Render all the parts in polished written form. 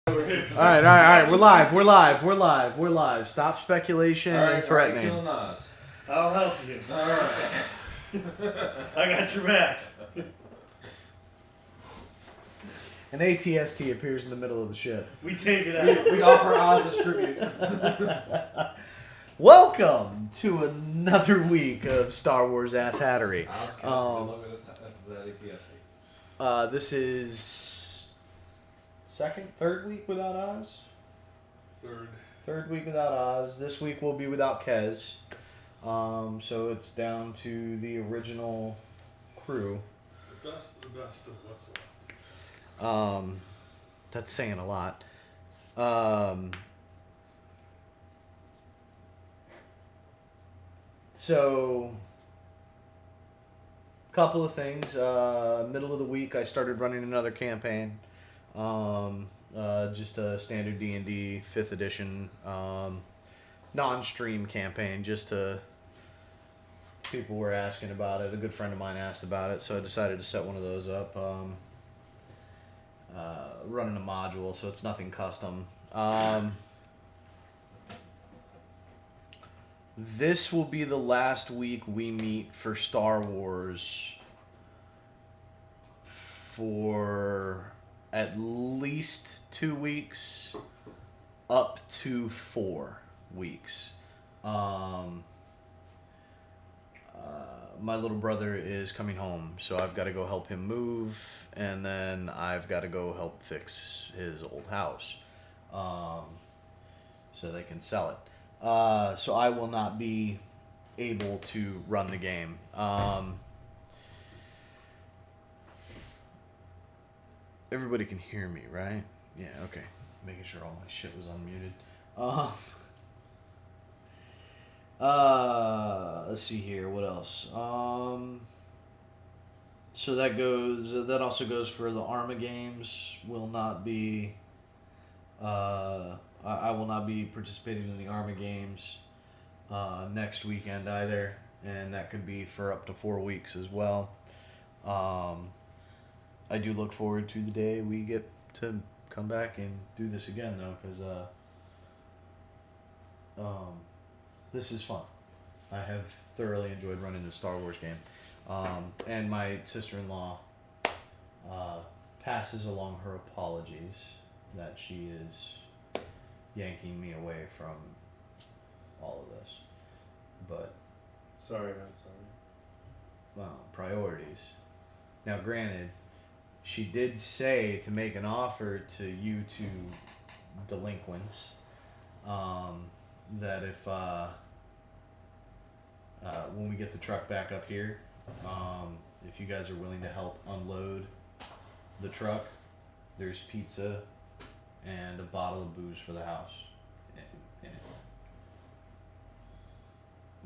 All right. We're live. Stop speculation and threatening. Killing us. I'll help you. All right. I got your back. An ATST appears in the middle of the ship. We take it out. We offer Oz as tribute. Welcome to another week of Star Wars Ass Hattery. Oz counts look at that ATST. This is third week without Oz? Third week without Oz. This week we'll be without Kez. So it's down to the original crew. The best of what's left. That's saying a lot. So, couple of things. Middle of the week, I started running another campaign. Just a standard D&D 5th edition non-stream campaign. People were asking about it. A good friend of mine asked about it, so I decided to set one of those up. Running a module, so it's nothing custom. This will be the last week we meet for Star Wars for at least 2 weeks, up to 4 weeks. My little brother is coming home, so I've got to go help him move, and then I've got to go help fix his old house, so they can sell it. So I will not be able to run the game. Everybody can hear me, right? Yeah, okay. Making sure all my shit was unmuted. Let's see here. What else? So that also goes for the Arma games. Will not be. I will not be participating in the Arma games next weekend either, and that could be for up to 4 weeks as well. I do look forward to the day we get to come back and do this again, though, because this is fun. I have thoroughly enjoyed running the Star Wars game. And my sister-in-law passes along her apologies that she is yanking me away from all of this. But, Sorry, not sorry. well, priorities. Now, granted, she did say to make an offer to you two delinquents that if when we get the truck back up here, if you guys are willing to help unload the truck, there's pizza and a bottle of booze for the house in it.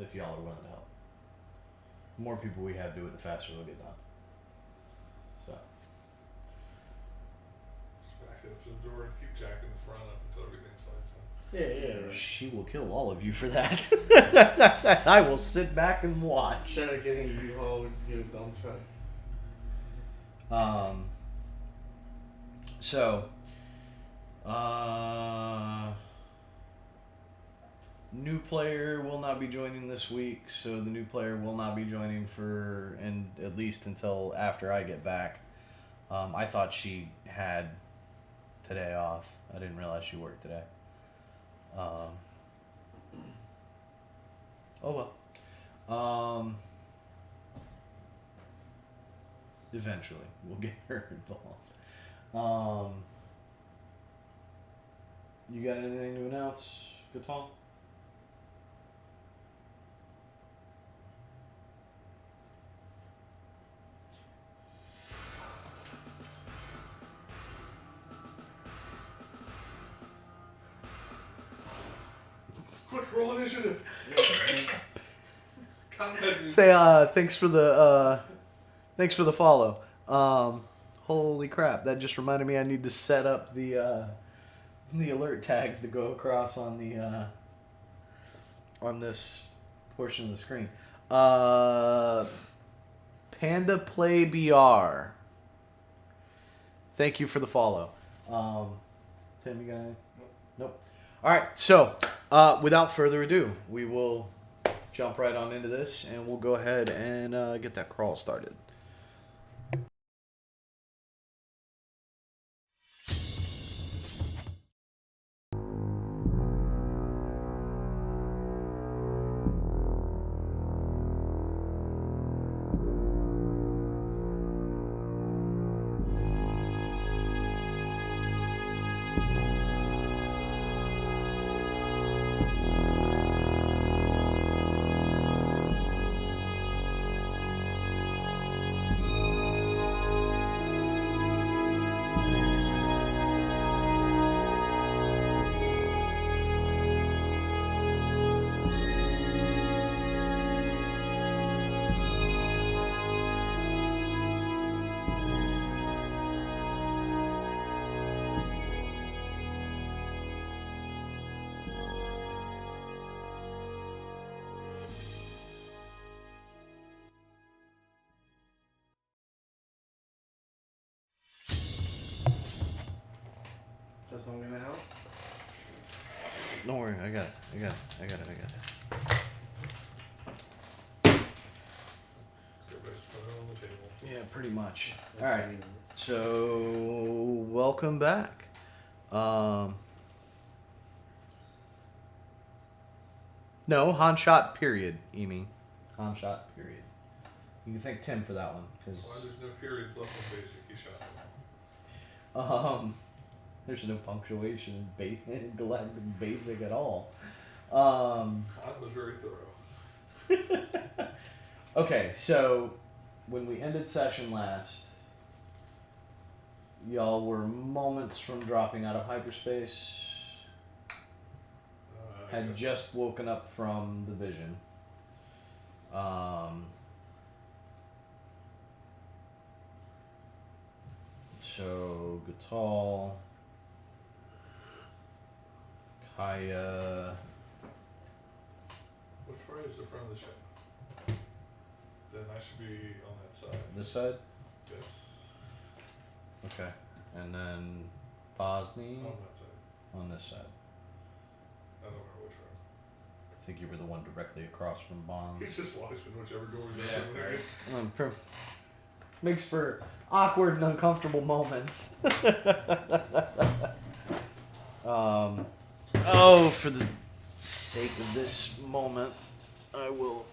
If y'all are willing to help. The more people we have do it, the faster it'll get done. So. Just back up to the door and keep jacking the front up until everything slides in. Yeah, right. She will kill all of you for that. I will sit back and watch. Instead of getting a U-Haul, we just get a dump truck. New player will not be joining this week, so the new player will not be joining at least until after I get back. I thought she had today off. I didn't realize she worked today. Oh well. Eventually, we'll get her involved. You got anything to announce, Gaton? Quick, roll initiative. Combat music. Say, thanks for the follow. Holy crap! That just reminded me I need to set up the alert tags to go across on the on this portion of the screen. Panda Play BR. Thank you for the follow. Tim, you got anything? Nope. All right. So, without further ado, we will jump right on into this, and we'll go ahead and get that crawl started. That's not gonna help. Don't worry, I got it. Everybody's throwing it on the table. Yeah, pretty much. All right. So, welcome back. No, Han shot, period, you mean. Han shot, period. You can thank Tim for that one. That's why there's no periods left in basic. He shot them. There's no punctuation in Galactic Basic at all. Han was very thorough. Okay, so when we ended session last, y'all were moments from dropping out of hyperspace. I Had guess- just woken up from the vision. So Gatal, Kaya. Which way is the front of the ship? Then I should be on that side. This side? Yes. Okay. And then Bosny On that side. on this side. I don't remember which way. I think you were the one directly across from Bonds. He just walks in whichever door he's Yeah, in. right. Makes for awkward and uncomfortable moments. For the sake of this moment, I will.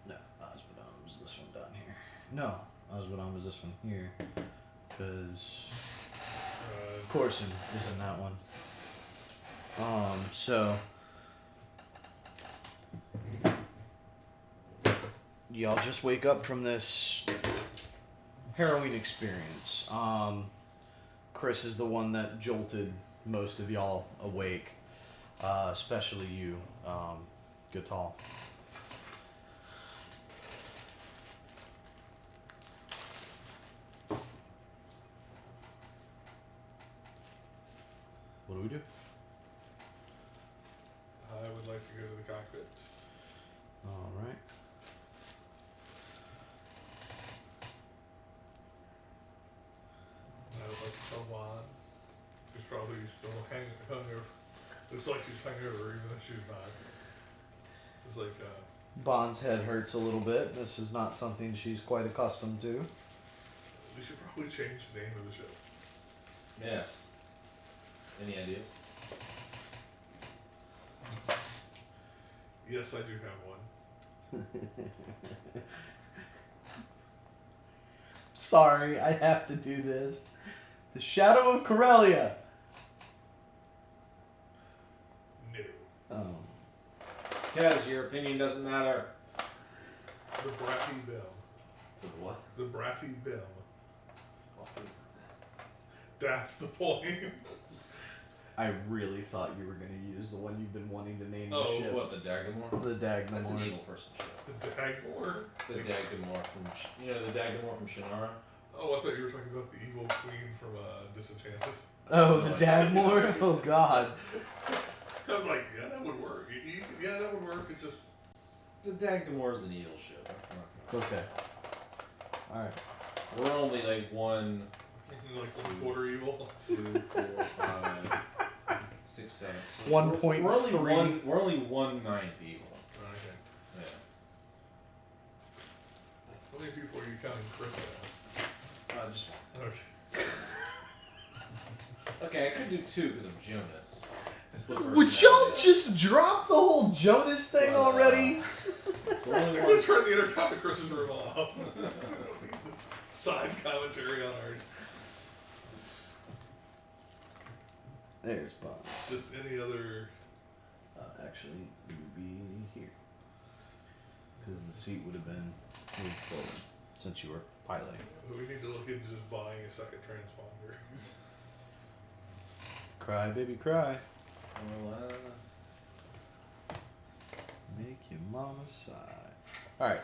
No, Osmodon was this one down here. No, Osmodon was this one here. Because Corson is in that one. So y'all just wake up from this harrowing experience. Chris is the one that jolted most of y'all awake, especially you, Gatal. What do we do? I would like to go to the cockpit. All right. I would like to tell Juan, who's probably still hungover. Looks like she's hungover even though she's not. It's like, Bond's head hurts a little bit. This is not something she's quite accustomed to. we should probably change the name of the show. Yes. Any ideas? Yes, I do have one. Sorry, I have to do this. The Shadow of Corellia. No. Oh. Because your opinion doesn't matter. The Bratty Bell. The what? The Bratty Bell. That's the point. I really thought you were going to use the one you've been wanting to name Oh, the ship. what, the Dagamore? The That's an Dagnamore. evil person ship. The Dagmore. The Dagamore from, the Dagamore from Shannara? Oh, I thought you were talking about the evil queen from Disenchanted. Oh, the No, I- Dagmore? Oh, God. I was like, yeah, that would work. Yeah, that would work. It just. The Dagdamore's an evil ship. That's not. Okay. All right. We're only like 1, Like 1/4 evil. 2, 4, 5, 6, 7. So 1.3. We're only 1/9 evil. Okay. Yeah. How many people are you counting Chris as? Just Okay. okay. I could do 2 because of Jonas. Split Would y'all personality. just drop the whole Jonas thing already? So only I'm one. gonna turn the intercom to Chris's room off. I don't need this side commentary on our. There's Bob. Just any other. Actually, it would be here. Because the seat would have been moved forward since you were piloting. We need to look into just buying a second transponder. Cry, baby, cry. Well, Make your mama sigh. Alright.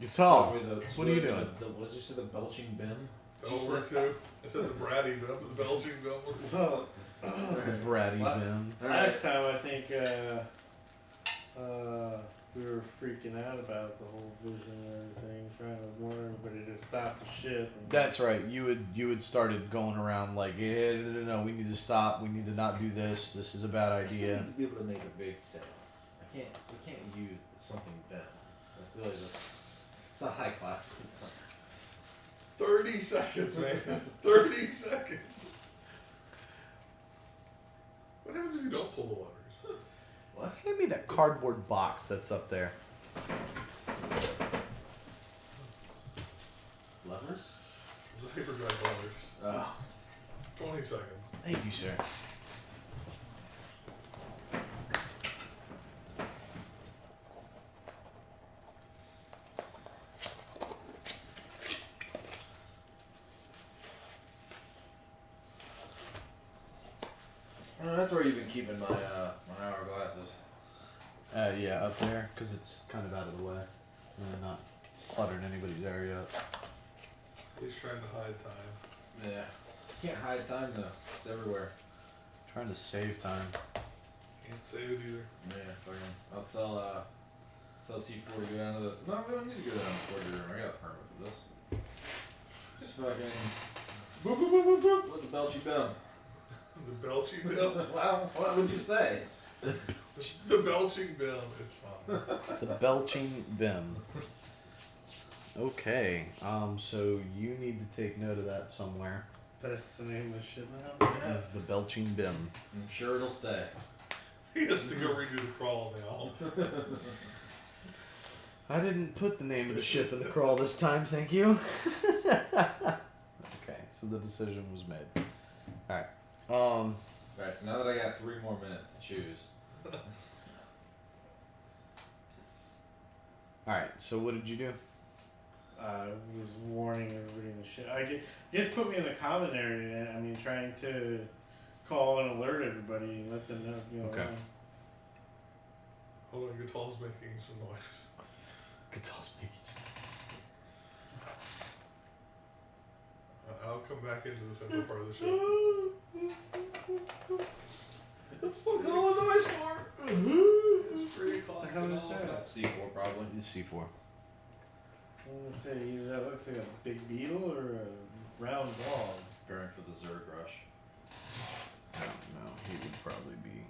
Guitar. so What are you doing? What did you say? The belching bin. That'll work too. I said the bratty bit, but the belching bit works. Well, The bratty What? bin. last time I think we were freaking out about the whole vision and everything, trying to warn everybody to stop the shit. And That's right. You had started going around like, yeah, no, we need to stop. We need to not do this. This is a bad I still idea. need to be able to make a big sale. We can't use something bent. I feel like it's not high class. 30 seconds, man. 30 seconds. What happens if you don't pull the levers? What? Hand me that cardboard box that's up there. Levers? The hyperdrive levers. 20 seconds. Thank you, sir. That's where you've been keeping my my hourglasses. Yeah, up there, because it's kind of out of the way. And not cluttering anybody's area up. He's trying to hide time. Yeah. You can't hide time though. It's everywhere. Trying to save time. Can't save it either. Yeah, fucking. I'll tell C4 to go down to the. No, we don't need to go down to the forgery room. I got a permit for this. Just fucking. Boop boop boop boop boop. With the belchy bin. The belching bill? Wow, what would you say? The belching bill is fun. The belching bin. Okay, so you need to take note of that somewhere. that's the name of the shit now. Is the belching bin. I'm sure it'll stay. He has to go redo the crawl now. I didn't put the name of the ship in the crawl this time, thank you. Okay, so the decision was made. Alright. Alright, so now that I got 3 more minutes to choose. Alright, so what did you do? I was warning everybody in the shit. Guess put me in the common area. I mean, trying to call and alert everybody and let them know. You know. Okay. Hold on, Guitar's making some noise. Guitar's making I'll come back into the central part of the show. What's the call noise for? It's 3 o'clock. How and is all that? C4 probably. C4. I'm gonna say either that looks like a big beetle or a round ball. Preparing for the Zerg rush. I don't know. He would probably be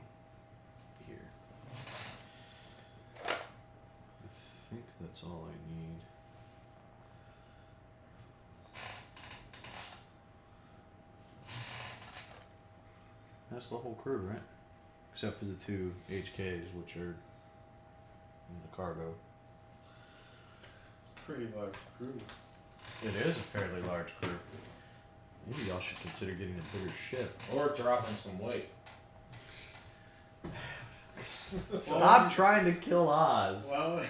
here. I think that's all I need. That's the whole crew, right? Except for the 2 HKs, which are in the cargo. It's a pretty large crew. It is a fairly large crew. Maybe y'all should consider getting a bigger ship. Or dropping some weight. Stop trying to kill Oz. Well,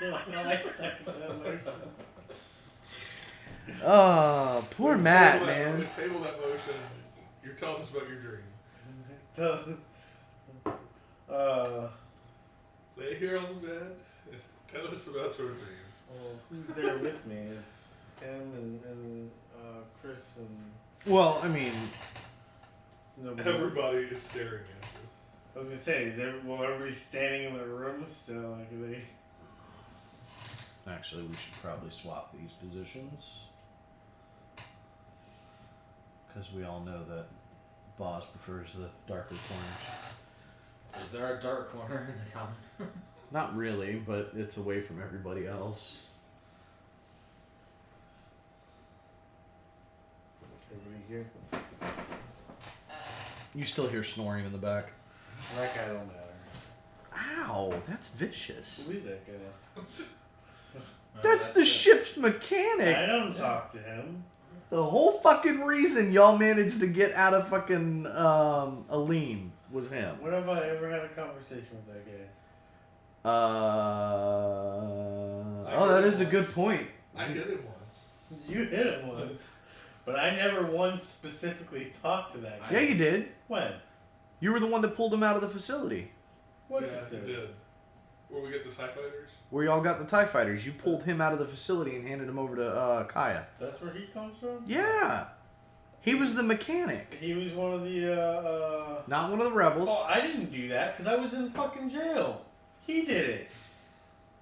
I second that motion. Oh, poor We Matt, table that- man. We table that motion. You're telling us about your dream. Lay here on the bed and tell us about your dreams. Well, who's there with me? It's him and Chris and. Well, I mean, Nobody. Everybody is staring at you. I was gonna say, will everybody standing in their room still? Like, are they? Actually, we should probably swap these positions. Because we all know that Boz prefers the darker corners. Is there a dark corner in the comic? Not really, but it's away from everybody else. Everybody here. You still hear snoring in the back. That guy don't matter. Ow, that's vicious. Who is that guy? That's the ship's mechanic. I don't talk to him. The whole fucking reason y'all managed to get out of fucking Aline was him. When have I ever had a conversation with that guy? Oh, that is a good point. I hit him once. You hit him once, but I never once specifically talked to that guy. Yeah, you did. When? You were the one that pulled him out of the facility. What Yeah, facility? you did. Where we get the TIE fighters? Where y'all got the TIE fighters. You pulled him out of the facility and handed him over to Kaya. That's where he comes from? Yeah. He was the mechanic. He was one of the, Not one of the rebels. Oh, I didn't do that because I was in fucking jail. He did it.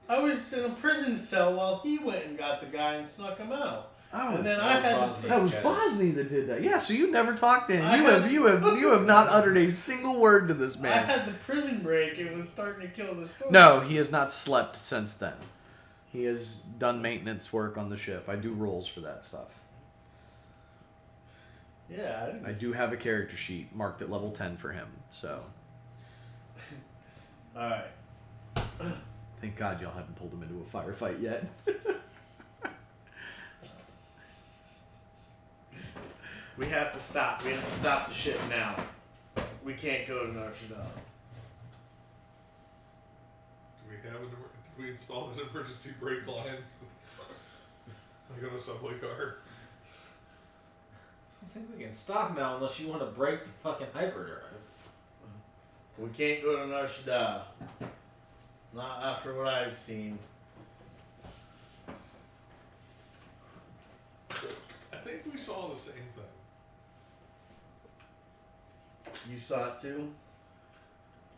I was in a prison cell while he went and got the guy and snuck him out. Oh, And then I had to... that was Bosnia that did that. Yeah, so you never talked to him. I You have not uttered a single word to this I man. had the prison break. It was starting to kill the story. No, he has not slept since then. He has done maintenance work on the ship. I do rolls for that stuff. Yeah, I do have a character sheet marked at level 10 for him, so Alright. thank God y'all haven't pulled him into a firefight yet. We have to stop. We have to stop the ship now. We can't go to Narshadal. Do we have did we install an emergency brake line? Like on a subway car? I don't think we can stop now unless you want to break the fucking hyperdrive. We can't go to Narshadal. Not after what I've seen. So, I think we saw the same thing. You saw it too?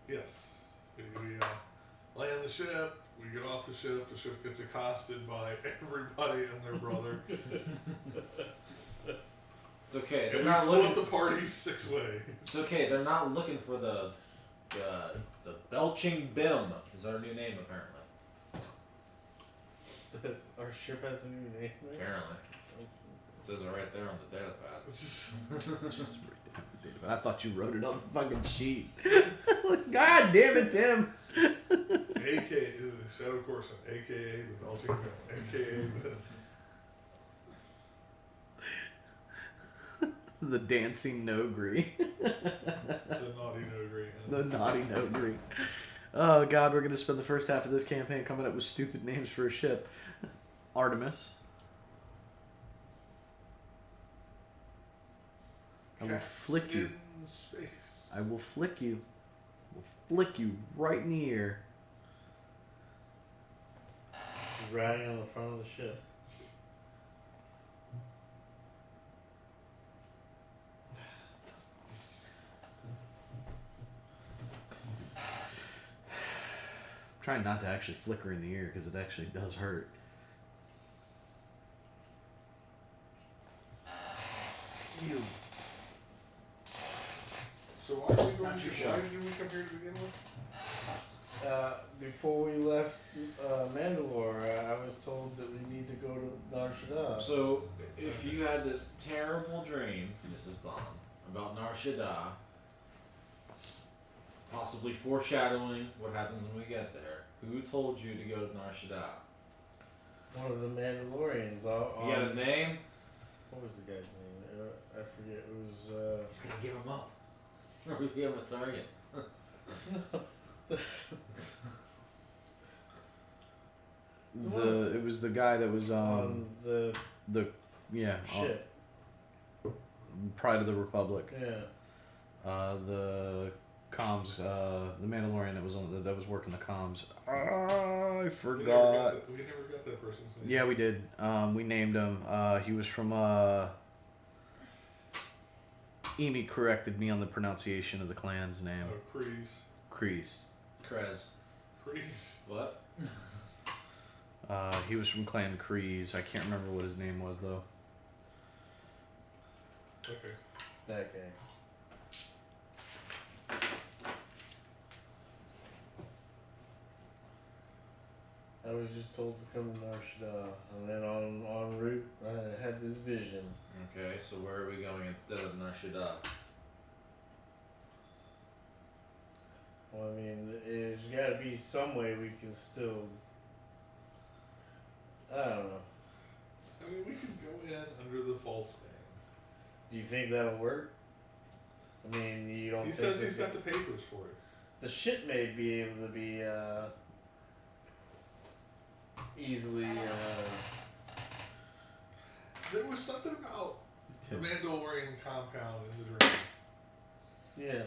Yes. We land the ship, we get off the ship gets accosted by everybody and their brother. It's okay. They're And we not split looking. the party 6 ways. It's okay. They're not looking for the belching bim. Is our new name apparently. Our ship has a new name. Right? Apparently, it says it right there on the data pad. It's just, I thought you wrote it on the fucking sheet. God damn it, Tim. AKA the Shadow Corson, AKA the Belching Bill, AKA The dancing Nogri. the naughty Nogri. The naughty Nogri. Oh God, we're gonna spend the first half of this campaign coming up with stupid names for a ship. Artemis. I will flick you. In space. I will flick you. Will flick you right in the ear. He's riding on the front of the ship. I'm trying not to actually flicker in the ear because it actually does hurt. You. So why are we going Not to, too why sure. did we come here to begin with? Before we left Mandalore, I was told that we need to go to Nar Shaddaa. So, if you had this terrible dream, Mrs. Bond, about Nar Shaddaa, possibly foreshadowing what happens when we get there, who told you to go to Nar Shaddaa? One of the Mandalorians. You got a name? What was the guy's name? I forget. It was. Just gonna give him up. Or we have a target. It was the guy that was on the ship. ship. Pride of the Republic. Yeah. The comms, the Mandalorian that was working the comms. I forgot. We never got that person's name. Yeah, we did. We named him. He was from Amy corrected me on the pronunciation of the clan's name. Oh, Kreese. Kreese. Krez. Kreese. What? He was from Clan Kreese. I can't remember what his name was though. Okay. That guy. I was just told to come to Narshada, and then en route, I had this vision. Okay, so where are we going instead of Narshada? Well, I mean, there's got to be some way we can still. I don't know. I mean, we could go in under the false name. Do you think that'll work? I mean, you don't. He think says he's got the papers for it. the shit may be able to be easily. There was something about the Tim. Mandalorian compound in the dream. Yeah,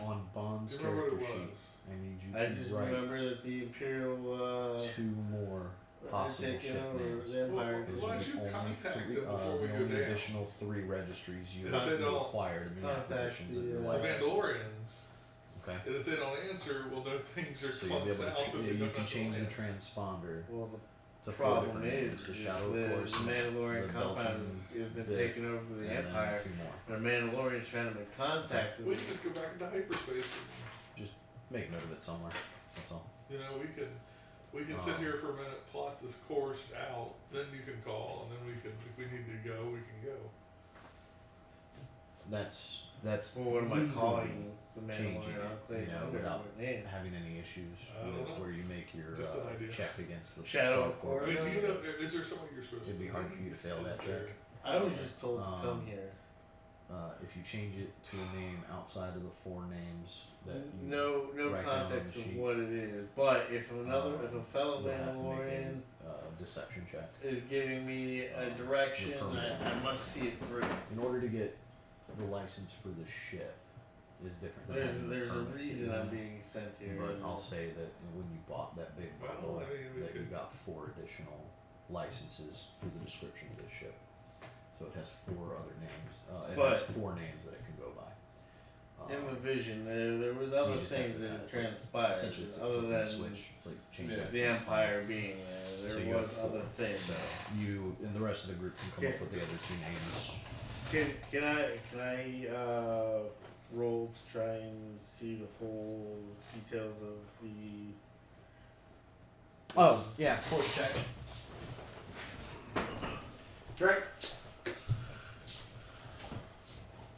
On Bond's Do you remember character what it sheet, was? I need you I to just write remember that the Imperial. 2 more had possible taken ship over names. the Empire. Well, Those why are don't the you only contact three, them before we the go only down? additional 3 registries you If have they don't acquired in the contact acquisitions the, of your The licenses. Mandalorians. Okay. And if they don't answer, we'll know things are So you'll going be able to south if we you don't can know change the land. transponder Well, to the 4 problem different is, names. The is Shadow the Course, Mandalorian the compound Belgian has been Biff, taken over by the and Empire. then 2 more. The Mandalorian's trying to make contact with We them. can just go back into hyperspace. And, Make note of it somewhere. That's all. you know, we can sit here for a minute, plot this course out. Then you can call, and then we can, if we need to go, we can go. That's Well, what am I legally calling the changing Mandalorian it, Enclave you know, under? without What name? having any issues I don't know. where you make your Just an idea. check against the Shadow Star Course. I mean, do you Or- know? Is there something you're supposed It'd to? be hard for you to fail that Is there- check. I was just told to come Um, here. If you change it to a name outside of the 4 names that you No write down on context the of sheet, what it is. But if if a fellow you'll have to make Mandalorian a deception check. is giving me a direction, I must see it through. In order to get the license for the ship is different. Than having the There's a permits, reason you know? I'm being sent here. But and- I'll say that when you bought that big Well, bundle, I mean, we that you could- got 4 additional licenses for the description of this ship. So it has 4 other names. It has But- 4 names that it can go by. in the vision, there was other you just have things to that have had it. transpired Essentially, it's a other flip than and switch, like change Yeah. that the transponder. Empire being there. So There you was have 4. other things. So you and the rest of the group can come Okay. up with the other 2 names. Can I roll to try and see the full details of the? Oh, yeah, force check. Drake.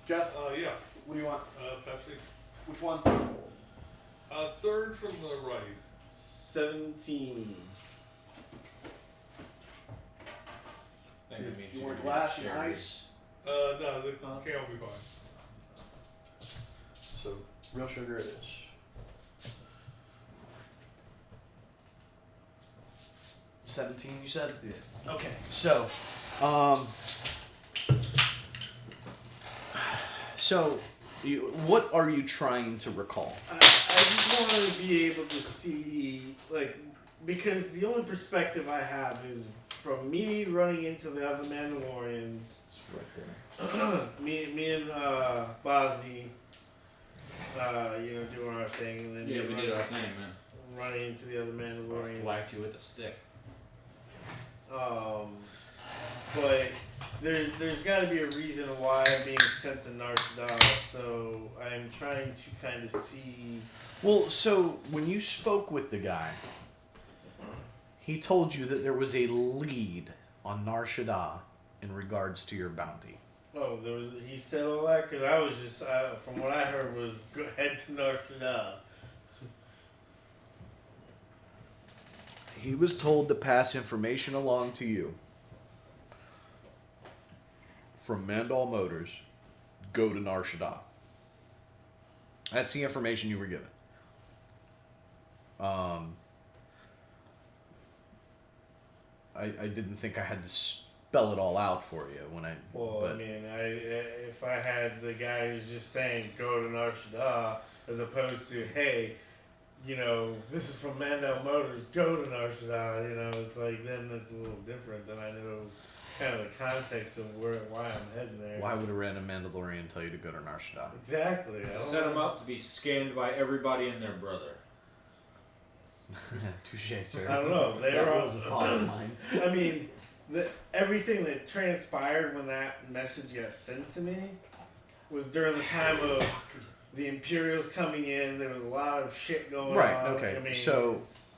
Jeff, Yeah. what do you want? Pepsi. Which one? Third from the right. 17. I think it means You you're want gonna glass get and cherry. ice? No, the can will be fine. So, real sugar it is. 17, you said? Yes. Okay, so, what are you trying to recall? I just want to be able to see, like, because the only perspective I have is from me running into the other Mandalorians. It's right there. me and Bozzy, doing our thing, and then Yeah, me we running, did our thing, man. running into the other Mandalorians. Whacked you with a stick. But there's got to be a reason why I'm being sent to Narshada, so I'm trying to kind of see. Well, so when you spoke with the guy, he told you that there was a lead on Narshada in regards to your bounty. Oh, he said all that because I was just from what I heard was go head to Narshada. He was told to pass information along to you from Mandal Motors. Go to Narshada. That's the information you were given. I didn't think I had to spell it all out for you when I. Well, but I mean, if I had the guy who's just saying go to Narshada as opposed to hey, this is from Mandal Motors, go to Narshada. It's like then it's a little different. Then I know kind of the context of why I'm heading there. Why would a random Mandalorian tell you to go to Nar Shaddaa? Exactly. I To don't set know. him up to be scanned by everybody and their brother. Touche, sir. I don't know. They That were was a thought of mine. I mean, everything that transpired when that message got sent to me was during the time of the Imperials coming in. There was a lot of shit going Right, on. okay, I mean, so- it's-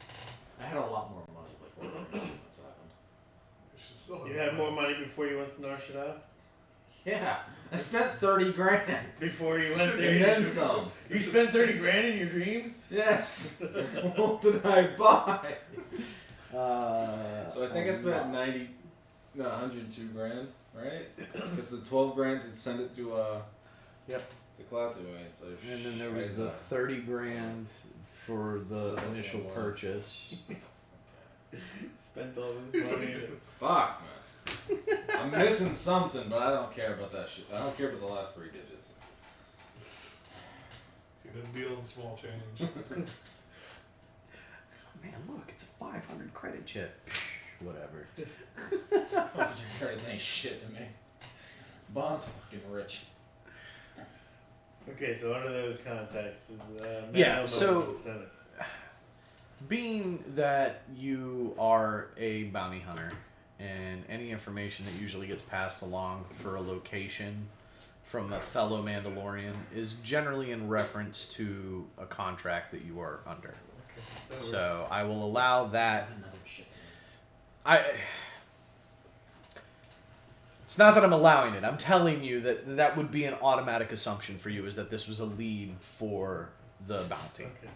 I had a lot more money before that's happened. You should still you had more money before you went to Nar Shaddaa? Yeah, I spent 30 grand. Before you went there? And you then should- some. You spent 30 grand in your dreams? Yes. What did I buy? So So I think I spent 102 grand, right? Because the 12 grand to send it to Yep. to Klaatu, so And then there was the 30 grand for the That's initial what it was. purchase. Spent all this money. Fuck, man. I'm missing something, but I don't care about that shit. I don't care about the last 3 digits. You didn't deal in small change. Man, look, it's a 500 credit chip. Whatever. Fucking credit ain't shit to me. Bond's fucking rich. Okay, so under those contexts, Yeah, Mando so- was the Senate. Being that you are a bounty hunter, and any information that usually gets passed along for a location from a fellow Mandalorian is generally in reference to a contract that you are under. That works. So I will allow that. Another shit. It's not that I'm allowing it. I'm telling you that that would be an automatic assumption for you, is that this was a lead for the bounty. Okay.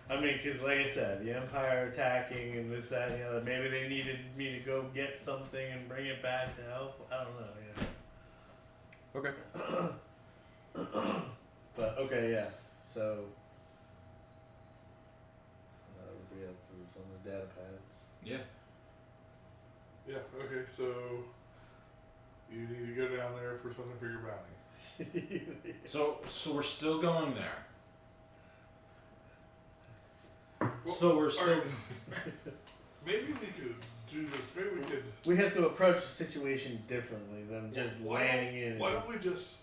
I mean, because like I said, the Empire attacking and this, that, and the other. Maybe they needed me to go get something and bring it back to help. I don't know. Okay. But okay, yeah. So that would be up to some of the data pads. Yeah. Yeah, okay, so you need to go down there for something for your bounty. So we're still going there. Well, So we're still. alright. Maybe we could do this. Maybe we could. We have to approach the situation differently than just Why landing in. Why don't we just,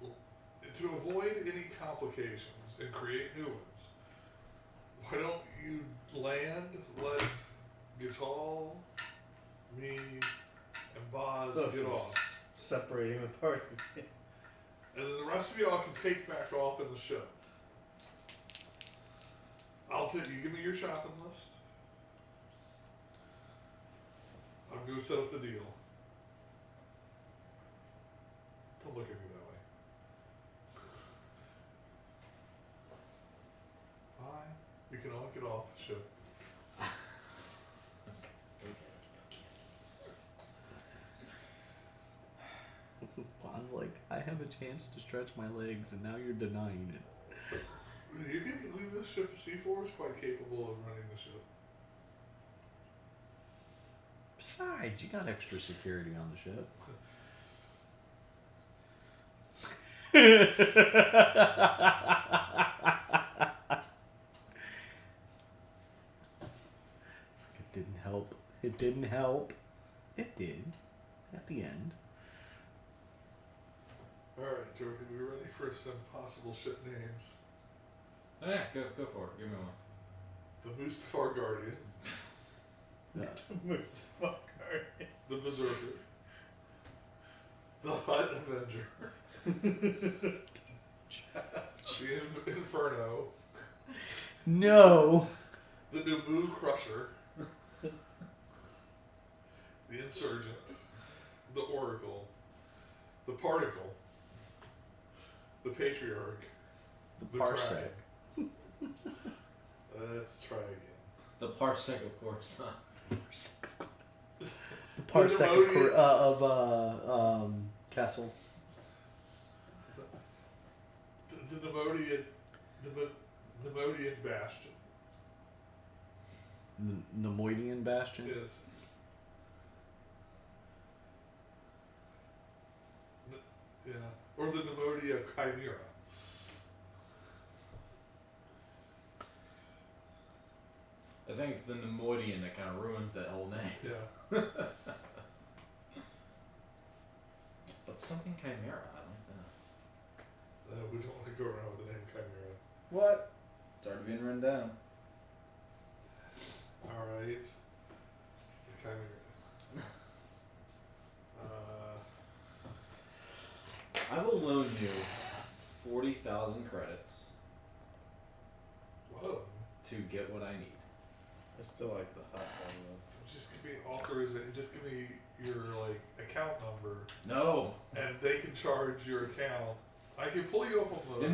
to avoid any complications and create new ones, why don't you land, let Gatal, me, and Boz Oh, get so off, separating the party. and then the rest of y'all can take back off in the ship. You give me your shopping list. I'll go set up the deal. Don't look at me that way. Bye. You can all get off the ship. Bond's like, I have a chance to stretch my legs, and now you're denying it. You can believe this ship, C4 is quite capable of running the ship. Besides, you got extra security on the ship. It didn't help. It didn't help. It did. At the end. Alright, Jordan, we ready for some possible ship names? Oh, yeah, go for it. Give me one. The Mustafar Guardian, the Berserker, the Hutt Avenger, the Inferno, No. the Naboo Crusher, the Insurgent, the Oracle, the Particle, the Patriarch, The the Parsec. Kraken. Let's try again. The Parsec, of course. Huh? The Parsec Demodian- of Castle. The Demodian, the Demodian Bastion. Nemoidian Bastion. Yes. Yeah. Or the Nemodia Chimera. I think it's the Nemoidian that kind of ruins that whole name. Yeah. it's something Chimera. I like that. We don't want to go around with the name Chimera. What? It's already been run down. Alright. The Chimera. I will loan you 40,000 credits Whoa. to get what I need. I still like the hot one though. Just give me authorization. Just give me your like account number, No. and they can charge your account. I can pull you up on the. I'm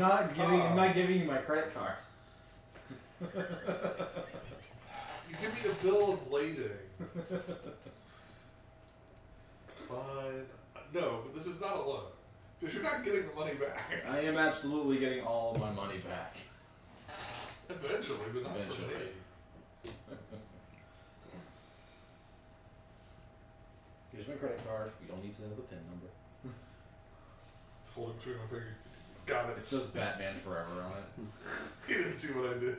not giving you my credit card. You give me a bill of lading. Fine. No, but this is not a loan. Because you're not getting the money back. I am absolutely getting all of my money back. Eventually, but not for me. Here's my credit card. You don't need to know the PIN number. Hold it between my fingers. Got it. It says Batman Forever on it. He didn't see what I did.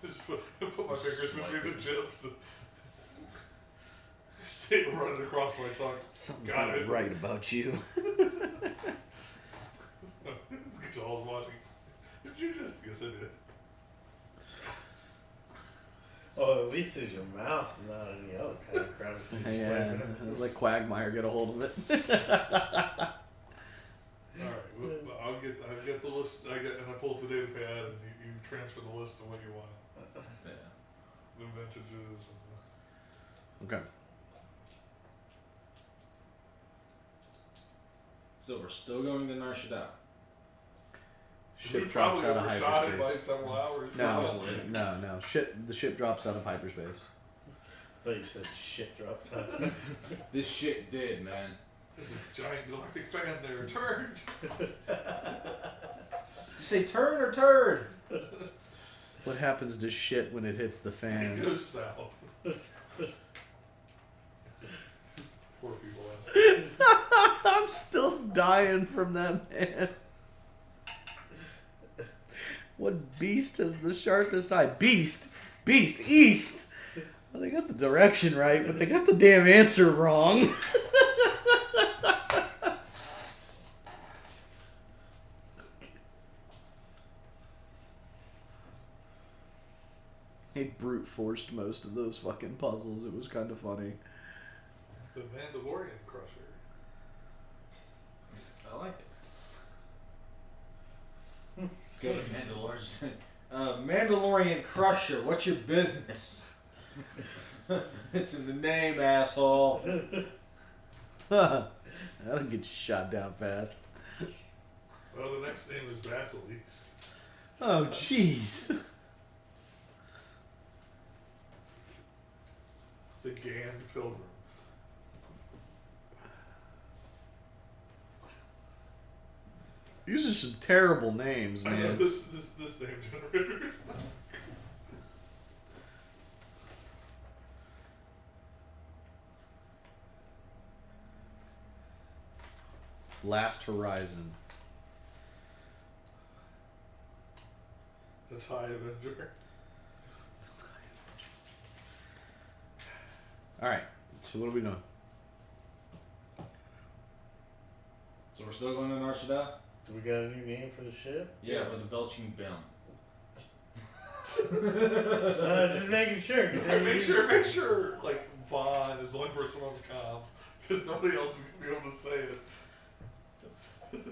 Just put my fingers between the chips and stay running across my tongue. Something's Got not it. right about you. Gonzal's watching. Did you just? Yes, I did. Oh, at least it's your mouth, not any other kind of crevice. Yeah, let Quagmire get a hold of it. Alright, well, I'll get the list. And I pull up the data pad, and you transfer the list of what you want, Yeah. the vintages, and Okay. So we're still going to Narshada. Ship we drops probably out of overshot it by hyperspace. several hours. No, no. The ship drops out of hyperspace. I thought you said shit drops out. This shit did, man. There's a giant galactic fan there. Turned. Did you say turn or turd? What happens to shit when it hits the It fan? goes south. Poor people. I'm still dying from that, man. What beast has the sharpest eye? Beast, east. Well, they got the direction right, but they got the damn answer wrong. They brute forced most of those fucking puzzles. It was kind of funny. The Mandalorian Crusher. I like it. Let's go to Mandalorian. Mandalorian Crusher, what's your business? It's in the name, asshole. That'll get you shot down fast. Well, the next name is Basilisk. Oh, jeez. The Gand Pilgrim. These are some terrible names, I know man. this name generator is not. Last Horizon. The TIE Avenger. Alright, so what are we doing? So we're still going to Narshada? Do we got a new name for the ship? Yeah, with the belching bim. Just making sure. Cause Make sure, like, Vaughn is the only person on the comms, because nobody else is going to be able to say it.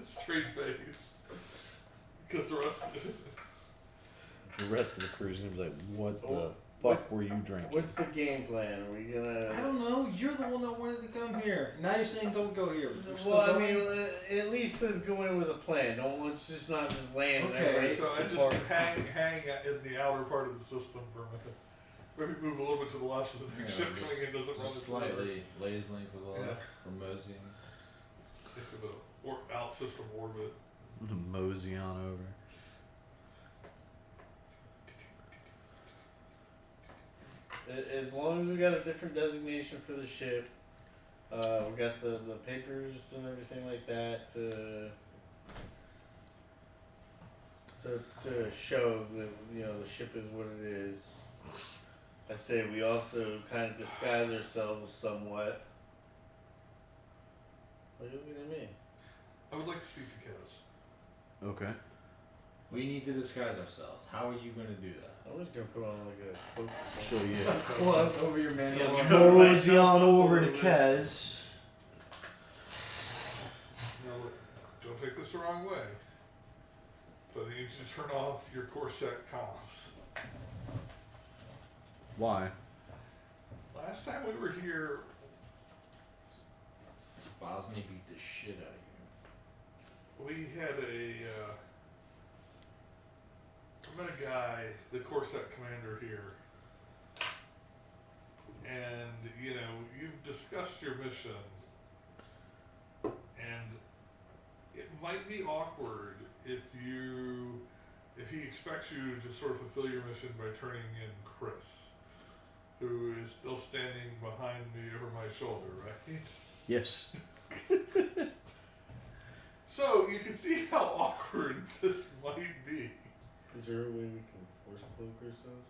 Straight face. Because the rest of it. The rest of the crew's gonna be like, what the Oh, fuck were you drinking? What's the game plan? Are we gonna? I don't know. You're the one that wanted to come here. Now you're saying don't go here. But you're still Well, I going? mean, at least let's go in with a plan. Don't let's just not just land. Okay, right So I just apart. hang in the outer part of the system for a minute. Maybe move a little bit to the left so the next ship coming in doesn't run just this way. slightly lazily to the left Yeah. from Mosey. Think of a out system orbit. Mosey on over. As long as we got a different designation for the ship, we got the papers and everything like that to show that the ship is what it is. I say we also kind of disguise ourselves somewhat. What are you looking at me? I would like to speak to Kez. Okay. We need to disguise ourselves. How are you gonna do that? I'm just gonna put on like a cloak or So something. yeah. Close over your man. Yeah, Mosey on over to Kez. Now, look, don't take this the wrong way, but I need you to turn off your corset comms. Why? Last time we were here, Bosnia beat the shit out of you. we had I met a guy, the corset commander here, and you've discussed your mission, and it might be awkward if he expects you to sort of fulfill your mission by turning in Chris, who is still standing behind me over my shoulder, right? Yes. So you can see how awkward this might be. Is there a way we can force cloak ourselves?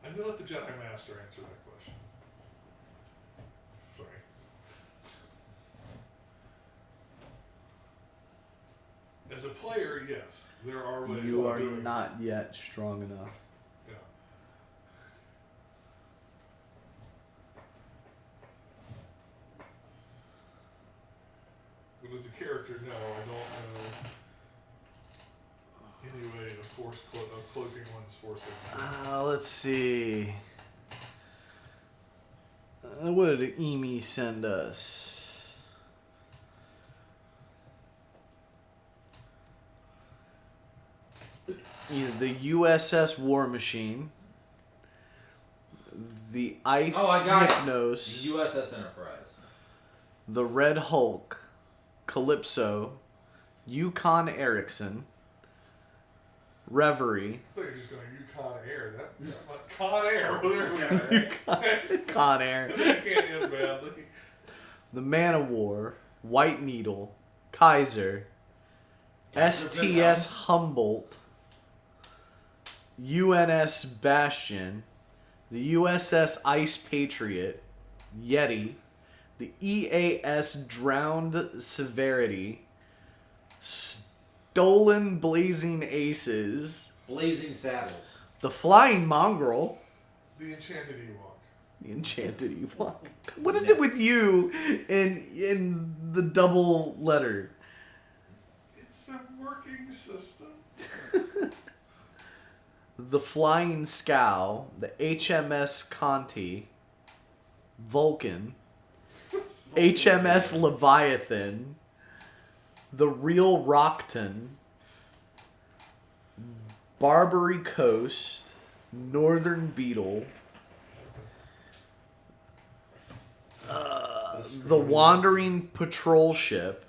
I'm gonna let the Jedi Master answer that question. Sorry. As a player, yes, there are ways You of are doing not yet strong enough. it. Yeah. But as a character, no, I don't know any way of cloaking one's force. Let's see. What did Emi send us? Either the USS War Machine, the Ice Oh, I got it. Hypnos, The USS Enterprise. the Red Hulk, Calypso, Yukon Erickson, Reverie, I thought you were just going to Con Air. Con Air. Well, there we go. Con Air, That can't end badly. the Man of War, White Needle, Kaiser, STS Humboldt, UNS Bastion, the USS Ice Patriot, Yeti, the EAS Drowned Severity, Stolen Blazing Aces, Blazing Saddles. the Flying Mongrel, The Enchanted Ewok. the Enchanted Ewok. What is it with you in the double letter? It's a working system. The Flying Scow, the HMS Conti, Vulcan, HMS Leviathan, the Real Rockton, Barbary Coast, Northern Beetle, the Wandering Patrol Ship,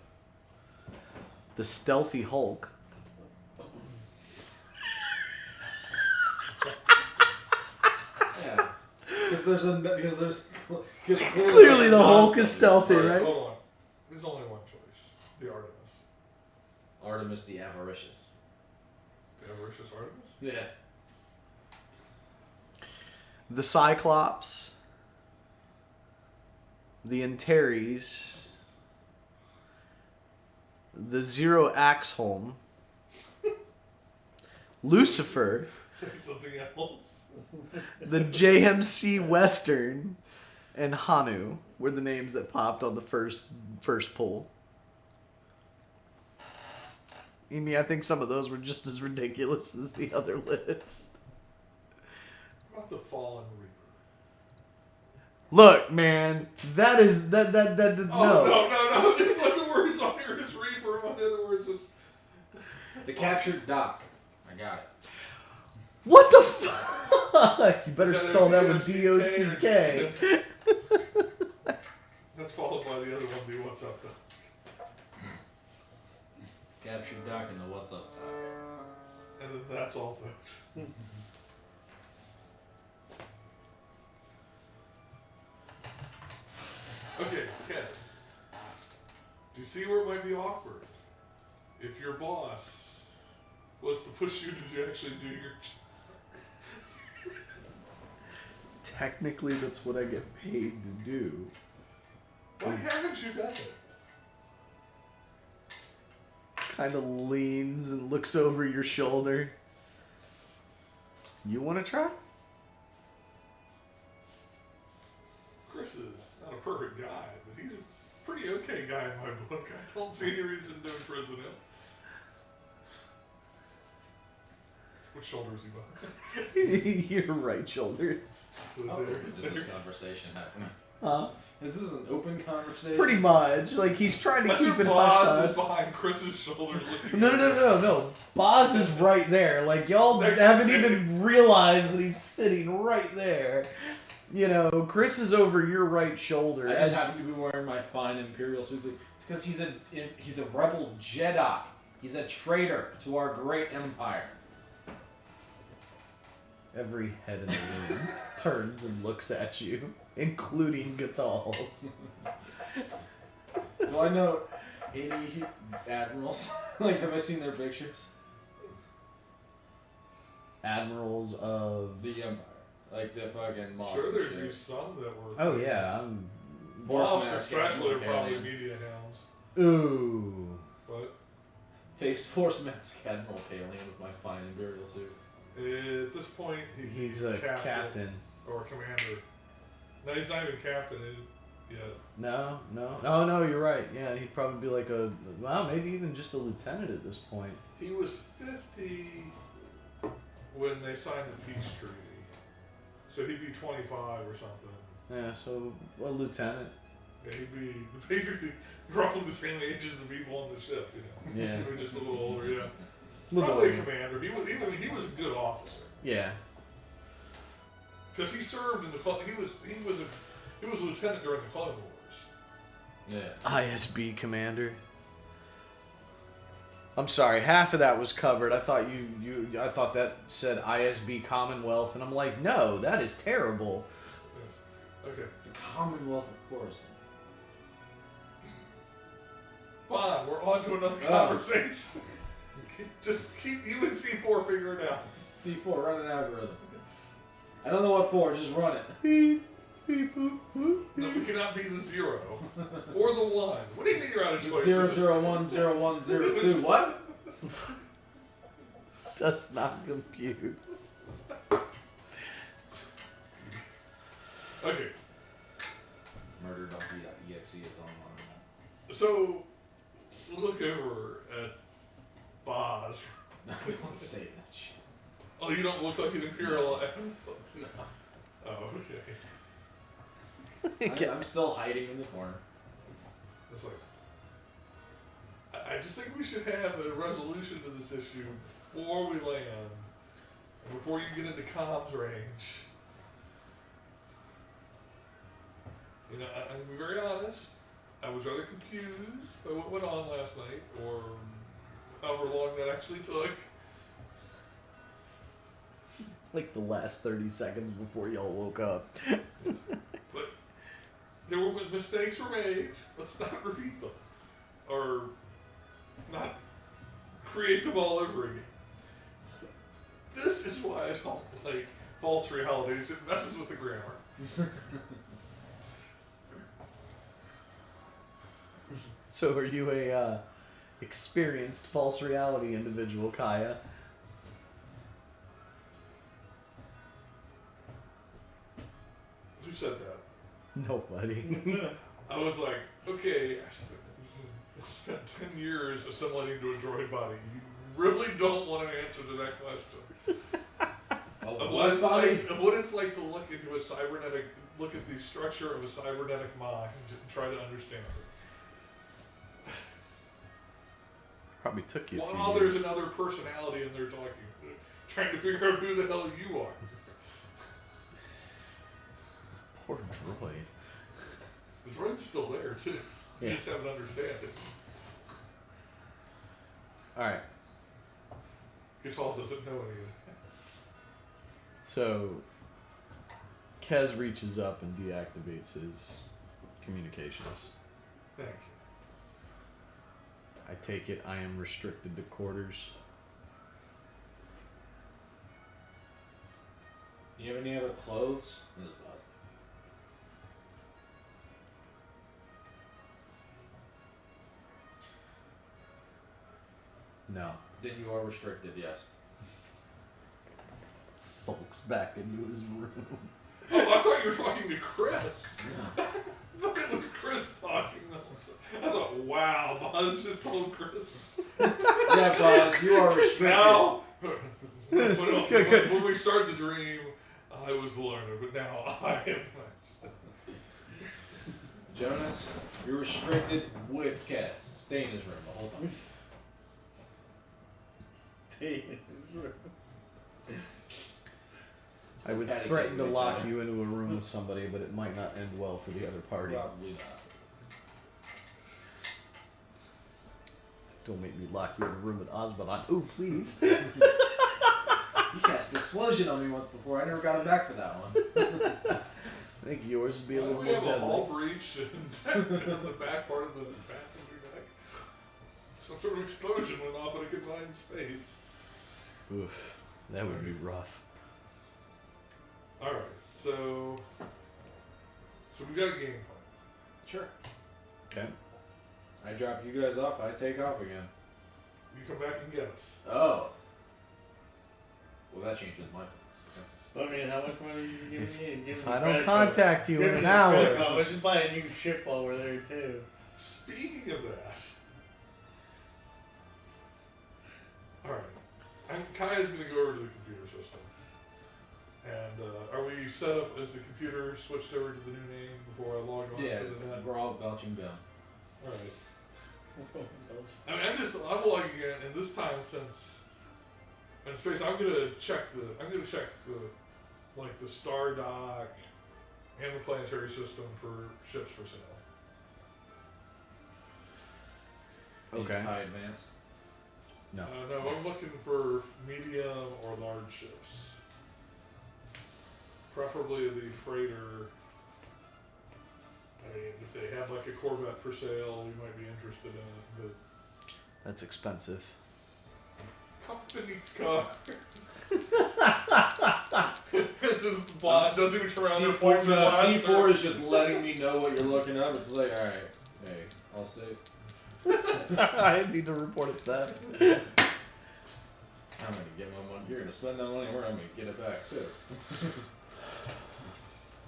the Stealthy Hulk, Yeah. Because clearly the Hulk is stealthy, Alright, right? hold on. There's only one choice. The Artemis. Artemis the Avaricious. The Avaricious Artemis? Yeah. The Cyclops, the Antares, the Zero Axholm, Lucifer, Say something else. the JMC Western, and Hanu were the names that popped on the first pull. Amy, I think some of those were just as ridiculous as the other list. What about the Fallen Reaper? Look, man, that Oh, no. no. One of the words on here is Reaper. One of the other words was... The Captured Dock. I got it. What the fuck? You better Is that spell a that with D-O-C-K? D-O-C-K. That's followed by the other one, the What's Up Doc. Captured Dock and the What's Up Dock. And then that's all, folks. Okay, Kez. Do you see where it might be awkward? If your boss was to push you to actually do your... Technically, that's what I get paid to do. Why haven't you done it? Kind of leans and looks over your shoulder. You want to try? Chris is not a perfect guy, but he's a pretty okay guy in my book. I don't see any reason to imprison him. What shoulder is he behind? Your right shoulder. Oh, is this conversation happening? Huh? Is this an open conversation? Pretty much. Like, he's trying to That's keep your it boss hush is behind Chris's shoulder looking. No. Boz is right there. Like, y'all Next haven't to even realized that he's sitting right there. You know, Chris is over your right shoulder. I just happen to be wearing my fine Imperial suits because he's a rebel Jedi. He's a traitor to our great empire. Every head in the room turns and looks at you, including Gatal's. Do I know any admirals? Like, have I seen their pictures? Admirals of... The empire. Like the fucking Moss. Sure, and there'd shit. be some that were. Oh, yeah. Force Moss mask, especially are Admiral probably Pallian. media hounds. Ooh. But Face Force Mask Admiral Pallian with my fine Imperial suit. at this point, He's a captain. or a commander. No, he's not even captain yet. No. Oh, no, you're right. Yeah, he'd probably be like a... Well, maybe even just a lieutenant at this point. He was 50 when they signed the peace treaty. So he'd be 25 or something. Yeah, so a lieutenant. Yeah, he'd be basically roughly the same age as the people on the ship, you know. Yeah. Maybe just a little older, yeah. Little Probably a older. commander. He was a good officer. Yeah. Because he served in the he was a lieutenant during the Clone Wars. Yeah. ISB commander. I'm sorry, half of that was covered. I thought I thought that said ISB Commonwealth, and I'm like, no, that is terrible. Yes. Okay. The Commonwealth, of course. Fine, we're on to another conversation. Just keep you and C4 figure it out. C4, run an algorithm. I don't know what for, just run it. Beep, beep, boop, boop, No, we beep. cannot be the 0 or the 1. What do you mean you're out of choice? 0010102. What? Does not compute. Okay, Murder.exe is online. so look over at Boz. Don't say that shit. Oh, you don't look like an Imperial. No. Oh, okay. I'm still hiding in the corner. It's like, I just think we should have a resolution to this issue before we land, and before you get into comms range. You know, I'm gonna be very honest. I was rather confused by what went on last night, or however long that actually took. Like the last 30 seconds before y'all woke up. But there were mistakes were made. Let's not repeat them, or not create them all over again. This is why I don't like false realities. It messes with the grammar. So are you a experienced false reality individual, Kaya? Who said that? Nobody. I was like, okay, I spent 10 years assimilating to a droid body. You really don't want to answer to that question. Of what it's like to look into a cybernetic, look at the structure of a cybernetic mind and try to understand it. Probably took you a few While years. there's another personality in there talking, trying to figure out who the hell you are. Poor droid. The droid's still there too. You Yeah. just haven't understand it. Alright, Gatal doesn't know any of it. so Kez reaches up and deactivates his communications. Thank I take it I am restricted to quarters. You have any other clothes? This is No. Then you are restricted, yes. Sulks back into his room. Oh, I thought you were talking to Chris. I thought it was Chris talking. I thought, wow, Buzz just told Chris. Yeah, Buzz, you are restricted. Now, when we started the dream, I was the learner, but now I am next. Jonas, you're restricted with Cass. Stay in his room the whole time. Stay in his room. I would Patty threaten cake to with each lock other. you into a room with somebody, but it might not end well for the other party. Probably not. Don't make me lock you in a room with Osmond. Ooh, please. He cast an explosion on me once before. I never got him back for that one. I think yours would be a little We more have a deadly. hull breach in the back part of the passenger deck. Some sort of explosion went off in a confined space. Oof, that would be rough. Alright, so we got a game plan. Sure. Okay. I drop you guys off. I take off again. You come back and get us. Oh. Well, that changes my. I mean, how much money is he giving me? Give If me I the don't credit card. contact you Give in me an the hour, credit card. Let's just buy a new ship while we're there too. Speaking of that, alright. Kaya's going to go over to the computer system. And are we set up as the computer switched over to the new name before I log on Yeah, to the net? we're all belching gum. Alright. I mean, I'm logging in, and this time since in space, I'm gonna check the like the star dock and the planetary system for ships for sale. Okay. High advanced. no. No, I'm looking for medium or large ships, preferably the freighter. I mean, if they have like a Corvette for sale, we might be interested in it. That's expensive. But company car. Because the bot doesn't even turn around their phones and watch C4 their- is just letting me know what you're looking up. It's like, alright, hey, I'll stay. I need to report it theft. I'm gonna get my money. You're gonna spend that money, or I'm gonna get it back too.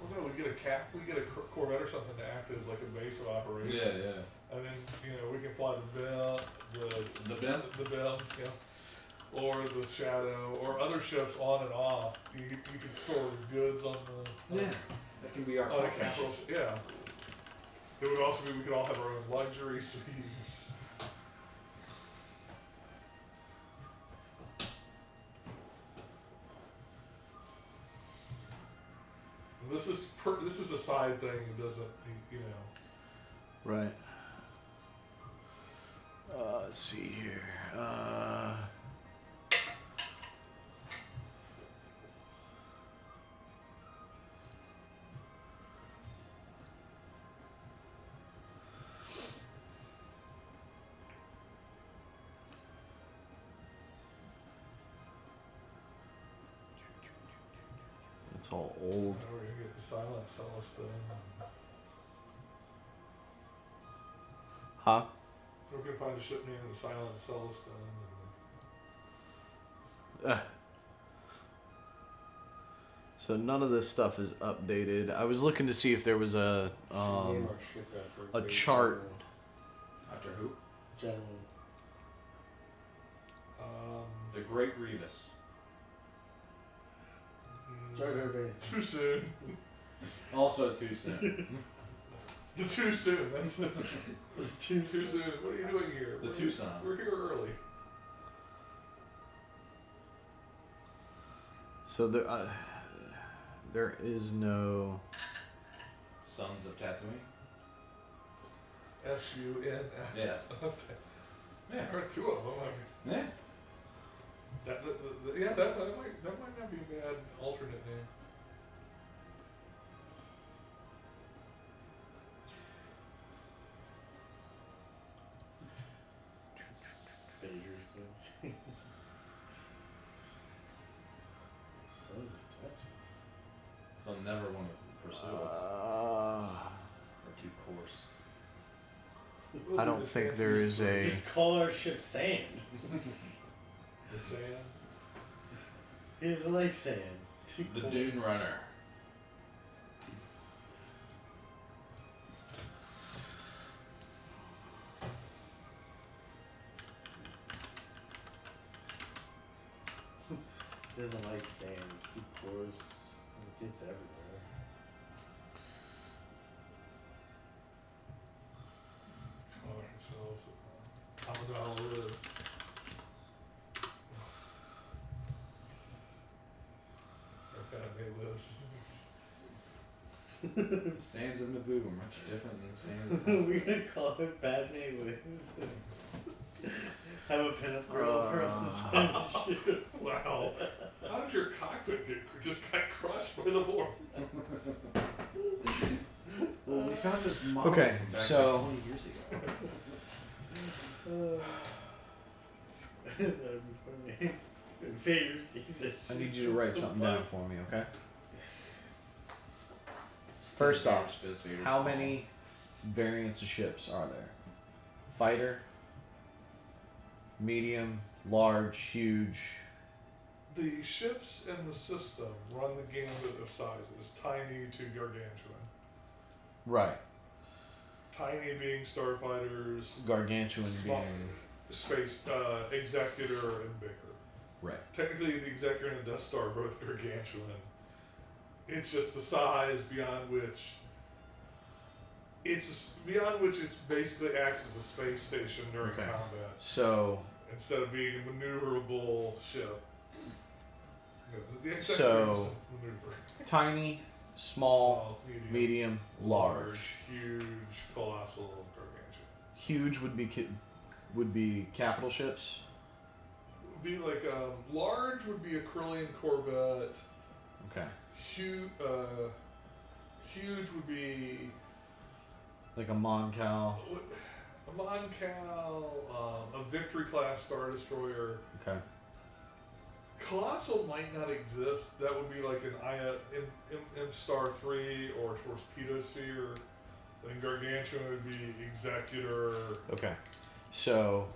Well, no, we get a Corvette or something to act as like a base of operation. Yeah. And then we can fly the The Ben? the Ben, or the Shadow, or other ships on and off. You can store goods on the That can be our on the conference. capital. Yeah. It would also be we could all have our own luxury suites. This is a side thing. It doesn't, Right. Let's see here. It's all old. We're gonna get the silent Celestine. Huh? We're gonna find a ship named the Silent Celestine. So none of this stuff is updated. I was looking to see if there was a chart. After who? General. The Great Grievous. Jar Jar Binks. Too soon. Also too soon. The too soon. That's Too too soon. What are you doing here? The Tucson. We're here early. So there is no. Sons of Tatooine. SUNS. Yeah. Yeah, there are two of them. Yeah. That might not be a bad alternate name. Vader's guns. Sons of Tatooine. They'll never want to pursue us. Uh, We're too coarse. I don't think there is a. Just call our ship sand. The sand. He doesn't like sand. It's too The cold. Dune Runner. He doesn't like sand. It's too coarse. It gets everywhere. Calling ourselves Amidala lives. Or Padme lives. Sands of Naboo are much different than Sands of We're gonna call it Padme Lives. Have a pinup girl for on the side of the ship. Wow. How did your cockpit just got crushed by the vortex? Well, we found this model Okay, back so- like 20 years ago. That'd be funny. Favorite season. I need you to write something down for me, okay? First off, Space Vader's how mom. many variants of ships are there? Fighter, medium, large, huge. The ships in the system run the gambit of sizes, tiny to gargantuan. Right. Tiny being starfighters, Gargantuan Small. being. space executor, and bigger. Right. Technically, the executor and the Death Star are both gargantuan. It's just the size beyond which it's basically acts as a space station during Okay. combat So, instead of being a maneuverable ship. The executor So- doesn't maneuver. tiny, small, Medium, medium, large. huge, colossal, gargantuan. Huge would be capital ships. Would be like large would be a Corellian Corvette. Okay. Huge would be Like a Moncal. a Moncal, a Victory class Star Destroyer. Okay. Colossal might not exist. That would be like an M Star 3 or Torpedo Sphere. Then Gargantuan would be Executor. Okay. So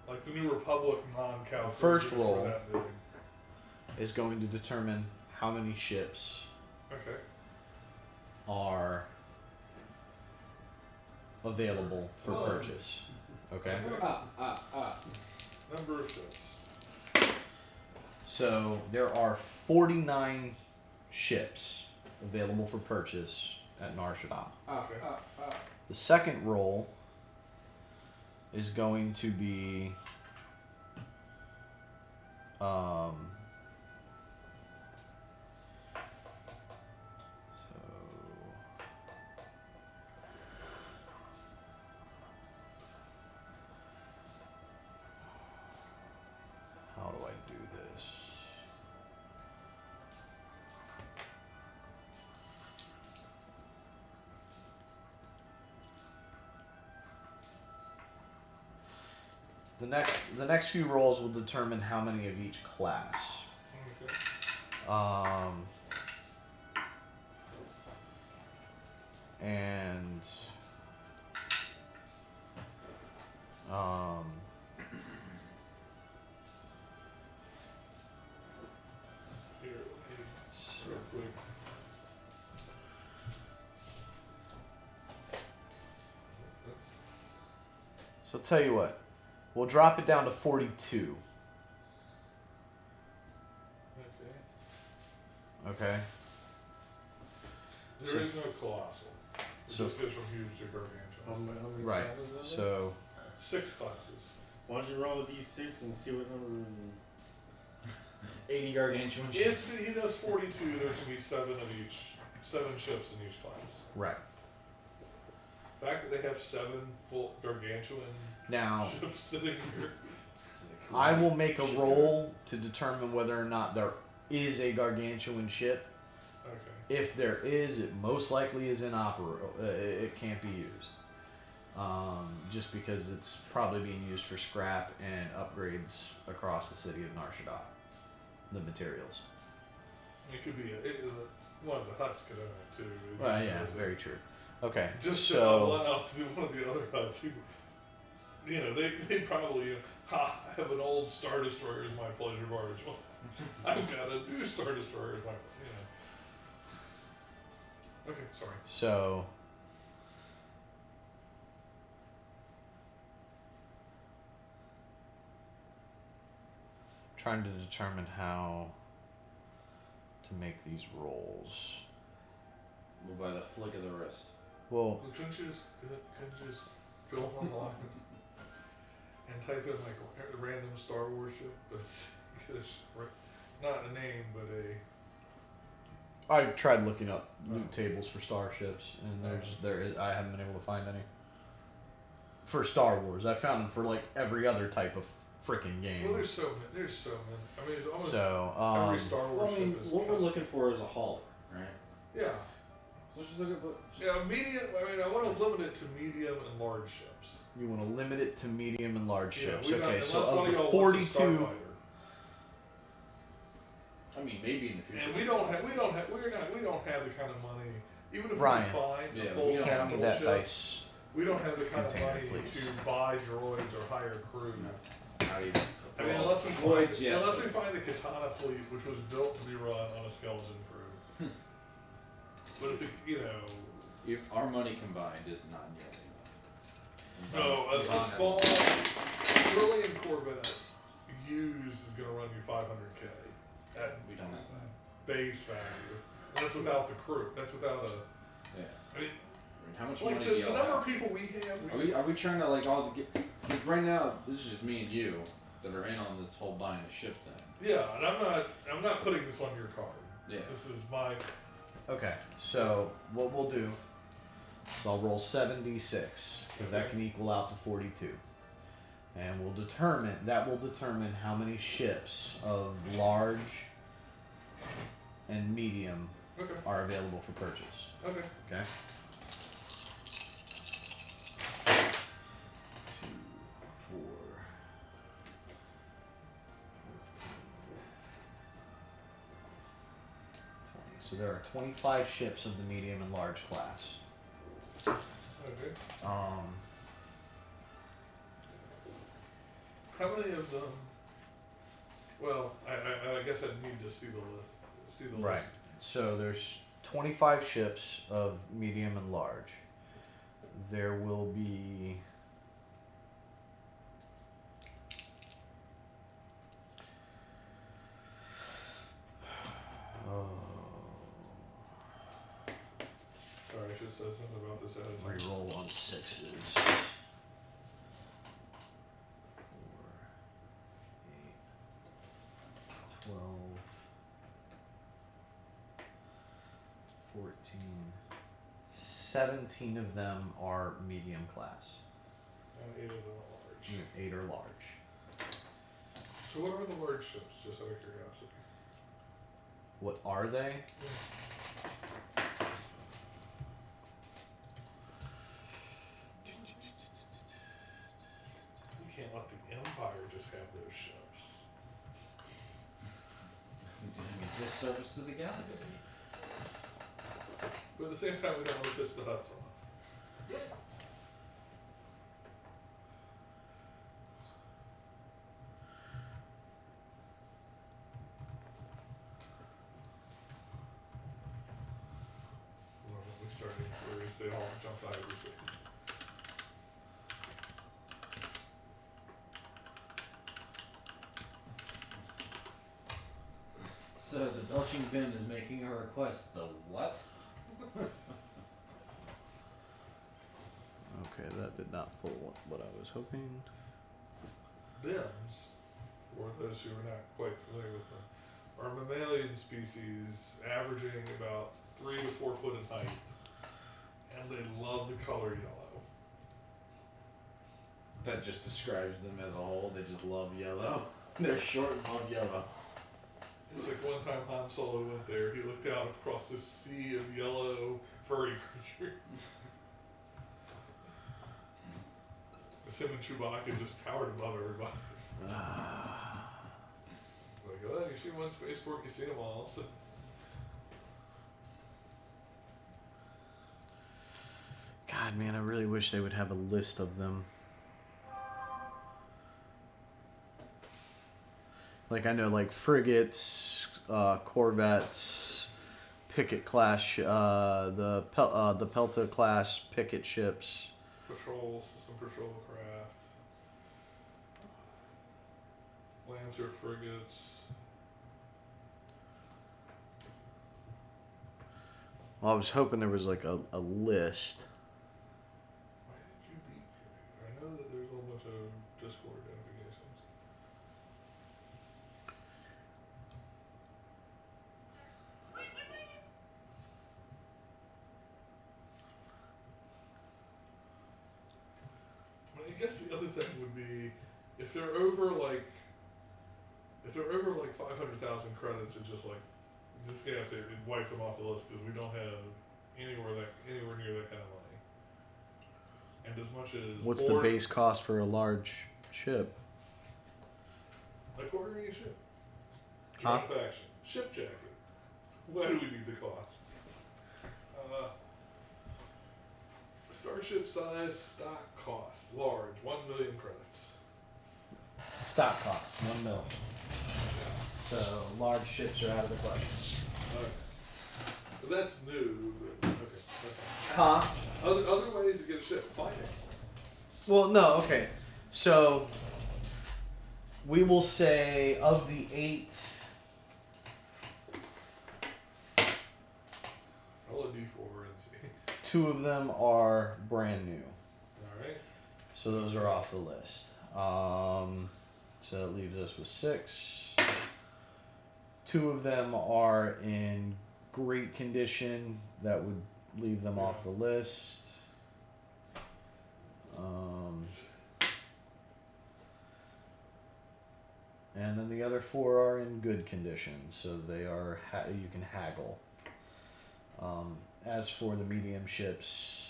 Like the New Republic Moncal. The first 36 were roll. that big. is going to determine how many ships Okay. are available for Oh. purchase. Okay. Number of ships. So there are 49 ships available for purchase at Nar Shaddaa. Okay. The second roll is going to be so how do I do this? The next few rolls will determine how many of each class. Okay. And Here, let me so, real quick. That's, so I'll tell you what, we'll drop it down to 42. okay. Okay. There So- is no colossal. It So- just goes from huge to gargantuan. How many Right. classes are there? So 6 classes. Why don't you roll with these six and see what number? 80 gargantuan If ships. he does 42, there can be 7 of each, 7 ships in each class. right The fact that they have 7 full gargantuan now, ships sitting here. I will make a roll to determine whether or not there is a gargantuan ship. Okay. If there is, it most likely is inoperable. It can't be used. Just because it's probably being used for scrap and upgrades across the city of Nar Shaddaa. The materials. It could be one of the huts could own it too. It Well, uses yeah, it as a- very true. Okay. Just to So allow one of the other HUDs who, you know, they probably, ha, I have an old Star Destroyer as my pleasure barge. Well, I've got a new Star Destroyer as my, you know. Okay, sorry. so trying to determine how to make these rolls. Well, by the flick of the wrist. Well, Well, couldn't you just go online and type in like a random Star Wars ship that's not a name but a. I tried looking up loot tables for starships, and I haven't been able to find any. For Star Wars, I found them for like every other type of freaking game. Well, there's so many. I mean, it's almost So every Star Wars Well, I mean, ship is. what we're custom. looking for is a hauler, right? Yeah. Let's just look at. Yeah, medium. I mean, I want to limit it to medium and large ships. you want to limit it to medium and large Yeah, ships. we don't- Okay, unless so one of of the y'all wants a 42. Starfighter. I mean, maybe in the future. And we don't have the kind of money. Even if Ryan. we find Yeah, a we full don't Hand me capital that ship, dice. we don't have the kind of container, money please. to buy droids or hire crew. Not even. I mean, Well, unless we droids, find, yes, unless but- we find the Katana fleet, which was built to be run on a skeleton crew. But if the, you know, Our money combined is not nearly no, enough. a small Brilliant Corvette used is going to run you 500K at We don't have that. base value. And that's without the crew. That's without a. Yeah. I mean, How much like money the do y'all number have? of people we have. Are we trying to like all get? Cause right now, this is just me and you that are in on this whole buying a ship thing. Yeah, and I'm not putting this on your card. Yeah. This is my. Okay, so what we'll do is I'll roll 7d6 because that Okay. can equal out to 42, and will determine how many ships of large and medium Okay. are available for purchase. Okay. Okay. 2, 4, 20. So there are 25 ships of the medium and large class. Okay. How many of them? Well, I guess I need to see the list. Right. List. So there's 25 ships of medium and large. There will be Sorry, I should have said something about this ahead of time. reroll on 6s. 4, 8, 12, 14, 17 of them are medium class. And 8 of them are large. 8 are large. So what are the large ships, just out of curiosity? What are they? You can't let the Empire just have those ships. Doing a disservice to the galaxy. But at the same time, we don't want to piss the Huts off. Well, when we started inquiries, they all jumped out of their seats. So the belching bin is making a request. The what? Okay, that did not pull what I was hoping. Bims, for those who are not quite familiar with them, are mammalian species averaging about 3 to 4 foot in height, and they love the color yellow. That just describes them as a whole. They just love yellow. They're short and love yellow. It's like one time Han Solo went there, he looked out across this sea of yellow furry creatures. As him and Chewbacca just towered above everybody. Like, oh, you see one spaceport, you see them all. So, God, man, I really wish they would have a list of them. Like, I know, like, frigates, corvettes, picket class, the Pelta class picket ships. System patrol craft. Lancer frigates. Well, I was hoping there was, like, a list. Why did you beat Craig? I know that there's a whole bunch of Discord notifications. Well, I guess the other thing would be if they're over like 500,000 credits, it's just like you just gonna have to wipe them off the list because we don't have anywhere near that kind of money. And as much as What's the base cost for a large ship? like ordering a ship, Huh? joint faction, ship jacket. Why do we need the cost? Starship size, stock cost, large, 1 million credits. Stock cost, 1 mil. So large ships are out of the question. Okay. But that's new. But okay. Huh? Other ways to get a ship, financing. Well, no, okay. So we will say of the 8. Roll a d4 and see. 2 of them are brand new. Alright. So those are off the list. So it leaves us with 6. 2 of them are in great condition. That would leave them off the list. And then the other 4 are in good condition, so they are you can haggle. As for the medium ships,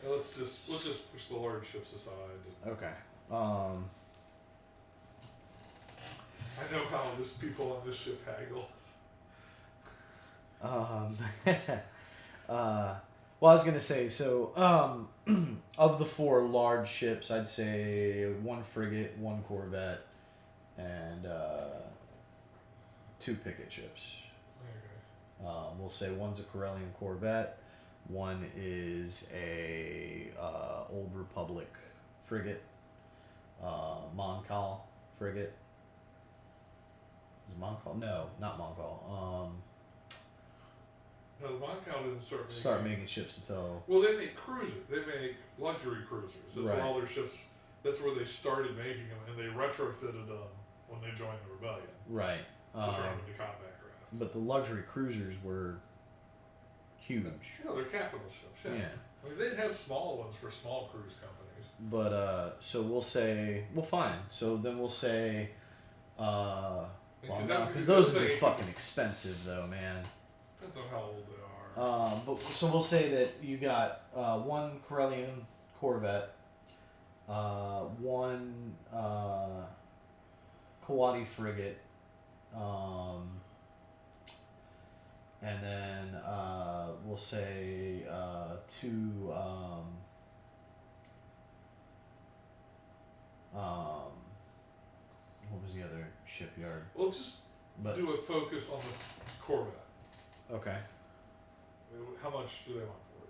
Let's just push the large ships aside. okay. I know how this people on this ship haggle. Well, I was gonna say, so of the 4 large ships, I'd say 1 frigate, 1 corvette, and 2 picket ships. Okay. We'll say one's a Corellian corvette, one is a Old Republic frigate, Moncall frigate. Is it Moncall? No, not Moncall. No, the Moncall didn't start Making ships until. Well, they make cruisers. They make luxury cruisers. That's Right. when all their ships. That's where they started making them, and they retrofitted them when they joined the rebellion Right. to turn them into combat craft. But the luxury cruisers were huge. No, they're capital ships. Yeah. Yeah. I mean, they'd have small ones for small cruise companies. But so we'll say, well, fine. So then we'll say, well, no, because those would be fucking expensive, though, man. Depends on how old they are. But so we'll say that you got 1 Corellian corvette, 1 Kawadi frigate, and then we'll say 2. What was the other shipyard? Well, just do a focus on the Corvette. Okay. How much do they want for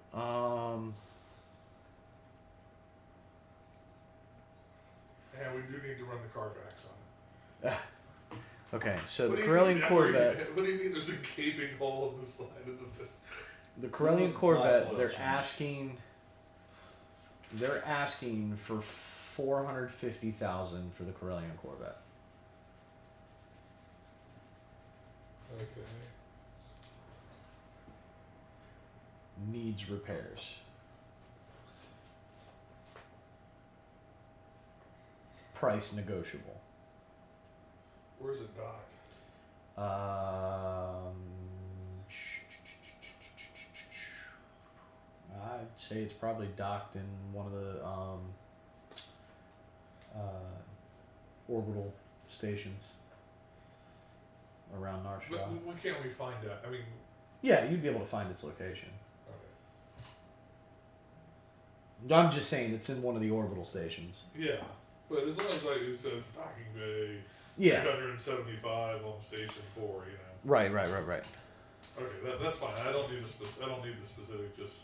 it? And we do need to run the Carfax on it. Okay, so What the do you mean Corellian never corvette. even- What do you mean there's a gaping hole in the side of the bit? The Corellian This is corvette. last They're one. asking. They're asking for 450,000 for the Corellian corvette. Okay. Needs repairs. Price negotiable. Where's it docked? I'd say it's probably docked in one of the orbital stations around Narshada. But when can't we find that? I mean, Yeah, you'd be able to find its location. okay. I'm just saying it's in one of the orbital stations. Yeah, but as long as like it says docking bay, Yeah. 375 on station 4, you know. Right. Okay, that's fine. I don't need I don't need the specific. Just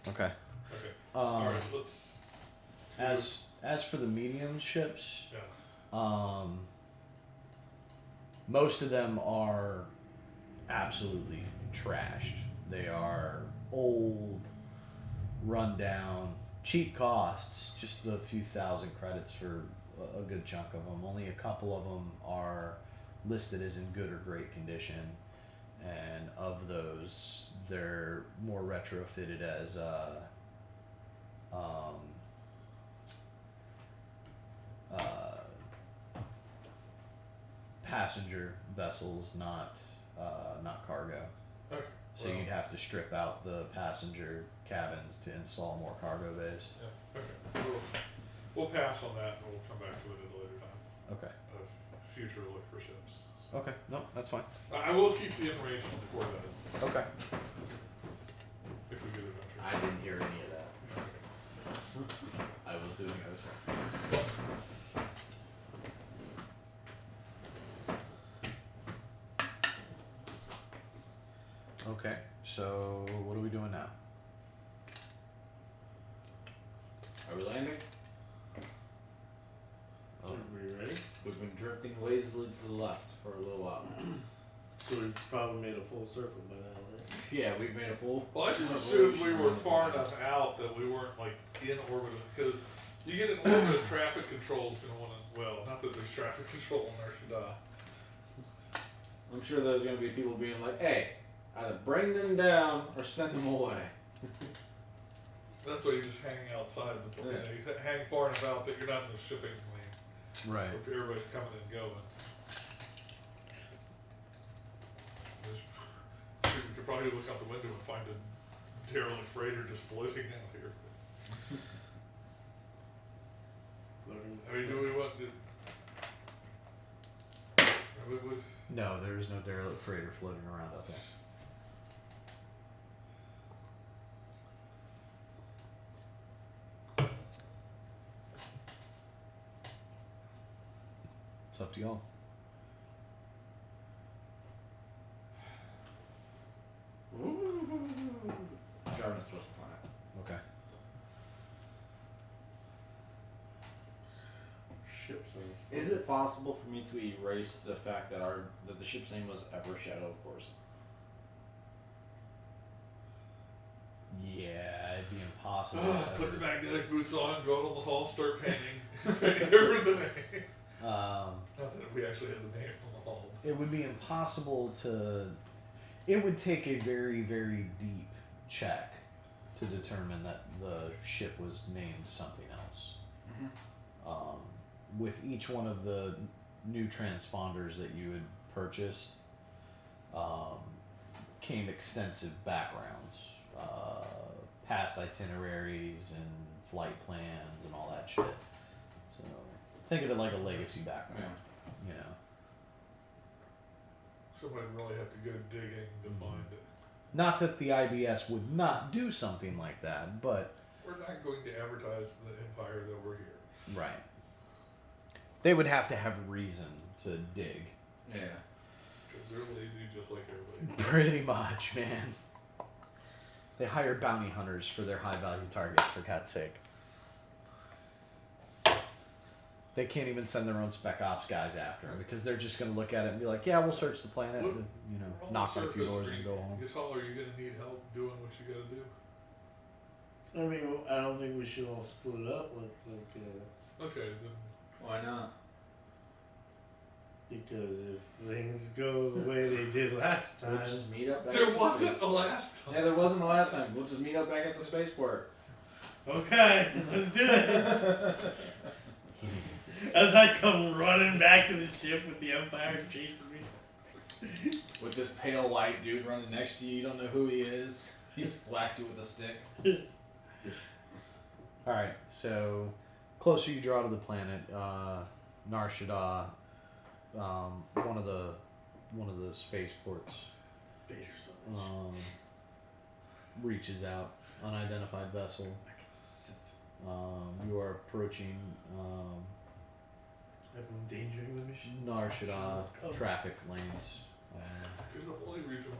Okay. okay. All right, let's. As for the medium ships, Yeah. most of them are absolutely trashed. They are old, run down, cheap costs, just a few thousand credits for a good chunk of them. Only a couple of them are listed as in good or great condition, and of those, they're more retrofitted as passenger vessels, not cargo. Okay. So you'd have to strip out the passenger cabins to install more cargo bays. Yeah. Okay. We'll pass on that, and we'll come back to it at a later time. Okay. Future look for ships. So. Okay. No, that's fine. I will keep the information before that Okay. if we get adventure. I didn't hear any of that. I was doing other stuff. Okay. So what are we doing now? Are we landing? Are we ready? We've been drifting lazily to the left for a little while. So we've probably made a full circle by now, right? Yeah, we've made a full. Well, I just assumed we were far enough out that we weren't like in orbit, because you get in orbit, traffic control's gonna want to. Well, not that there's traffic control in Narshada. I'm sure there's gonna be people being like, "Hey, either bring them down or send them away." That's why you just hang outside the plane. Yeah. You hang far enough out that you're not in the shipping lane. Right. Where everybody's coming and going. You could probably look out the window and find a derelict freighter just floating out here. I mean, do we want to? No, there is no derelict freighter floating around out there. It's up to y'all. Jarvis was the planet. Okay. Ship sounds Is it possible for me to erase the fact that the ship's name was Evershadow, of course? Yeah, it'd be impossible. Put the magnetic boots on, go out on the hall, start painting. Paint over the name. Not that we actually had the name on the hall. It would be impossible to. It would take a very, very deep check to determine that the ship was named something else. Mm-hmm. With each one of the new transponders that you had purchased, came extensive backgrounds, past itineraries and flight plans and all that shit. So think of it like a legacy background, you know. Somebody really have to go digging to find it. Not that the IBS would not do something like that, but We're not going to advertise the empire that we're here. right. They would have to have reason to dig. Yeah. Because they're lazy just like everybody. Pretty much, man. They hire bounty hunters for their high value targets, for God's sake. They can't even send their own spec ops guys after them because they're just going to look at it and be like, yeah, we'll search the planet, and, you know, On knock the on a few surface, doors are and you- go home. Guess how are you going to need help doing what you got to do? I mean, I don't think we should all split up like Okay, then. Why not? because if things go the way they did last We'll time, just meet up back There at the wasn't space- a last time. Yeah, there wasn't the last time. We'll just meet up back at the spaceport. okay, let's do it. As I come running back to the ship with the Empire chasing me. With this pale white dude running next to you, you don't know who he is. He's whacked you with a stick. Alright, so closer you draw to the planet, Nar Shaddaa, one of the spaceports reaches out, unidentified vessel. I can You are approaching I'm endangering the mission. Narshada Come. traffic lanes. Here's the only reason.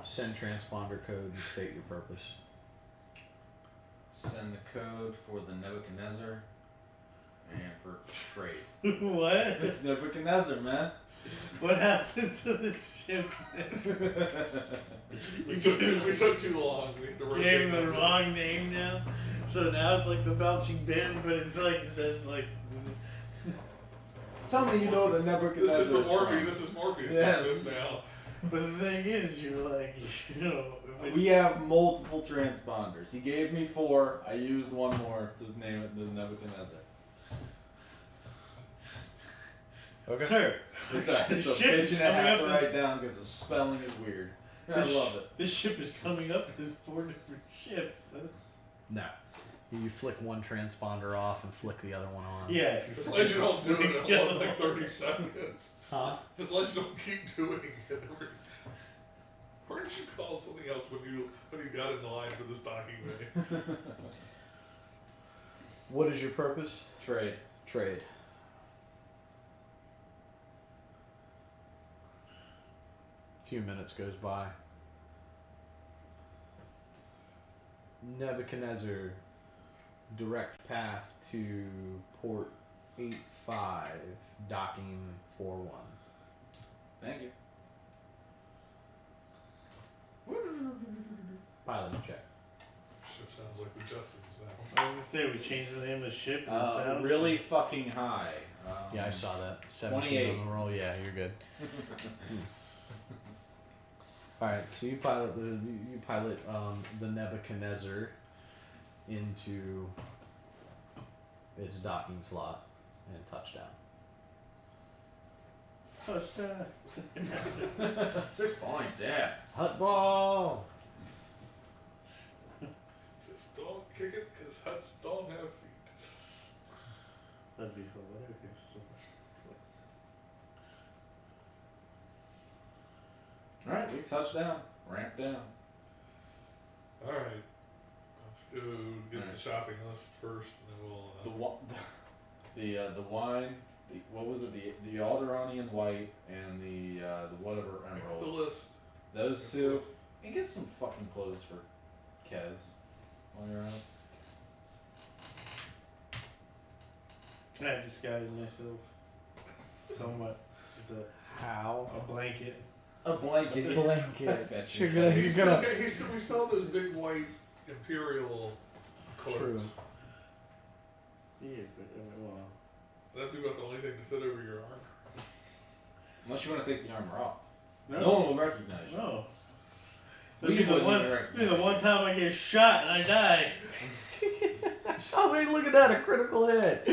Send transponder code and state your purpose. Send the code for the Nebuchadnezzar and for trade. What? Nebuchadnezzar, man. What happened to the ship? We took too long. We had to rotate Gave him the them. wrong name now. So now it's like the belching bin, but it's like it says like. Tell me you know the Nebuchadnezzar. This is the is Morphe. from. This is Morpheus. Yes. This now. But the thing is, you're like, you know. if it- We have multiple transponders. He gave me 4. I used one more to name it the Nebuchadnezzar. Okay. Sir, It's the a ship page is and a coming half up. to write down because the spelling is weird. I love it. This ship is coming up as 4 different ships. No. You flick one transponder off and flick the other one on. Yeah, if As you long as you don't do flick it the in other like one. 30 seconds. Huh? As long as you don't keep doing it. Where did you call it something else when you got in the line for this docking bay? What is your purpose? Trade. Trade. Few minutes goes by. Nebuchadnezzar, direct path to port 85, docking 41. Thank you. Pilot check. Ship sounds like the Jetsons now. I was gonna say we changed the name of the ship. And it sounds Really fucking high. Yeah, I saw that. 17 28. on the roll. Yeah, you're good. All right, so you pilot the Nebuchadnezzar into its docking slot and touchdown. Touchdown. 6 points, yeah. Hut ball. Just don't kick it because huts don't have feet. That'd be hilarious. Alright, we touched down. Ramp down. Alright. Let's go get Alright. the shopping list first and then we'll. The wine, what was it? The Alderanian white and the whatever Make the emerald. list. Those Make the two. list. And get some fucking clothes for Kez while you're out. Can I disguise myself? Somewhat. Just How? a blanket. A blanket. Blanket. Fetch You're you. gonna- He's you're gonna- okay, we saw those big white imperial clothes. True. Yeah, but well. That'd be about the only thing to fit over your arm. Unless you want to take the armor off. No. No one will recognize you. No. We That'd be the wouldn't one. even That'd be the recognize one time I get shot and I die. Oh wait, look at that, a critical hit.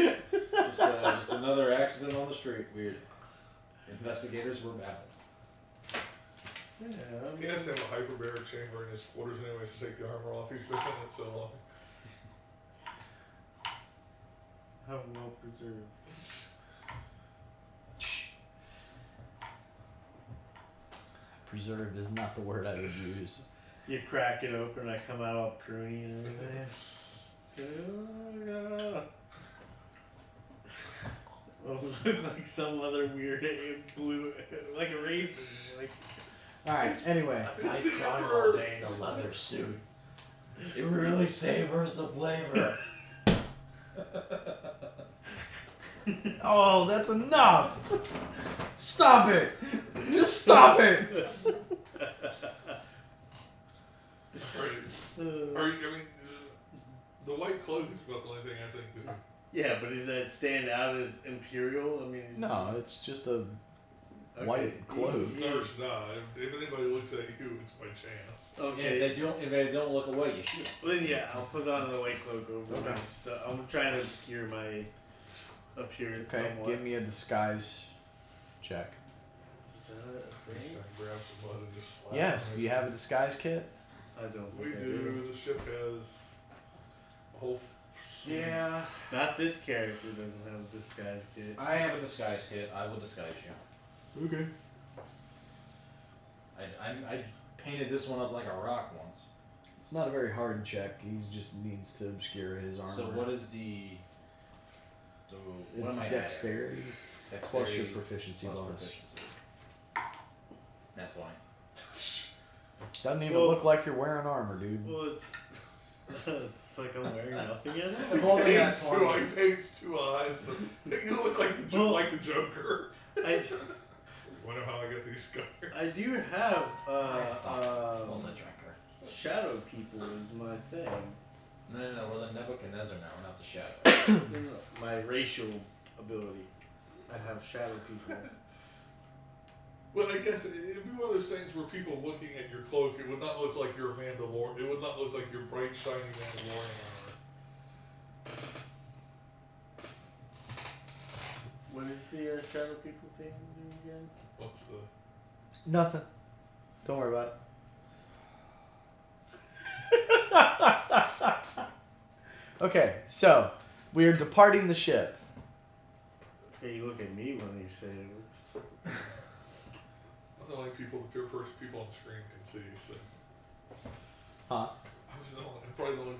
Just another accident on the street. Weird. Investigators were baffled. Yeah. He has to have a hyperbaric chamber in his quarters anyways to take the armor off. He's been in it so long. How well preserved. Preserved is not the word I would use. You crack it open, I come out all pruny and everything. Oh, look like some other weird blue, like a raven. Like Alright, anyway. It's the climb Emperor. all day in a leather suit. It really savors the flavor. Oh, that's enough! Stop it! Just stop it! The white cloak is about the only thing I think that. yeah, but does that stand out as imperial? I mean, it's No, it's just a okay. white cloak. This is nurse nah. If anybody looks at you, it's by chance. Okay. If they don't look away, you shoot. Then yeah, I'll put on the white cloak over. Okay. I'm trying to obscure my appearance Okay, somewhat. give me a disguise check. Is that a thing? I grab some blood and just slap Yes, him. do you have a disguise kit? I don't We think I do. The ship has a whole. Yeah. Not this character doesn't have a disguise kit. I have a disguise kit. I will disguise you. Okay. I painted this one up like a rock once. It's not a very hard check. He just needs to obscure his armor. So what is the? So what It's am I dexterity at? plus your proficiency plus bonus. proficiency. That's 20. Doesn't even Well- look like you're wearing armor, dude. Well, it's like I'm wearing nothing in If it. only got Hates 20. hates 2 eyes. You look like Well- like the Joker. I, Wonder how I got these scars. I do have Was a drinker. shadow people is my thing. No, we're the Nebuchadnezzar now. We're not the shadow. My racial ability. I have shadow people. Well, I guess it'd be one of those things where people looking at your cloak, it would not look like you're a Mandalorian. It would not look like your bright, shiny Mandalorian armor. What is the shadow people thing do again? What's the? Nothing. Don't worry about it. Okay, so we are departing the ship. Hey, you look at me when you say it. I'm the only people on screen can see. So Huh? I'm probably the only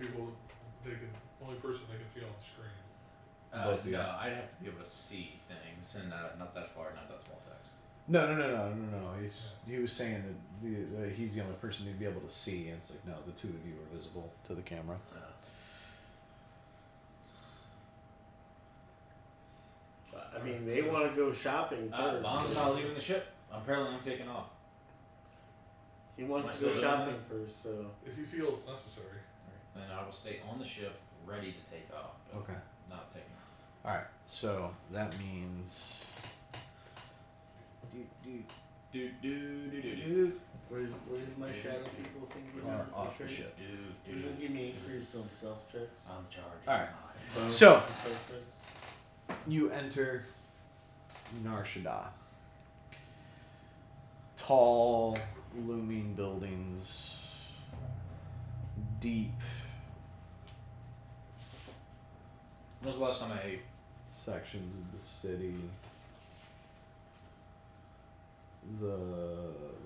only person they can see on screen. Both of you. No, I'd have to be able to see things, and not that far, not that small text. No. He was saying that he's the only person who'd be able to see, and it's like, no, the two of you are visible to the camera. I mean, they want to go shopping first. Bomb's not leaving the ship. Apparently, I'm taking off. He wants Am I to go still shopping doing first, so. If you feel it's necessary. Then I will stay on the ship, ready to take off. But Okay. Not taking off. All right. So that means. What is my shadow people thing? Give me Off the increase? ship. Doesn't give me increase on self checks. I'm charged. All right. Bonus So- on self checks. You enter Nar Shaddaa. Tall, looming buildings, deep When was the last time I ate? sections of the city. The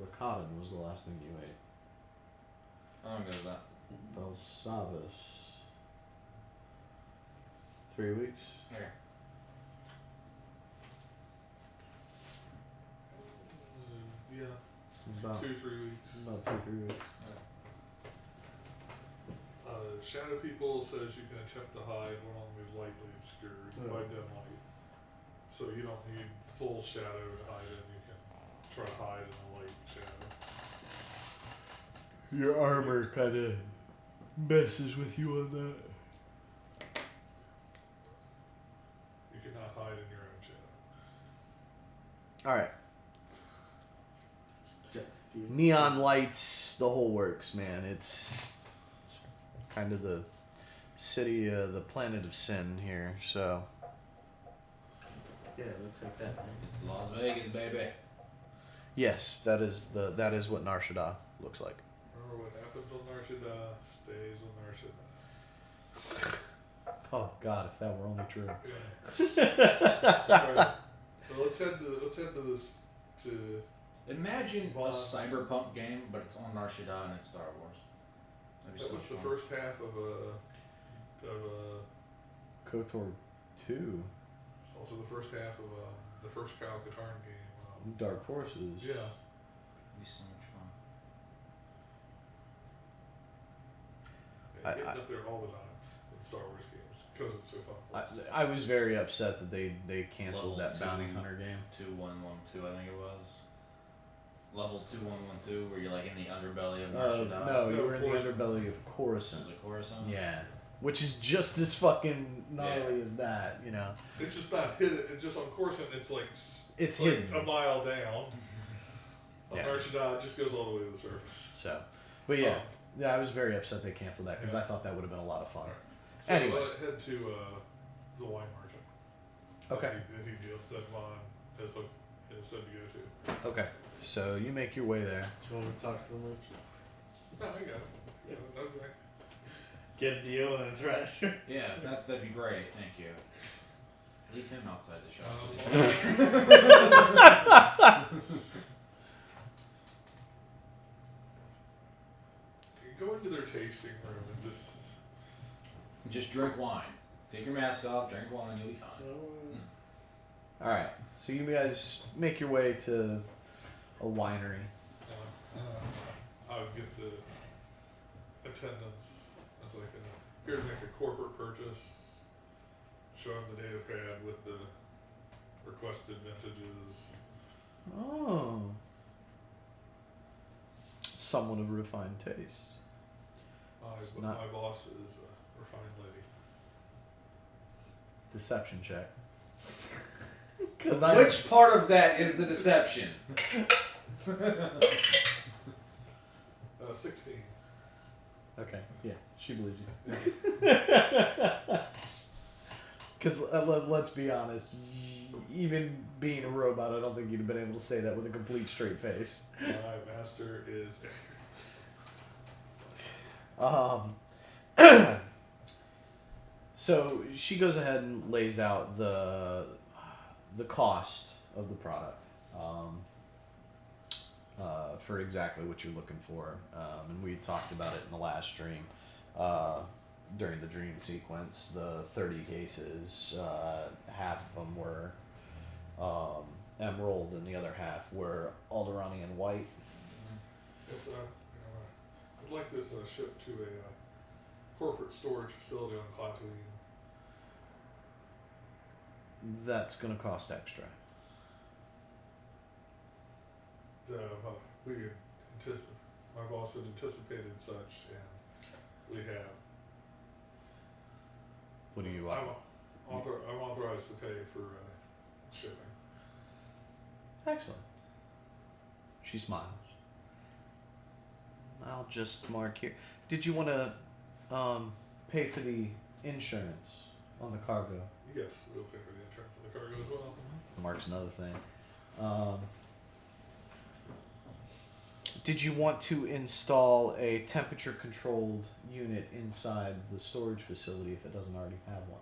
Rakatan was the last thing you ate. How long ago was that? Belsavis. 3 weeks? Okay. Yeah, About 2-3 weeks. about 2-3 weeks. Shadow people says you can attempt to hide when only lightly obscured by dim light. So you don't need full shadow to hide in. You can try to hide in a light shadow. Your armor kind of messes with you on that. You cannot hide in your own shadow. All right. Death field. Neon lights, the whole works, man. It's kind of the city, the planet of sin here. So Yeah, looks like that. Man. It's Las Vegas, baby. yes, that is what Nar Shaddaa looks like. Remember what happens on Nar Shaddaa stays on Nar Shaddaa. Oh God, if that were only true. Yeah. Alright. So let's head to this Imagine a Boss. cyberpunk game, but it's on Nar Shaddaa and it's Star Wars. That'd be That so was the much first half of KOTOR 2, it's also the first half of the first Kyle Katarn game. Dark Forces. Yeah. It'd be so much fun. They get up there all the time in Star Wars games because it's so fun. I was very upset that they canceled Level that bounty 2. hunter game. 2112, I think it was. Level 2112, where you're like in the underbelly of Nar Shaddaa. No, you No, were in the Coruscant. underbelly of Coruscant. Was it Coruscant? Yeah, which is just as fucking gnarly as that, you know. It's just not hidden. It's just on Coruscant. It's like It's like hidden. a mile down. On Yeah. Nar Shaddaa, it just goes all the way to the surface. So, but yeah, I was very upset they canceled that because Yeah. I thought that would have been a lot of fun. So Anyway. head to the wine merchant. Okay. That Vaughn has said to go to. Okay, so you make your way there. Do you want to talk to the merchant? No, I got it. Yeah. Okay. Get a deal and a thrasher. Yeah, that'd be great. Thank you. Leave him outside the shop. You go into their tasting room and Just drink wine. Take your mask off, drink wine, you'll be fine. All right. So you guys make your way to a winery. I would get the attendants as like here to make a corporate purchase. Show them the data pad with the requested vintages. Oh. Somewhat of a refined taste. My boss is a refined lady. Deception check. Which part of that is the deception? 16. Okay, yeah, she believes you. Because let's be honest, even being a robot, I don't think you'd have been able to say that with a complete straight face. My master is. So she goes ahead and lays out the cost of the product for exactly what you're looking for, and we talked about it in the last stream. During the dream sequence, the 30 cases, half of them were emerald and the other half were Alderanian white. It's I'd like this shipped to a corporate storage facility on Knighthood. That's going to cost extra. My boss had anticipated such, and we have. What do you I'm want? authorized to pay for shipping. Excellent. She smiles. I'll just mark here. Did you want to pay for the insurance on the cargo? Yes, we'll pay for the insurance on the cargo as well. Mark's another thing. Did you want to install a temperature-controlled unit inside the storage facility if it doesn't already have one?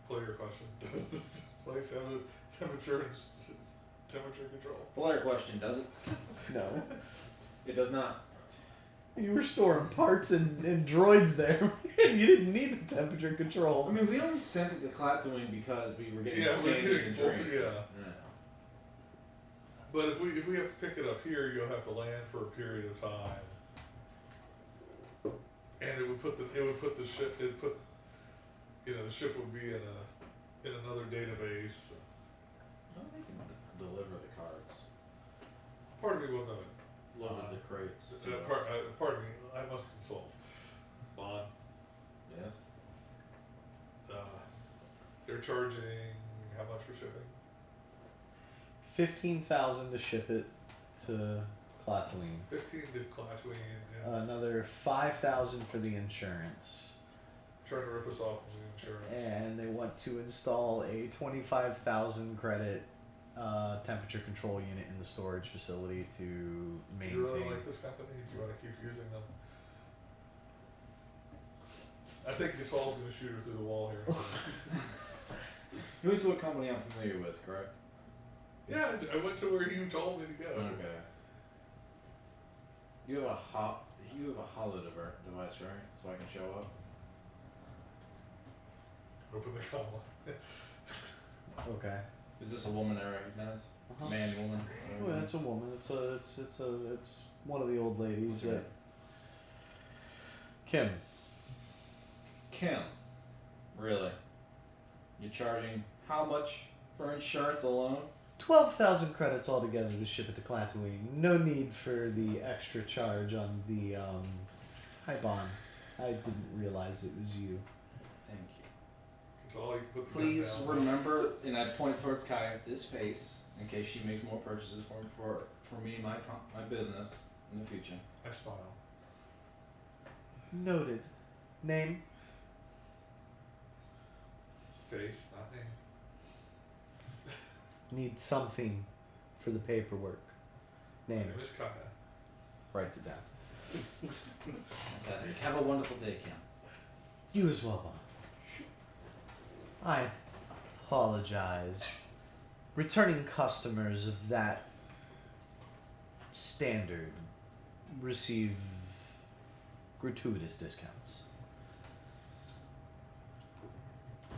Player question: does this place have a temperature control? Player question, does it? No. It does not. You were storing parts and droids there, and you didn't need the temperature control. I mean, we only sent it to Klaatuing because we were getting Yeah, we're scanned getting and drained. yeah. But if we have to pick it up here, you'll have to land for a period of time, and the ship would be in another database. No, they can deliver the cards. Part of me will know it. Deliver the crates. Pardon me, I must consult. Bond. Yes. They're charging how much for shipping? 15,000 to ship it to Klaatuing. 15 to Knighthood. Yeah. Another 5,000 for the insurance. Trying to rip us off with the insurance. And they want to install a 25,000 credit temperature control unit in the storage facility to maintain. Do you really like this company? Do you want to keep using them? I think Gatal's going to shoot her through the wall here. You went to a company I'm familiar with, correct? Yeah, I went to where you told me to go. Okay. You have a holo device, right? So I can show up. Open the comma. Okay. Is this a woman I recognize? Uh-huh. Man, woman. Well, it's a woman. It's one of the old ladies. What's her name? Kim. Kim. Really? You're charging how much for insurance alone? 12,000 credits altogether to ship it to Klaatuing. No need for the extra charge on the Hi Bon. I didn't realize it was you. Thank you. Gatal, you can put the Please gun down. remember, and I point towards Kaya, this face, in case she makes more purchases for me and my business in the future. I smile. Noted. Name? Face, not name. Need something for the paperwork. My Name. name is Kaya. Writes it down. Fantastic. Have a wonderful day, Kim. You as well, Bon. I apologize. Returning customers of that standard receive gratuitous discounts.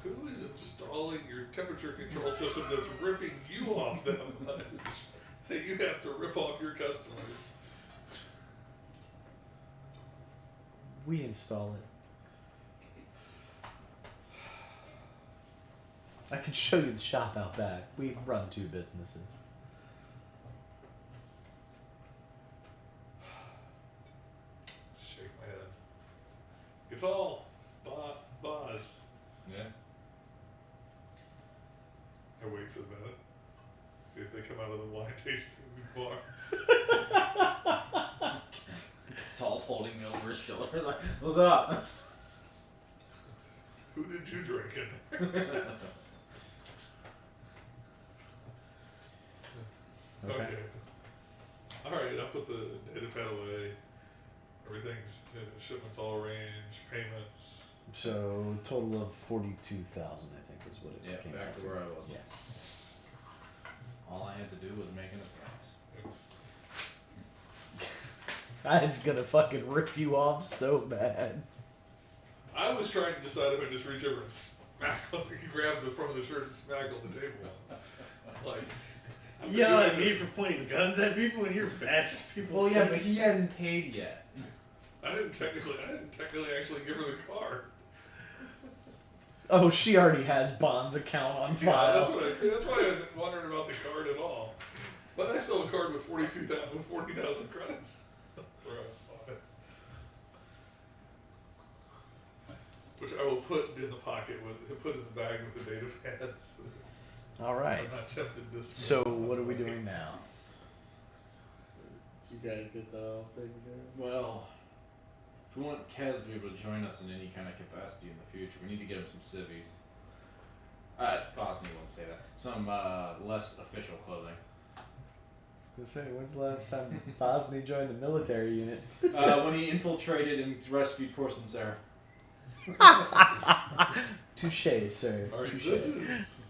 Who is installing your temperature control system that's ripping you off that much that you have to rip off your customers? We install it. I can show you the shop out back. We run 2 businesses. Shake my head. It's all boss. Yeah. I wait for the minute. See if they come out of the wine tasting bar. Tall's holding me over his shoulder. Like, what's up? Who did you drink in there? Okay. Alright, I'll put the data pad away. Everything's, shipments all arranged, payments. So total of 42,000, I think, is what it Yeah, came back out to where I was. Yeah. All I had to do was make an appearance. Guy's gonna fucking rip you off so bad. I was trying to decide if I just reach over and smack on, grab the front of the shirt and smack on the table once. Like, I'm Yell doing at me this- for pointing guns at people and you're bashing people. Well, yeah, but he hadn't paid yet. I didn't technically actually give her the card. Oh, she already has Bond's account on Yeah, file. that's why I was wondering about the card at all. But I sell a card with 40,000 credits. That's where I was on it. Which I will put in the pocket put in the bag with the data pads. All right. I'm not tempted to. So what are we doing now? You guys get that all taken care of? Well, if we want Kez to be able to join us in any kind of capacity in the future, we need to get him some civvies. Bosnia won't say that. Some less official clothing. When's the last time Bosnia joined the military unit? When he infiltrated and rescued Corson Sarah. Touche, sir. Alright, Touche. this is.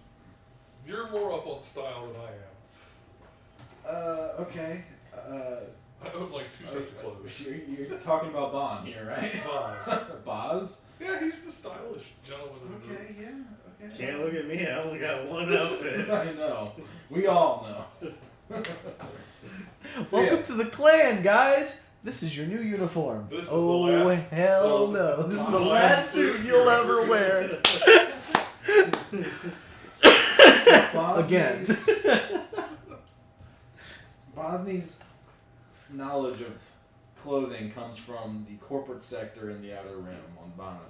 You're more up on style than I am. Okay. I own like 2 sets of clothes. You're talking about Bond here, right? Boz. Boz? Yeah, he's the stylish gentleman in the group. Yeah, okay. Can't look at me, I only got one outfit. I know. We all know. So, Welcome yeah. to the clan, guys. This is your new uniform. This is oh the last- hell so- no! This is the Last last suit suit you'll you're ever ever wear. Again. Bosnia's knowledge of clothing comes from the corporate sector in the Outer Rim on Bonnet.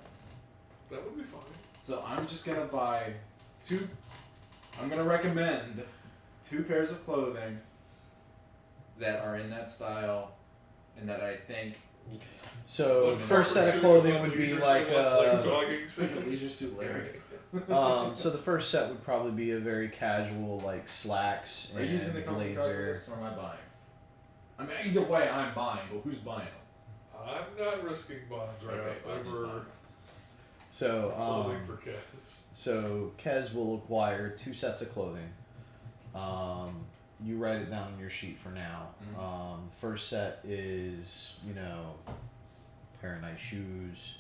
That would be fine. So I'm just gonna buy I'm gonna recommend 2 pairs of clothing that are in that style and that I think So Like first set of Suit, clothing would be leisure like suit, jogging like a suit. leisure suit Larry. so the first set would probably be a very casual like slacks Are and you using the company card for blazer. this or am I buying? I mean either way I'm buying, but who's buying them? I'm not risking bonds right Okay, now Bosnia's over fine. So clothing for kids. so Kez will acquire 2 sets of clothing. You write it down on your sheet for now. Mhm. First set is pair of nice shoes.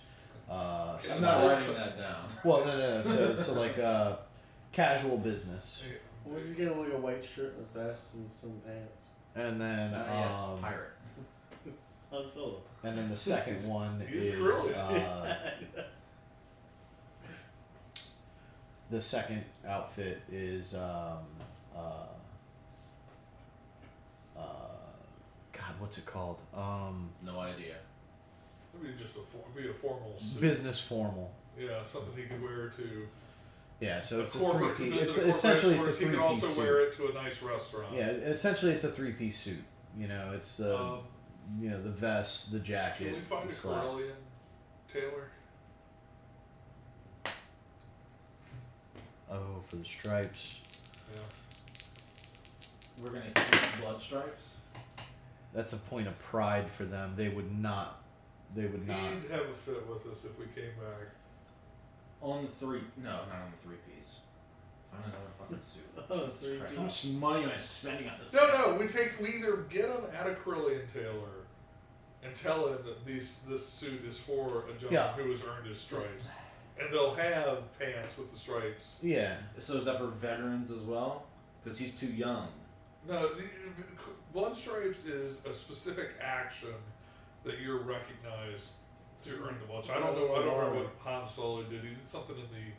I'm Okay. not So- writing that down. Well, no. So like casual business, What if you get like a white shirt with vest and some pants? and then Yes, pirate. Han Solo. and then the second one He's is brilliant. the second outfit is God, what's it called? No idea. It'd be just a formal suit. Business formal. Yeah, something he could wear to Yeah, so it's a corporate. three To piece. visit It's a corporate essentially it's a headquarters. He three can piece also suit. wear it to a nice restaurant. Yeah, essentially it's a 3-piece suit. It's the the vest, the jacket. Can we find the a slacks. Corellian tailor? Oh, for the stripes. Yeah. We're gonna keep blood stripes. That's a point of pride for them. They would not. They would not. He'd have a fit with us if we came back. On the 3 no, not on the 3-piece. Find another fucking suit. Oh, Jesus 3D. Christ. How much money am I spending on this? No, we either get him at a Carillion tailor and tell him that this suit is for a gentleman Yeah. who has earned his stripes, and they'll have pants with the stripes. Yeah. So is that for veterans as well? Because he's too young. No, blood stripes is a specific action that you're recognized to earn the blood. I don't know what Han Solo did. He did something in the.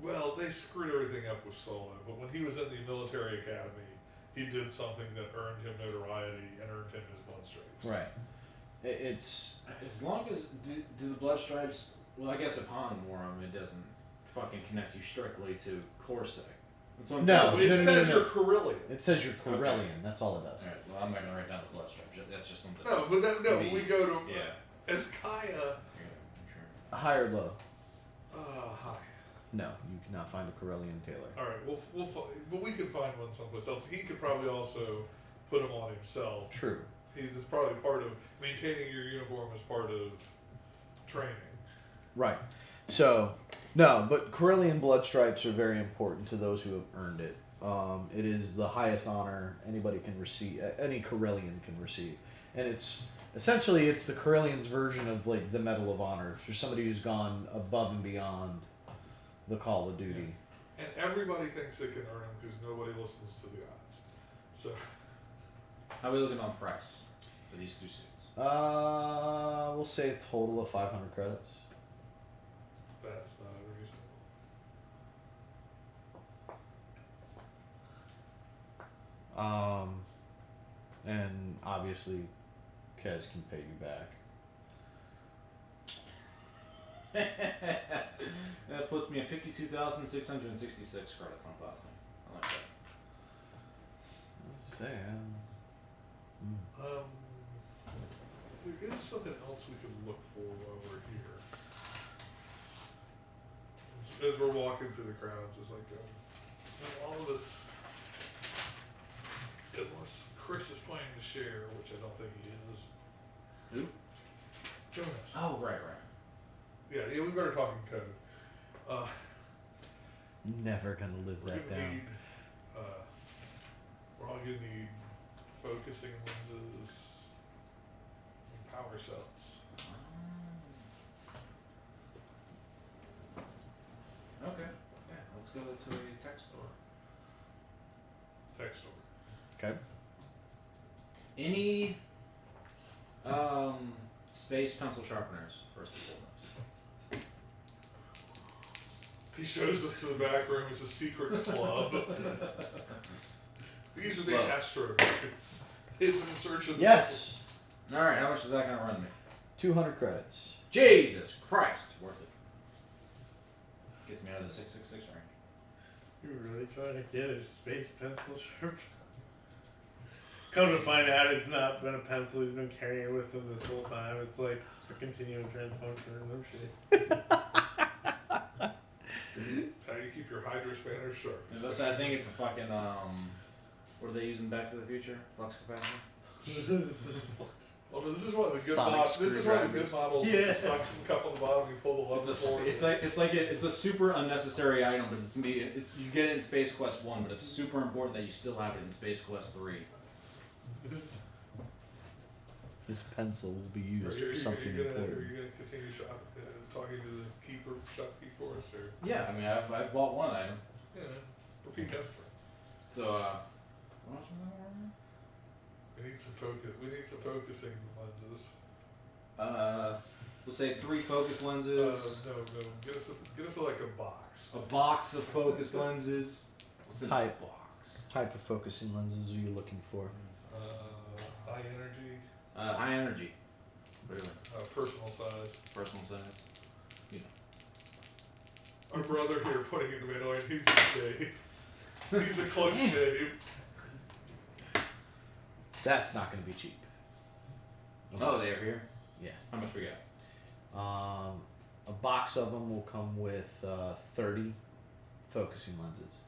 Well, they screwed everything up with Solo, but when he was in the military academy, he did something that earned him notoriety and earned him his blood stripes. Right. It's As long as do the blood stripes. Well, I guess if Han wore them, it doesn't fucking connect you strictly to Corsac. That's what I'm No. telling you. It says you're Carillion. it says you're Corellian. That's all it does. All right. Well, I'm not gonna write down the blood stripes. That's just something. No, but no, to be- we go to Yeah. as Kaya. Sure. High or low? Hi. No, you cannot find a Corellian tailor. All right, but we could find one someplace else. He could probably also put them on himself. True. He's probably part of maintaining your uniform as part of training. Right. So, no, but Corellian blood stripes are very important to those who have earned it. It is the highest honor anybody can receive, any Corellian can receive, and it's essentially it's the Corellian's version of like the Medal of Honor for somebody who's gone above and beyond the call of duty. And everybody thinks they can earn them because nobody listens to the odds. So, How are we looking on price for these two suits? We'll say a total of 500 credits. that's not unreasonable. And obviously, Kez can pay you back. That puts me at 52,666 credits on plastic. I like that. Sam. There is something else we can look for while we're here. As we're walking through the crowds, it's like all of us, unless Chris is planning to share, which I don't think he is. Who? Jonas. Oh, right. Yeah, we better talk in code. Never gonna live We're that gonna down. need, we're all gonna need focusing lenses and power cells. Okay. Yeah, let's go to a tech store. Tech store. Okay. Any space pencil sharpeners, first and foremost. He shows us to the back room. It's a secret club. These are the Well. astronauts. They've been in search of the Yes. Alright, how much is that gonna run me? 200 credits. Jesus Christ! Worth it. Gets me out of the 666 range. You're really trying to get a space pencil sharp? Come to find out, it's not been a pencil he's been carrying with him this whole time. It's like the continuum transfunction or some shit. It's how you keep your hydrospanners sharp. I think it's a fucking what are they using Back to the Future? Flux capacitor? Well, this is one of the good Sonic models. This is one of the good models. With Yeah. the suction cup on the bottom. You pull the lever forward. It's a super unnecessary item, but you get it in Space Quest 1, but it's super important that you still have it in Space Quest 3. This pencil will be Are used you, for something are you gonna important. continue talking to the shopkeep for us, or Yeah, I mean I've bought one item. repeat customer? So what else was that one? We need some focus. We need some focusing lenses. We'll say 3 focus lenses. No. Get us like a box. A box of focus lenses. What's in Type. the box? Type of focusing lenses are you looking for? High energy. High energy. Really. Personal size. Personal size. You know. Our brother here putting in the middle, and he's a shave. He's a close shave. That's not going to be cheap. Oh, they are here? Yeah. How much we got? A box of them will come with 30 focusing lenses.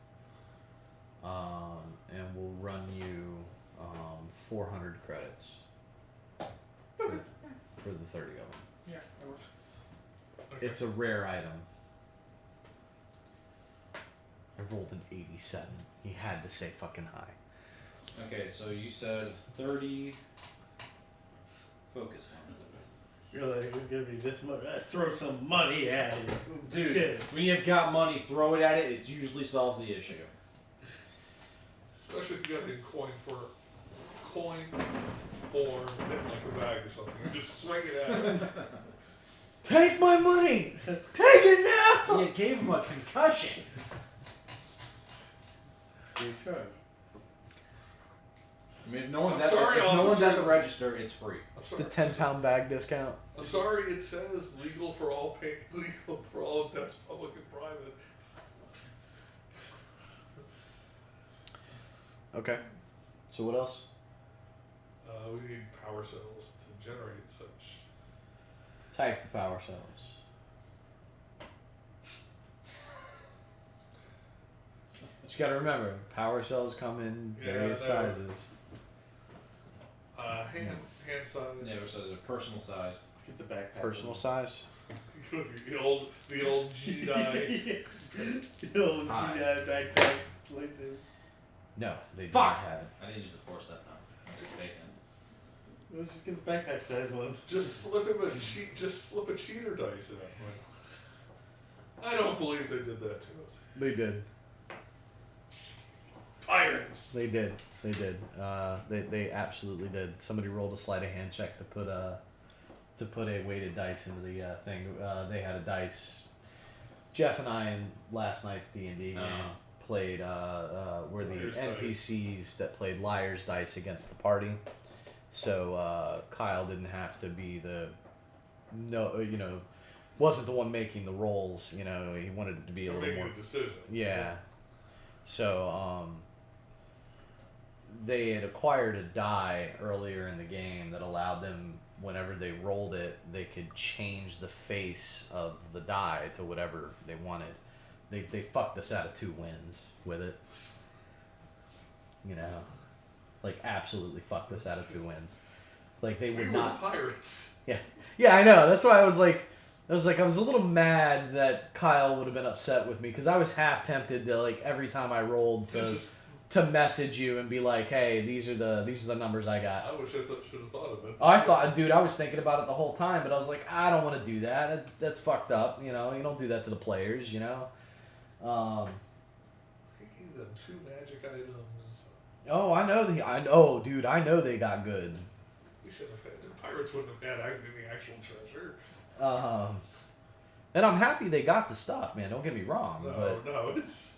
And will run you 400 credits for the 30 of them. Yeah. Okay. It's a rare item. rolled an 87. He had to say fucking high. Okay, so you said 30 focus on You're like, it's gonna be this much. Throw some money at it. Dude, Kid. when you've got money, throw it at it. It usually solves the issue. Especially if you got it in coin form, in like a bag or something. You just swing it at it. Take my money! Take it now! You gave him a concussion. Free charge. I mean, if no one's, I'm at, sorry, if no one's officer. at the register, it's free. I'm The sorry. 10-pound bag discount. I'm sorry, it says legal for all debts, public and private. Okay. So what else? We need power cells to generate such. Type of power cells. Just gotta remember, power cells come in various Yeah, sizes. Hand size. Yeah, so there's a personal size. Let's get the backpack. Personal size? the old Jedi. The old Hi. Jedi backpack lightsaber. No, they do Fuck! not have it. I didn't use the force that time. I just vacant. Let's just get the backpack size ones. Just slip a cheater dice in. I don't believe they did that to us. They did. Pirates. They did. They did. They absolutely did. Somebody rolled a sleight of hand check to put a weighted dice into the thing. They had a dice. Jeff and I in last night's D&D game played were the Liar's NPCs that played liar's dice against the party. So Kyle didn't have to be wasn't the one making the rolls. He wanted it to be a They're little making more. a decision. Yeah. So they had acquired a die earlier in the game that allowed them, whenever they rolled it, they could change the face of the die to whatever they wanted. They fucked us out of 2 wins with it. Like absolutely fucked us out of 2 wins. Like they We would were not. the pirates. Yeah, I know. That's why I was a little mad that Kyle would have been upset with me, because I was half tempted to, like, every time I rolled to message you and be like, hey, these are the numbers I got. I wish I should have thought of it. I was thinking about it the whole time, but I was like, I don't want to do that. That's fucked up. You don't do that to the players. He gave them 2 magic items. Oh, I know dude. I know they got good. We should have had. The pirates wouldn't have had any actual treasure. And I'm happy they got the stuff, man. Don't get me wrong. No, it's.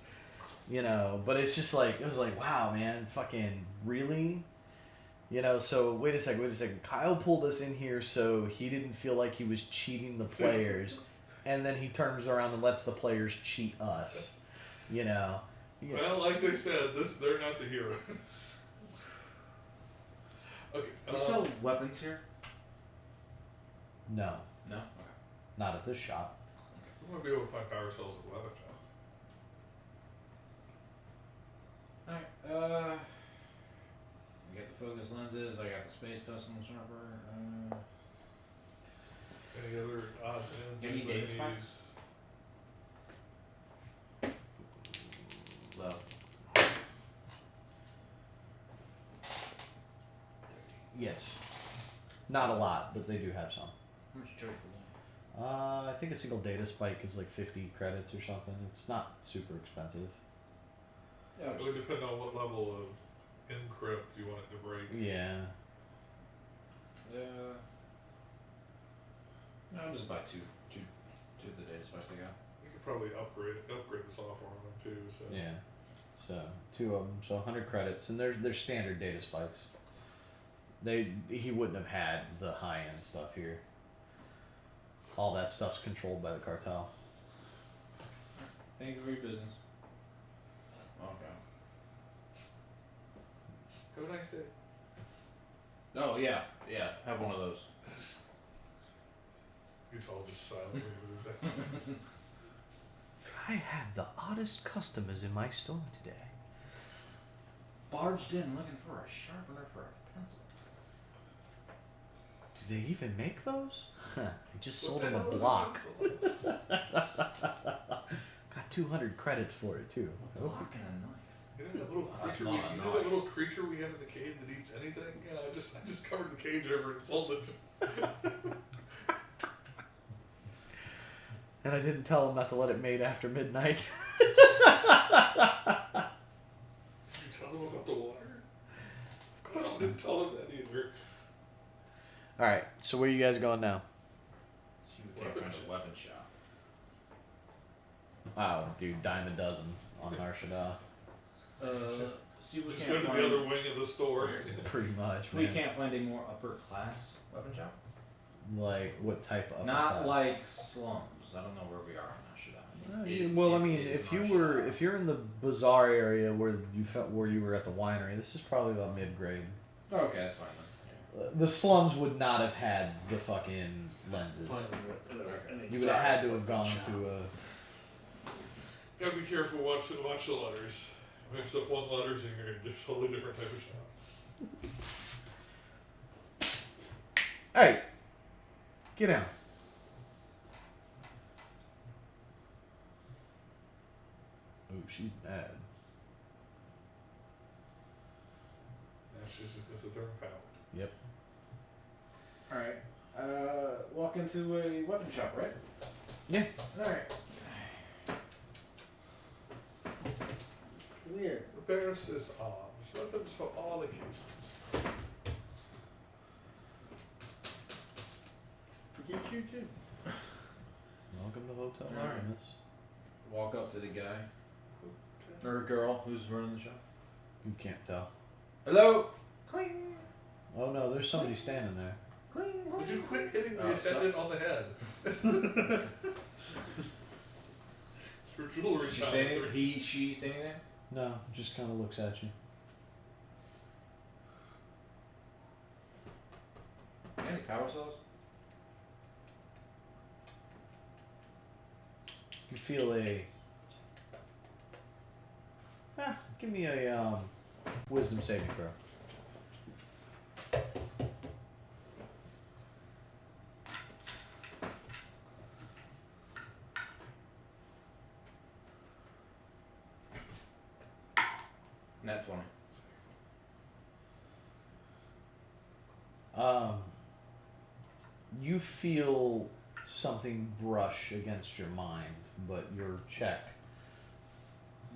But it's just like, it was like, wow, man, fucking really? So wait a second. Kyle pulled us in here so he didn't feel like he was cheating the players, and then he turns around and lets the players cheat us. Well, like they said, they're not the heroes. Okay. You sell weapons here? No, No? Okay. not at this shop. We might be able to find power cells at the weapon shop. Alright, I got the focus lenses, I got the space pistol sharper, Any other odds and ends? Any anybody data spikes? needs? low. Yes, not a lot, but they do have some. How much you charge for that? I think a single data spike is like 50 credits or something. It's not super expensive. Yeah, It would depend on what level of encrypt you want it to break. Yeah. No, I'll just buy two of the data spikes they got. You could probably upgrade the software on them too. So Yeah. So 2 of them, so 100 credits, and they're standard data spikes. He wouldn't have had the high end stuff here. All that stuff's controlled by the cartel. Thank you for your business. Okay. have a nice day. Oh yeah, have one of those. It's all just silently losing. I had the oddest customers in my store today. Barged in looking for a sharpener for a pencil. Do they even make those? I just sold What them the a hell is block. pencil? Got 200 credits for it too. A lock and a knife. You know that little That's creature? not a You know knife. that little creature we have in the cave that eats anything? Yeah, I just covered the cage over and sold it. And I didn't tell him not to let it mate after midnight. Did you tell them about the water? Of course, I didn't tell them that either. All right. So where you guys going now? See if we can't find a weapon shop. Wow, dude, dime a dozen on Narshada. See if we Just can't go to find. the other wing of the store. Pretty much. If we Man. can't find a more upper class weapon shop. Like what type of? Not like slums. I don't know where we are on Ashida. Well, I mean, if you're in the bazaar area where you felt where you were at the winery, this is probably about mid grade. Oh, okay, that's fine then. The slums would not have had the fucking lenses. You would have had to have gone to a. Gotta be careful. Watch the letters. Mix up one letters and you're in a totally different type of shop. Hey, get down. Ooh, she's mad. That's just because of their pound. Yep. Alright. Walk into a weapon shop, right? Yeah. Alright. Clear. The bear says arms, weapons for all occasions. Forget you too. Welcome to Hotel Alright. Aramis. Walk up to the guy. Or girl who's running the shop. You can't tell. Hello? Cling. Oh no, there's somebody standing there. Cling. Would you quit hitting the Oh, attendant on the head? It's for jewelry She shop. say anything? She say anything? No, just kind of looks at you. Any power cells? You feel a. Give me a wisdom saving throw. Nat 20. You feel something brush against your mind, but your check,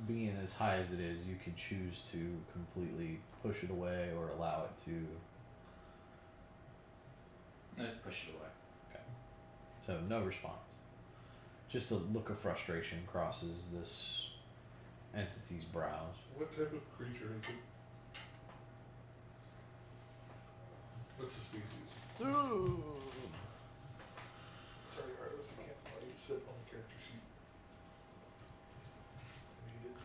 being as high as it is, you could choose to completely push it away or allow it to. Push it away. So no response. Just a look of frustration crosses this entity's brows. What type of creature is it? What's the species? Ooh. Sorry, Arlos, I can't let you sit on the character sheet. Need it.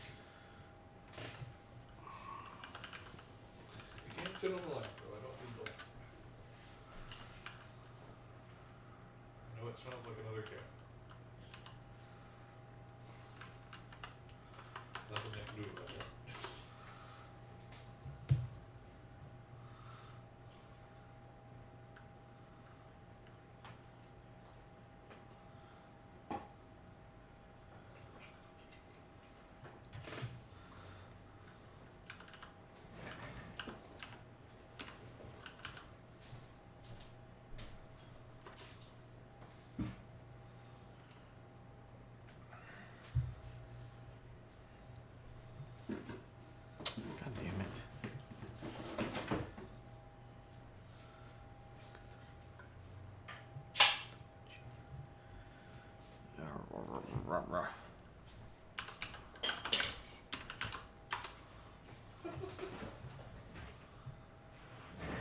You can't sit on the line, though. I don't need that. I know it smells like another cat. Nothing they can do about that. God damn it.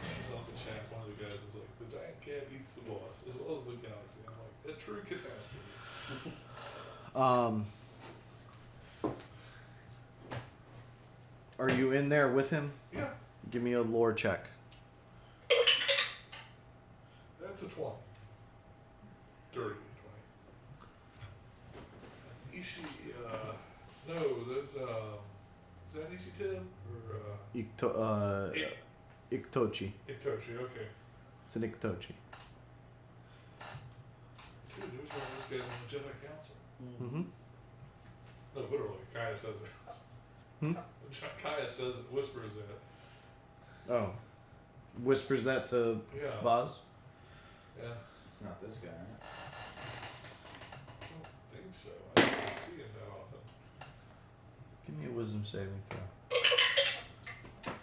She's off the chat. One of the guys is like, the giant cat eats the boss, as well as the galaxy. I'm like, a true catastrophe. Are you in there with him? Yeah, Give me a lore check. that's a 20. Dirty 20. Ishi, no, there's, is that an Ishi too? Or, Iktochi. Itochi, okay. It's an Iktochi. Dude, there's one of those guys on the Jedi Council. Mm-hmm. No, literally, Kaya says it. Hmm? Kaya says, whispers it. Oh. Whispers that to Yeah. Boz? Yeah. It's not this guy, right? I don't think so. I don't really see it that often. Give me a wisdom saving throw. Get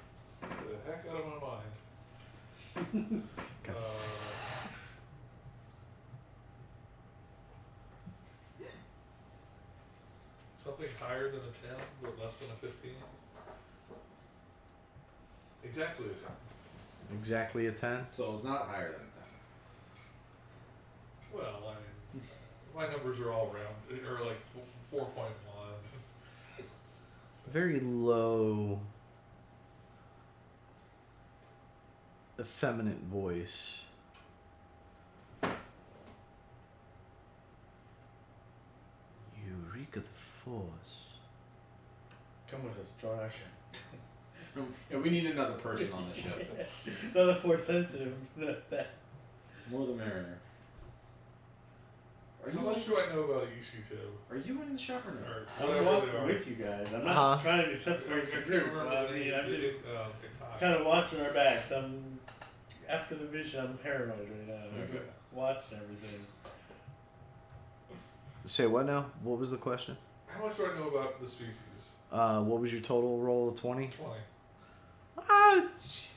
the heck out of my mind. Okay. Something higher than a 10, but less than a 15. Exactly a 10. Exactly a 10? So it's not higher than 10. Well, I mean, my numbers are all round, or like 4.1. Very low, effeminate voice. Eureka the Force. Come with us, Josh. Yeah, we need another person on the ship. Another force sensitive. That. More the merrier. Are How you, much do I know about Ishi-2? are you in the shop or no? Or I'm whatever they walking are. with you guys. I'm not Uh-huh. trying to separate the group. I mean, I'm just kind of watching our backs. I'm after the vision. I'm paranoid right now. I'm Okay. watching everything. Say what now? What was the question? How much do I know about the species? What was your total roll of 20? 20.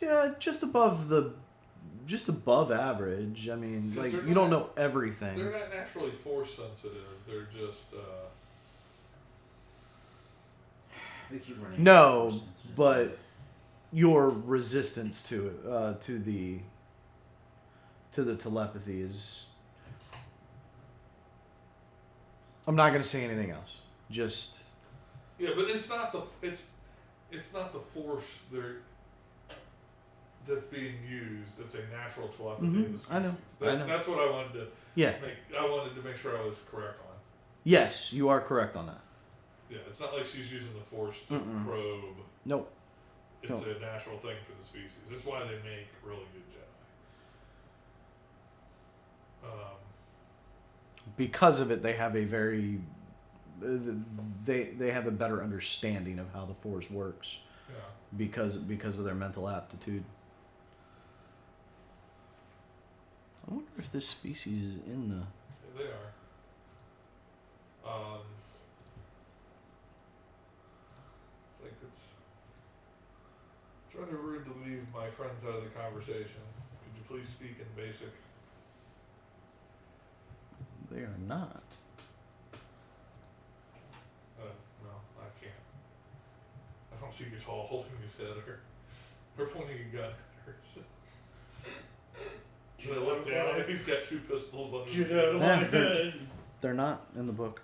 Yeah, just above average. I mean, 'Cause like, they're you don't not- know everything. They're not naturally force sensitive. They're just, They keep running No, forces. but your resistance to it, to the telepathy is. I'm not gonna say anything else. Just yeah, but it's not the force that's being used. It's a natural telepathy in the species. I know. That's what I wanted to yeah. make sure I was correct on. Yes, you are correct on that. Yeah, it's not like she's using the force to Mm-mm. probe. Nope. It's Nope. a natural thing for the species. That's why they make really good Jedi. Because of it, they have a very they have a better understanding of how the force works Yeah. because of their mental aptitude. I wonder if this species is in the. They are. It's rather rude to leave my friends out of the conversation. Could you please speak in basic? They are not. No, I can't. I don't see Guital holding his head or pointing a gun at her. So. I look down and he's got 2 pistols under You his don't head. want to. They're not in the book.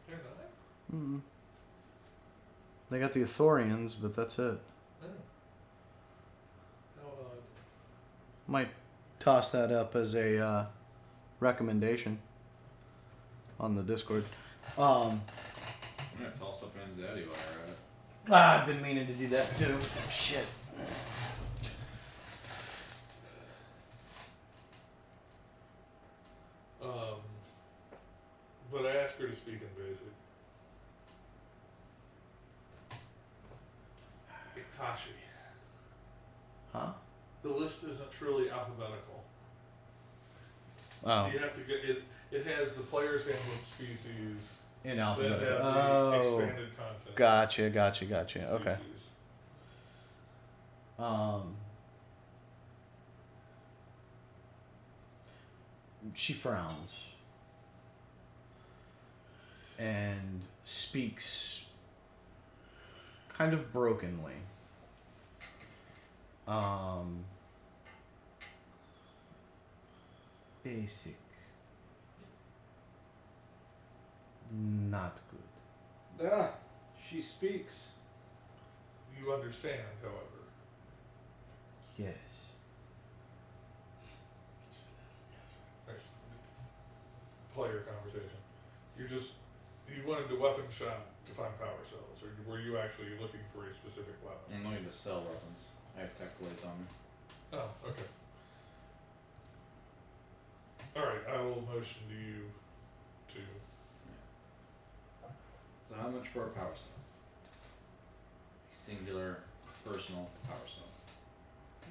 They're not? Mm. They got the Athorians, but that's it. Oh. How odd. Might toss that up as a recommendation on the Discord. I'm gonna toss up Anxiety while you're at it. I've been meaning to do that too. Shit. But I asked her to speak in basic. Itachi. Huh? The list isn't truly alphabetical. Oh. You have to get it. It has the player's handbook species In that have alphabetical. the Oh. expanded content. Gotcha. Okay. species. She frowns and speaks kind of brokenly. Basic. Not good. Ah, she speaks. You understand, however. Yes. Player conversation. You wanted the weapon shop to find power cells, or were you actually looking for a specific weapon? I'm looking to sell weapons. I have tech blades on me. Oh, okay. Alright, I will motion to you to. So So how much for a power cell? Singular, personal power cell.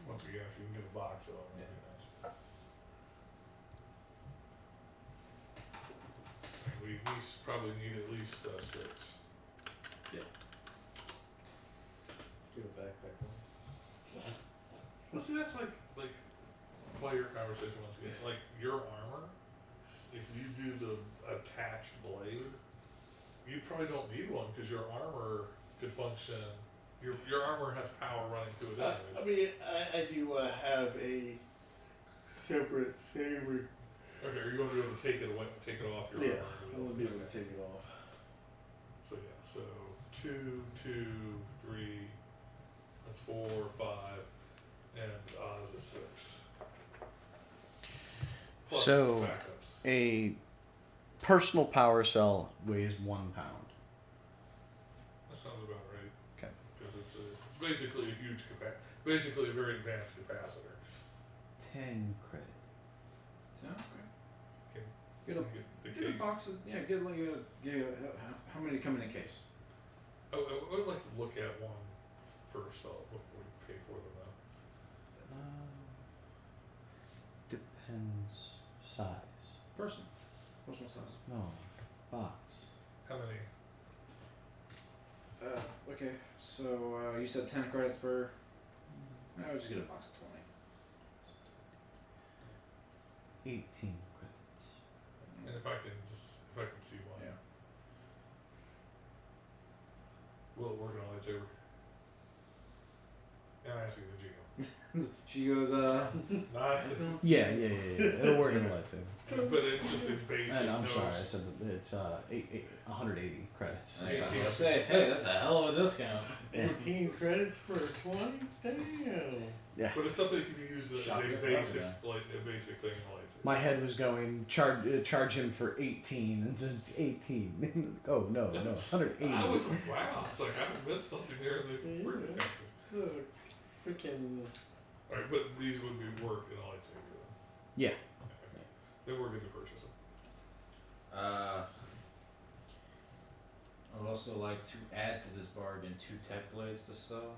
Once again, if you can get a box of them, Yeah. that'd be nice. And we at least probably need at least 6. Get a backpack on. Well, see, that's like player conversation once again. Like your armor, if you do the attached blade, you probably don't need one because your armor could function. Your armor has power running through it anyways. I mean, I do have a separate saber. Okay, are you going to be able to take it away, take it off your Yeah, armor? I will be able to take it off. So yeah, so 2, 2, 3. That's 4, 5, and Oz is 6. Plus So- backups. A personal power cell weighs 1 pound. That sounds about right. Okay. Because it's basically a huge basically a very advanced capacitor. 10 credit. So, okay. Can Get a, the get a case. box of, yeah, get like how many come in a case? I would like to look at one first before we pay for them though. Depends size. Personal size. No, box. How many? Okay, so you said 10 credits per. I'll just get a box of 20. 18 credits. And if I can see one. Yeah. Will it work on a lightsaber? And I asking the GM. She goes, Not, Yeah. It'll work in a lightsaber. but it's just in basic. And I'm no sorry, I said that it's 180 credits. I was Yeah. gonna say, hey, that's a hell of a discount. 18 credits for 20? Damn. Yeah. But it's something you can use as Shop a your basic, forever, a basic thing in a lightsaber. My head was going charge him for 18 and just 18. Oh no, 180. I was like, wow, it's like I missed something there in the previous Yeah. taxes. Look, freaking. Alright, but these would be work in a lightsaber then. Yeah. Okay. Then we're good to purchase them. I would also like to add to this bargain 2 tech blades to sell.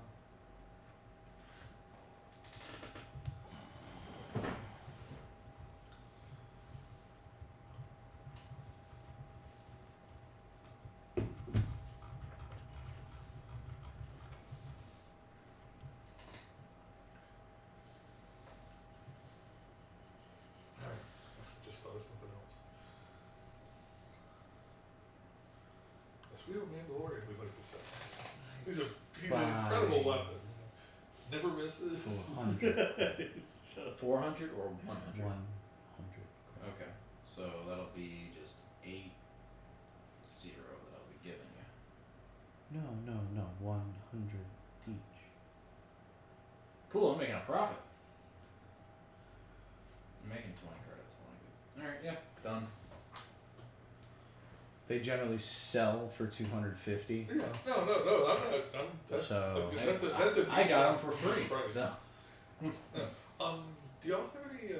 Alright, just thought of something else. A sweet old Mandalorian, we'd like to say. He's an incredible weapon. Never misses. 400. 400 or 100? 100. Okay, so that'll be just 8 0 that I'll be giving you. No. 100 each. Cool, I'm making a profit. I'm making 20 credits. Alright, yeah, done. They generally sell for 250. Yeah. No, I'm not. That's So- that's a decent I got them for free. price. So. Do y'all have any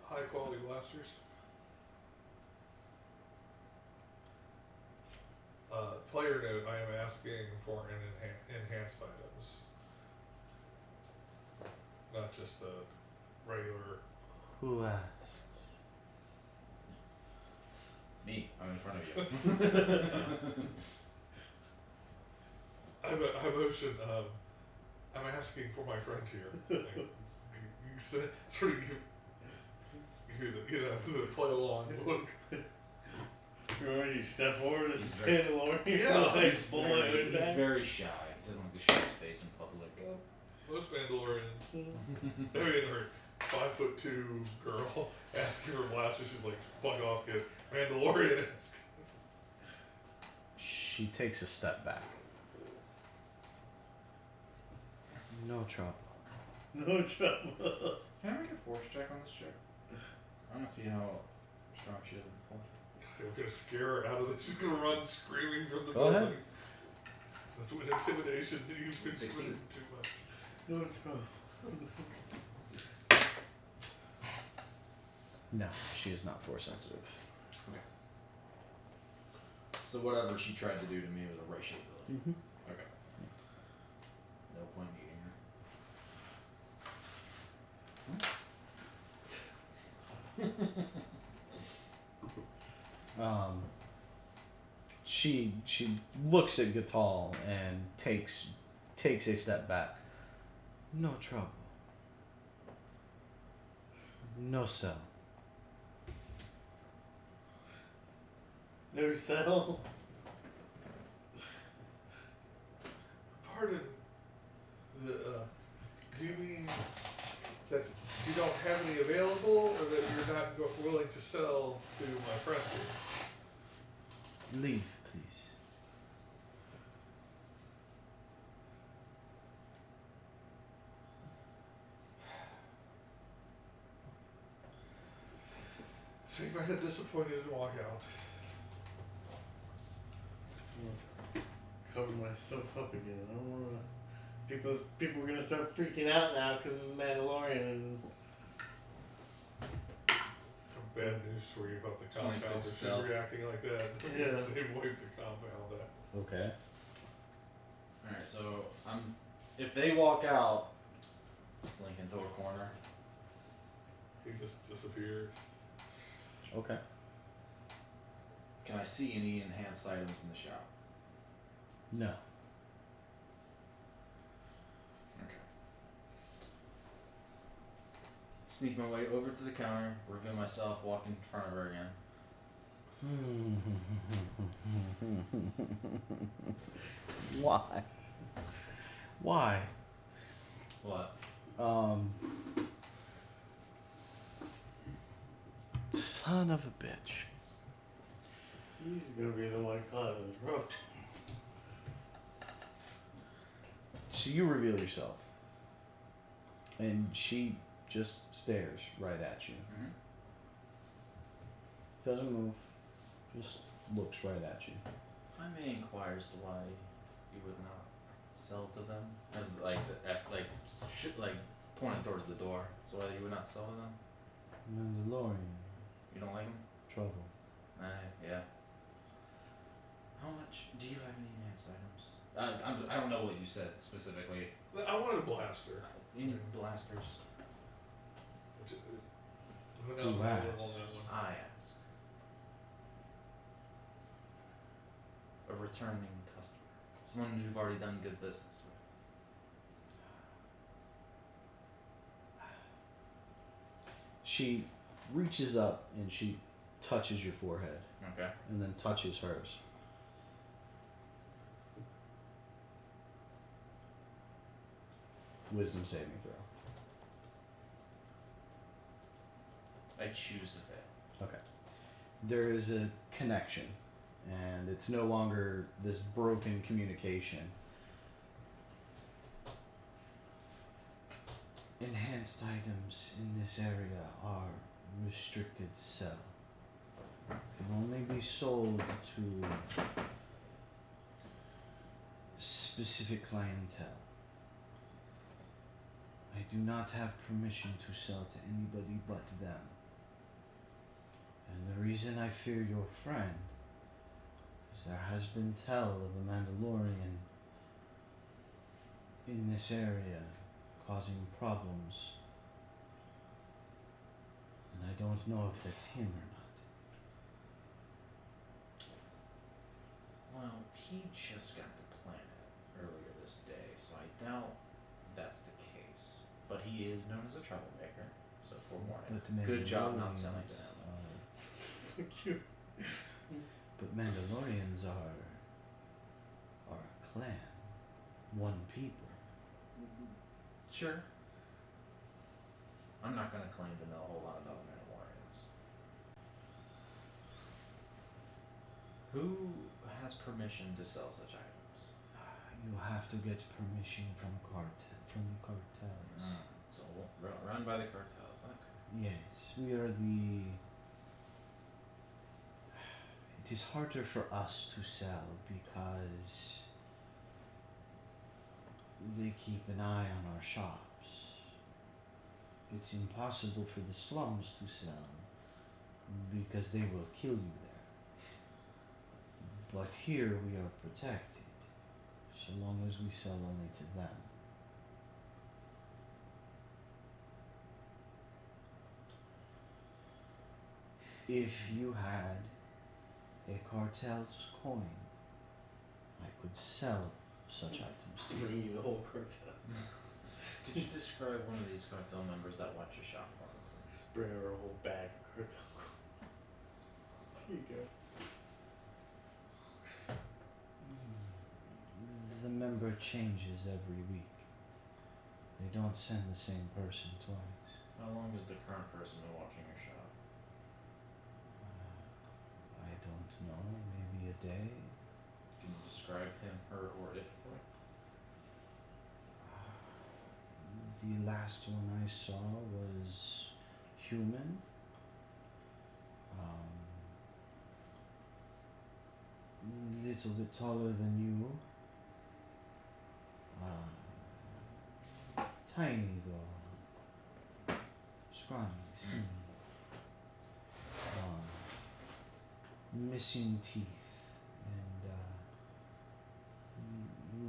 high quality blasters? Player note: I am asking for an enhanced items, not just a regular. Who asks? Me, I'm in front of you. I motion. I'm asking for my friend here. Like, you sort of give the play along look. Remember you step forward as He's a very- Mandalorian? Yeah, like, he's full Very, on he's back? very shy. He doesn't like to show his face in public. Most Mandalorians. I mean, her 5'2" girl asking for blasters. She's like, "Fuck off, kid." Mandalorian ask. She takes a step back. No trouble. No trouble. Can I make a force check on this chick? I want to see how strong she is in force. We're gonna scare her out of this. She's gonna run screaming from the Go ahead. building. That's what intimidation. You've been 16. committed too much. No trouble. No, she is not force sensitive. So whatever she tried to do to me was a racial ability. Mm-hmm. Okay. No point eating She looks at Gatal and takes a step back. No trouble. No cell. No cell. Pardon. The do you mean that you don't have any available, or that you're not willing to sell to my friend here? Leave, please. So you might have disappointed and walk out. Cover myself up again. I don't wanna. People are gonna start freaking out now because it's Mandalorian and. Bad news for you about the compound. 26 If she's stealth. reacting like that, Yeah. same way the compound. Okay. Alright, so if they walk out, slink into a corner. He just disappears. Okay. Can I see any enhanced items in the shop? No. Okay. Sneak my way over to the counter, reveal myself, walk in front of her again. Why? Why? What? Son of a bitch. He's gonna be the one causing trouble. So you reveal yourself. And she just stares right at you. Mm-hmm. Doesn't move. Just looks right at you. If I may inquire as to why you would not sell to them, as like pointing towards the door, so why you would not sell to them? Mandalorian. You don't like them? Trouble. Yeah. How much? Do you have any enhanced items? I don't know what you said specifically. I wanted a blaster. Any blasters? No, Who no, asked? on that one. I ask. A returning customer. Someone you've already done good business with. She reaches up and she touches your forehead Okay. and then touches hers. Wisdom saving throw. I choose to fail. Okay. There is a connection, and it's no longer this broken communication. Enhanced items in this area are restricted sell. Can only be sold to specific clientele. I do not have permission to sell to anybody but them. And the reason I fear your friend is there has been tell of a Mandalorian in this area causing problems. And I don't know if that's him or not. Well, he just got to planet earlier this day, so I doubt that's the case. But he is known as a troublemaker, so forewarning. But Good job not Mandalorians selling to him. Fuck you. But Mandalorians are a clan, one people. Sure. I'm not gonna claim to know a whole lot about the Mandalorians. Who has permission to sell such items? You have to get permission from the cartels. So run by the cartels. Okay. Yes, we are the. It is harder for us to sell because they keep an eye on our shops. It's impossible for the slums to sell because they will kill you there. But here we are protected, so long as we sell only to them. If you had a cartel's coin, I could sell such items to you. Bring you the whole cartel. Could you describe one of these cartel members that watch your shop for me, please? Bring her a whole bag of cartel. Here you go. The member changes every week. They don't send the same person twice. How long has the current person been watching your shop? I don't know, maybe a day. Can you describe him, her, or it for me? The last one I saw was human. Little bit taller than you. Tiny though. Scrawny, skinny. Missing teeth and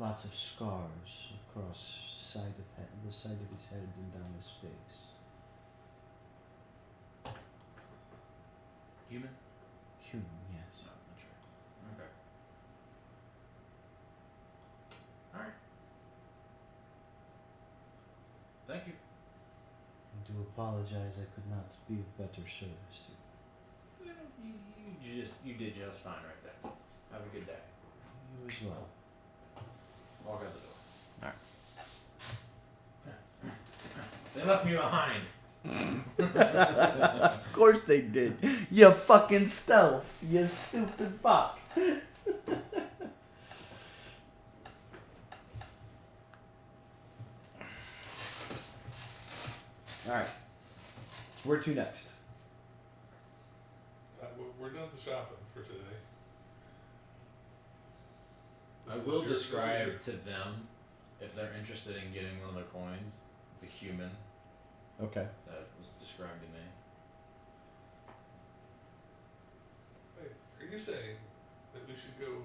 lots of scars across the side of his head and down his face. Human? Human, yes. No, not sure. Okay. Alright. Thank you. I do apologize I could not be of better service to you. You did just fine right there. Have a good day. You as well. Walk out the door. Alright. They left me behind. Of course they did. You fucking stealth. You stupid fuck. Alright. Where to next? We're done the shopping for today. I This will is describe your- to them, if they're interested in getting one of the coins, the human Okay. that was described to me. Wait, are you saying that we should go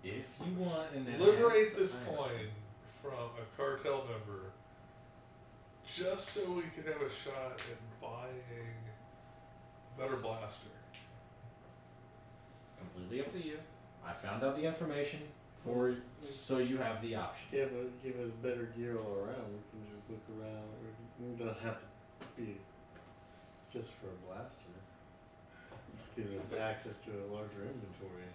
If you want an liberate enhanced this item- coin from a cartel member just so we could have a shot at buying a better blaster? Completely up to you. I found out the information for so you have the option. Give us better gear all around. We can just look around. We don't have to be just for a blaster. Just gives us access to a larger inventory.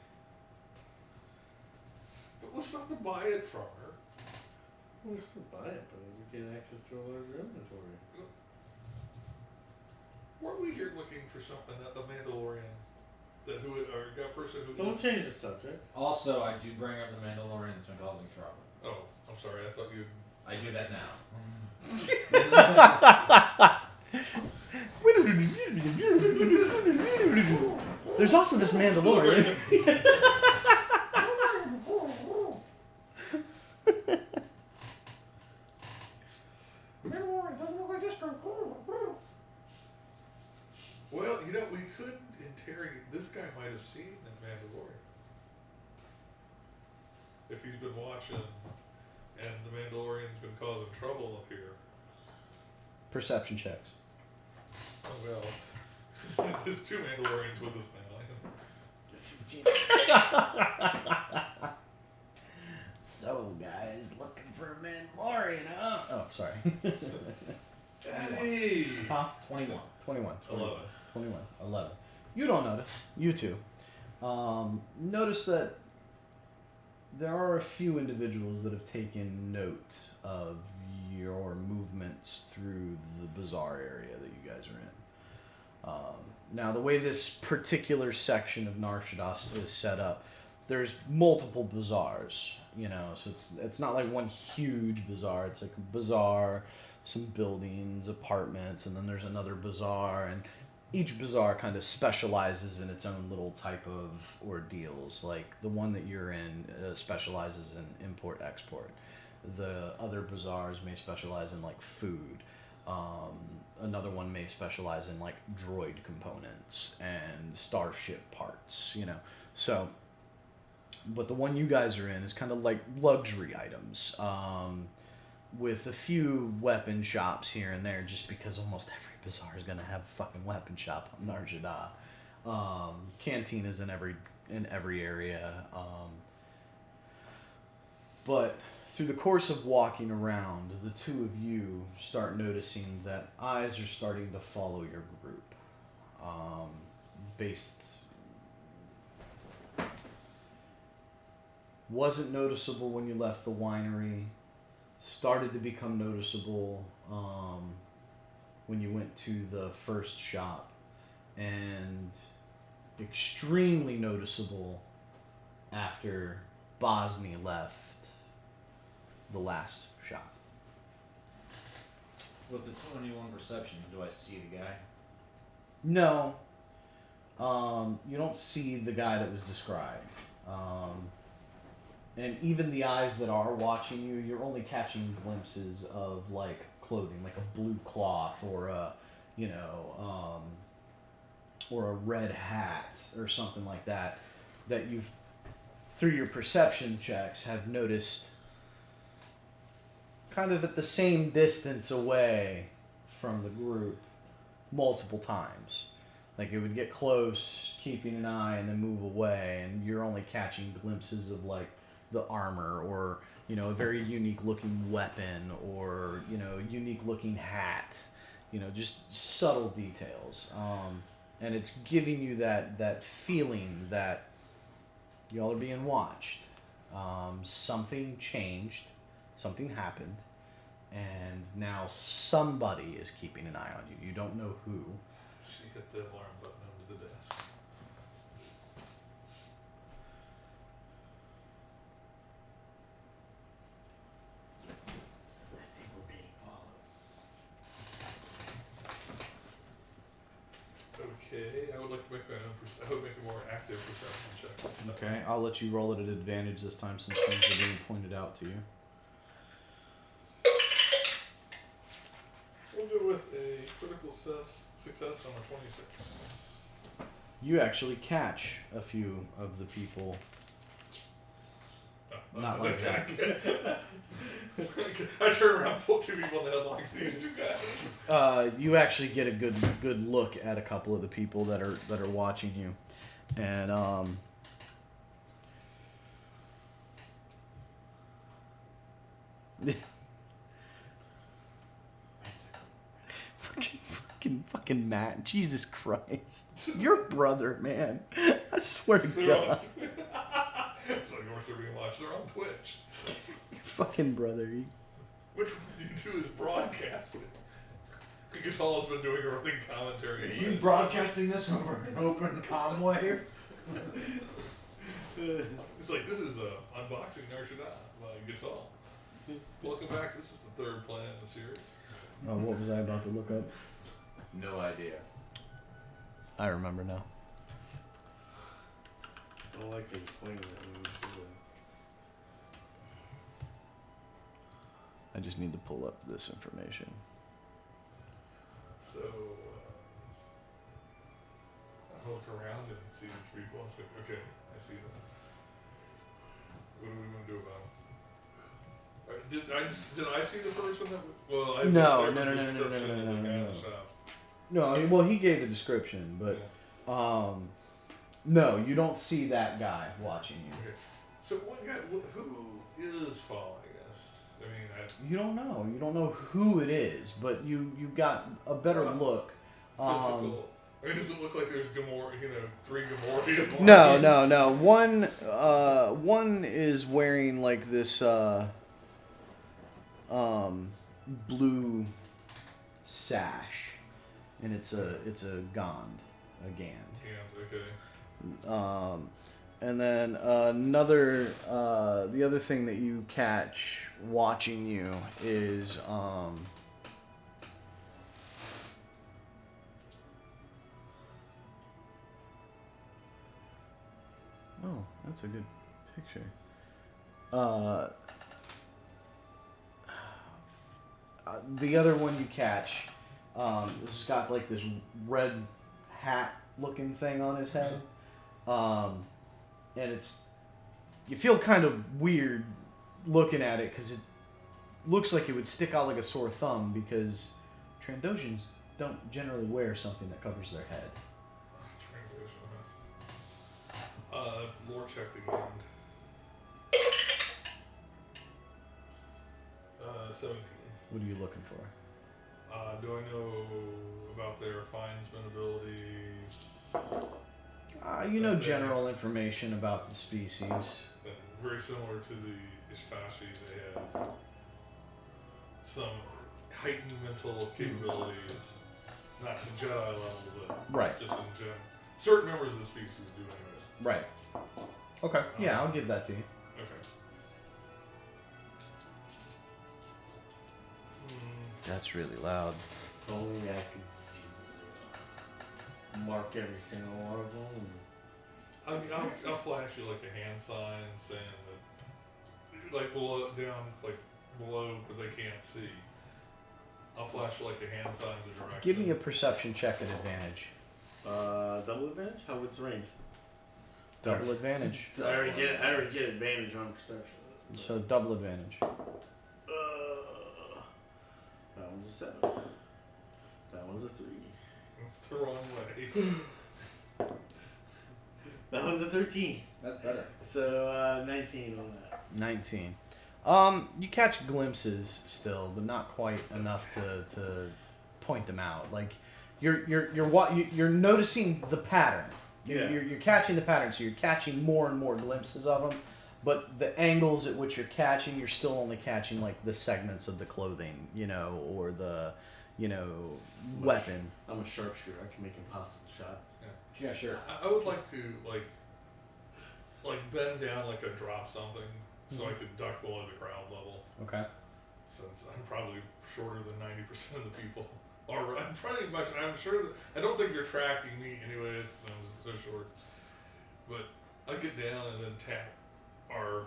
But we'll still have to buy it from her. We'll still buy it, but we get access to a larger inventory. Weren't we here looking for something at the Mandalorian? That who or got person who Don't change the subject. Also, I do bring up the Mandalorian that's been causing trouble. Oh, I'm sorry, I thought you I do that now. There's also this Mandalorian. Mandalorian doesn't look like this from well, you know, we could interrogate this guy might have seen the Mandalorian. If he's been watching and the Mandalorian's been causing trouble up here. Perception checks. Oh well. There's two Mandalorians with us now. So, guys, looking for a Mandalorian, huh? Oh, sorry. Eddie! Huh? 21. 21. 11. 21. 11. You don't notice. You two. Notice that there are a few individuals that have taken note of your movements through the bazaar area that you guys are in. Now, the way this particular section of Narshadas is set up, there's multiple bazaars, you know, so it's not like one huge bazaar. It's like a bazaar, some buildings, apartments, and then there's another bazaar, and each bazaar kind of specializes in its own little type of ordeals. Like the one that you're in specializes in import-export. The other bazaars may specialize in like food. Another one may specialize in like droid components and starship parts, you know. So, but the one you guys are in is kind of like luxury items, with a few weapon shops here and there, just because almost every bazaar is gonna have a fucking weapon shop on Nar Shaddaa. Cantinas in every area. But through the course of walking around, the two of you start noticing that eyes are starting to follow your group. Wasn't noticeable when you left the winery. Started to become noticeable when you went to the first shop. And extremely noticeable after Bosnia left the last shop. With the 21 perception, do I see the guy? No. You don't see the guy that was described. And even the eyes that are watching you, you're only catching glimpses of like clothing, like a blue cloth or a, or a red hat or something like that, that you've, through your perception checks, have noticed kind of at the same distance away from the group multiple times. Like it would get close, keeping an eye, and then move away, and you're only catching glimpses of like the armor or, a very unique looking weapon or, unique looking hat, just subtle details. And it's giving you that feeling that y'all are being watched. Something changed, something happened, and now somebody is keeping an eye on you. You don't know who. She hit the alarm button under the desk. I think we're being followed. Okay, I would like to make my own. I would make a more active perception check. Okay, I'll let you roll it at advantage this time since things are being pointed out to you. We'll go with a critical success on a 26. You actually catch a few of the people. Not like that. I turn around, pull two people in the head like these two guys. You actually get a good look at a couple of the people that are watching you, and fucking Matt, Jesus Christ, your brother, man, I swear to God. It's like worse they're being watched. They're on Twitch. Your fucking brother. Which one of you two is broadcasting? Guitar has been doing a running commentary. Are you broadcasting this over an open comm wave? It's like, this is Unboxing Nar Shaddaa by Guitar. Welcome back. This is the third plant in the series. What was I about to look up? No idea. I remember now. I don't like explaining it when you should. I just need to pull up this information. So, I look around and see the 3 plus. Okay, I see that. What are we going to do about it? Did I see the person that? Well, I No. No, I mean, well, he gave a description, but no, you don't see that guy watching you. Okay. So who is following us? I mean, You don't know. You don't know who it is, but you got a better look. physical. I mean, does it look like there's 3 Gamorreans? No. One is wearing like this blue sash, and it's a gand, a gand. Okay. And then the other thing that you catch watching you is oh, that's a good picture. The other one you catch, this has got like this red hat looking thing on his head. and you feel kind of weird looking at it because it looks like it would stick out like a sore thumb because Trandoshans don't generally wear something that covers their head. Lore check again. 17. What are you looking for? Do I know about their findsman abilities? You know general information about the species. Very similar to the Ishtashi, they have some heightened mental capabilities, not to Jedi level, but Right. just in general. Certain members of the species do anyways. Right. Okay. Yeah, I'll give that to you. Okay. That's really loud. If only I could mark every single one of them. I'll flash you like a hand sign saying that, like below, but they can't see. I'll flash you like a hand sign the direction. Give me a perception check at advantage. Double advantage? What's the range? Double advantage. I already get advantage on perception. So double advantage. That one's a 7. That one's a 3. It's the wrong way. That was a 13. That's better. So 19 on that. 19. You catch glimpses still, but not quite enough to point them out. Like you're noticing the pattern. You're catching the pattern, so you're catching more and more glimpses of them. But the angles at which you're catching, you're still only catching like the segments of the clothing, or the, weapon. I'm a sharpshooter. I can make impossible shots. Yeah, sure. I would like to like bend down like a drop something so I could duck below the crowd level. Okay. Since I'm probably shorter than 90% of the people. Or I'm pretty much. I'm sure that I don't think they're tracking me anyways because I'm so short. But I get down and then tap our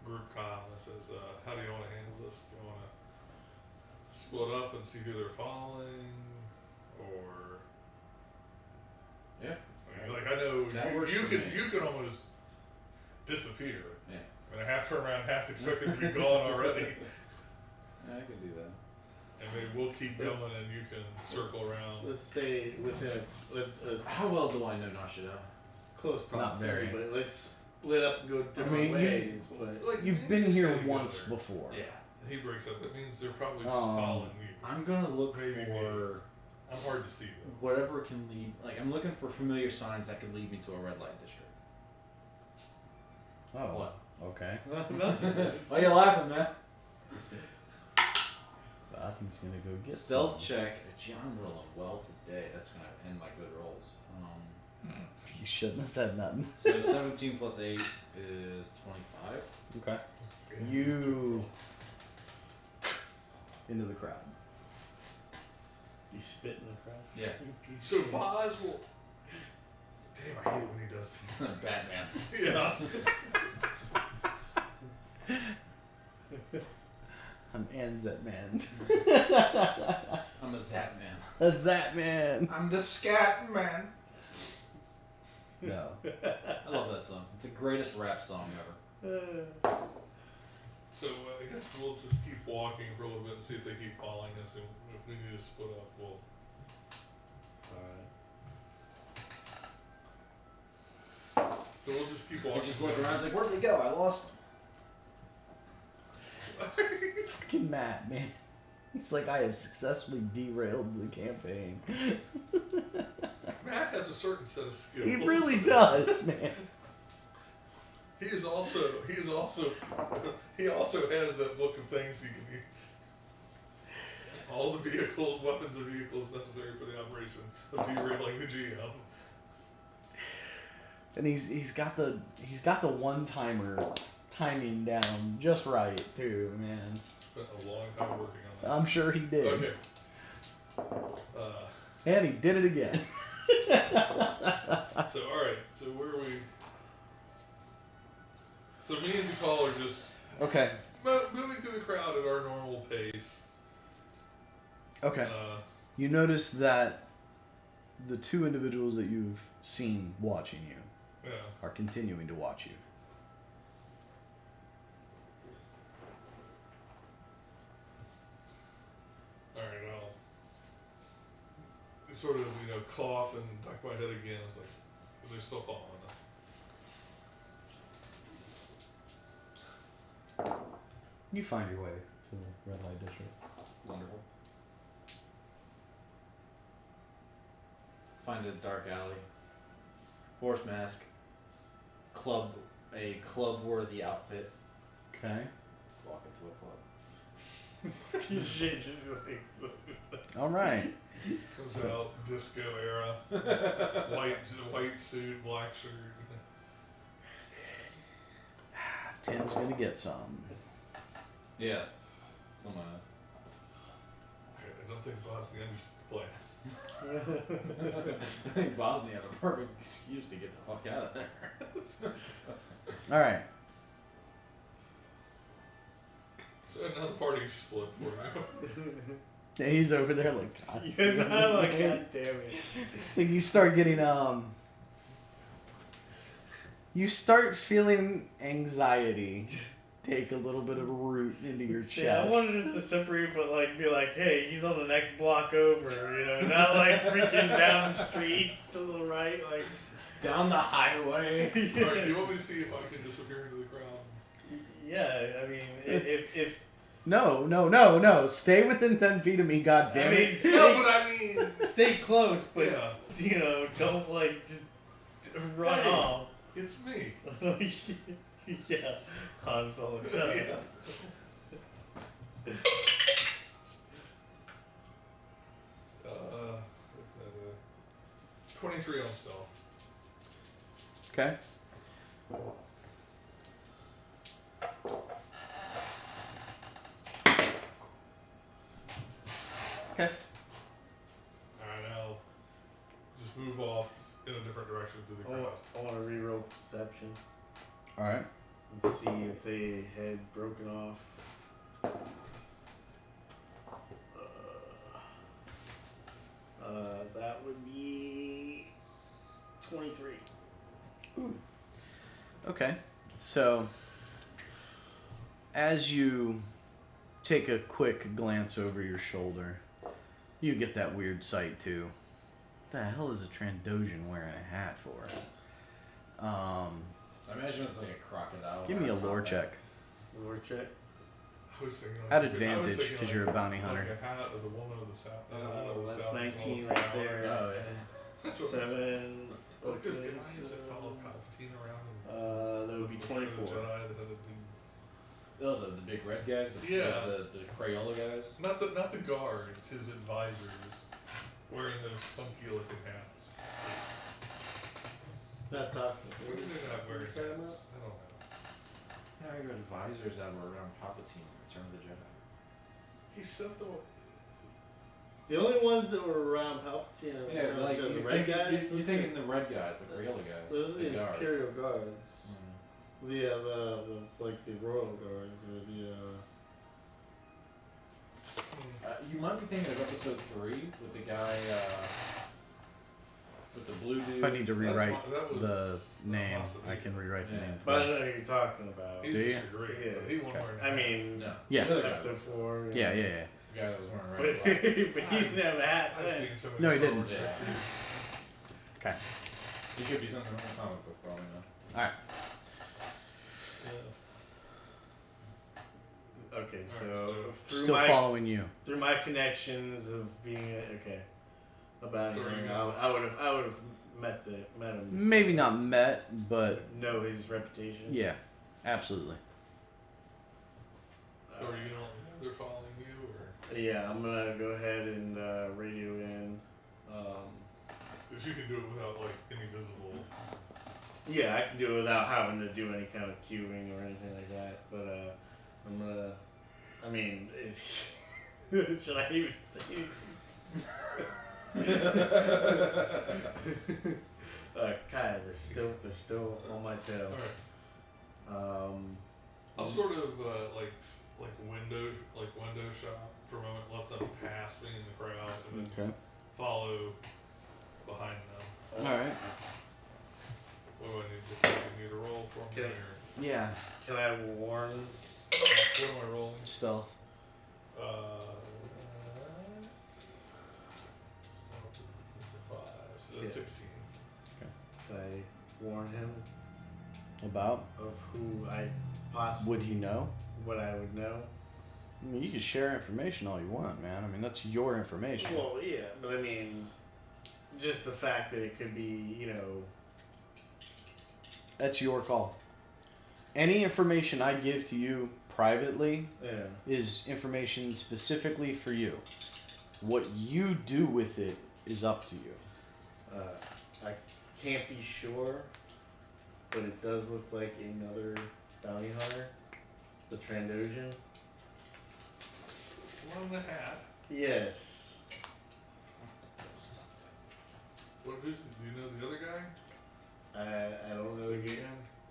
group comm that says, "How do you want to handle this? Do you want to split up and see who they're following, or?" Yeah. I mean, like I know That works you for can me. you can almost disappear. Yeah. I mean, I half turn around, half expect them to be gone already. Yeah, I can do that. And maybe we'll keep going, and you can circle around. Let's stay within a How well do I know Nashida? close Not proximity, very. but let's split up and go different ways. But Like, You've maybe been here stay once together. before. Yeah. He breaks up. That means they're probably just following you. I'm gonna look Maybe for I'm hard to see though. whatever can lead. Like I'm looking for familiar signs that could lead me to a red light district. Oh. What? Okay. Why are you laughing, man? I think he's gonna go get Stealth some. check. Gee, I'm rolling well today. That's gonna end my good rolls. You shouldn't have said nothing. So 17 plus 8 is 25. Okay. You into the crowd. you spit in the crowd. Yeah. You piece So of shit. Boz will. Damn, I hate it when he does that. Batman. Yeah. I'm Anzet Man. I'm a Zap Man. A Zat Man. I'm the Scat Man. No. I love that song. It's the greatest rap song ever. So I guess we'll just keep walking for a little bit and see if they keep following us, and if we need to split up, we'll. So we'll just keep I walking. just look around. It's like, where'd they go? I lost them. Fucking Matt, man. He's like, I have successfully derailed the campaign. Matt has a certain set of skills. He really does, man. He also has that book of things he can use. All the weapons and vehicles necessary for the operation of derailing the GM. And he's got the one timer timing down just right too, man. Spent a long time working on that. I'm sure he did. Okay. And he did it again. So alright, so where are we? So me and Vital are just Okay. moving through the crowd at our normal pace. Okay. You notice that the two individuals that you've seen watching you Yeah. are continuing to watch you. Alright, I'll sort of, cough and duck my head again. It's like, they're still following us. You find your way to the red light district. Wonderful. Find a dark alley. Horse mask. A club-worthy outfit. Okay. Walk into a club. All right. Comes out, disco era. white suit, black shirt. Tim's gonna get some. Yeah. Something like I don't think Bosnia understood the plan. that. I think Bosnia had a perfect excuse to get the fuck out of there. All right. So now the party's split for you. Yeah, he's over there like. God. Yes, I'm like, God damn it. Like you start getting You start feeling anxiety take a little bit of root into your chest. Yeah, I wanted just to separate, but be like, hey, he's on the next block over, not like freaking down the street to the right, like Down the highway. Alright, do you want me to see if I can disappear into the crowd? yeah. I mean, if No. Stay within 10 feet of me, God damn it. No, but I mean... stay close, but Yeah. don't just run Hey. off. It's me. Yeah, Han Solo. Shut up. Yeah. What's that? 23 on stealth. Okay. Okay. Alright, now just move off in a different direction through the crowd. I want to reroll perception All right. and see if they had broken off. That would be 23. Okay. So, as you take a quick glance over your shoulder, you get that weird sight too. What the hell is a Trandoshan wearing a hat for? I imagine it's like a crocodile. Give me a on top lore of that. check. Lore check. I was thinking At I was advantage, thinking because you're a bounty hunter. Like a hat of the woman of the south. Oh, of the that's south 19 Pole right flower. there. Oh, yeah. That's what- 7. Look, those Okay, guys that follow Palpatine around. that would be 24. The Jedi that had a big... Oh, the big red guys? Yeah. The Crayola guys? Not the guards, his advisors, wearing those funky looking hats. Not talking. What are they not wearing hats? I don't know. Yeah, your advisors that were around Palpatine in Return of the Jedi. He sent them. The only ones that were around Palpatine and Yeah, like the you red think, guys. you're thinking the red guys, the Crayola guys. Those are the guards. Imperial Guards. Mm. The Royal Guards or the You might be thinking of episode 3 with the guy with the blue dude. If I need to rewrite that was the name, awesome. I can rewrite the Yeah. name. But I know who you're talking about. He Do was you? just a great, Yeah. but he won't Okay. wear a I hat. mean, No. Yeah. The other guy. episode 4. Yeah. The guy that was wearing But, red but and he didn't have a hat I've then. seen so many No, he Star didn't. Wars Yeah. movies. Okay. He could be something from a comic book for all we know. All right. Okay, so Alright, through Still my following you. through my connections of being about So him, you- I would have met him. Maybe not met, but know his reputation. yeah, absolutely. So are you not they're following you, or Yeah, I'm gonna go ahead and radio in. because you can do it without like any visible. Yeah, I can do it without having to do any kind of queuing or anything like that. But I'm gonna. I mean, should I even say anything? Kind of. They're still on my tail. All right. I'll sort of like window shop for a moment, let them pass me in the crowd, and then Okay. follow behind them. All right. What do I need to do? You need a roll for me? Okay. Or Yeah. Can I warn? what am I rolling? Stealth. It's a 5, so that's Yeah. 16. Can I warn him About? of who I possibly Would he know? what I would know? I mean, you can share information all you want, man. I mean, that's your information. Well, yeah, but I mean, just the fact that it could be, you know, That's your call. Any information I give to you privately yeah, is information specifically for you. What you do with it is up to you. I can't be sure, but it does look like another bounty hunter, the Trandoshan. One in the hat. Yes. Do you know the other guy? I don't know the Again?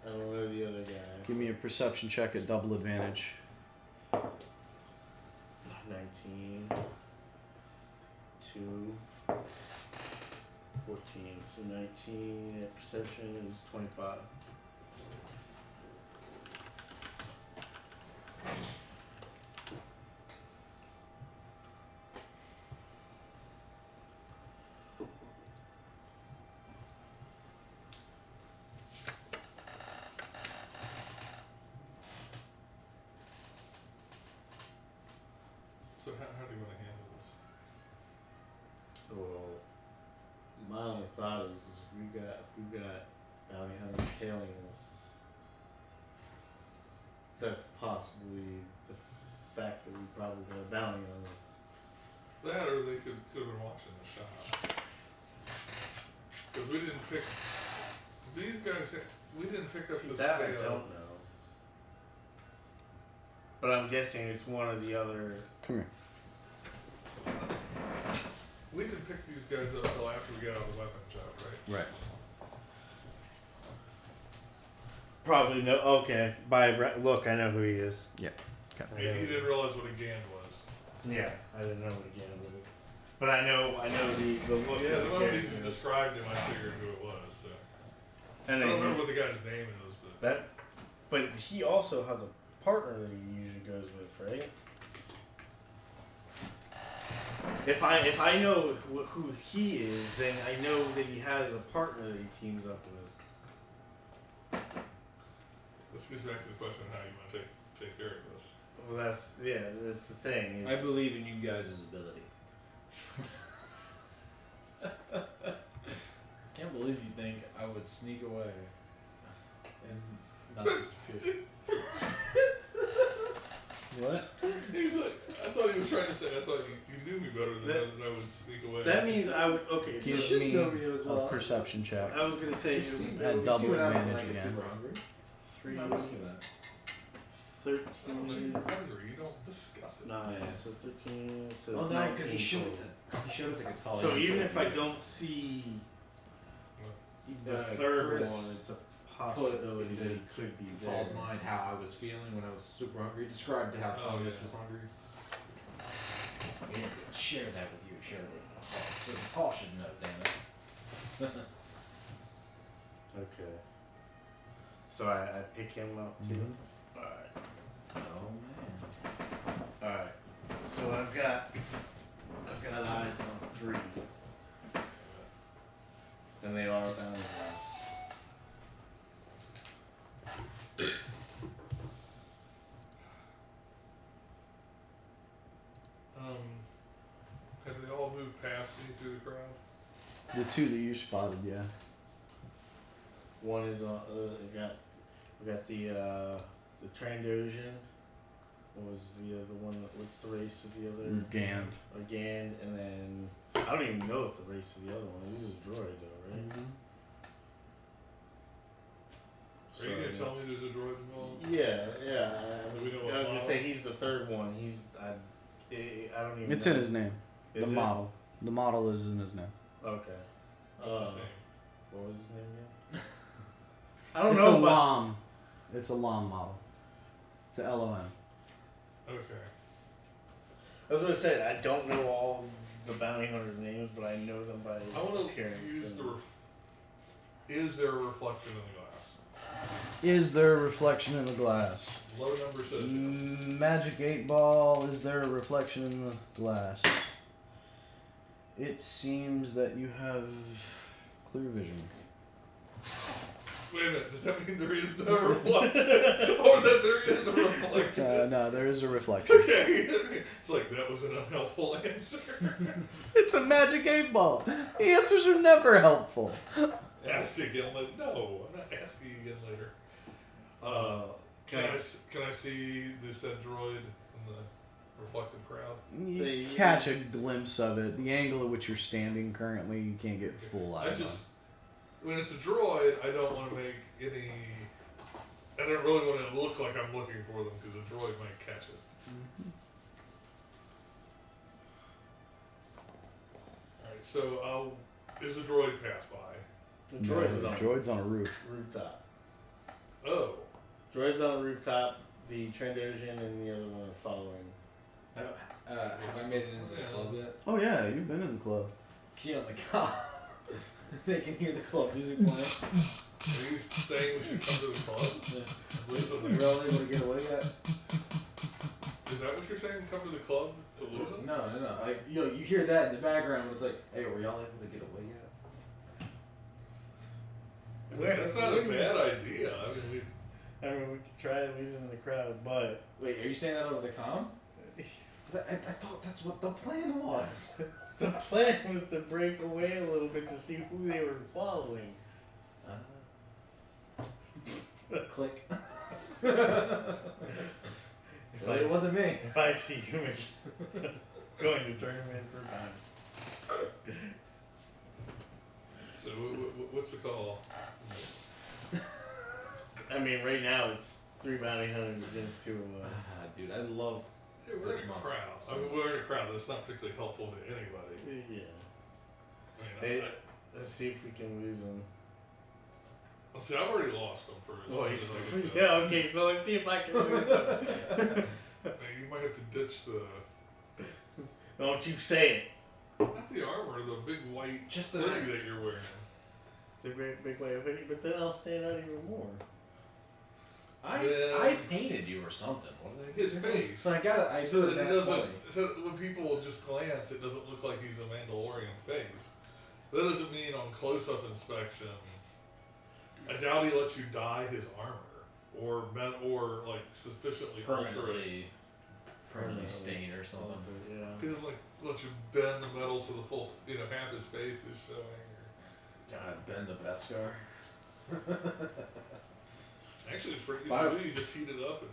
I don't know the other guy. Give me a perception check at double advantage. 19, 2, 14. So 19 at perception is 25. So how do you want to handle this? Well, my only thought is if we got bounty hunters tailing us, that's possibly the fact that we probably got a bounty on us. That or they could have been watching the shop. Because we didn't pick these guys. We didn't pick up See, the that I scale. don't know. But I'm guessing it's one of the other. Come here. We didn't pick these guys up until after we got out of the weapon job, right? Right. Probably no. Okay, look, I know who he is. Yeah. I He know. didn't realize what a GAN was. Yeah, I didn't know what again was. But I know the look. Yeah, of the the moment character. you described him, I figured who it was. So. And I then don't he- remember what the guy's name is, but but he also has a partner that he usually goes with, right? If I know who he is, then I know that he has a partner that he teams up with. this gets back to the question of how you want to take care of this. Well, that's the thing. I believe in you guys' ability. Can't believe you think I would sneak away and not disappear. What? He's like, I thought he was trying to say, I thought you knew me better than that I would sneak away. That means I would. Okay, so Give should me know me as a well. perception check. I was gonna say You've seen- At you've double seen what happens when advantage I get again. super hungry. 3, I'm not risking that. I don't know, 13, you're hungry, you don't discuss it. 9. Yeah. So 13. So Well, it's no, 19 because he showed total. it. He showed it to Gatali. So even if I don't see the third Chris one, it's a possibility that it could be there. Paul's mind how I was feeling when I was super hungry. He described how Oh, Thomas yeah. was hungry. We didn't share that with you. Share it with Paul. So Paul should know. Damn it. Okay. So I pick him up too. Mhm. Alright. Oh man. Alright. So I've got eyes on 3. And they are bound Have they all moved past me through the crowd? The two that you spotted, yeah. One is on. We got the Trandoshan. What was the other one? What's the race of the other? Gand. Again, and then I don't even know what the race of the other one is. He's a droid though, right? Are you gonna tell me there's a droid involved? Yeah. Do we know what I was gonna model? say he's the third one. I don't even. It's know. in his name. Is The it? model. The model is in his name. Okay. What's his name? What was his name again? I don't It's know. a but LOM. It's a LOM model. It's a LOM. Okay. I was gonna say I don't know all the bounty hunters' names, but I know them by I want to appearance. use and- the Is there a reflection in the glass? Is there a reflection in the glass? Low number says yes. Magic 8 Ball, is there a reflection in the glass? It seems that you have clear vision. Wait a minute, does that mean there is no reflection? Or that there is a reflection? No, there is a reflection. Okay. It's like, that was an unhelpful answer. It's a Magic 8 Ball. The answers are never helpful. Ask again later. No, I'm not asking again later. Can I see this android in the reflected crowd? You catch a glimpse of it. The angle at which you're standing currently, you can't get full eye. When it's a droid, I don't want to make any. I don't really want to look like I'm looking for them because a droid might catch it. Mm-hmm. Alright, so is a droid pass by? The droid is on droid's on a roof. rooftop. Oh. Droid's on a rooftop. The Trandoshan and the other one are following. Have I made it into the club yet? Oh yeah, you've been in the club. Key on the cop. They can hear the club music playing. Are you saying we should come to the club? Yeah. Lose them You're there? all able to get away yet? Is that what you're saying? Come to the club to lose them? No. Like, you hear that in the background, but it's like, hey, were y'all able to get away yet? That's not a bad idea. I mean, I mean, we could try and lose them in the crowd, but Wait, are you saying that over the comm? I thought that's what the plan was. the plan was to break away a little bit to see who they were following. Click. If Well, it wasn't me. If I see you, going to turn him in for time. so what's the call? I mean, right now it's 3 bounty hunters against 2 of us. Dude, I love Hey, we're this in a month. crowd. I mean, we're in a crowd. That's not particularly helpful to anybody. Yeah. I mean, Hey, let's see if we can lose them. see, I've already lost them for as Oh, long as I can tell. yeah, okay, so let's see if I can lose them. Hey, you might have to ditch the Don't you say it. not the armor, the big white Just the hoodie knives. that you're wearing. It's a great big way of hoodie, but then I'll stand out even more. I painted you or something. What did I do? His face. So I got it. So that it doesn't. So when people just glance, it doesn't look like he's a Mandalorian face. That doesn't mean on close-up inspection. I doubt he lets you dye his armor or like sufficiently alter it. Permanently stained or something. Yeah. He doesn't like let you bend the metal so the full, half his face is showing. God, Ben the Beskar. Actually, it's pretty easy If I- to do. You just heat it up and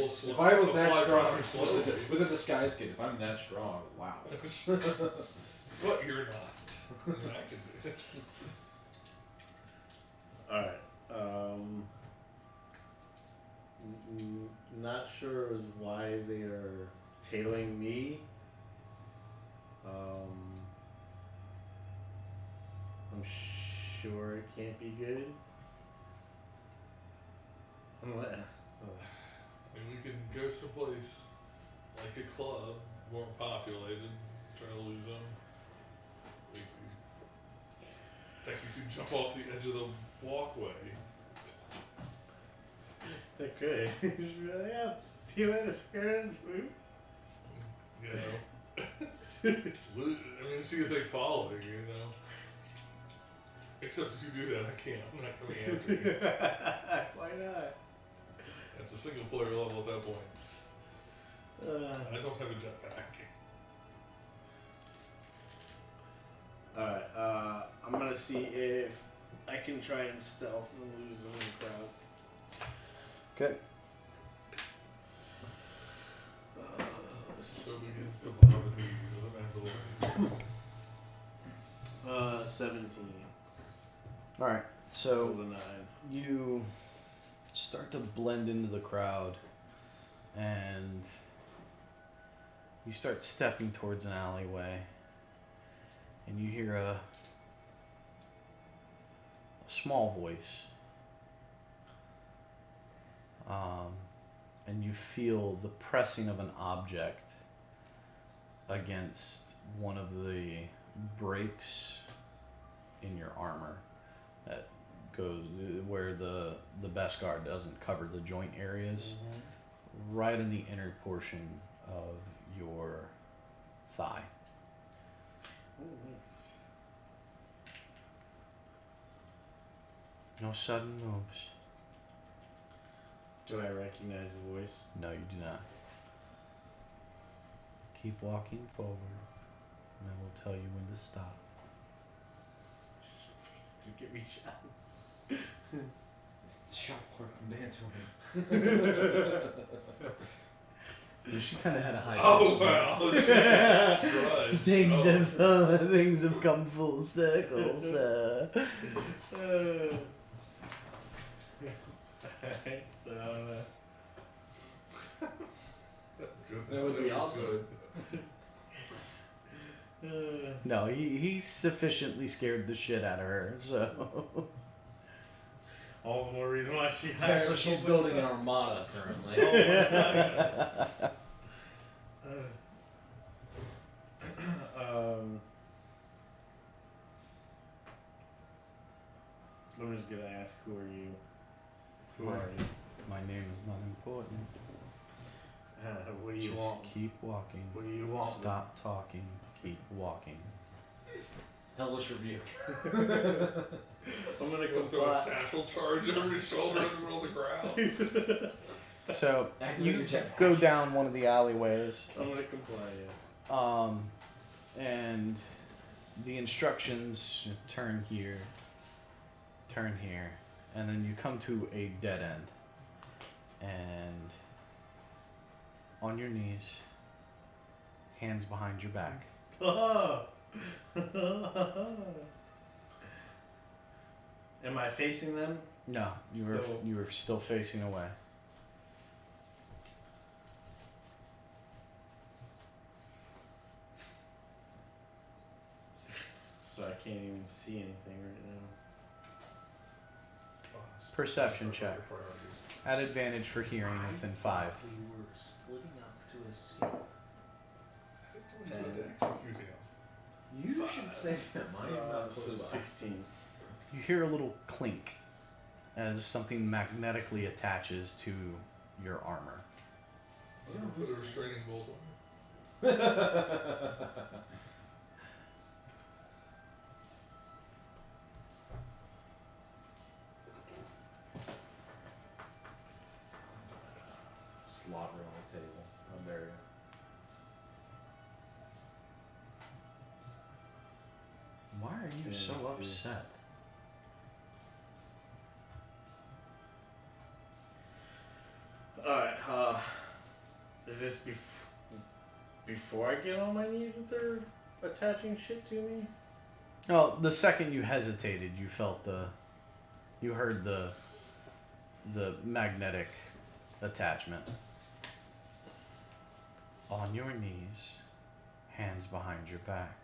If slow. I was that apply strong pressure slowly. with a disguise kit, if I'm that strong, wow. But you're not. I can do it. Alright. Not sure as why they are tailing me. I'm sure it can't be good. I mean, we can go someplace like a club, more populated, try to lose them. Think you could jump off the edge of the walkway. I could. Just be like, yeah, see you later, Scares. You know? I mean, see if they follow you, Except if you do that, I can't. I'm not coming after you. Why not? It's a single player level at that point. I don't have a jetpack. Alright, I'm gonna see if I can try and stealth and lose them in the crowd. Okay. So begins the bottom of the Mandalorian. 17. All right. So Rolled a 9. you start to blend into the crowd, and you start stepping towards an alleyway, and you hear a small voice, and you feel the pressing of an object against one of the breaks in your armor. that goes where the Beskar doesn't cover the joint areas, right in the inner portion of your thigh. Oh, nice. No sudden moves. Do I recognize the voice? No, you do not. Keep walking forward, and I will tell you when to stop. Just get me shot. It's the shop clerk from Dance Woman. She kind of had a high. Oh, pitch well. voice. Right. Things have come full circle, sir. Alright, so Good. That would be was awesome. good. No, he sufficiently scared the shit out of her, so. all the more reason why she Yeah, hired. so she's people. building an armada currently. I'm just gonna ask, who are you? Who Right. are you? My name is not important. What do you Just want? keep walking. What do you want? Stop talking. Keep walking. Hellish rebuke. I'm gonna Go throw a comply. satchel charge over your shoulder in the middle of the ground. So Activate you your jetpack. go down one of the alleyways, I'm gonna comply. Yeah. and the instructions: turn here, and then you come to a dead end, and on your knees, hands behind your back. Am I facing them? No, you were still facing away. So I can't even see anything right now. Perception check. Priorities. At advantage for hearing within 5. We were splitting up to escape. I think we would execute him. You should say him. I am not So close by. 16. You hear a little clink as something magnetically attaches to your armor. I'm gonna put a restraining bolt on Slobber on the table. How dare you? Why are you Yeah, so let's see. upset? Alright, is this before I get on my knees that they're attaching shit to me? Well, the second you hesitated, you heard the magnetic attachment. On your knees, hands behind your back.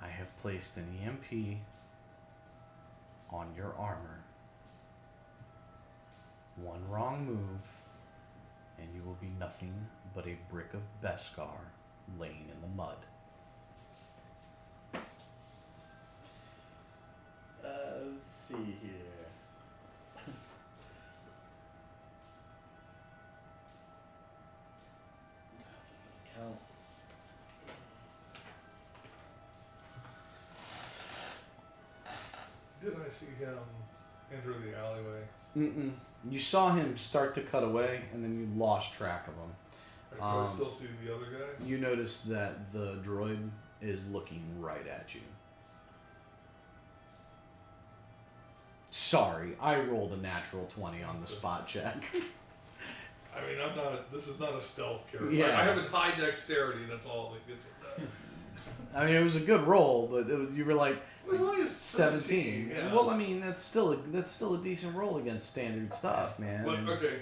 I have placed an EMP on your armor. One wrong move, and you will be nothing but a brick of Beskar laying in the mud. Let's see here. That doesn't count. Did I see him enter the alleyway? Mm-mm. You saw him start to cut away, and then you lost track of him. Can I still see the other guy? You notice that the droid is looking right at you. Sorry, I rolled a natural 20 on the spot check. I mean, I'm not. This is not a stealth character. Yeah. I have a high dexterity. That's all that gets it done. I mean, it was a good roll, but you were like It was only a 17. Yeah. Well, I mean, that's still a decent roll against standard stuff, man. But okay,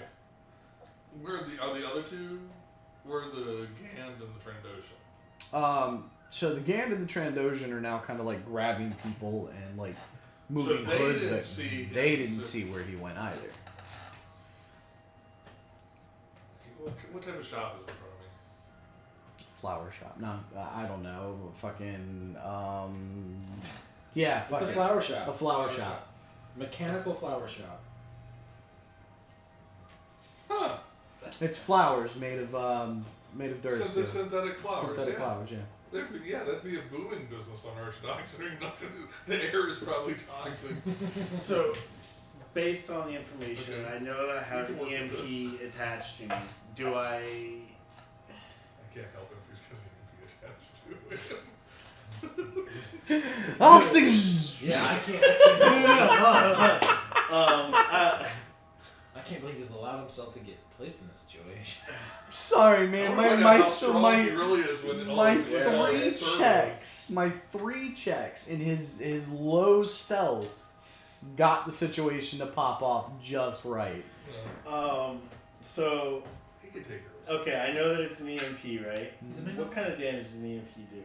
where are the other two? Where are the Gand and the Trandoshan? So the Gand and the Trandoshan are now kind of like grabbing people and like moving they hoods, didn't but see him, they didn't so- see where he went either. What type of shop is in front of me? Flower shop. No, I don't know. Fucking, Yeah, It's a fuck it. flower shop. A flower shop. Mechanical flower shop. Huh. It's flowers made of dirt. So the synthetic flowers. Synthetic Yeah. flowers, yeah. That'd be a booming business on Earth. Not considering nothing. The air is probably toxic. So, based on the information, Okay. I know that I have You an can work with EMP attached to me. Do I? I can't help it if he's going to be attached to it. I'll sing. Yeah, I can't. I can't believe he's allowed himself to get placed in this situation. Sorry, I man. wanna find out My how strong he really is when my all his all three his servos- checks. My 3 checks in his low stealth got the situation to pop off just right. Yeah. So, He can take care of it. okay, I know that it's an EMP, right? Is it What kind of damage does an EMP do?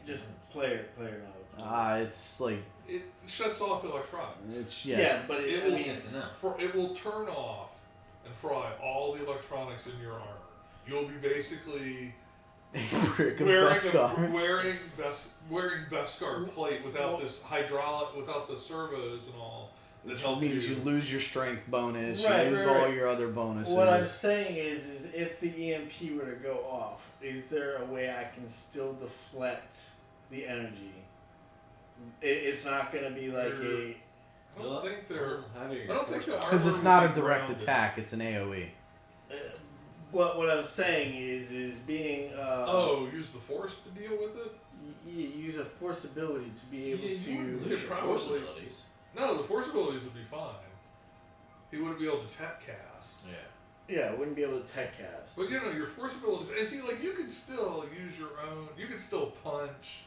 Just player knowledge. It's like It shuts off electronics. it's Yeah, but It I will, mean, it's enough. it will turn off and fry all the electronics in your armor. You'll be basically wearing Beskar plate without this hydraulic, without the servos and all. That which help means you you. lose your strength bonus, Right, you lose right, all right. your other bonuses. what I'm saying is if the EMP were to go off, is there a way I can still deflect the energy? It's not going to be like a. I don't think they're. I don't think the Because it's armor not a would be direct grounded. attack; it's an AOE. What I'm saying is being. Use the force to deal with it? Use a force ability to be able You to. lose could your probably- force abilities. No, the force abilities would be fine. He wouldn't be able to tech cast. Yeah. Yeah, I wouldn't be able to tech cast. But your force abilities, and see, like you can still use your own. You can still punch.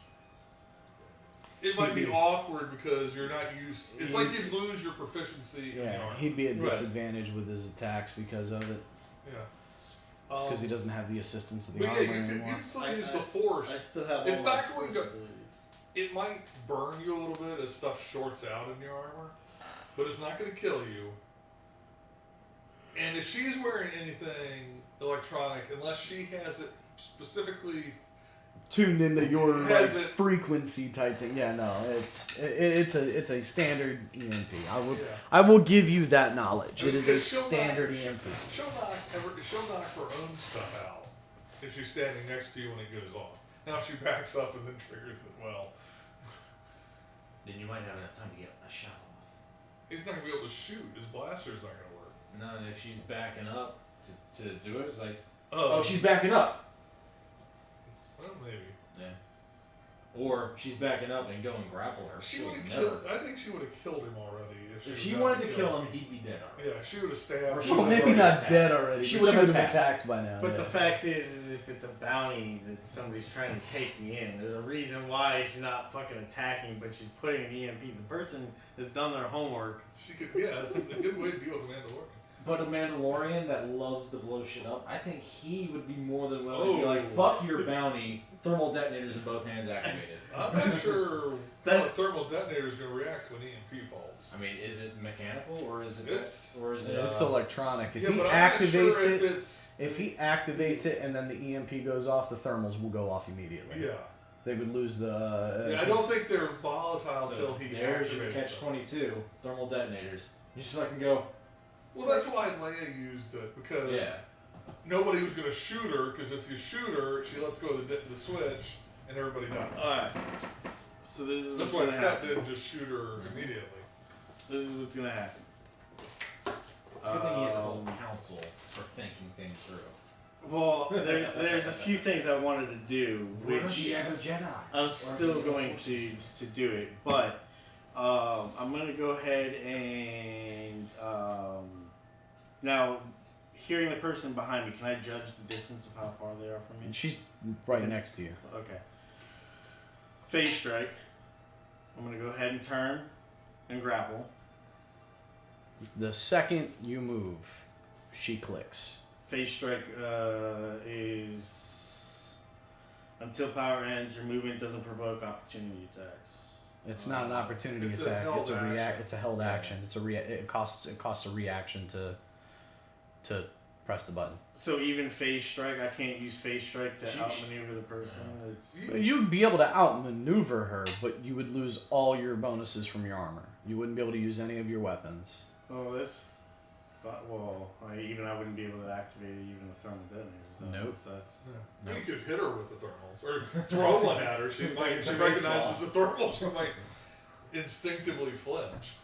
It might be awkward because you're not used. It's like you lose your proficiency. in your Yeah, armor. he'd be at Right. disadvantage with his attacks because of it, Yeah. because he doesn't have the assistance of the But armor yeah, you anymore. can still I- use I- the force. I still have. It's all my not going force to- abilities. It might burn you a little bit as stuff shorts out in your armor, but it's not going to kill you. And if she's wearing anything electronic, unless she has it specifically, Tuned into your Has like, it- frequency type thing. Yeah, no, it's a standard EMP. yeah. I will give you that knowledge. It is a Because she'll standard knock- EMP. She'll knock her own stuff out if she's standing next to you when it goes off. Now if she backs up and then triggers it, well, Then you might not have enough time to get a shot off. he's not gonna be able to shoot. His blaster's not gonna work. No, and if she's backing up to do it, it's like, Oh, she's backing up. well, maybe. Yeah. Or she's backing up and go and grapple her. She She'll would have never. killed. I think she would have killed him already if If was she out wanted to kill kill him, he'd be dead already. Yeah, she would have stabbed. Or him. she Well, would've maybe already not attacked. dead already. She She would've would have attacked. attacked by now. But yeah. the fact is if it's a bounty that somebody's trying to take me in, there's a reason why she's not fucking attacking, but she's putting an EMP. The person has done their homework. She could. Yeah, it's a good way to deal with a Mandalorian. But a Mandalorian that loves to blow shit up, I think he would be more than willing to be like, Oh. fuck your bounty, thermal detonators in both hands activated. I'm not sure That- how a thermal detonator is going to react when EMP falls. I mean, is it mechanical or is it It's- It's electronic. If Yeah, he but I'm not activates sure it, if if he activates it and then the EMP goes off, the thermals will go off immediately. yeah. They would lose the. Yeah, I don't think they're volatile So till he there's your activates catch them. 22, thermal detonators. You just fucking go, Well, that's why Leia used it because yeah. nobody was going to shoot her. Because if you shoot her, she lets go of the switch, and everybody dies. Alright. So this is That's what's why gonna Fett happen. didn't just shoot her immediately. This is what's gonna happen. It's a good thing he has a whole council for thinking things through. Well, there's a few things I wanted to do, which Jedi. I'm still going to do it, but I'm gonna go ahead and now hearing the person behind me, can I judge the distance of how far they are from me? She's right next to you. Okay. Phase strike. I'm gonna go ahead and turn and grapple. The second you move, she clicks. Phase strike is until power ends. Your movement doesn't provoke opportunity attacks. It's not an opportunity It's a attack. held It's a action. It's a held Yeah. action. It costs a reaction to press the button. So even phase strike, I can't use phase strike to Sheesh. outmaneuver the person. It's You'd be able to outmaneuver her, but you would lose all your bonuses from your armor. You wouldn't be able to use any of your weapons. oh, that's well. I wouldn't be able to activate even the thermal detonators. So Nope. That's Yeah. No. You could hit her with the thermals, or throw one at her. She might. She recognizes the thermals. She might instinctively flinch.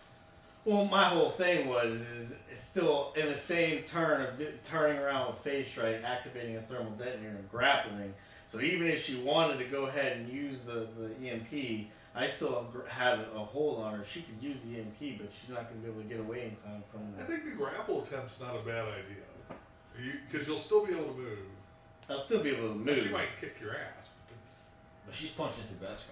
well. My whole thing is still in the same turn of turning around with phase strike, activating a thermal detonator, and grappling. So even if she wanted to go ahead and use the EMP, I still had a hold on her. She could use the EMP, but she's not going to be able to get away in time from I the. think the grapple attempt's not a bad idea. Because you'll still be able to move. I'll still be able to Now, move. she might kick your ass, but it's, But she's punching through Beskar.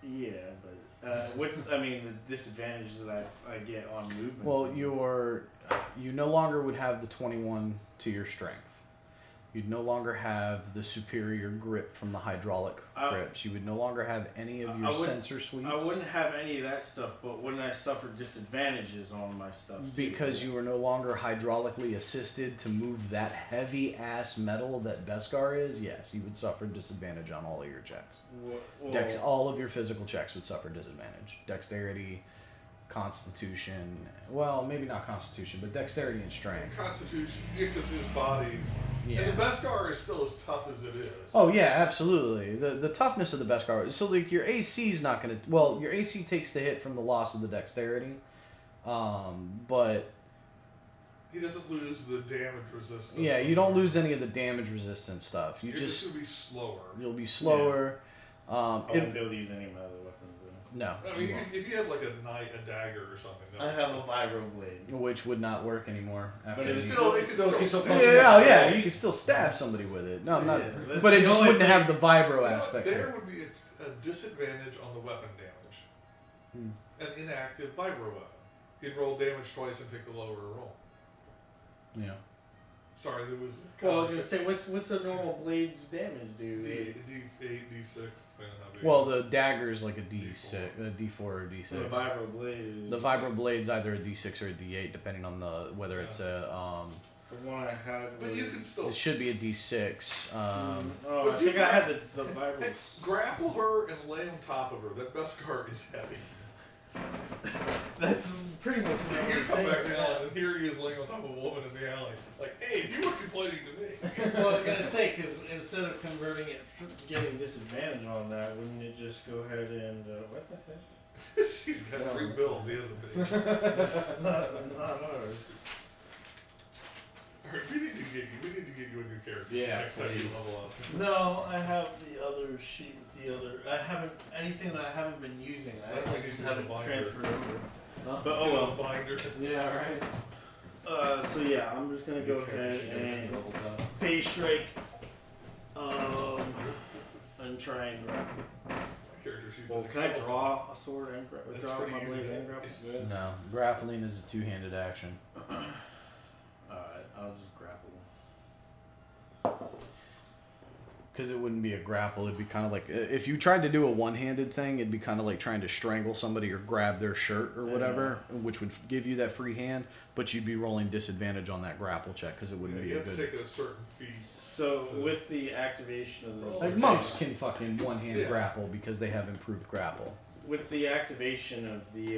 Yeah, but the disadvantages that I get on movement. Well, you no longer would have the 21 to your strength. You'd no longer have the superior grip from the hydraulic grips. You would no longer have any of your sensor suites. I wouldn't have any of that stuff, but wouldn't I suffer disadvantages on my stuff? Too? Because you were no longer hydraulically assisted to move that heavy ass metal that Beskar is, yes, you would suffer disadvantage on all of your checks. Well, All of your physical checks would suffer disadvantage. Dexterity, Constitution, well, maybe not Constitution, but Dexterity and Strength. Constitution, because his body's. Yeah. And the Beskar is still as tough as it is. Oh yeah, absolutely. The toughness of the Beskar. So like your AC is not gonna. Well, your AC takes the hit from the loss of the Dexterity, but He doesn't lose the damage resistance. yeah, you don't lose any of the damage resistant stuff. You're just gonna be slower. You'll be slower. I won't be able to use any of my other weapons. No. I mean, if you had like a knight, a dagger, or something. I have a vibro blade. Which would not work anymore. After But it's you- still, yeah, you can still stab somebody with it. No, I'm not. Yeah, that's But it the just only wouldn't thing. have the vibro You know, aspect. to there it. would be a disadvantage on the weapon damage. Hmm. An inactive vibro weapon. You'd roll damage twice and pick the lower roll. Yeah. Sorry, there was. Well, I was gonna say, what's a normal blade's damage do? D8, D6, depending on how big. Well, it is. the dagger is like a D6, a D4 or a D6. The vibro blade. Is, The vibro blade's either a D6 or a D8, depending on whether it's a The one I had. But Was, you can still It should be a D6. oh, I think I had the vibro. Hey, grapple her and lay on top of her. That Beskar is heavy. That's pretty much. You come back down and here he is laying on top of a woman in the alley. Like, hey, you were complaining to me. Well, I was gonna say, because instead of converting it, getting disadvantage on that, wouldn't it just go ahead and what the heck? She's got 3 bills. He hasn't paid. It's not ours. Alright, we need to get you a new character. Yeah, next time you please. level up. No, I have the other sheet with the other. I haven't anything that I haven't been using. That might just be haven't the binder. transferred over. Huh? But Get oh a well. binder. Yeah, right. So yeah, I'm just gonna go ahead and levels up. phase strike, and try and grapple. My character, she's Well, an can I excellent- draw a sword and That's draw pretty my easy blade to and do. grapple? Good. No, grappling is a two-handed action. Alright, I'll just grapple. Because it wouldn't be a grapple. It'd be kind of like if you tried to do a one-handed thing, it'd be kind of like trying to strangle somebody or grab their shirt or whatever, which would give you that free hand. But you'd be rolling disadvantage on that grapple check because it wouldn't Yeah, be you a have to good. take a certain feat. So with the activation of the Like monks can fucking one-hand Yeah. grapple because they have improved grapple. with the activation of the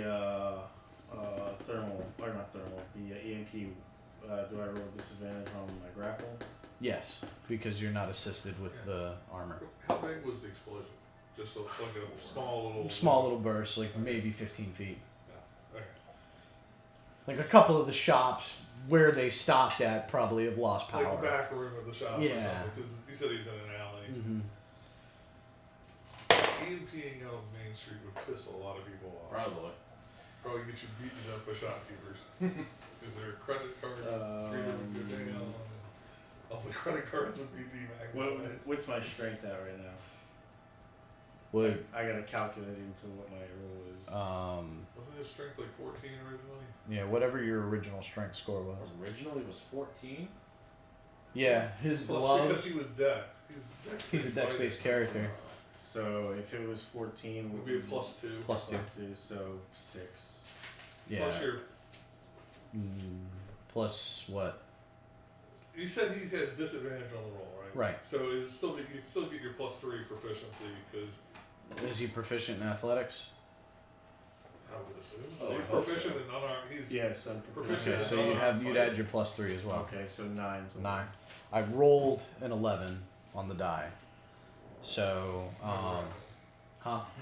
thermal or not thermal, the EMP, do I roll disadvantage on my grapple? Yes, because you're not assisted with the armor. How big was the explosion? Just like a Small little bursts, like maybe 15 feet. Yeah. Okay. Like a couple of the shops where they stopped at probably have lost power. Like the back room of the shop or Yeah. something. Because you said he's in an alley. Mm-hmm. EMPing out on Main Street would piss a lot of people off. Probably. Probably get you beaten to death by shopkeepers. Is there a credit card reader would go down? And all the credit cards would be demagnetized. What's my strength at right now? Would I gotta calculate into what my roll is. Wasn't his strength like 14 originally? yeah, whatever your original strength score was. Originally was 14. Yeah, his Plus, gloves. because he was Dex. He's a dex-based character. So if it was 14, It would be a +2. Plus two. plus 2, so 6. Yeah. Plus your Plus what? You said he has disadvantage on the roll, right? Right. So you'd still get your +3 proficiency because Is he proficient in athletics? I would assume Oh, so. I He's hope proficient so. in unarmed. He's Yes, I'm Proficient. Okay, proficient. so you'd add your +3 as well. Okay, so 9. 9. I rolled an 11 on the die. So, huh?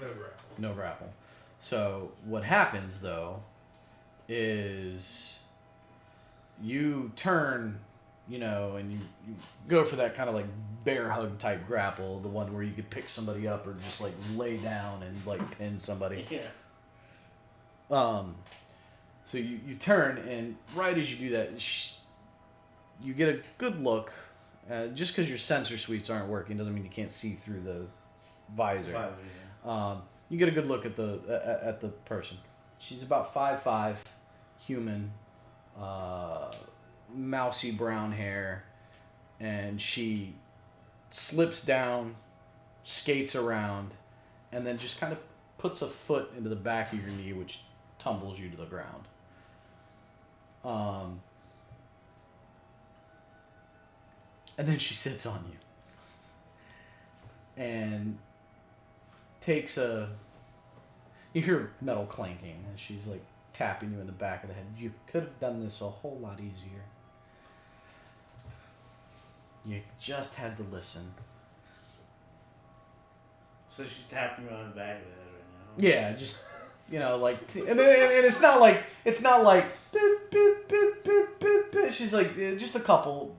no grapple. No grapple. So what happens though is you turn, and you go for that kind of like bear hug type grapple, the one where you could pick somebody up or just like lay down and like pin somebody. Yeah. So you turn, and right as you do that, you get a good look. Just because your sensor suites aren't working doesn't mean you can't see through the visor. You get a good look at the person. She's about 5'5", human, mousy brown hair, and she slips down, skates around, and then just kind of puts a foot into the back of your knee, which tumbles you to the ground. And then she sits on you and takes you hear metal clanking as she's like tapping you in the back of the head. You could have done this a whole lot easier. You just had to listen. So she's tapping me on the back of the head right now. Yeah, just and it's not like bit, bit, bit, bit, bit, bit. She's like just a couple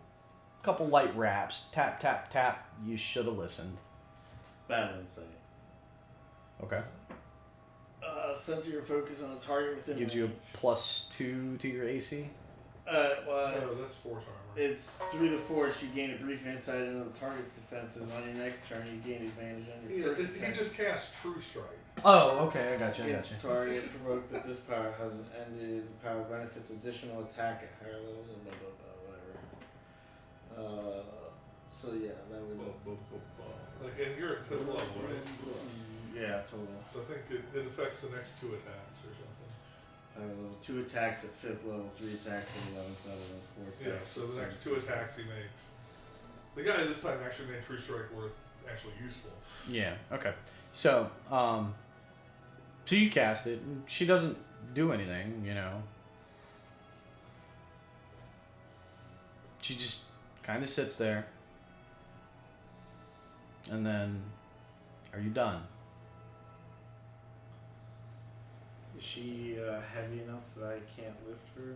light raps, tap tap tap. You should have listened. Battle insight. Okay. Center your focus on a target within Gives you a +2 to your AC. Well, Oh, that's force armor. it's through the force. You gain a brief insight into the target's defenses. On your next turn, you gain advantage on your Yeah, first he attack. just cast True Strike. Oh, okay, I got you. Against the target, provoked that this power hasn't ended. The power benefits additional attack at higher levels. Blah blah blah. Whatever. So yeah, that would. Like, and you're at 5th level, right? Yeah, total. So I think it affects the next 2 attacks or something. Level 2 attacks at 5th level, 3 attacks at 11th level, 4 attacks. Yeah, so the next 2 attacks he makes. The guy this time actually made True Strike worth actually useful. Yeah. Okay. So, so you cast it. And she doesn't do anything. She just kind of sits there. And then, are you done? Is she heavy enough that I can't lift her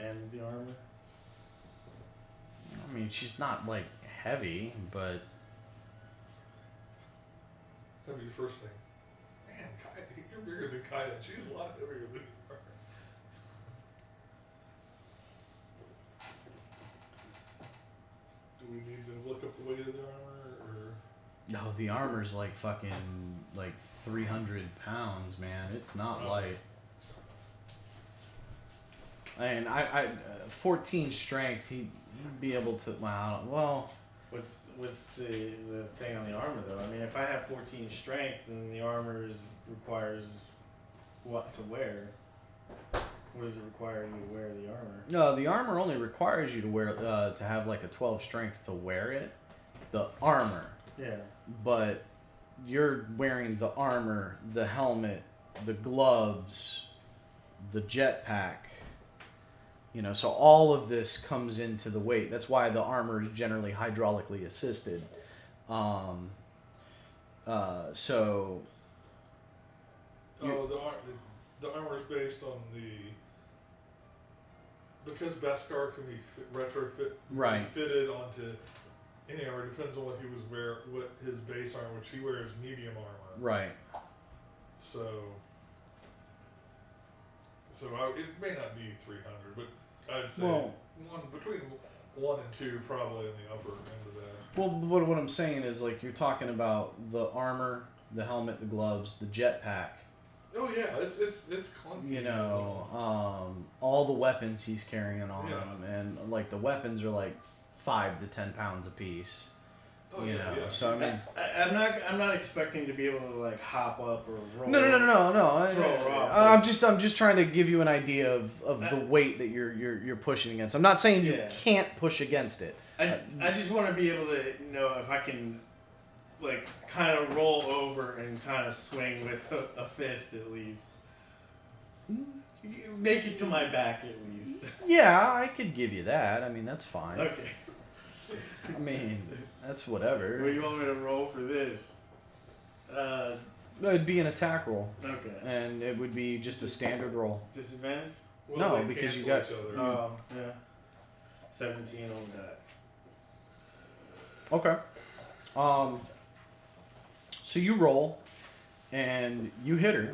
and the armor? I mean, she's not like heavy, but That'd be your first thing. Man, Kai, you're bigger than Kaya. She's a lot heavier than you are. Do we need to look up the weight of the armor, or? no, the armor's like fucking like 300 pounds, man. It's not Oh. light. And I 14 strength. He'd be able to. Well, What's the thing on the armor though? I mean, if I have 14 strength, then the armor requires what to wear? What does it require you to wear the armor? no, the armor only requires you to wear to have like a 12 strength to wear it. The armor. Yeah. But you're wearing the armor, the helmet, the gloves, the jetpack. So all of this comes into the weight. That's why the armor is generally hydraulically assisted. So. The armor is based on because Beskar can be fitted onto any armor. It depends on what what his base armor, which he wears medium armor. Right. So it may not be 300, but I'd say between 1 and 2, probably in the upper end of that. Well, what I'm saying is like you're talking about the armor, the helmet, the gloves, the jetpack. Oh yeah, it's clunky. All the weapons he's carrying on Yeah. him, and like the weapons are like 5 to 10 pounds a piece. Oh, you yeah, know. yeah. So I mean, I'm not expecting to be able to like hop up or roll. no. Throw her off. I'm just trying to give you an idea of the weight that you're pushing against. I'm not saying you Yeah. can't push against it. I just want to be able to know if I can, like, kind of roll over and kind of swing with a fist at least. Make it to my back at least. Yeah, I could give you that. I mean, that's fine. Okay. I mean, that's What whatever. do you want me to roll for this? It'd be an attack roll, Okay. and it would be just a standard roll. Disadvantage? Well, No, they because you cancel got- each other. Oh, yeah. 17 on that. Okay. So you roll, and you hit her,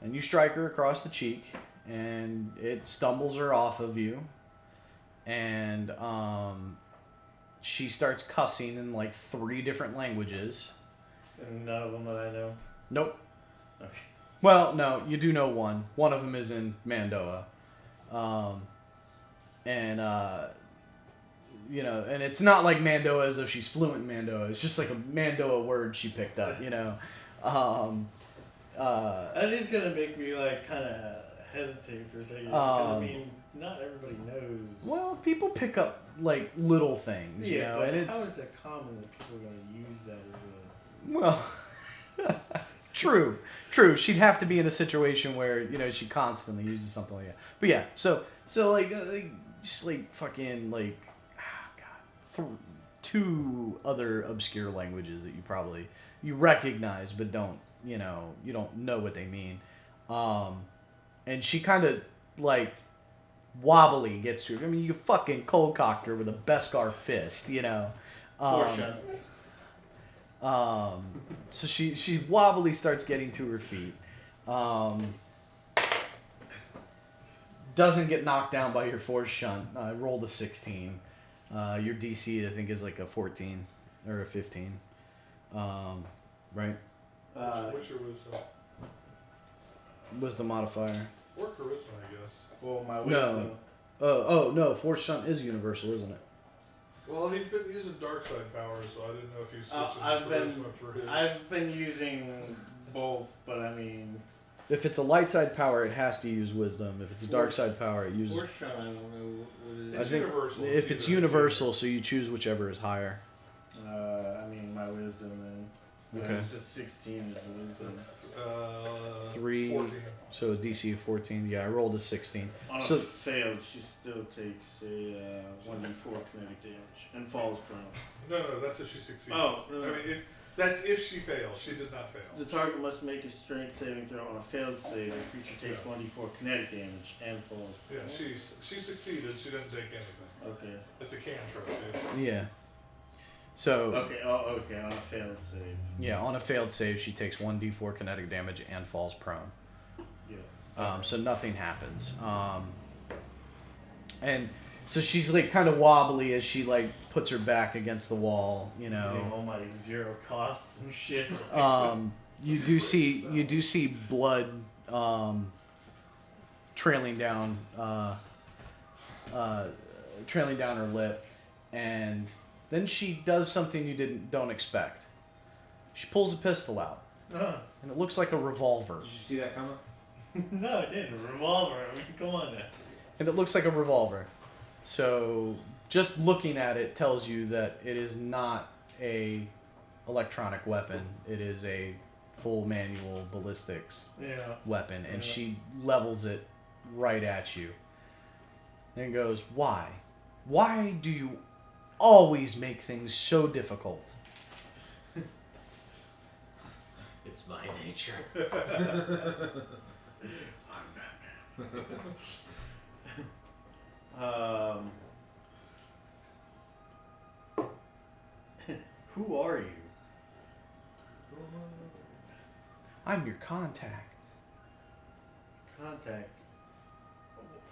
and you strike her across the cheek, and it stumbles her off of you, and she starts cussing in like 3 different languages. And none of them that I know. Nope. Okay. Well, no, you do know one. One of them is in Mandoa. You know, and it's not like Mandoa as though she's fluent in Mandoa. It's just like a Mandoa word she picked up, you know. That is going to make me, like, kind of hesitate for a second. Because, I mean, not everybody knows. Well, people pick up, like, little things, you know, but and it's... how is it common that people are going to use that as a... Well, true. She'd have to be in a situation where, you know, she constantly uses something like that. But yeah, so like just like fucking like, God, 2 other obscure languages that you recognize but don't, you don't know what they mean. And she kind of like wobbly gets through. I mean, you fucking cold cocked her with a Beskar fist, you know. Portia. So she wobbly starts getting to her feet. Doesn't get knocked down by your force shunt. I rolled a 16. Your DC I think is like a 14 or a 15. Right? What's your wisdom? Was the modifier? Or charisma, I guess. Well, my No. wisdom. No, force shunt is universal, isn't it? Well, he's been using dark side powers, so I didn't know if you switched I've charisma for his. I've been using both, but I mean... If it's a light side power, it has to use wisdom. If it's a dark side power, it uses. Force shot, I don't know what it is. It's I think universal. if it's either. universal, so you choose whichever is higher. I mean, my wisdom then. Okay. It's just 16 is the wisdom. 3. 14. So a DC of 14. Yeah, I rolled a 16. On So- a failed, she still takes a 1d4 kinetic damage and falls prone. No, that's if she succeeds. Oh, I mean, that's if she fails. She did not fail. The target must make a strength saving throw on a failed save. The creature takes 1d4 kinetic damage and falls Yeah, prone. she succeeded. She didn't take anything. Okay. It's a cantrip, dude. Yeah. So Okay. Oh, okay. On a failed save. yeah, on a failed save, she takes 1d4 kinetic damage and falls prone. Yeah. So nothing happens. And so she's like kind of wobbly as she like puts her back against the wall, you know. Using all my 0 costs and shit. You do see blood trailing down her lip, and then she does something you don't expect. She pulls a pistol out, and it looks like a revolver. Did you see that coming? No, it didn't. Revolver. I mean, come on now. And it looks like a revolver. So just looking at it tells you that it is not a electronic weapon. It is a full manual ballistics Yeah. weapon, and Yeah. she levels it right at you and goes, "Why? Why do you always make things so difficult?" It's my nature. I'm Batman. Who are you? I'm your contact. Contact.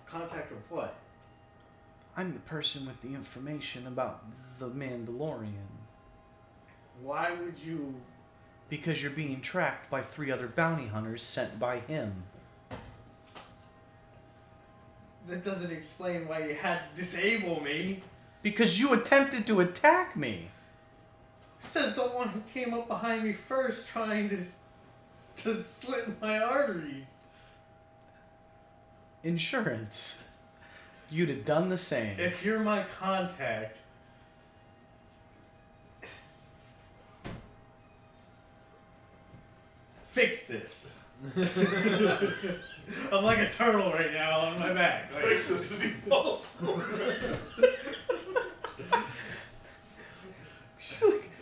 Contact of what? I'm the person with the information about the Mandalorian. Why would you? Because you're being tracked by 3 other bounty hunters sent by him. That doesn't explain why you had to disable me. Because you attempted to attack me. Says the one who came up behind me first trying to slit my arteries. Insurance. You'd have done the same. If you're my contact, fix this. I'm like a turtle right now on my back. Like, Fix this as he falls.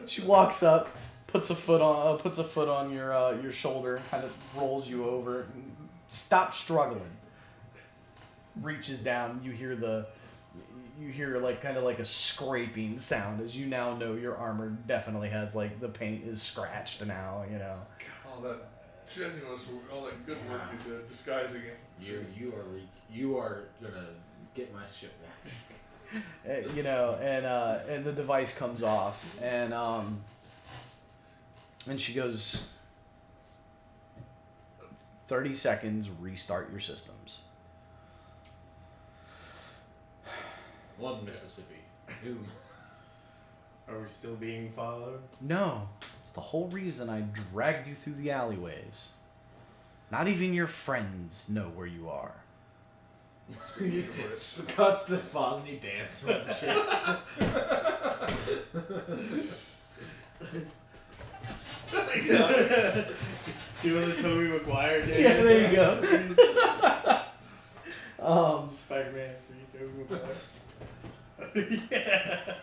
She walks up, puts a foot on your shoulder, kind of rolls you over. Stop struggling. Reaches down. You hear like kind of like a scraping sound, as you now know your armor definitely has like the paint is scratched now. You know. All that genuine, all that good work you did disguising it. You are gonna get my shit back. You know, and the device comes off, and she goes, 30 seconds, restart your systems. One Mississippi. Two. are we still being followed? No, it's the whole reason I dragged you through the alleyways. Not even your friends know where you are. He just cuts the Bosnia dance with the shit. Do the Tobey Maguire dance? Yeah, there you go. Spider-Man 3 Tobey Maguire. Yeah.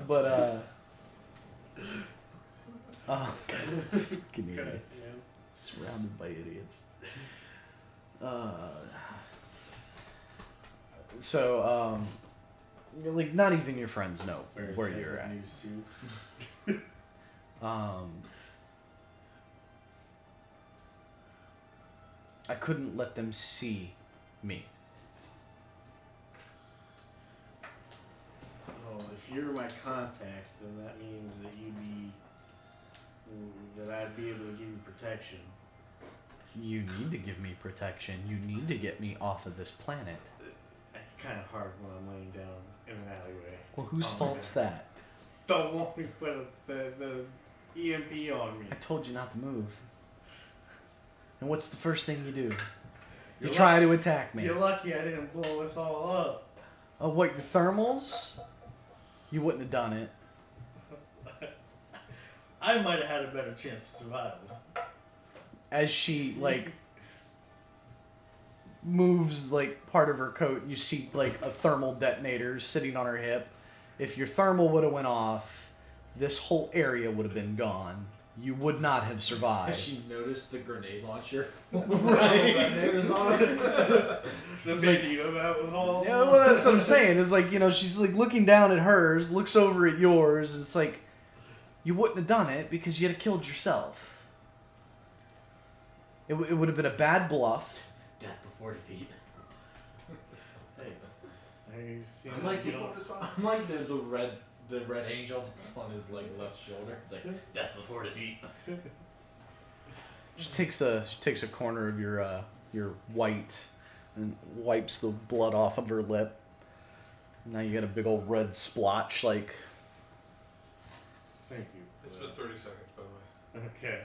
But oh, fucking idiots. Yeah. Surrounded by idiots. So, like, not even your friends know where you're at. I couldn't let them see me. Oh, if you're my contact, then that means that I'd be able to give you protection. You need to give me protection. You need to get me off of this planet. It's kind of hard when I'm laying down in an alleyway. Well, whose fault's that? Don't want me to put the EMP on me. I told you not to move. And what's the first thing you do? You You're try to attack me. You're lucky I didn't blow us all up. Oh, what, your thermals? You wouldn't have done it. I might have had a better chance of survival. As she, like, moves, like, part of her coat, you see, like, a thermal detonator sitting on her hip. If your thermal would have went off, this whole area would have been gone. You would not have survived. She noticed the grenade launcher. Right. The video that was all. Yeah, well, that's what I'm saying. It's like, you know, she's like looking down at hers, looks over at yours, and it's like, you wouldn't have done it because you'd have killed yourself. It would have been a bad bluff. Death before defeat. Hey, have you seen I'm that like, video? I'm like the red angel that's on his like left shoulder. It's like death before defeat. She takes a corner of your white and wipes the blood off of her lip. Now you got a big old red splotch, like. Thank you. It's been 30 seconds, by the way. Okay.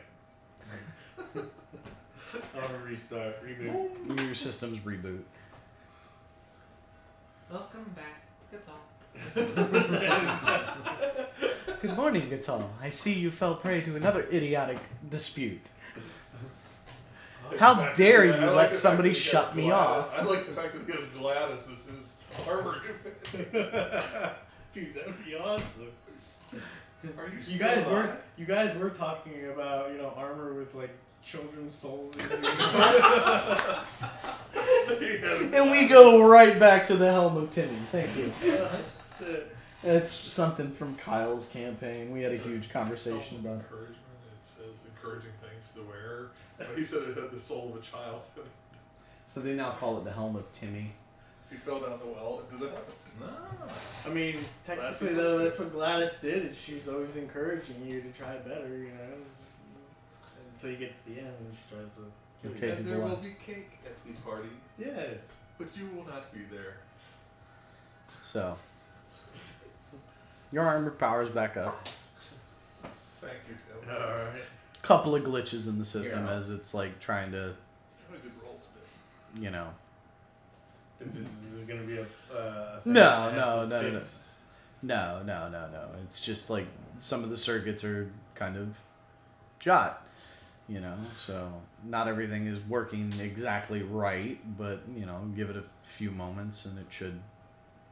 I'm gonna restart. Reboot. Your systems reboot. Welcome back. That's all. Good morning, Gatal. I see you fell prey to another idiotic dispute. How dare you let somebody shut me off? I like the fact that he has Gladys as his armor. Dude, that would be awesome. Are you You guys were talking about, you know, armor with like children's souls in it. And we go right back to the Helm of Timmy. Thank you. It's something from Kyle's campaign. We had a huge conversation about it. Encouragement. It says encouraging things to wear. He said it had the soul of a child. So they now call it the Helm of Timmy. He fell down the well into the heavens. No. I mean, technically though, that's what Gladys did. Is she's always encouraging you to try better, you know. Until you get to the end and she tries to kill Okay. you. And there will be cake at the party, Yes. but you will not be there. So your armor powers back up. detail. Alright. Couple of glitches in the system Yeah. as it's like trying to, I did roll today. you know. Is this gonna be a thing No, I have no, to no, no, fix? No. It's just like some of the circuits are kind of shot, you know. So not everything is working exactly right, but you know, give it a few moments and it should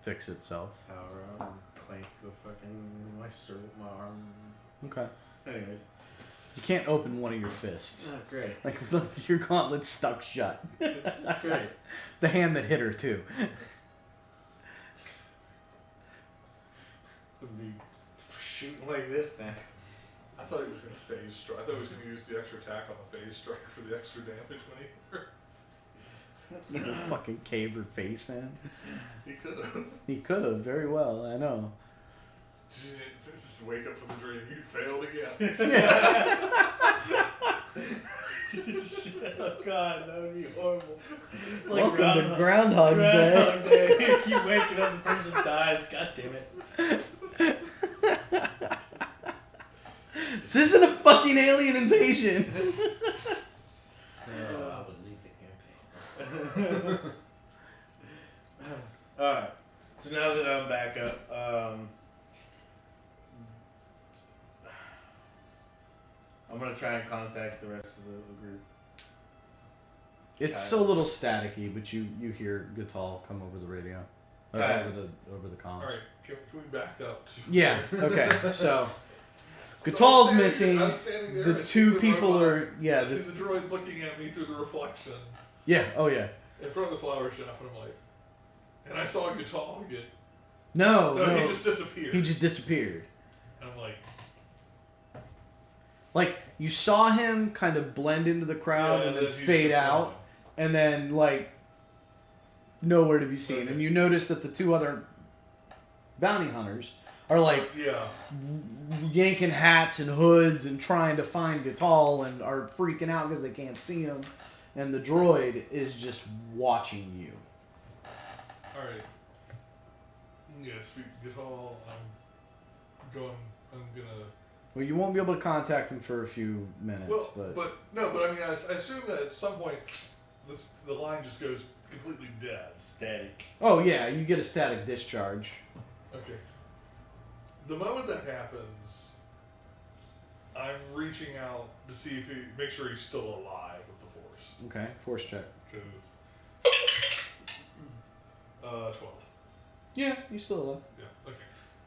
fix itself. Power up and clank the fucking Meister with my arm. Okay. Anyways. You can't open one of your fists. Oh, great. Like your gauntlet's stuck shut. Great. The hand that hit her too. Would be shooting like this then. I thought he was going to phase strike. I thought he was going to use the extra attack on the phase strike for the extra damage when he Fucking cave her face in. He could have. He could have very well. I know. Just wake up from the dream. You failed again. Oh god, that would be horrible. It's Welcome to Groundhog's Day. Groundhog Day. You keep waking up, the person dies. God damn it. This isn't a fucking alien invasion. I would leave the campaign. Alright. So now that I'm back up, I'm gonna try and contact the rest of the group. It's a little staticky, but you hear Gatal come over the radio. Or Okay. over the comms. Alright, can we back up to... Yeah, okay. So So Gatal's I'm missing. standing there, The I see two the people robot, are I see the droid looking at me through the reflection yeah, oh yeah. in front of the flower shop, and I'm like... And I saw Gatal get... No, No, he just disappeared. He just disappeared. And I'm like... Like you saw him kind of blend into the crowd yeah, and then he's fade just out, gone. and then like nowhere to be seen. Okay. And you notice that the two other bounty hunters are like Yeah. yanking hats and hoods and trying to find Gatal and are freaking out because they can't see him. And the droid is just watching you. Alright. Yeah, sweet Gatal, I'm gonna... Well, you won't be able to contact him for a few minutes, Well, but I mean, I assume that at some point the line just goes completely dead. Static. oh yeah, you get a static discharge. Okay. The moment that happens, I'm reaching out to see if make sure he's still alive with the Force. Okay, force check. Because 12. Yeah, you still alive. Yeah. Okay.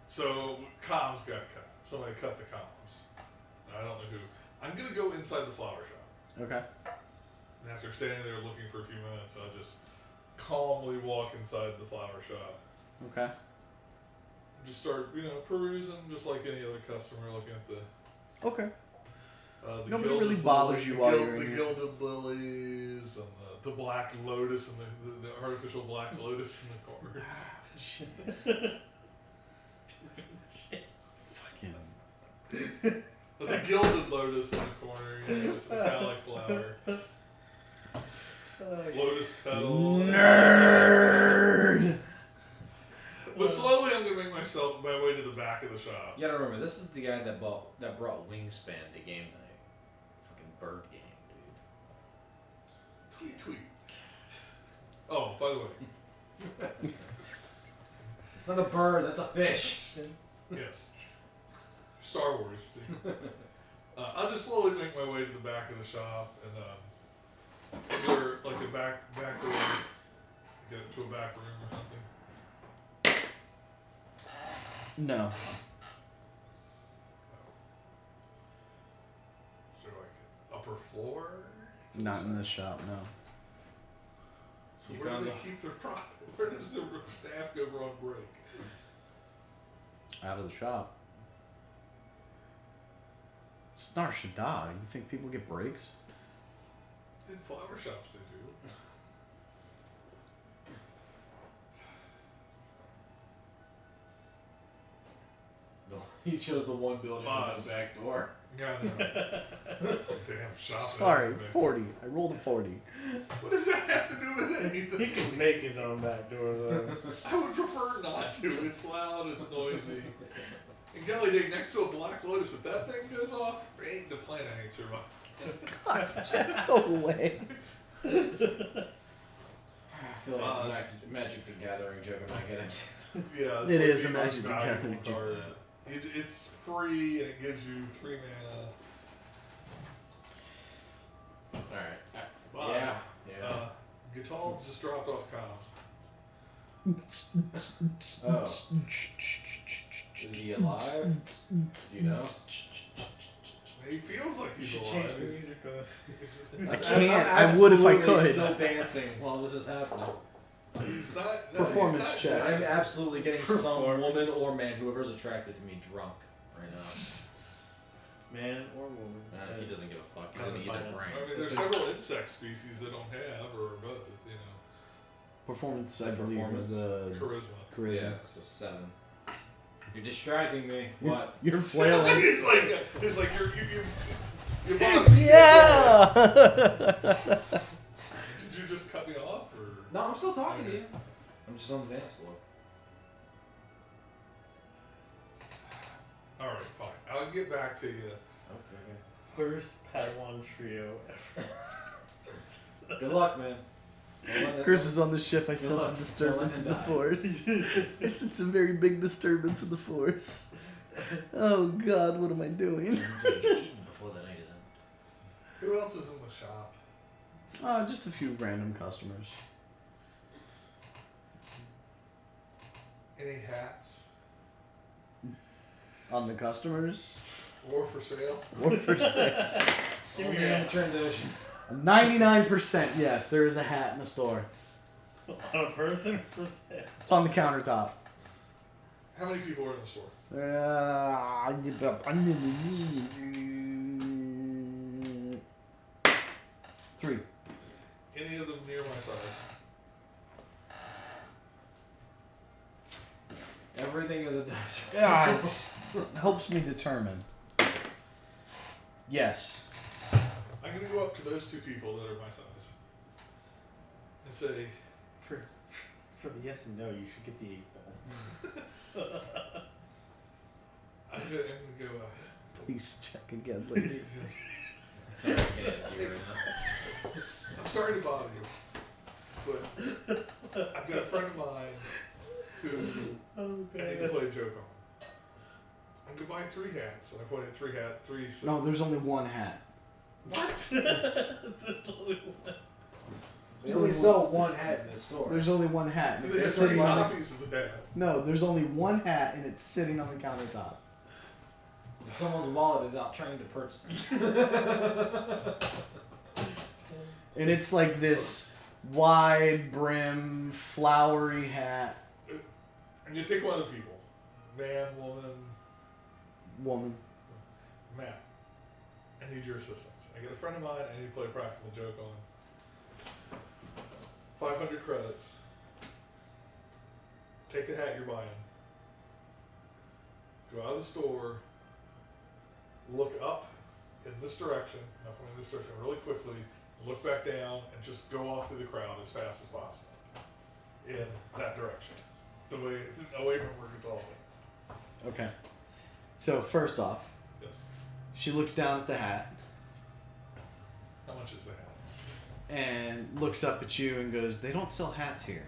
So comms got cut. Somebody cut the comms. I don't know who. I'm gonna go inside the flower shop. Okay. And after standing there looking for a few minutes, I'll just calmly walk inside the flower shop. Okay. Just start, perusing, just like any other customer, looking at the Okay. the Nobody gilded really bothers you while you're in the here. gilded lilies and the black lotus and the artificial black lotus in the corner. Fucking. The gilded lotus in the corner, it's a metallic flower. Lotus petal. Nerd. But slowly I'm gonna make my way to the back of the shop. You gotta remember, this is the guy that brought Wingspan to game night. Fucking bird game, dude. Tweet. Oh, by the way, It's not a bird, that's a fish. yes. Star Wars. I'll just slowly make my way to the back of the shop, and is there like a back room? Get to a back room or something? No. Is there like an upper floor? Not in this shop, no. So You where do found they the- keep their product? Where does the staff go on break? Out of the shop. It's Nar Shaddaa. You think people get breaks? In flower shops they do. He chose the one building with the back door. Yeah, I know. Damn shop. Sorry, 40. I rolled a 40. What does that have to do with He anything? can make his own back door though. I would prefer not to. It's loud, it's noisy. And Kelly Dig, next to a Black Lotus, if that thing goes off, ain't the planet ain't surviving. God, Jeff, go away. I feel like it's a Magic the Gathering joke. Am I getting? Yeah, It is the a most Magic the valuable Gathering joke. card. It's free and it gives you 3 mana. Alright. Boss. Yeah. Gatal's just dropped off comms. Oh. Is he alive? Do you know? He feels like You he's should alive. change the music for this. I can't. I would if I absolutely could. Still dancing while this is happening. He's not. No, Performance he's check. not I'm absolutely getting some Performance. woman or man, whoever's attracted to me, drunk right now. Man or woman. He doesn't give a fuck. He's Kinda in either fine. brain. I mean, there's several insect species that don't have, or both, you know. Performance, I believe, Performance. was Charisma. charisma. Yeah, so 7. You're distracting me. What? You're flailing. it's like you're bothering me. Yeah. Did you just cut me off, or? No, I'm still talking to you. I'm just on the dance floor. All right, fine. I'll get back to you. Okay. First Padawan trio ever. Good luck, man. Chris is on the ship. I sense Look, some disturbance in the die. force. I sense some very big disturbance in the force. Oh God, what am I doing? Before the night is in. Who else is in the shop? Just a few random customers. Any hats? On the customers? Or for sale? Or for sale? Give me Only your on the transition. 99% yes, there is a hat in the store. on a person for sale. It's on the countertop. How many people are in the store? 3. Any of them near my size? Everything is a dice. Yeah, it helps me determine. Yes. I'm gonna go up to those 2 people that are my size and say, For the yes and no, you should get the 8 ball. I'm gonna go. Please check again, lady. Sorry, I can't answer you right now. I'm sorry to bother you, but I've got a friend of mine who I need to play a joke on. I'm gonna buy 3 hats, and I pointed 3 hat, 3. No, there's only one hat. What? We only sell one hat in this store. There's only one hat. Do And they have it's 3 sitting on the, copies of the hat? no, there's only one hat and it's sitting on the countertop. Someone's wallet is out trying to purchase it. And it's like this wide brim, flowery hat. And you take one of the people, man, Woman. Matt. I need your assistance. I get a friend of mine. I need to play a practical joke on. 500 credits. Take the hat you're buying. Go out of the store. Look up in this direction. Not pointing in this direction. Really quickly. Look back down and just go off through the crowd as fast as possible. In that direction. The way away from where you're talking. Okay. So first off, Yes. she looks down at the hat How much is the hat? and looks up at you and goes, "They don't sell hats here."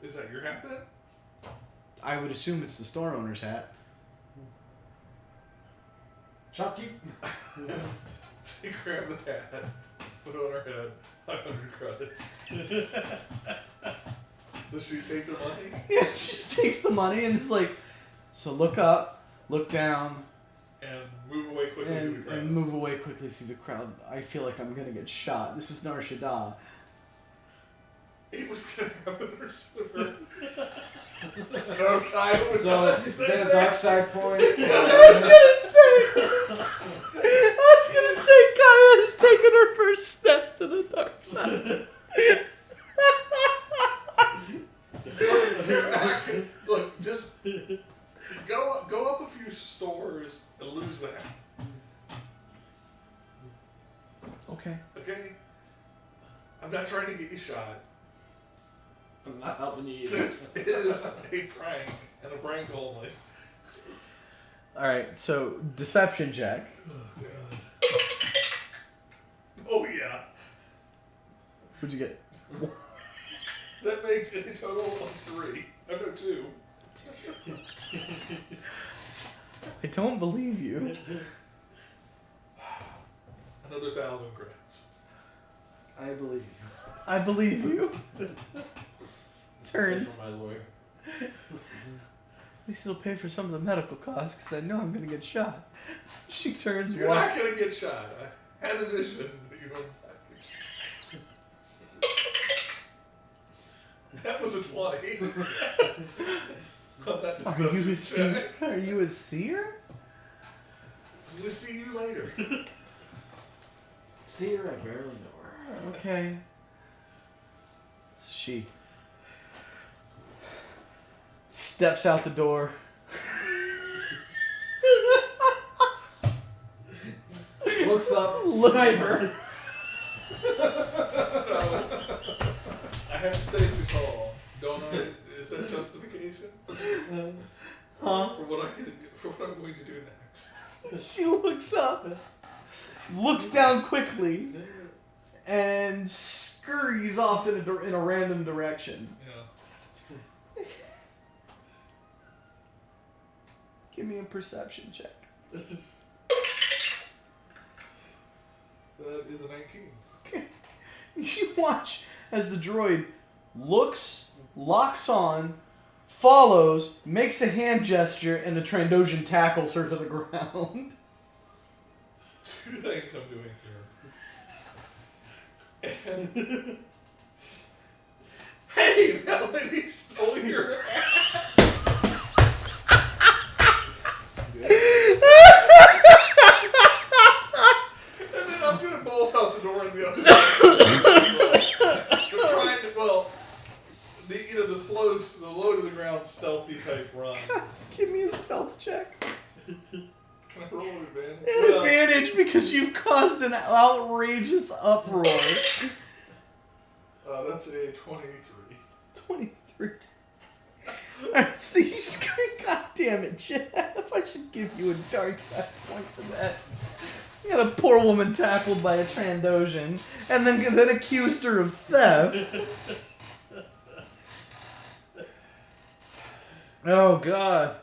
Is that your hat then? I would assume it's the store owner's hat. Shopkeep. She grabbed the hat, put it on her head, 500 credits. Does she take the money? Yeah, she just takes the money and is like, so look up, look down, And move away quickly to the crowd. and move away quickly through the crowd. I feel like I'm gonna get shot. This is Nar Shaddaa. It was gonna happen or sooner. No, Kyle was So not is say that a that. dark side point? I was gonna say Kaya has taken her first step to the dark side. Look, just go up a few stores and lose the hat. Okay. Okay? I'm not trying to get you shot. I'm not helping you either. This is a prank, and a prank only. All right, so deception check. Oh yeah. What'd you get? That makes it a total of 3. Oh no, 2. I don't believe you. Another 1,000 credits. I believe you. I believe you. Turns. For my lawyer. At least it'll pay for some of the medical costs because I know I'm gonna get shot. She turns. You're not gonna get shot. I had a vision that you went back. That was a 20. On that deception check. Are you a seer? I'm gonna see you later. See her, I barely know her. Okay. So she steps out the door. Looks up, Sniper. No. I have to save the call. Don't I? Is that justification? Huh? For what I'm going to do next. She looks up, looks down quickly, and scurries off in a random direction. Yeah. Give me a perception check. That is a 19. You watch as the droid looks, locks on, follows, makes a hand gesture, and the Trandoshan tackles her to the ground. 2 things I'm doing here. And hey, that lady stole your ass. And then I'm gonna bolt out the door in the other They're trying to, well, the low to the ground stealthy type run. Give me a stealth check. Can I roll an advantage? Advantage because you've caused an outrageous uproar. That's a 23. 23. Alright, so you scream, God damn it, Jeff. I should give you a dark side point for that. You got a poor woman tackled by a Trandoshan, and then accused her of theft. Oh, God.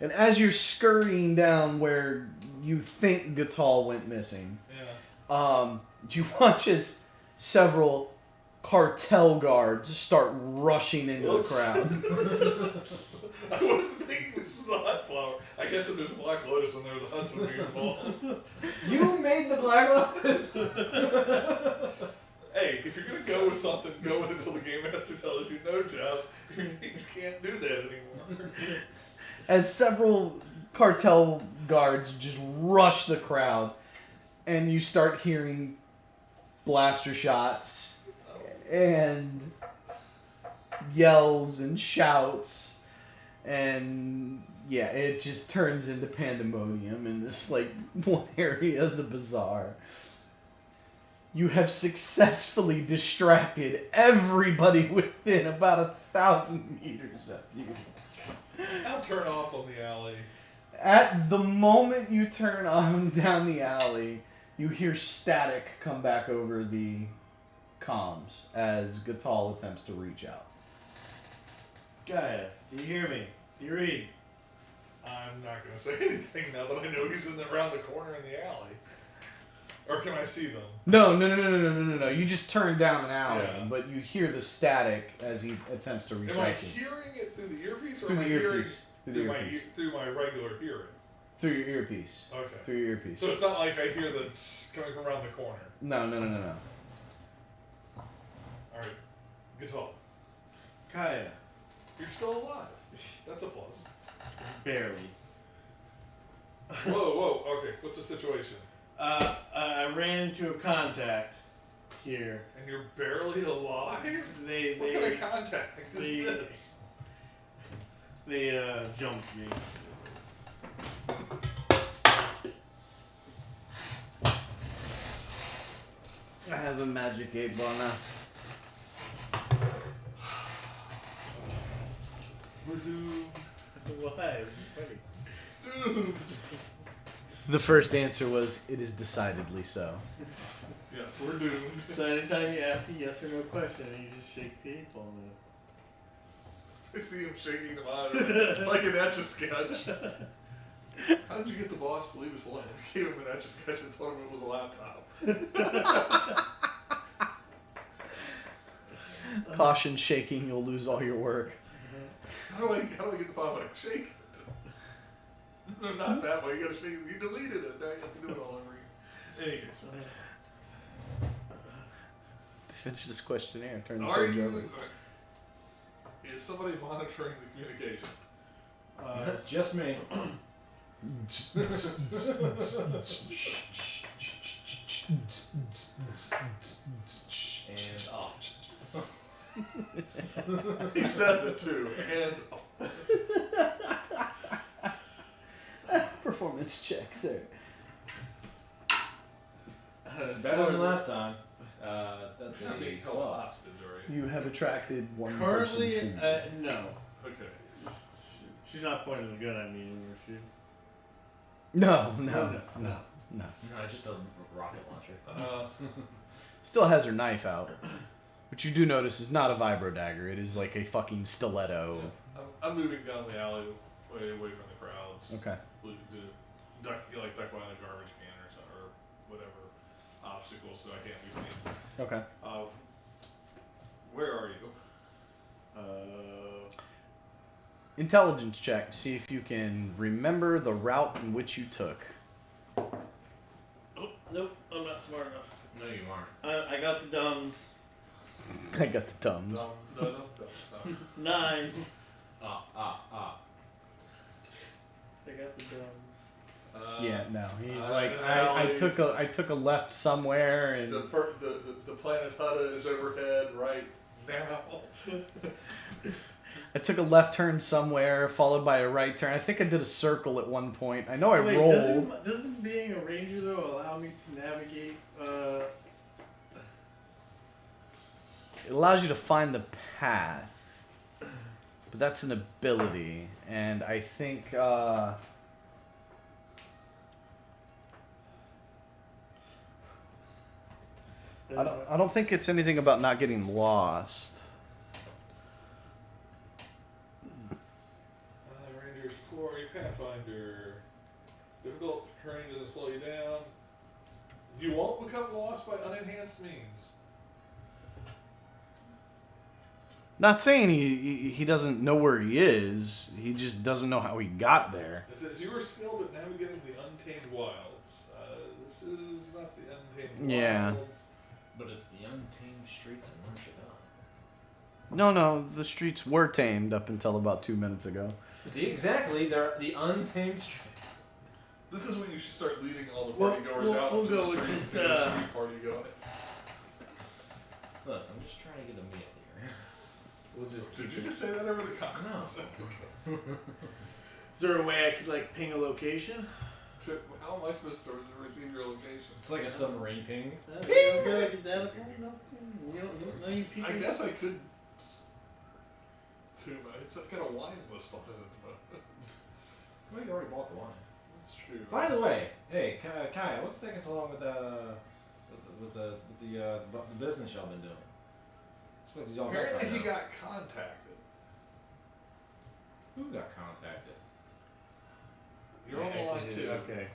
And as you're scurrying down where you think Gatal went missing, Yeah. you watch as several cartel guards start rushing into the crowd. I wasn't thinking this was a hot flower. I guess if there's a Black Lotus in there, the Huts would be involved. You made the Black Lotus! Hey, if you're gonna go with something, go with it until the Game Master tells you no, Jeff. You can't do that anymore. As several cartel guards just rush the crowd, and you start hearing blaster shots and yells and shouts, and yeah, it just turns into pandemonium in this like one area of the bazaar. You have successfully distracted everybody within about 1,000 meters of you. I'll turn off on the alley. At the moment you turn on down the alley, you hear static come back over the comms as Gatal attempts to reach out. Gaia, do you hear me? Do you read? I'm not gonna say anything now that I know he's around the corner in the alley. Or can I see them? No. You just turn down an alley, Yeah. but you hear the static as he attempts to reach Am I out to you. hearing it through the earpiece, or Through am I the hearing earpiece. through my regular hearing? Through your earpiece. Okay. Through your earpiece. So it's not like I hear the tss coming from around the corner. No. Alright. Gatal. Gaia, You're still alive. That's a plus. barely. Whoa. Okay, what's the situation? I ran into a contact here. And you're barely alive? They What kind of contact is this? They jumped me. I have a magic 8 ball now. Why? Funny. Dude. The first answer was, it is decidedly so. Yes, we're doomed. So anytime you ask a yes or no question, he just shakes the 8-ball now. I see him shaking the monitor like an Etch-a-Sketch. How did you get the boss to leave us alone? We gave him an Etch-a-Sketch and told him it was a laptop. Caution shaking, you'll lose all your work. How do I get the file back? Shake it. No, not that way. You gotta shake it. You deleted it. Now you have to do it all over again. Any case. To finish this questionnaire, turn the Are page you... over. Is somebody monitoring the communication? Just me. And off. He says it too. And Performance check, sir. Better than last time. That's you're not being a held 12. hostage, are you? You have attracted one Currently, person to you. no. Okay. She's not pointing the gun at me anymore, she? No. No, just a rocket launcher. Still has her knife out. Which you do notice is not a vibro dagger. It is like a fucking stiletto. Yeah. I'm moving down the alley way away from the crowds. Okay. To duck behind a garbage can or something, or whatever obstacle, so I can't be seen. Okay. Where are you? Intelligence check. See if you can remember the route in which you took. Oh, nope, I'm not smart enough. No, you aren't. I got the dumbs. I got the thumbs. No. 9. Ah. I got the dumbs. Yeah, no. He's I'm like, in an I alley. took a left somewhere and The planet Hutta is overhead right now. I took a left turn somewhere, followed by a right turn. I think I did a circle at one point. I know I Wait, rolled. doesn't being a ranger though allow me to navigate? It allows you to find the path, but that's an ability, and I think I don't think it's anything about not getting lost. Ranger's Quarry, Pathfinder. Difficult terrain doesn't slow you down. You won't become lost by unenhanced means. Not saying he doesn't know where he is. He just doesn't know how he got there. It says you are skilled at navigating the untamed wilds. This is not the untamed wilds. Yeah. But it's the untamed streets of Amsterdam. No, the streets were tamed up until about 2 minutes ago. See, exactly. They're the untamed streets. This is when you should start leading all the Well, party goers we'll- out we'll into go the with streets just, to get a street party going. Look, I'm just trying to get a meal here. We'll just. Did you just say that over the comments? No. Is there a way I could like ping a location? How am I supposed to receive your location? It's like a submarine ping. Like a data point? No, you don't know you people. I guess I could. It's got a wine list on it. Well, you already bought the wine. That's true. By the way, hey, Kaya, what's taking so long with the business y'all been doing? That's what y'all got Apparently right he now. got contacted. Who got contacted? You're on the line too. Okay.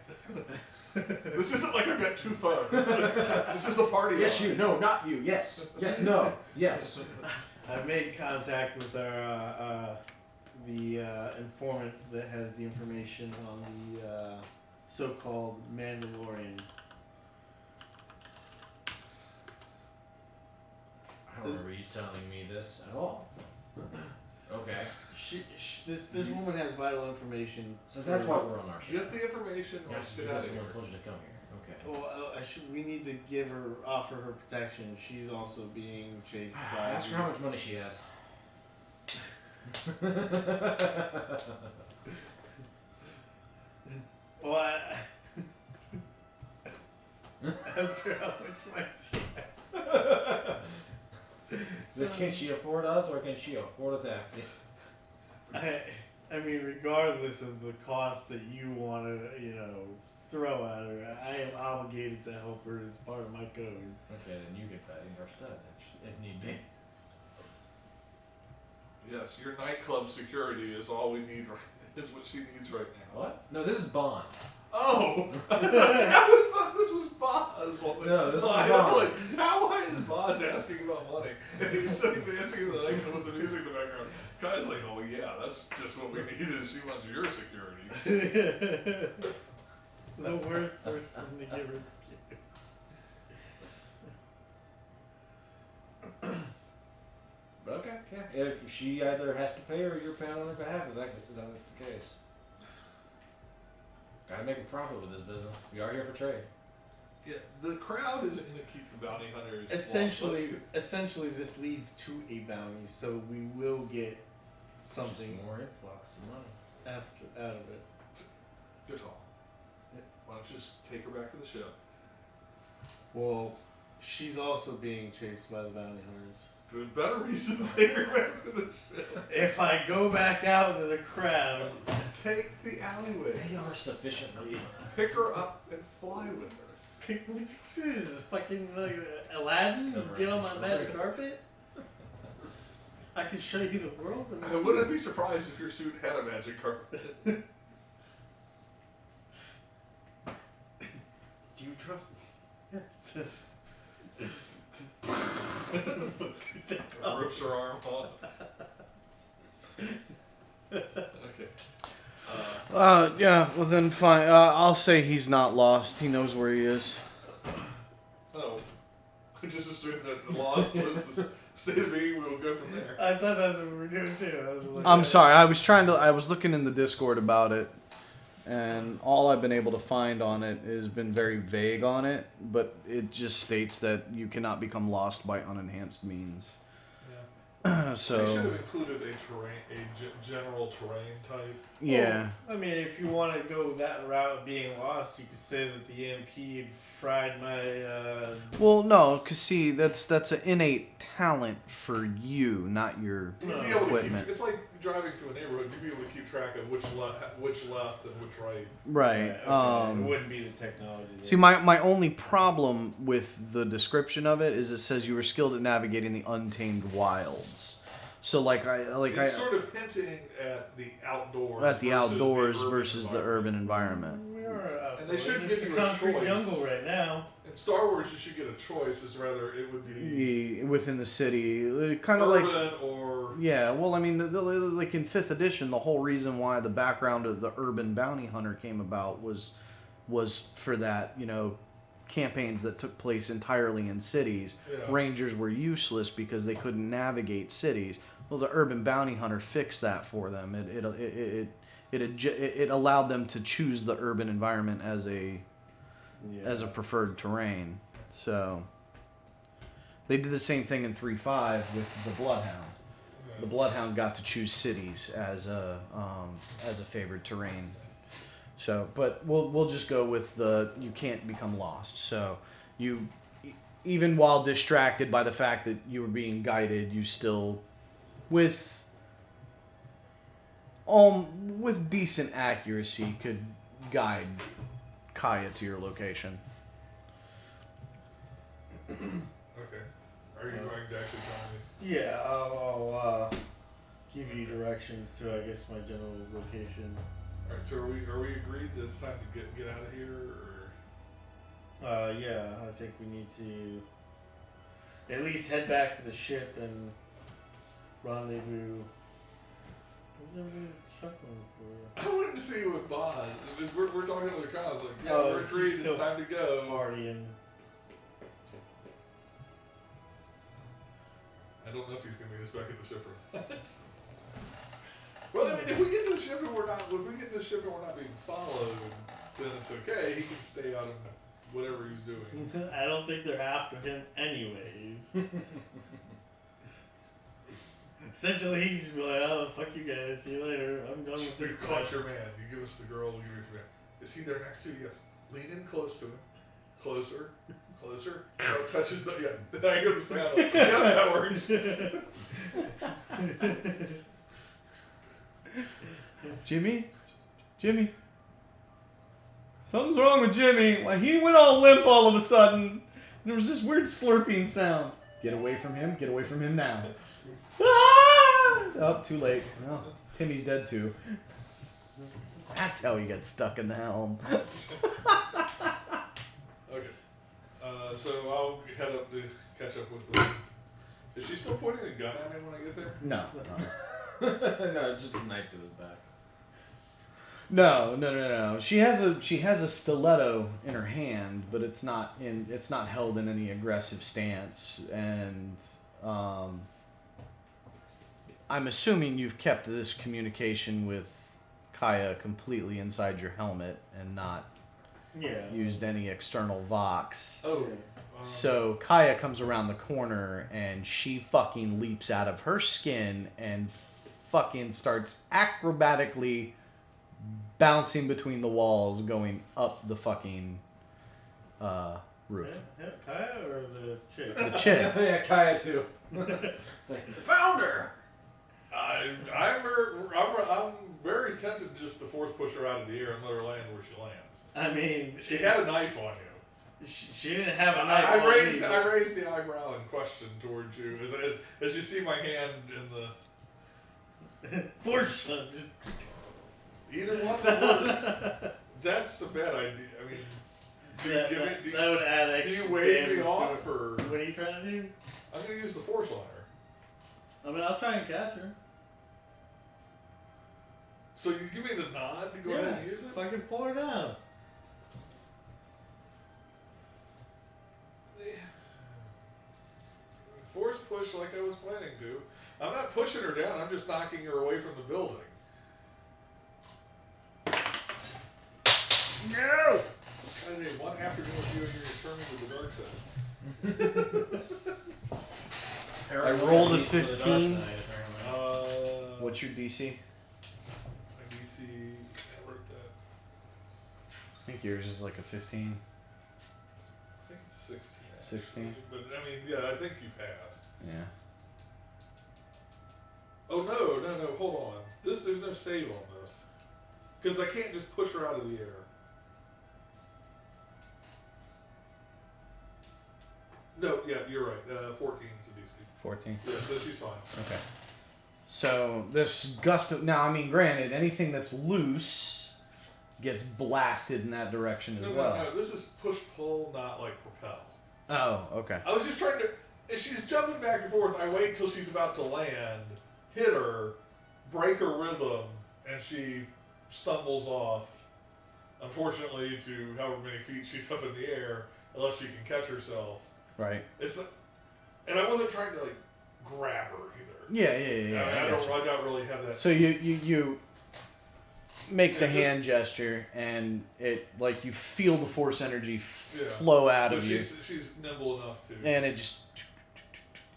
This isn't like I've got two phones. This is a party. Yes, line. you. No, not you. Yes. Yes. No. Yes. I've made contact with our the informant that has the information on the so-called Mandalorian. I don't remember you telling me this at all. Okay. This woman has vital information. So that's why we're on our show. Get the information or Yes, get out because of here. someone told you to come here. Okay. Well, we need to offer her protection. She's also being chased by. Ask her how much money she has. Well, ask her how much money she Can she afford us or can she afford a taxi? has. I mean, regardless of the cost that you want to, throw at her, I am obligated to help her. It's part of my code. Okay, then you get that in our stud if need be. Yes, your nightclub security is all we need. Is what she needs right now. What? No, this is Bond. Oh, I always thought this was Boz. No, this is I'm Boz. like, how is Boz asking about money? And he's sitting dancing in the nightclub with the music in the background. Kai's like, oh yeah, that's just what we needed. She wants your security. The worst person to give her skin. But okay, yeah. If she either has to pay or you're paying on her behalf, then that's the case. Gotta make a profit with this business. We are here for trade. Yeah, the crowd isn't going to keep the bounty hunters. Essentially, this leads to a bounty, so we will get something Just more influx of money. out of it. Good call. Why don't you just take her back to the ship? Well, she's also being chased by the bounty hunters. There's better reason to take her back to the ship. If I go back out into the crowd, Take the alleyway. They are sufficiently. Pick her up and fly with her. what's this? Fucking like Aladdin? Get on my magic carpet? I can show you the world. I wouldn't be surprised if your suit had a magic carpet. Do you trust me? Yes. Rips her arm off. Okay. Yeah, well then fine. I'll say he's not lost. He knows where he is. Oh. I just assumed that the lost was the state of being. We will go from there. I thought that's what we were doing too. I'm sorry. I was looking in the Discord about it, and all I've been able to find on it has been very vague on it, but it just states that you cannot become lost by unenhanced means. Yeah. So They should have included a general terrain type. yeah. Well, I mean, if you want to go that route of being lost, you could say that the EMP had fried my. Well, no, cause see, that's an innate talent for you, not your You'd be able to equipment. keep, it's like driving through a neighborhood. You'd be able to keep track of which left and which right. Right. Okay, it wouldn't be the technology. See, my only problem with the description of it is it says you were skilled at navigating the untamed wilds. So It's sort of hinting at the outdoors. versus the urban environment. We are And they should it's give a you a concrete choice. jungle right now. In Star Wars, you should get a choice. As rather, it would be Within the city, kind of like urban or yeah. Well, I mean, like in 5th edition, the whole reason why the background of the urban bounty hunter came about was for that, campaigns that took place entirely in cities. Yeah. Rangers were useless because they couldn't navigate cities. Well, the urban bounty hunter fixed that for them. It allowed them to choose the urban environment as a preferred terrain. So they did the same thing in 3.5 with the Bloodhound. The Bloodhound got to choose cities as a favored terrain. So, but we'll just go with you can't become lost. So you, even while distracted by the fact that you were being guided, you still, with decent accuracy, could guide Kaya to your location. Okay. Are you going to actually tell me? Yeah, I'll give you directions to, I guess, my general location. All right. So are we agreed that it's time to get out of here? Or? Yeah, I think we need to at least head back to the ship and rendezvous. What's everybody chuckling for? I wanted to see you with Boz. We're talking to the cause. Like, yeah, Oh, we're agreed. he's It's still time to go. Partying. I don't know if he's gonna meet us back at the ship or not. Well, I mean, if we get to the ship and we're not being followed, then it's okay. He can stay out of whatever he's doing. I don't think they're after him anyways. Essentially, he just be like, oh, fuck you guys, see you later, I'm done with this You caught crap." your man. You give us the girl, we'll give you your man. Is he there next to you? Yes. Lean in close to him. Closer. Closer. Oh, touches the. Yeah. I hear the sound. Yeah, that works. Jimmy? Jimmy? Something's wrong with Jimmy. Well, he went all limp all of a sudden. There was this weird slurping sound. Get away from him. Get away from him now. Ah! Oh, too late. No, Timmy's dead too. That's how he got stuck in the helm. Okay. So I'll head up to catch up with them. Is she still pointing the gun at me when I get there? No. No, just a knife to his back. No. She has a stiletto in her hand, but it's not held in any aggressive stance, and I'm assuming you've kept this communication with Kaya completely inside your helmet and not used any external vox. Oh. So Kaya comes around the corner and she fucking leaps out of her skin and fucking starts acrobatically bouncing between the walls, going up the fucking roof. Yeah, Kaya or the chick? The chick. Yeah, Kaya too. Like, found her! I'm very tempted just to force push her out of the air and let her land where she lands. I mean, She had a knife on you. she didn't have a knife. I on raised me, I raised the eyebrow in question towards you as you see my hand in the. Force. Either one. That's a bad idea. I mean, that would add do extra. you wave damage me to off it. or? What are you trying to do? I'm gonna use the force on her. I mean, I'll try and catch her. So you give me the nod to go ahead and use it? Fucking pull her down. Force push like I was planning to. I'm not pushing her down. I'm just knocking her away from the building. No. I need one afternoon with you and you're returning to the dark side. I rolled a Leads to the dark 15. side, apparently. What's your DC? My DC, I wrote that. I think yours is like a 15. I think it's 16. 16? But I mean, yeah, I think you passed. Yeah. Oh no, hold on. There's no save on this. Because I can't just push her out of the air. No, yeah, you're right. 14 is the DC. 14. Yeah, so she's fine. Okay. So this gust of... Now, I mean, granted, anything that's loose gets blasted in that direction as well. No. This is push-pull, not like propel. Oh, okay. I was just trying to... If she's jumping back and forth, I wait till she's about to land, hit her, break her rhythm, and she stumbles off. Unfortunately, to however many feet she's up in the air, unless she can catch herself. Right. It's and I wasn't trying to like grab her either. Yeah. I mean, I don't really have that. So you make the just- hand gesture, and it like you feel the force energy Yeah. flow out But of you, she's nimble enough to. and it just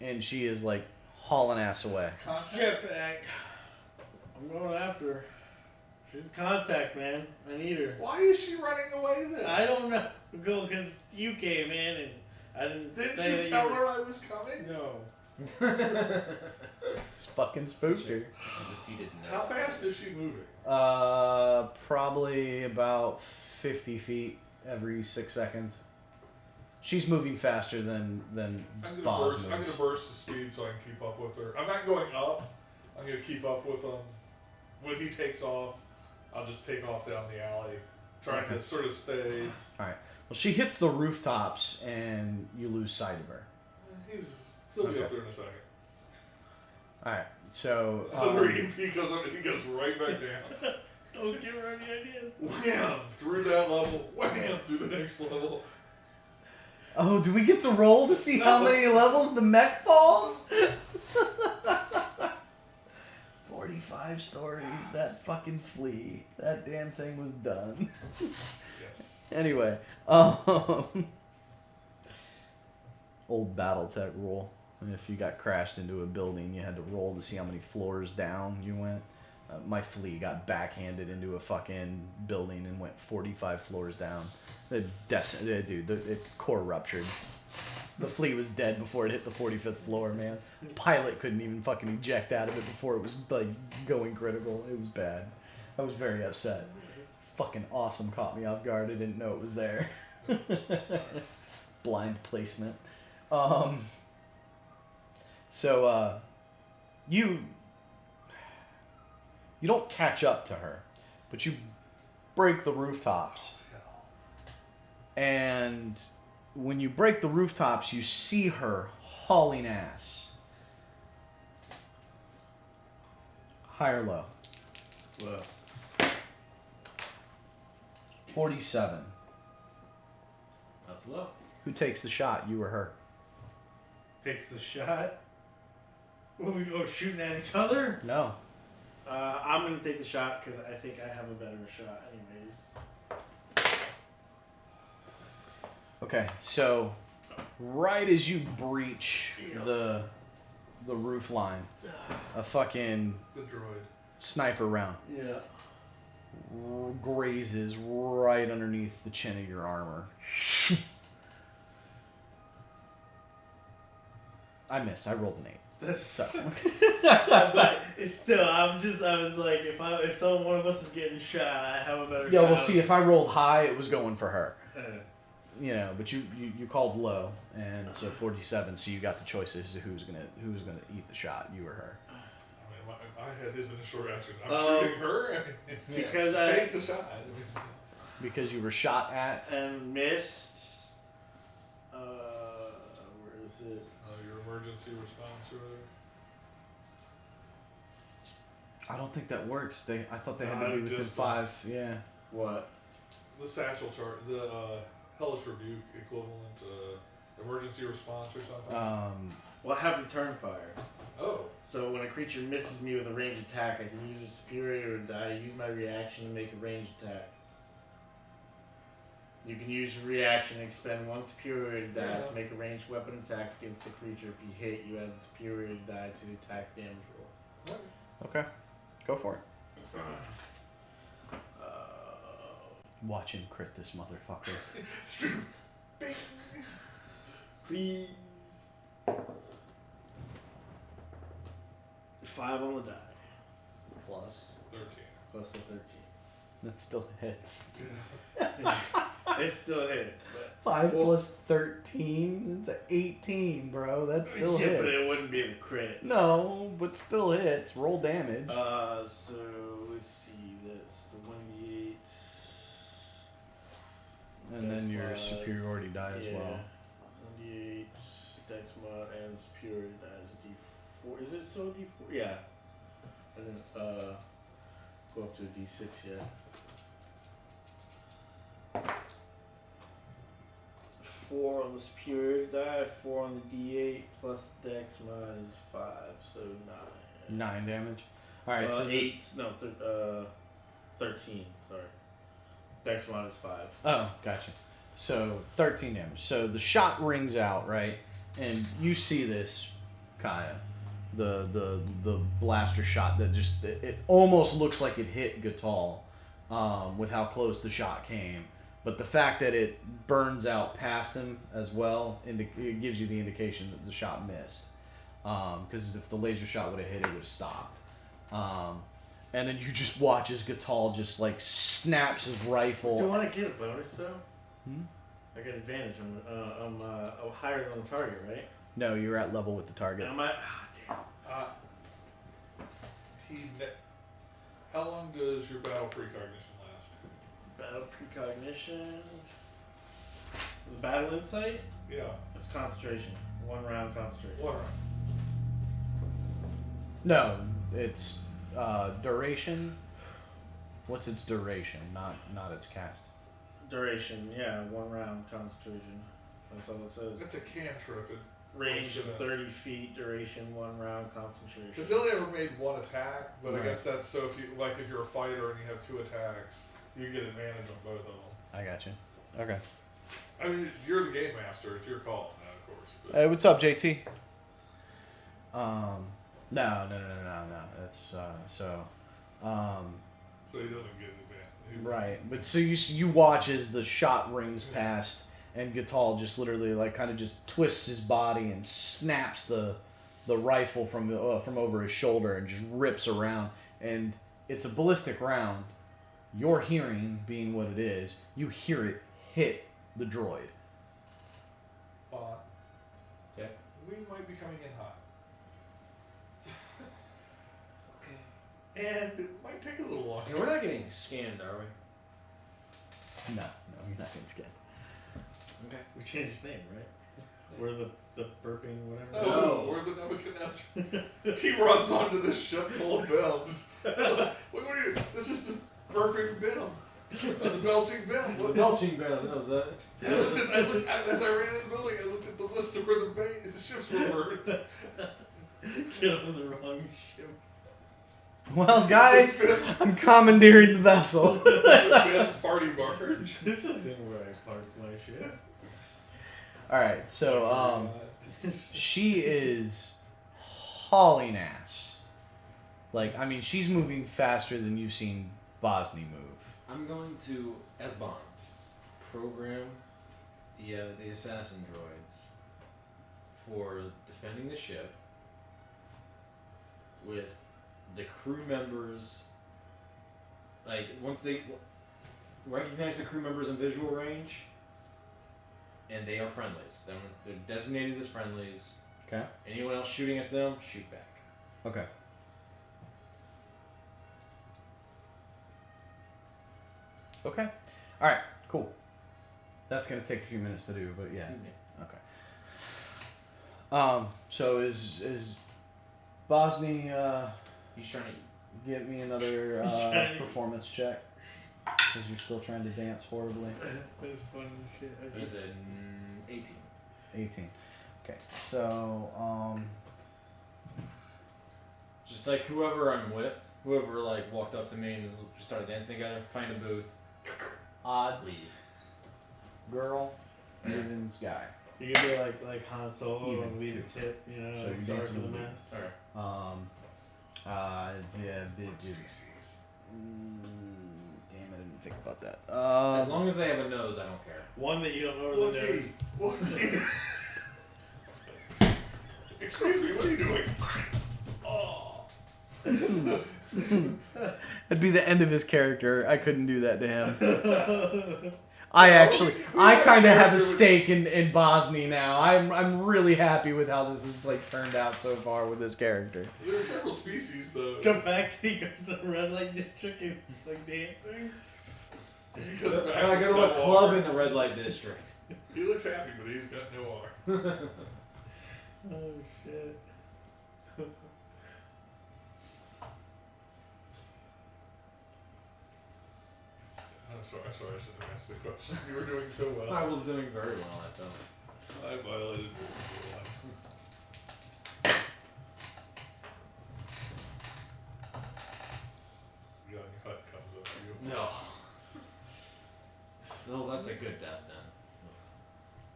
and she is like hauling ass away. Get back. I'm going after her. She's a contact, man. I need her. Why is she running away then? I don't know. Because you came in and I didn't Didn't say you that tell were- her I was coming? No. It's fucking spooked her. Defeated How fast is she moving? Probably about 50 feet every 6 seconds. She's moving faster than I'm gonna Boz burst. moves. I'm gonna burst the speed so I can keep up with her. I'm not going up. I'm gonna keep up with him. When he takes off, I'll just take off down the alley, trying to sort of stay. All right. Well, she hits the rooftops, and you lose sight of her. He'll be Okay. up there in a second. All right. So He goes right back down. Don't give her any ideas. Wham! Through that level. Wham! Through the next level. oh, do we get to roll to see how many levels the mech falls? 45 stories. That fucking flea. That damn thing was done. Yes. Anyway, old BattleTech rule. And if you got crashed into a building, you had to roll to see how many floors down you went. My flea got backhanded into a fucking building and went 45 floors down. It core ruptured. The flea was dead before it hit the 45th floor, man. Pilot couldn't even fucking eject out of it before it was like going critical. It was bad. I was very upset. Fucking awesome, caught me off guard. I didn't know it was there. Blind placement. So you don't catch up to her, but you break the rooftops. And when you break the rooftops, you see her hauling ass. High or low? Low. 47. That's low. Who takes the shot, you or her? Takes the shot. Will we go shooting at each other? No. I'm gonna take the shot because I think I have a better shot, anyways. Okay, so right as you breach the roof line, a fucking The droid. sniper round Yeah. grazes right underneath the chin of your armor. I missed. I rolled an 8. That's So but it's still. I was like, if one of us is getting shot, I have a better. yeah, shot. we'll see. If I rolled high, it was going for her. Uh, You know, but you called low, and so 47. So you got the choice as to who's gonna eat the shot, you or her. I mean, I had his initial reaction. I'm Um, shooting her. I mean, because take the shot. Because you were shot at. and missed. Where is it? Your emergency response or whatever. I don't think that works. I thought they had No, to be within distance. 5. Yeah. What? The satchel chart, the hellish rebuke equivalent, emergency response or something. Well, I have return fire. Oh, So when a creature misses me with a ranged attack, I can use a superior or die. Use my reaction to make a ranged attack. You can use your reaction and expend one superior die Yeah. to make a ranged weapon attack against the creature. If you hit, you add the superior die to the attack damage roll. Okay. Go for it. Watch him crit this motherfucker. Please. 5 on the die. Plus. 13. Plus the 13. That still hits. It still hits, but 5 plus 13? It's an 18, bro. That still yeah, hits. but it wouldn't be the crit. No, but still hits. Roll damage. So let's see. That's the 1d8. And then your Dex mod, superiority die as well. 1d8, Dex mod, and superiority die is a d4. Is it still a d4? Yeah. I didn't go up to a d6 yet. 4 on the superiority die, 4 on the d8, plus Dex mod is 5, so 9. 9 damage. Alright, so 8, no, 13, sorry. Dex mod is 5. Oh, gotcha. So 13 damage. So the shot rings out, right? And you see this, Kaya. The blaster shot that just it almost looks like it hit Gatal with how close the shot came. But the fact that it burns out past him as well, it gives you the indication that the shot missed. Because if the laser shot would have hit, it would have stopped. And then you just watch as Gatal just like snaps his rifle. Do you want to get a bonus though? Hmm? I got advantage. I'm higher than the target, right? No, you're at level with the target. Am I? Damn. How long does your battle precognition last? Battle precognition. The battle insight. Yeah. It's concentration. 1 round concentration. What? No, it's duration. What's its duration? Not its cast. Duration. Yeah, 1 round concentration. That's all it says. It's a cantrip. Range of 30 feet. Duration 1 round concentration. Because they only ever made 1 attack, but Right. I guess that's so if you're a fighter and you have 2 attacks, you get advantage on both of them. I got you. Okay. I mean, you're the game master. It's your call now, of course. But What's up, JT? No. That's so. so he doesn't get advantage. Right, but so you watch as the shot rings past, and Gatal just literally like kind of just twists his body and snaps the rifle from over his shoulder and just rips around. And it's a ballistic round. Your hearing being what it is, you hear it hit the droid. Okay. We might be coming in hot. Okay. And it might take a little longer. And we're not getting scanned, are we? No, you're not getting scared. Okay. We changed his name, right? We're the burping whatever. Oh, we're the Nebuchadnezzar. He runs onto this ship full of bims. What are you? This is the burping bim. The belching bim. The belching band, that was that. As I ran in the building, I looked at the list of where the ships were berthed. Get on the wrong ship. Well, guys, I'm commandeering the vessel. Party barge. This isn't where I parked my ship. All right, so she is hauling ass. Like, I mean, she's moving faster than you've seen Bosny move. I'm going to, as Bond, program the assassin droids for defending the ship with the crew members. Like, once they recognize the crew members in visual range, and they are friendlies. They're designated as friendlies. Okay. Anyone else shooting at them, shoot back. Okay. Okay. All right. Cool. That's gonna take a few minutes to do, but yeah. Okay. So is Bosny He's trying to. get me another performance check? Because you're still trying to dance horribly. That's funny shit. He's an 18. 18. Okay. So Just like whoever I'm with, whoever like walked up to me and just started dancing together, find a booth, odds, leave. girl, evens, guy. You can be like Han Solo Even, and leave too. a tip, you know, So like you're sorry dancing for the with me. mess. Alright. Yeah, What species? damn, I didn't think about that. As long as they have a nose, I don't care. One that you don't know where the nose. Wookie. Excuse me, what are you doing? Oh. That'd be the end of his character. I couldn't do that to him. I kind of have a stake in Bosny now. I'm really happy with how this has like turned out so far with this character. There are several species, though. Come back to he goes to the red light district and he's like dancing. He goes back I go to a no club arms. in the red light district. He looks happy, but he's got no arms. Oh shit. I'm sorry, I shouldn't have asked the question. You were doing so well. I was doing very well at that. I violated your life. Young Hut comes up to you. No. Well, that's a good death then.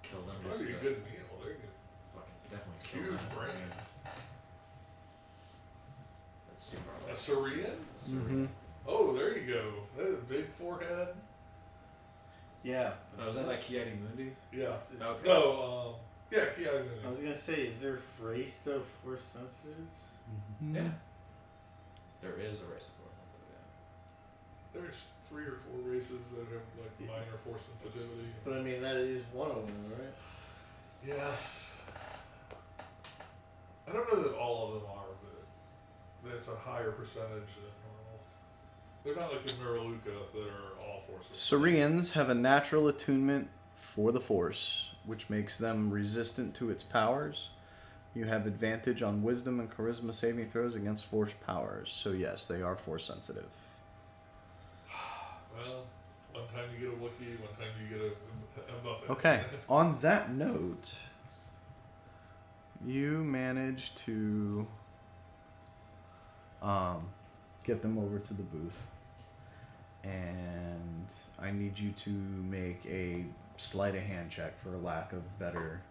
Kill them just Probably a to good meal. They're good. fucking definitely kill Huge them. brains. That's super. A Syrian? Mm-hmm. Oh, there you go. That is a big forehead. Yeah. Oh, is that like Kiadi Mundi? Yeah. Okay. No, yeah, I Kiadi. was gonna say, is there a race of force sensitives? Yeah. There is a race of force sensitive. There's 3 or 4 races that have like minor force sensitivity. But I mean, that is one of them, right? Yes. I don't know that all of them are, but that's a higher percentage than normal. They're not like the Miraluka that are all forces. Syrians have a natural attunement for the Force, which makes them resistant to its powers. You have advantage on wisdom and charisma saving throws against Force powers. So yes, they are Force sensitive. Well, one time you get a Wookiee, one time you get a Buffet. Okay. On that note, you manage to get them over to the booth, and I need you to make a sleight of hand check for lack of better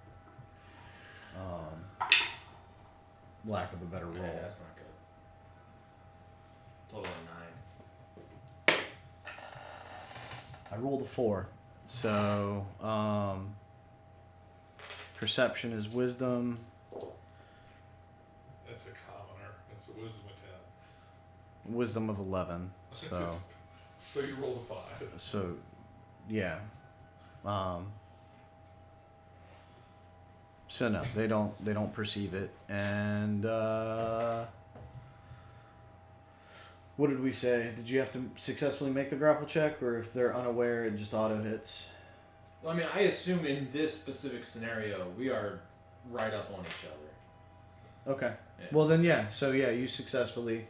roll. Yeah, that's not good. Total of 9. I rolled a 4. So, perception is wisdom. That's a commoner. It's a wisdom of 10. Wisdom of 11. So, So you rolled a 5. so, yeah. So no, they don't perceive it. And what did we say? Did you have to successfully make the grapple check, or if they're unaware, it just auto hits? Well, I mean, I assume in this specific scenario, we are right up on each other. Okay. Yeah. Well then, yeah. So yeah, you successfully.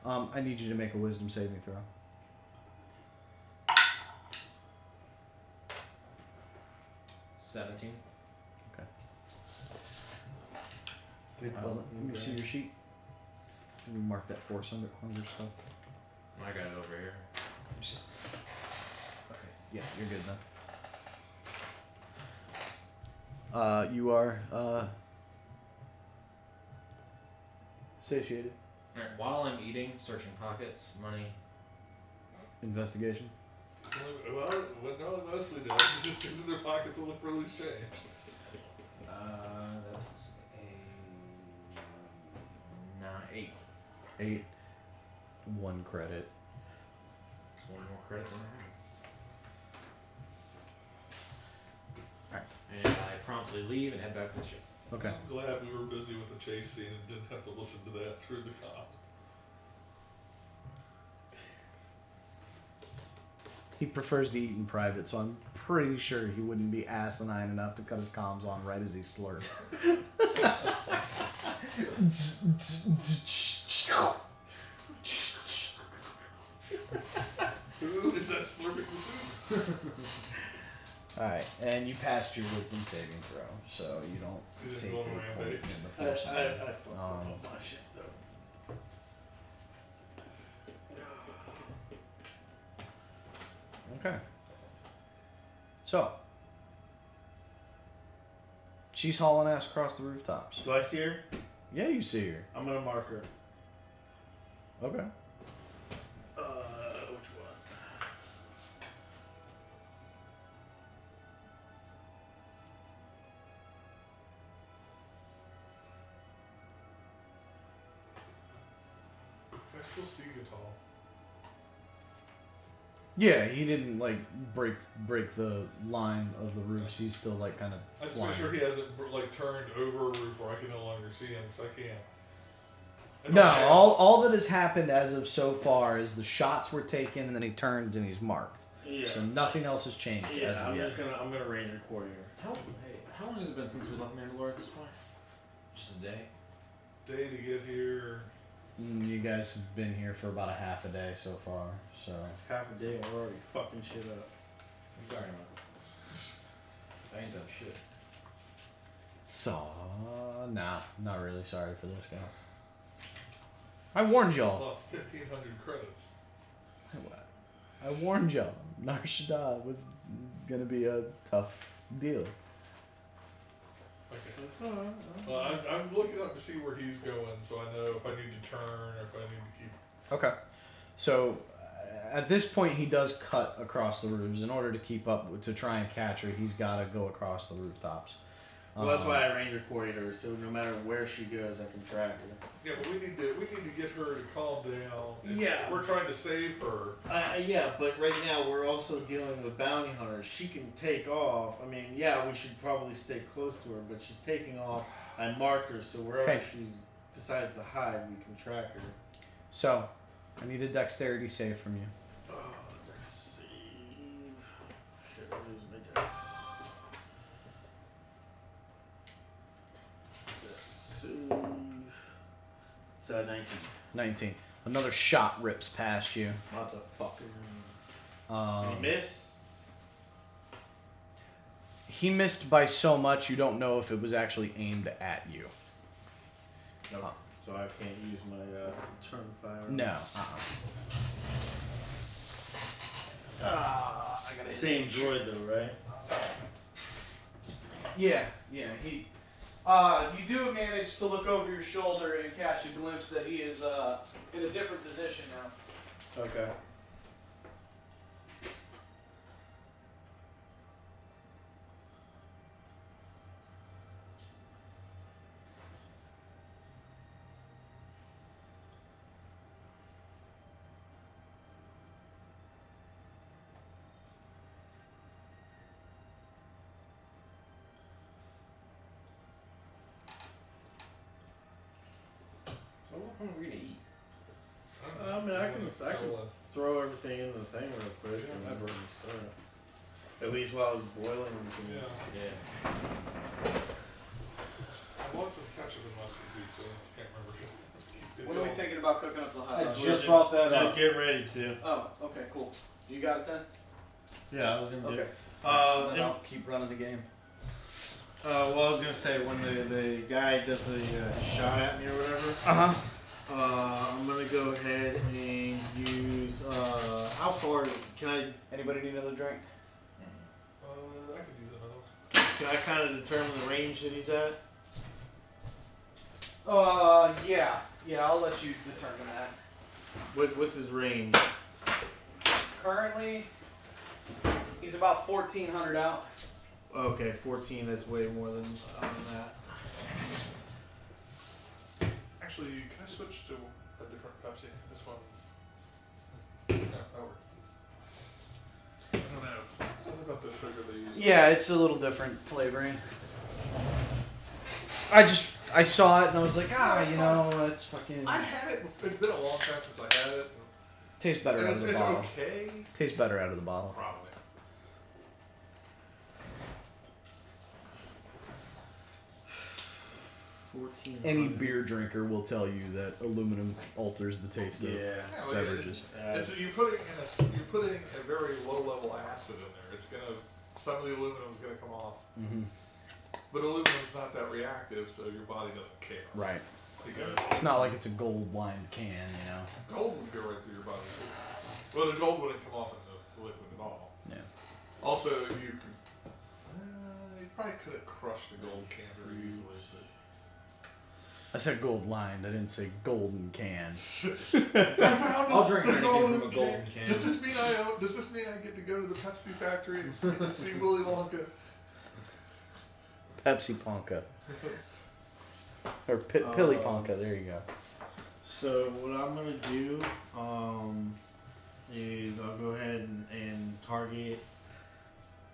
I need you to make a wisdom saving throw. 17. Let me see your sheet. Let me mark that for some hunger stuff. I got it over here. Okay. Yeah, you're good then. You are satiated. Alright, while I'm eating, searching pockets, money. Investigation. Well, no, mostly does. You just get into their pockets and look for loose change. That's a 8. 8. 1 credit. It's one more credit than I have. Alright. And I promptly leave and head back to the ship. Okay. I'm glad we were busy with the chase scene and didn't have to listen to that through the cop. He prefers to eat in private, so I'm pretty sure he wouldn't be asinine enough to cut his comms on right as he slurps. Who is that slurping the soup? Alright, and you passed your wisdom saving throw, so you don't You didn't take go on a a point rampage. in the I first fucked time. up all my shit though. Okay. So, she's hauling ass across the rooftops. Do I see her? Yeah, you see her. I'm gonna mark her. Okay. Which one? I still see Gatal. Yeah, he didn't like break the line of the roofs. He's still like kind of I just flying. make sure he hasn't like turned over a roof where I can no longer see him because I can't. And No, okay. all that has happened as of so far is the shots were taken and then he turned and he's marked. Yeah. So nothing else has changed as Yeah, of yet. I'm gonna Ranger Quarter. How long has it been since we left Mandalore at this point? Just a day? Day to get here. You guys have been here for about a half a day so far, so Half a day and we're already fucking shit up. I'm sorry, Michael. I ain't done shit. Not really sorry for this, guys. I warned y'all. Lost 1,500 credits. I warned y'all. Nar Shaddaa was gonna be a tough deal. Okay. That's alright. Well, I'm looking up to see where he's going, so I know if I need to turn or if I need to keep. Okay. So at this point, he does cut across the roofs. In order to keep up, to try and catch her, he's got to go across the rooftops. Well, that's why I Ranger Quartered her, so no matter where she goes, I can track her. Yeah, but we need to get her to calm down. Yeah. If we're trying to save her. Yeah, but right now we're also dealing with bounty hunters. She can take off. I mean, yeah, we should probably stay close to her, but she's taking off. I mark her, so wherever Okay. she decides to hide, we can track her. So, I need a dexterity save from you. Oh, let's see. Shit, where is my dex? Save. It's 19. 19. Another shot rips past you. Motherfucker. Um, You miss? he missed by so much you don't know if it was actually aimed at you. No. So I can't use my turn fire. No. I gotta Same droid though, right? Yeah. He. You do manage to look over your shoulder and catch a glimpse that he is in a different position now. Okay. How long are we gonna eat? I mean, I can throw everything in the thing real quick and Yeah. stir it. At least while it's boiling. We can, Yeah. Yeah. I want some ketchup and mustard pizza. I can't remember. When are we thinking about cooking up the hot I dogs? just brought that Just up. get ready to. Oh, okay, cool. You got it then? Yeah, I was gonna do. Okay. Then I'll keep running the game. Well, I was gonna say when the guy does a shot at me or whatever, I'm gonna go ahead and use how far can I Anybody need another drink? I could do that. can I kind of determine the range that he's at? Yeah, I'll let you determine that. What's his range? Currently, he's about 1,400 out. Okay, 14. That's way more than that. Actually, can I switch to a different Pepsi? This one. No, that works. I don't know. Something about the sugar they use. Yeah, it's a little different flavoring. I saw it and I was like, it's fucking I had it. It's been a long time since I had it. tastes better And out it's, of the it's bottle. okay. Tastes better out of the bottle. Probably. Any beer drinker will tell you that aluminum alters the taste of Yeah, well, beverages. It's you're putting a very low level acid in there. It's gonna some of the aluminum's gonna come off. Mm-hmm. But aluminum's not that reactive, so your body doesn't care. Right. Because It's not like it's a gold lined can, gold would go right through your body too. Well, the gold wouldn't come off in the liquid at all. Yeah. Also, you probably could have crushed the gold can very easily. I said gold lined. I didn't say golden can. I'll drink anything from a golden can. Does this mean I get to go to the Pepsi factory and see Willy Wonka? Pepsi Ponka. Or Pilly Ponka. There you go. So what I'm gonna do is I'll go ahead and target.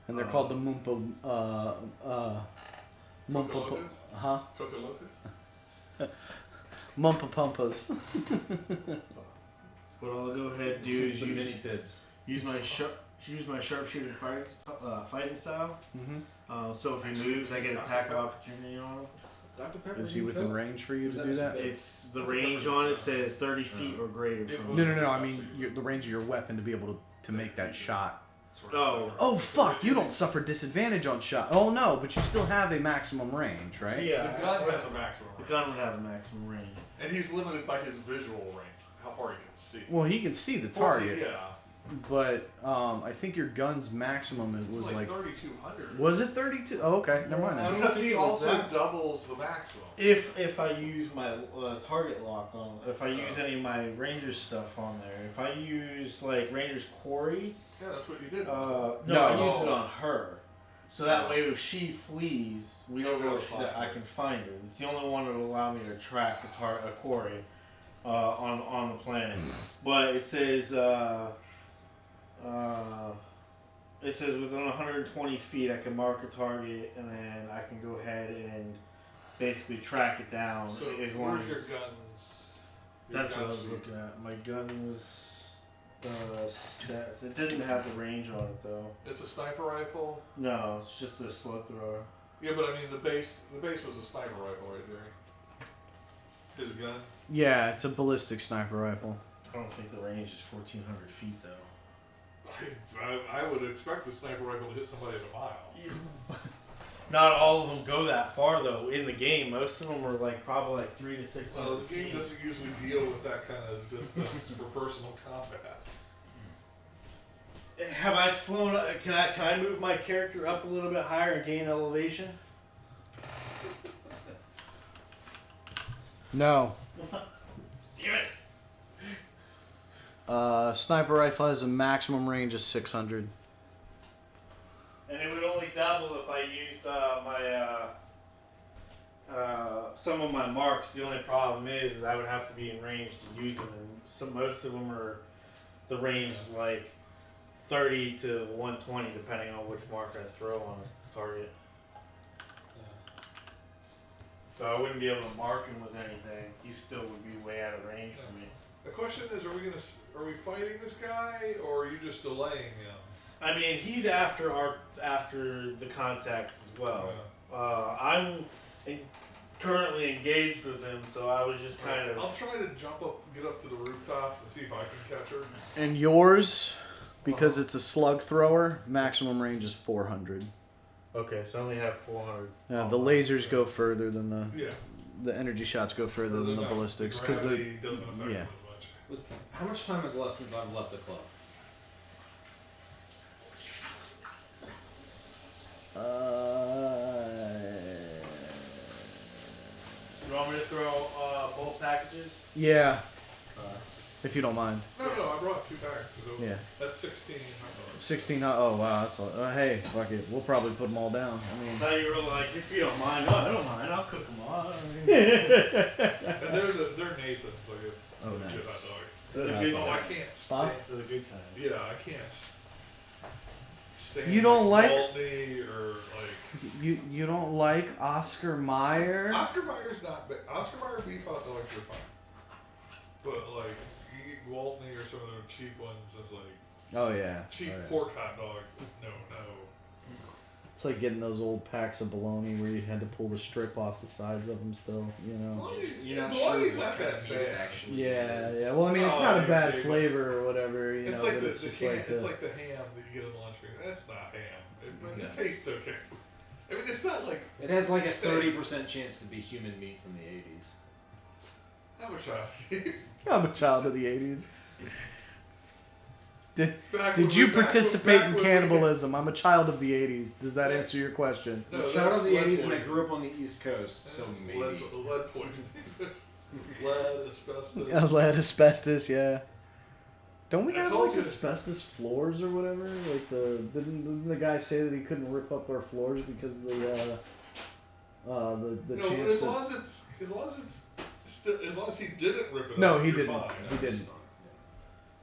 And they're called the Moompa. Moompa. Locos? Huh? Coco Locos? Mumpa Pumpas. What I'll go ahead and do is the mini pibs. use my sharpshooter fighting style. Mm-hmm. So if he moves, I get attack of opportunity on him. Dr. Pepper. Is he within range for you to do that? It's the range on it says 30 feet or greater. From No. I mean the range of your weapon to be able to make that shot. Oh. Oh fuck! You don't suffer disadvantage on shot. Oh no, but you still have a maximum range, right? Yeah. The gun has a maximum The range. gun would have a maximum range. And he's limited by his visual range, how far he can see. Well, he can see the target, Yeah. but I think your gun's maximum was like 3,200. was it 32? Oh, okay, never mind. Then. Because he it was also that. doubles the maximum. If I use my target lock on, if I use any of my Rangers stuff on there, if I use like Rangers Quarry, Yeah, that's what you did. no, No. I use it on her. So that way, if she flees, we don't know where she's at. I can find her. It's the only one that will allow me to track a quarry on the planet. But it says within 120 feet, I can mark a target, and then I can go ahead and basically track it down. So as long where's as your guns? that's what I was looking at. My gun was stats. It didn't have the range on it though. It's a sniper rifle. No, it's just a slug thrower. Yeah, but I mean the base was a sniper rifle right there. His gun. Yeah, it's a ballistic sniper rifle. I don't think the range is 1,400 feet though. I would expect the sniper rifle to hit somebody at a mile. Not all of them go that far though in the game. Most of them are like probably like 300 to 600 Well, the game feet. doesn't usually deal with that kind of distance for personal combat. Have I flown? Can I move my character up a little bit higher and gain elevation? No. Damn it! Sniper rifle has a maximum range of 600. And it would only double if I used some of my marks. The only problem is I would have to be in range to use them, and most of them are the range is like 30 to 120, depending on which mark I throw on a target. So I wouldn't be able to mark him with anything. He still would be way out of range for me. The question is, are we fighting this guy, or are you just delaying him? I mean, he's after the contact as well. I'm currently engaged with him, so I was just kind of. I'll try to get up to the rooftops and see if I can catch her. And yours, because it's a slug thrower, maximum range is 400. Okay, so I only have 400. Yeah, the lasers go further than Yeah. the energy shots go further than the ballistics because the the gravity doesn't affect yeah. them as much. How much time has left since I've left the club? You want me to throw both packages? Yeah, if you don't mind. No, I brought 2 packs. So Yeah. That's 16 hot dogs. 16. Oh wow, that's all. Hey, fuck it. We'll probably put them all down. I mean, Now you were like, if you don't mind, I don't mind. I'll cook them all. And they're Nathan's, like a Oh, legit nice. hot dog. They're the Yeah, good Oh, I kind. can't Huh? stand. They're the good kind. Yeah, I can't stand. You don't like- Baldy or like. you don't like Oscar Mayer? Oscar Mayer's not bad. Oscar Mayer beef hot dogs are fine. But like, you get Gwaltney or some of the cheap ones, it's like Oh yeah. cheap Oh, yeah. pork hot dogs. No. It's like getting those old packs of bologna where you had to pull the strip off the sides of them still, you know. Bologna- You're not Bologna's sure what not kind that of meat it bad. actually Yeah, is. yeah. Well, I mean, it's Oh, not a dude, bad dude, flavor or whatever, you It's know. like but the, it's the just ham. like It's the. like the ham that you get in the lunch meat. That's not ham, but Yeah. it tastes okay. I mean, it's not like It has like a Steak. 30% chance to be human meat from the 80s. how much I. I'm a child of the '80s. Did Back Did when you we- back participate when in we- cannibalism? I'm a child of the '80s. Does that Yeah. answer your question? No, I'm a child that's of the lead 80s and I poisoning. grew up on the East Coast, so That's maybe. lead poisoning. Lead, asbestos. Yeah, lead, asbestos, yeah. Don't we I have told like you. asbestos floors or whatever? Like didn't the guy say that he couldn't rip up our floors because of the No, chance as that long as it's still, as long as he didn't rip it No, up, he you're didn't. fine. He didn't.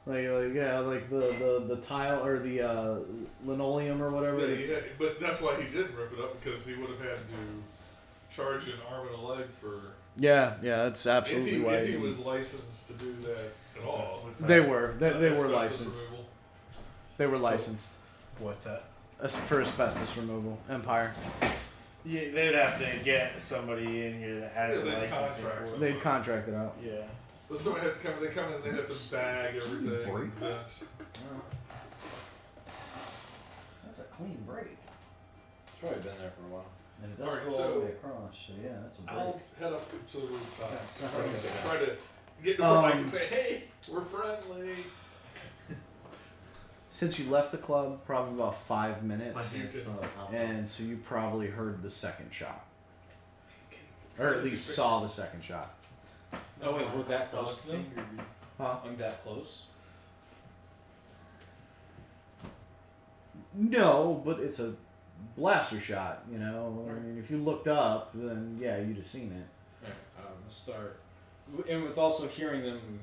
like the tile or the linoleum or whatever. Yeah, it's- but that's why he didn't rip it up, because he would have had to charge an arm and a leg for. yeah, that's absolutely why. If he he was didn't. licensed to do that at all. They were they were Asbestos licensed. removal. They were licensed What's that? for asbestos removal. Empire. Yeah, they'd have to get somebody in here that had Yeah, a they'd license. contract for it. They contracted out. Yeah. But somebody had to come. They come in. They have to bag everything. break and vent. That's a clean break. It's probably been there for a while. And it doesn't doesn't go go all all the the way way across, so yeah, that's a break. I'll head up to the rooftop. Okay, so Try how to- do you try to get to where I can say, "Hey, we're friendly." Since you left the club, probably about 5 minutes, My hair's still up. and so you probably heard the second shot, or at least saw the second shot. Oh, wait, we're that close to them? Huh? I'm that close? No, but it's a blaster shot. You know, I mean, if you looked up, then yeah, you'd have seen it. Alright, let's start. And with also hearing them,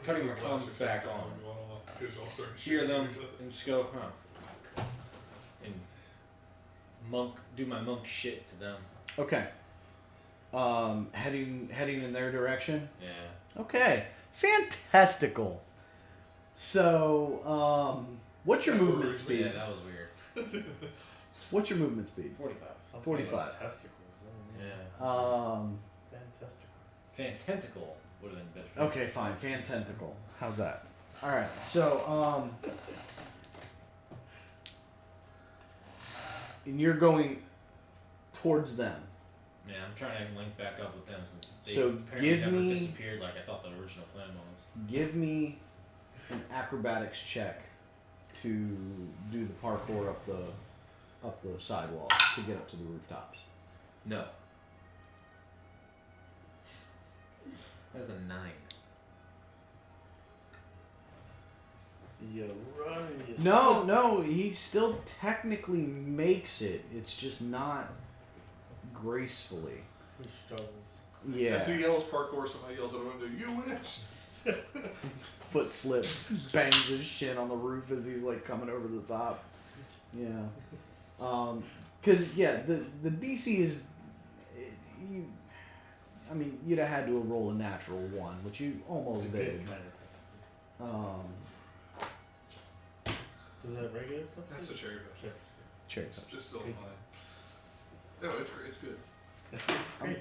cutting the comms back on. Hear them and just go, huh. And do my monk shit to them. Okay. Heading in their direction. Yeah. Okay, fantastical. So, what's your movement Yeah, speed? that was weird. What's your movement speed? 45. 45. Testicles. Yeah. Fantastic. Fantenticle would have been better. Okay, fine. Fantenticle. How's that? All right. So, and you're going towards them. Yeah, I'm trying to link back up with them since they So apparently give never me- disappeared like I thought the original plan was. Give me an acrobatics check to do the parkour up the sidewalk to get up to the rooftops. No. That's a 9. You run. You No, he still technically makes it. It's just not gracefully. He struggles. Yeah. As he yells parkour, somebody yells at the window, "You wish!" Foot slips, bangs his shin on the roof as he's like coming over the top. Yeah. Cause yeah, the DC is, I mean, you'd have had to have rolled a natural 1, which you almost did. Is that regular Pepsi? That's a cherry Pepsi. Cherry It's Pepsi. just still fine. No, it's great. It's good. It's I'm great.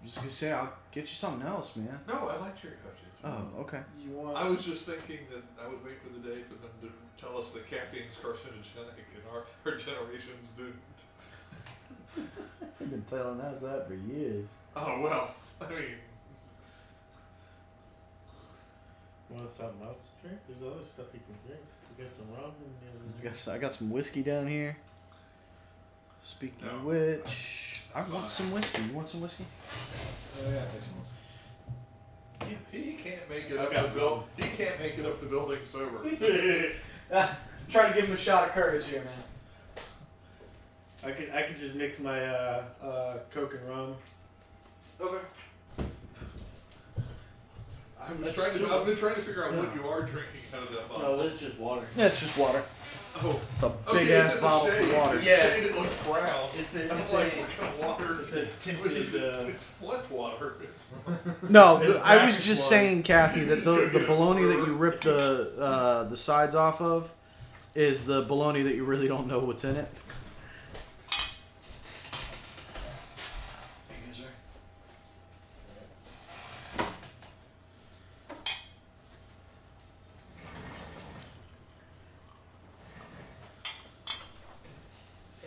just gonna say I'll get you something else, man. No, I like cherry Pepsi. Oh, okay. You want? I was just thinking that I would wait for the day for them to tell us that caffeine's carcinogenic and our generation's doomed. I've been telling us that for years. Oh, well, I mean, You want something else to drink? There's other stuff you can drink. You got some rum and I got some whiskey down here. Speaking of No. which, I want some whiskey. You want some whiskey? Oh yeah, take some. he can't make it up Okay. He can't make it up the building sober. Trying to give him a shot of courage here, man. I could just mix my Coke and rum. Okay. I've been trying to figure out what you are drinking out of that No, bottle. that's just water. Yeah, it's just water. Oh, It's a okay, big it's ass in the bottle shade. of water. The Yeah. shade, it looks brown. It's a, I'm it's like, a, what kind of water? it's a tinted. It's Flint water. No, It's I was brackish just water. saying, Kathy, that the bologna that you rip the sides off of is the bologna that you really don't know what's in it.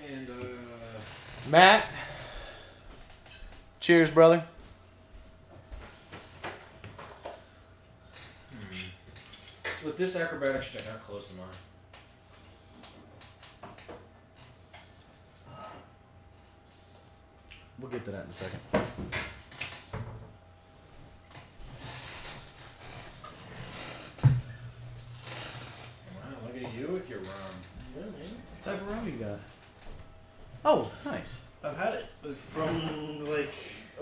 And Matt, cheers, brother. with this acrobatics check, how close am I? We'll get to that in a second. Wow, look at you with your rum. Yeah, man. What type of rum you got? Oh, nice. I've had it. It's from like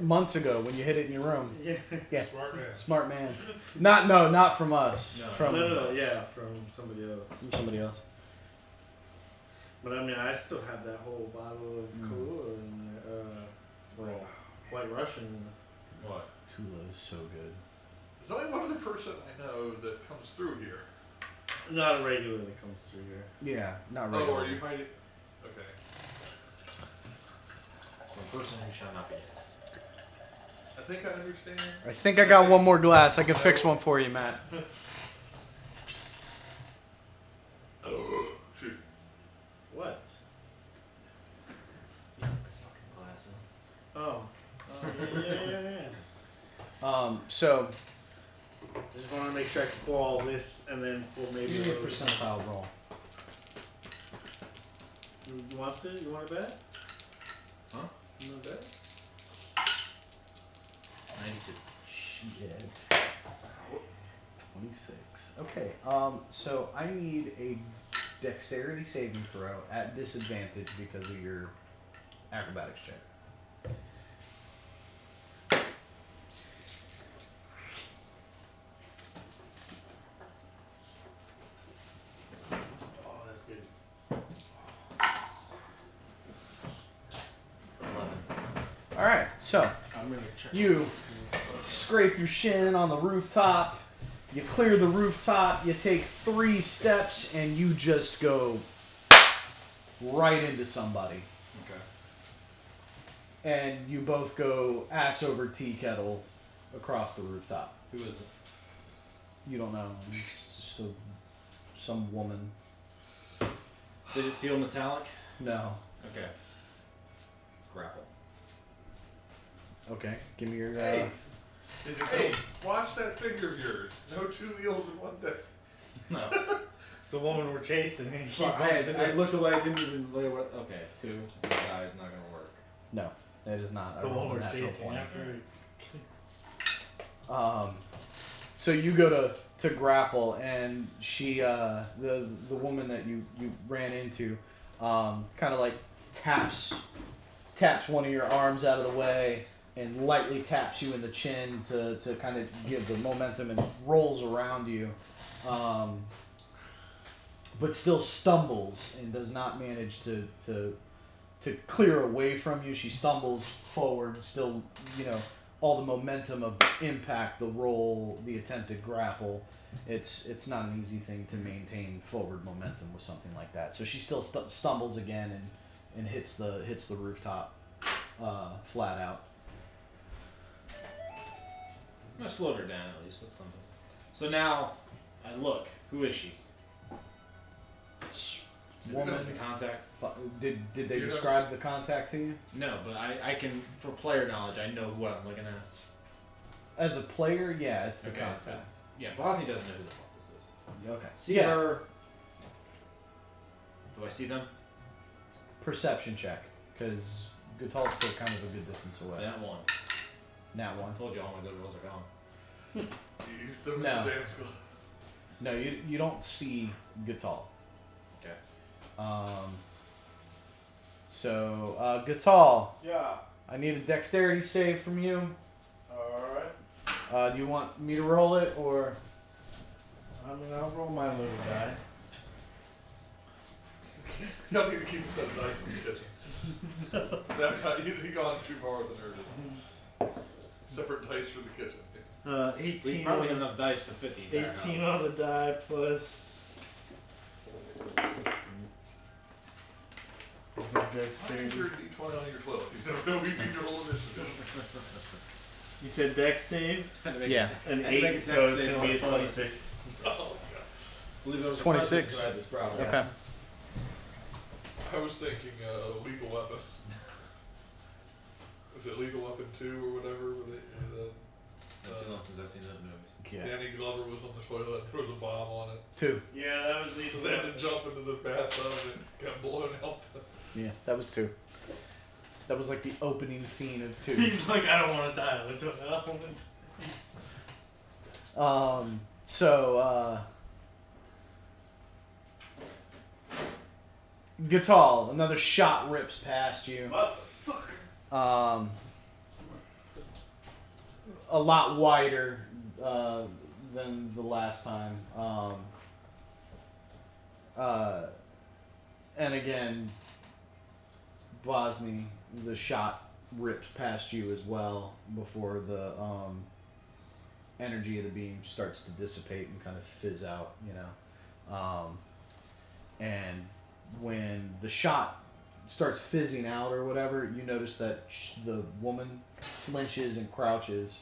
Months ago when you hit it in your room. yeah. Yeah. Smart man. Smart man. Not from us. No. From No, yeah, from somebody else. from somebody else. But I mean, I still have that whole bottle of Kahlua and White Russian. What? Tula is so good. There's only one other person I know that comes through here. Not regularly comes through here. Yeah, not Oh, regular. are you hiding? Okay. The person who shall not be. I think I understand. I think I got one more glass. I can fix one for you, Matt. Shoot. What? Use my fucking glass. Oh. Yeah. So Just want to make sure I can pull all this and then pull maybe. give me a those. percentile roll. You want this? You want to bet? Huh? You want to bet? 92. Shit. 26. Okay. So I need a dexterity saving throw at disadvantage because of your acrobatics check. Oh, that's good. 11. All right. So I'm gonna check. you scrape your shin on the rooftop. You clear the rooftop. You take 3 steps and you just go right into somebody. Okay. And you both go ass over tea kettle across the rooftop. Who is it? You don't know. It's just some woman. Did it feel metallic? No. Okay. Grapple. Okay. Give me your. Hey, watch that finger of yours. No 2 meals in one day. No. It's the woman we're chasing. And she Fuck, bumps into I looked away. I didn't even lay what. Okay, 2. That guy's not gonna work. No, that is not the a woman we're natural chasing 20. after. So you go to grapple, and she, the woman that you ran into, kind of like taps one of your arms out of the way and lightly taps you in the chin to kind of give the momentum and rolls around you, but still stumbles and does not manage to to clear away from you. She stumbles forward, still, all the momentum of the impact, the roll, the attempted grapple. It's not an easy thing to maintain forward momentum with something like that. So she still stumbles again and hits the rooftop flat out. I'm gonna slow her down at least. That's something. So now, I look. Who is she? Woman. The contact. Did they describe the contact to you? No, but I can, for player knowledge, I know what I'm looking at. As a player, yeah, it's the Okay. contact. Yeah, Bosnia doesn't know who the fuck this is. Okay. See her. Do I see them? Perception check, because Gutal's still kind of a good distance away. That one. That one. I told you all my good rolls are gone. You used them No. at the dance club. No, you don't see Gutal. Okay. So, Gutal, Yeah. I need a dexterity save from you. Alright. Do you want me to roll it, or? I mean, I'll roll my little die. Y'all need to keep a set of dice in the kitchen. That's how he gone too far with the nerd. Separate dice for the kitchen. 18 We probably have enough dice to fit the entire 18 house. on the die plus. Why is your D20 on your 12? You don't know you need to roll initiative. You said dex save? Yeah. An I can make 8, a so dex it's save going to on be a a 20. 26. Oh, God. Believe there was a 26. president who had this problem. Okay. I was thinking lethal weapon. Was it lethal weapon 2 or whatever? Where It's been too long since I've seen those movies. Yeah. Danny Glover was on the toilet. There was a bomb on it. 2. Yeah, that was lethal. They had to jump into the bathtub and got blown out. Yeah, that was 2. That was like the opening scene of 2. He's like, I don't want to die. Let's do it. I don't want to die. So, Gutal, another shot rips past you. What the fuck? A lot wider than the last time. And again, Bosny, the shot rips past you as well before the energy of the beam starts to dissipate and kind of fizz out, and when the shot starts fizzing out or whatever, you notice that the woman flinches and crouches.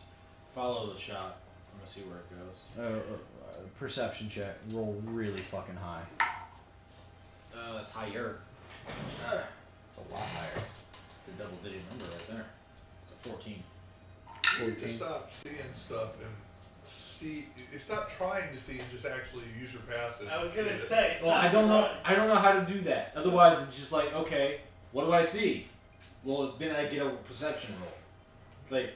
Follow the shot. I'm gonna see where it goes. Perception check. Roll really fucking high. That's higher. It's a lot higher. It's a double-digit number right there. It's a 14. You need to 14. stop seeing stuff and see. Stop trying to see and just actually use your passive. I was and going see to it. say. Well, I don't know. I don't know how to do that. Otherwise, it's just like, okay, what do I see? Well, then I get a perception roll. It's like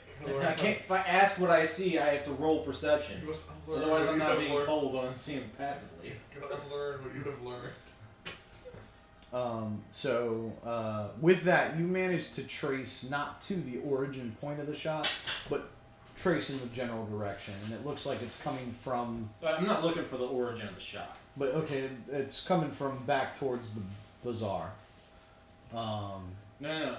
I can't. If I ask what I see, I have to roll perception. You must unlearn Otherwise, what I'm you not have being learned. told what I'm seeing passively. You gotta unlearn what you have learned. With that, you manage to trace not to the origin point of the shot, but trace in the general direction, and it looks like it's coming from. But I'm not looking for the origin of the shot. But okay, it's coming from back towards the bazaar. No.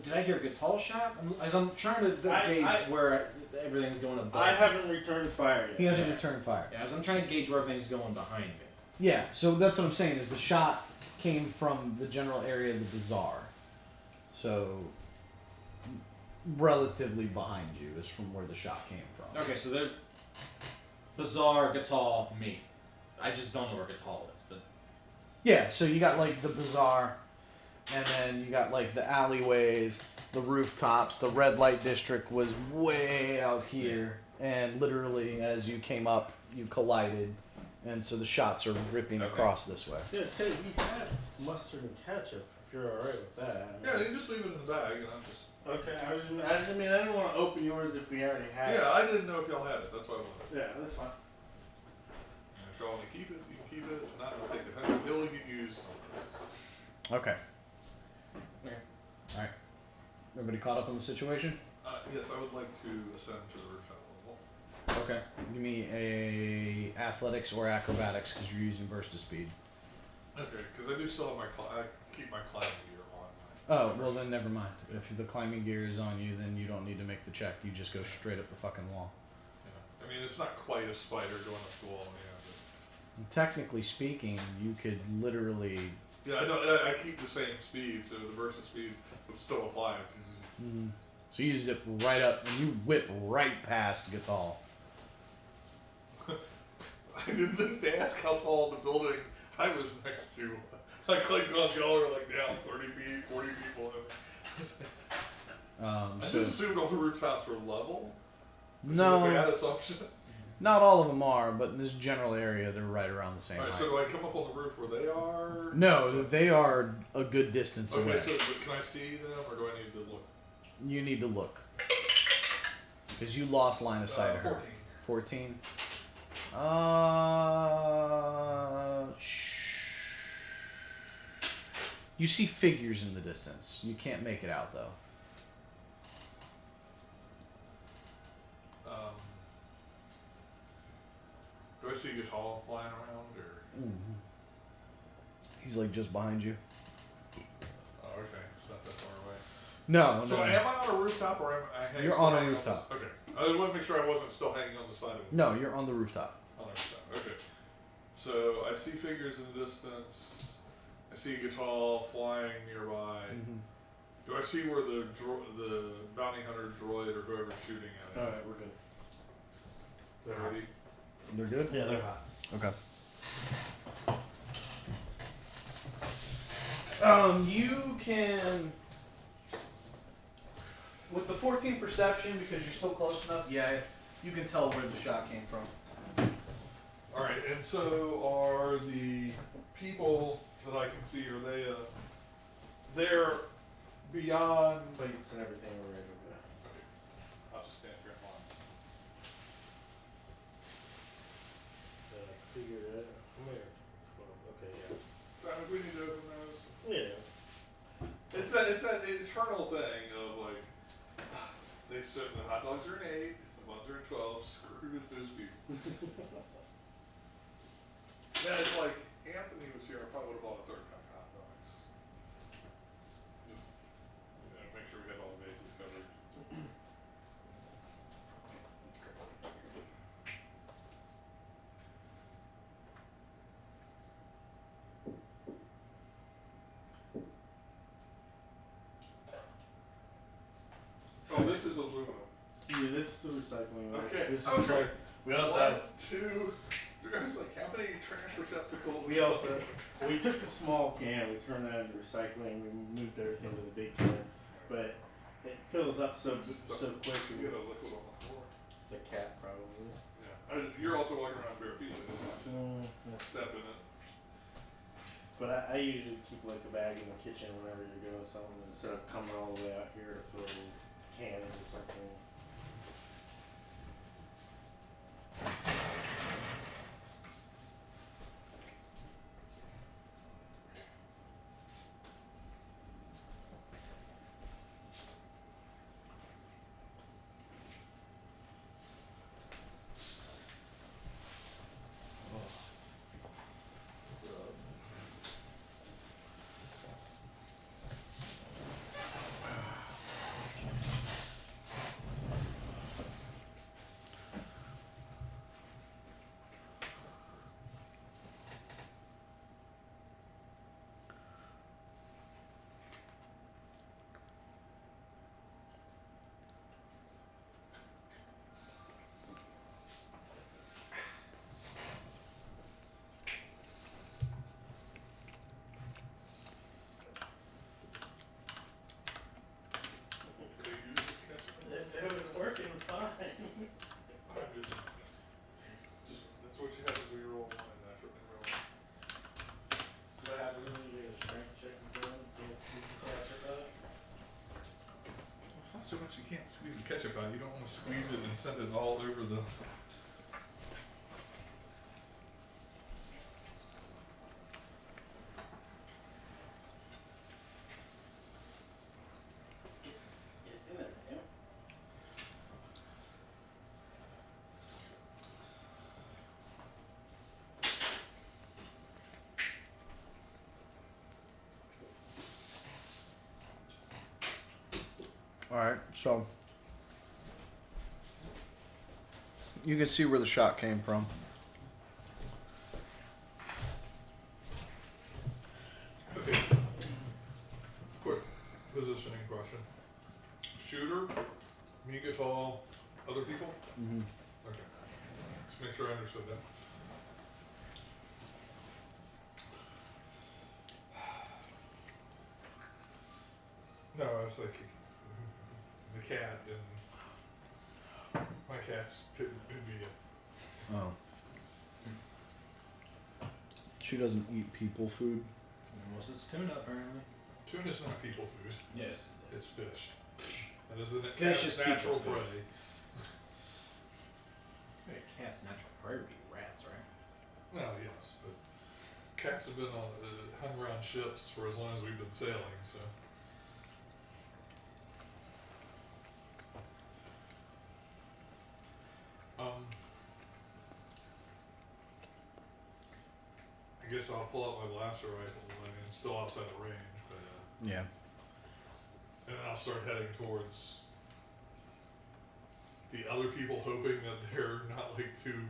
Did I hear a guitar shot? I'm trying to gauge where everything's going above. I haven't returned fire yet. He hasn't returned fire. Yeah, as I'm trying to gauge where everything's going behind me. Yeah, so that's what I'm saying is the shot came from the general area of the bazaar. So relatively behind you is from where the shot came from. Okay, so they're Bazaar, guitar, me. I just don't know where guitar is, but Yeah, so you got like the bazaar, and then you got like the alleyways, the rooftops. The red light district was way out here, and literally as you came up, you collided, and so the shots are ripping Okay. across this way. Yeah, say we have mustard and ketchup. If you're alright with that. Yeah, you just leave it in the bag, and I'm just. Okay, I didn't want to open yours if we already had it. Yeah, I didn't know if y'all had it. That's why I wanted it. Yeah, that's fine. And if y'all want to keep it, you can keep it. If not, we'll take it home. It'll get used. Okay. Okay. All right. Everybody caught up on the situation? Yes, I would like to ascend to the rooftop level. Okay. Give me a athletics or acrobatics because you're using burst of speed. Okay, because I do still have my I keep my climbing gear on. Oh, well then never mind. If the climbing gear is on you, then you don't need to make the check. You just go straight up the fucking wall. Yeah. I mean, it's not quite a spider going up the wall. And technically speaking, you could literally. Yeah, I keep the same speed, so the versus speed would still apply. So you zip right up and you whip right past Gathal. I didn't ask how tall the building I was next to. I clicked on y'all were like down 30 feet, 40 feet below. I just assumed all the rooftops were level. No, a bad assumption. not all of them are, but in this general area, they're right around the same Alright, height. so do I come up on the roof where they are? No, they are a good distance Okay, away. so but can I see them, or do I need to look? You need to look. Because you lost line of sight of her. 14. 14? You see figures in the distance. You can't make it out, though. Do I see Gatal flying around, or? He's like just behind you. Oh, okay. It's not that far away. No, So am I on a rooftop, or am I hanging? You're still on a hanging rooftop. Okay. I just want to make sure I wasn't still hanging on the side of it. No, you're on the rooftop. On the rooftop. Okay. So I see figures in the distance. I see Gatal flying nearby. Do I see where the bounty hunter droid or whoever's shooting at it? Alright, we're good. They're ready. They're good? Yeah, they're hot. Okay. You can, with the 14 perception, because you're so close enough, yeah, you can tell where the shot came from. All right, and so are the people that I can see? Are they? They're beyond. Plates and everything are ready to go. Okay, I'll just stand here and line. Figure it out. Come here. Okay, yeah. So we need to open those. Yeah. It's that eternal thing of like they said the hot dogs are an 8, the buns are in 12. Screw those people. Yeah, it's like Anthony was here. I probably would have bought a third pack of hot dogs. Just make sure we had all the bases covered. Oh, this is aluminum. Yeah, this is the recycling. Okay. This is Okay. like, we also One, had, 2, 3. I was like, how many trash receptacles? we also, we took the small can, we turned that into recycling, we moved everything to the big can, but it fills up so quick. You got a liquid on the floor. The cat probably. Yeah. You're also walking around bare feet. Yeah. Step in it. But I usually keep like a bag in the kitchen whenever you're doing something instead of coming all the way out here to throw cans or something. They use this ketchup. It was working fine. I'm just that's what you have to do. You roll one and that's what they roll. What happens when you get a strength check and go in? Can't see the ketchup out? It's not so much you can't squeeze the ketchup out. You don't want to squeeze it and send it all over the. Get in there, yeah. Alright, so you can see where the shot came from. Okay. Quick positioning question. Shooter, Migatal, other people? Mm-hmm. Okay. Just make sure I understood that. No, I was like the cat and my cat's it'd be it. Oh. She doesn't eat people food. Unless it's tuna, apparently. Tuna's not people food. Yes. It's fish. That is the Fish cat's is natural people food. prey. A cat's natural prey would be rats, right? Well, yes, but cats have been hung around ships for as long as we've been sailing, so. I guess I'll pull out my blaster rifle. I mean, it's still outside of range, but Yeah. and then I'll start heading towards the other people, hoping that they're not like two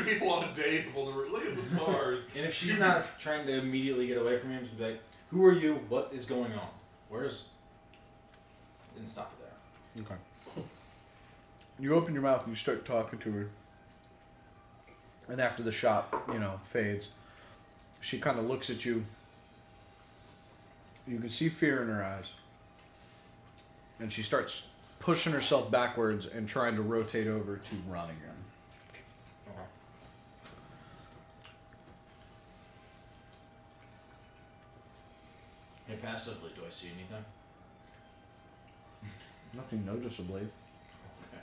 people on a date. Look at the stars. And if she's not trying to immediately get away from him, she'll be like, "Who are you? What is going on? Where's?" And stop it there. Okay. You open your mouth and you start talking to her. And after the shot, fades, she kind of looks at you. You can see fear in her eyes. And she starts pushing herself backwards and trying to rotate over to run again. Okay. Hey, passively, do I see anything? Nothing noticeably. Okay.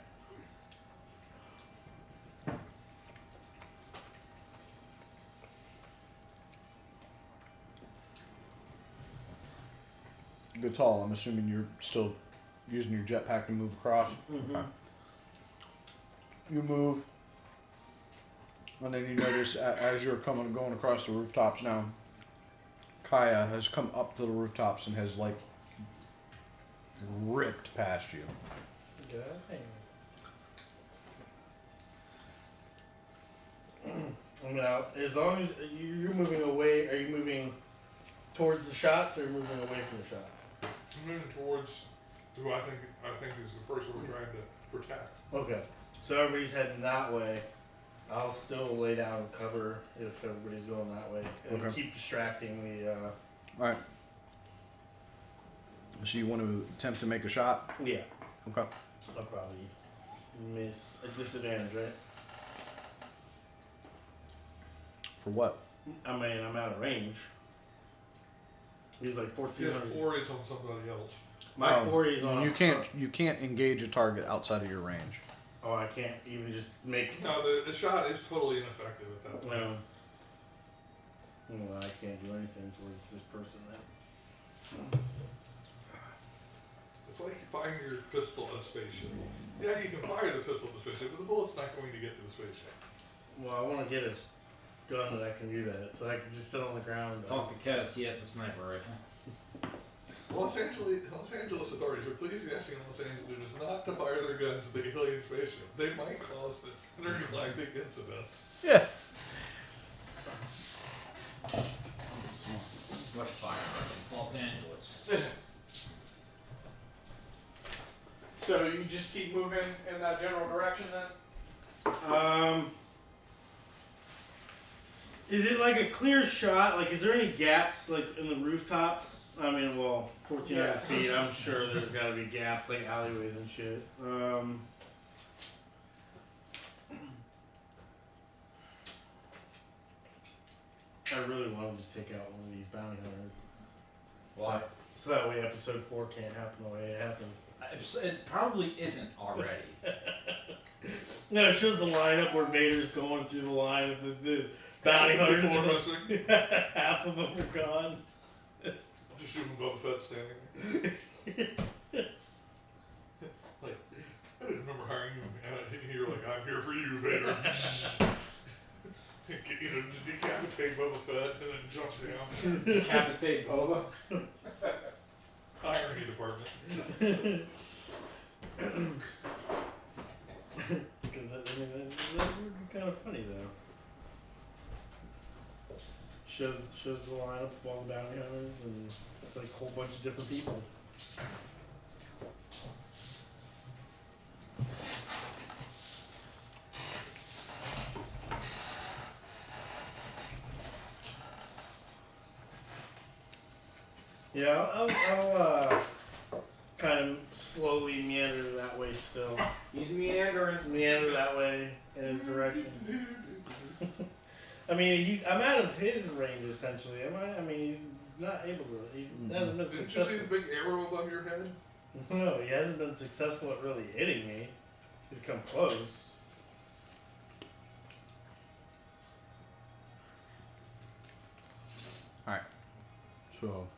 Good tall. I'm assuming you're still using your jetpack to move across. Mm-hmm. Okay. You move, and then you notice as you're going across the rooftops now, Kaya has come up to the rooftops and has ripped past you. Now, as long as you're moving away, are you moving towards the shots or are you moving away from the shots? I'm moving towards who I think is the person we're trying to protect. Okay. So everybody's heading that way. I'll still lay down and cover if everybody's going that way. And Okay. keep distracting the Alright. So you want to attempt to make a shot? yeah. Okay. I'll probably miss a disadvantage, right? For what? I mean, I'm out of range. He's like He has 1400. quarries on somebody else. My Oh, quarry's on. You can't engage a target outside of your range. Oh, I can't even just make. No, the shot is totally ineffective at that point. No. Well, I can't do anything towards this person then. It's like firing your pistol at a spaceship. Yeah, you can fire the pistol at the spaceship, but the bullet's not going to get to the spaceship. Well, I want to get a gun that I can do that, so I can just sit on the ground. And Talk to Kez. He has the sniper rifle. Los Angeles authorities are please asking Los Angeles not to fire their guns at the alien spaceship. They might cause an intergalactic incident. Yeah. What fire rifle? Los Angeles. So you just keep moving in that general direction then? Is it like a clear shot? Like, is there any gaps like in the rooftops? I mean, well, 1,400 Yeah. feet. I'm sure there's got to be gaps, like alleyways and shit. I really want to just take out one of these bounty hunters, Why? so that way episode 4 can't happen the way it happened. It probably isn't already. No, it shows the lineup where Vader's going through the line with the bounty hunters. People are missing. Half of them are gone. Just shooting Boba Fett standing there. Like, I didn't remember hiring you. You're like, I'm here for you, Vader. Decapitate Boba Fett and then jump down. Decapitate Boba. Irony to department. Because that would be kind of funny though. Shows the lineup of all the bounty hunters, and it's like a whole bunch of different people. Yeah, I'll kind of slowly meander that way still. He's meandering. Meander that way in his direction. I mean, I'm out of his range essentially. Am I? I mean, he's not able to. He hasn't been Didn't you successful. see the big arrow above your head? No, he hasn't been successful at really hitting me. He's come close. So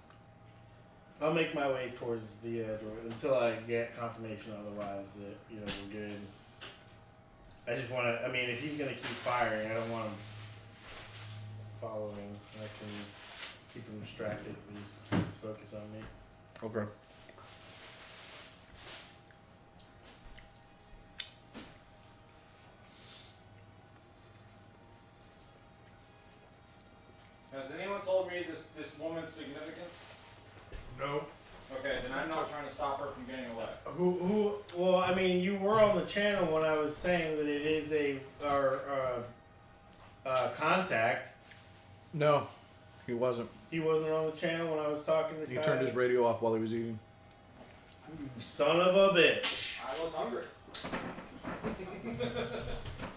I'll make my way towards the edge until I get confirmation otherwise that, you know, we're good. I just want to, I mean, if he's going to keep firing, I don't want him following. I can keep him distracted, but keep his focus on me. okay. Has anyone told me this woman's significance? No. Okay, then I'm not trying to stop her from getting away. Well, I mean, you were on the channel when I was saying that it is our contact. No, he wasn't. He wasn't on the channel when I was talking to He Kyle. turned his radio off while he was eating. You son of a bitch. I was hungry.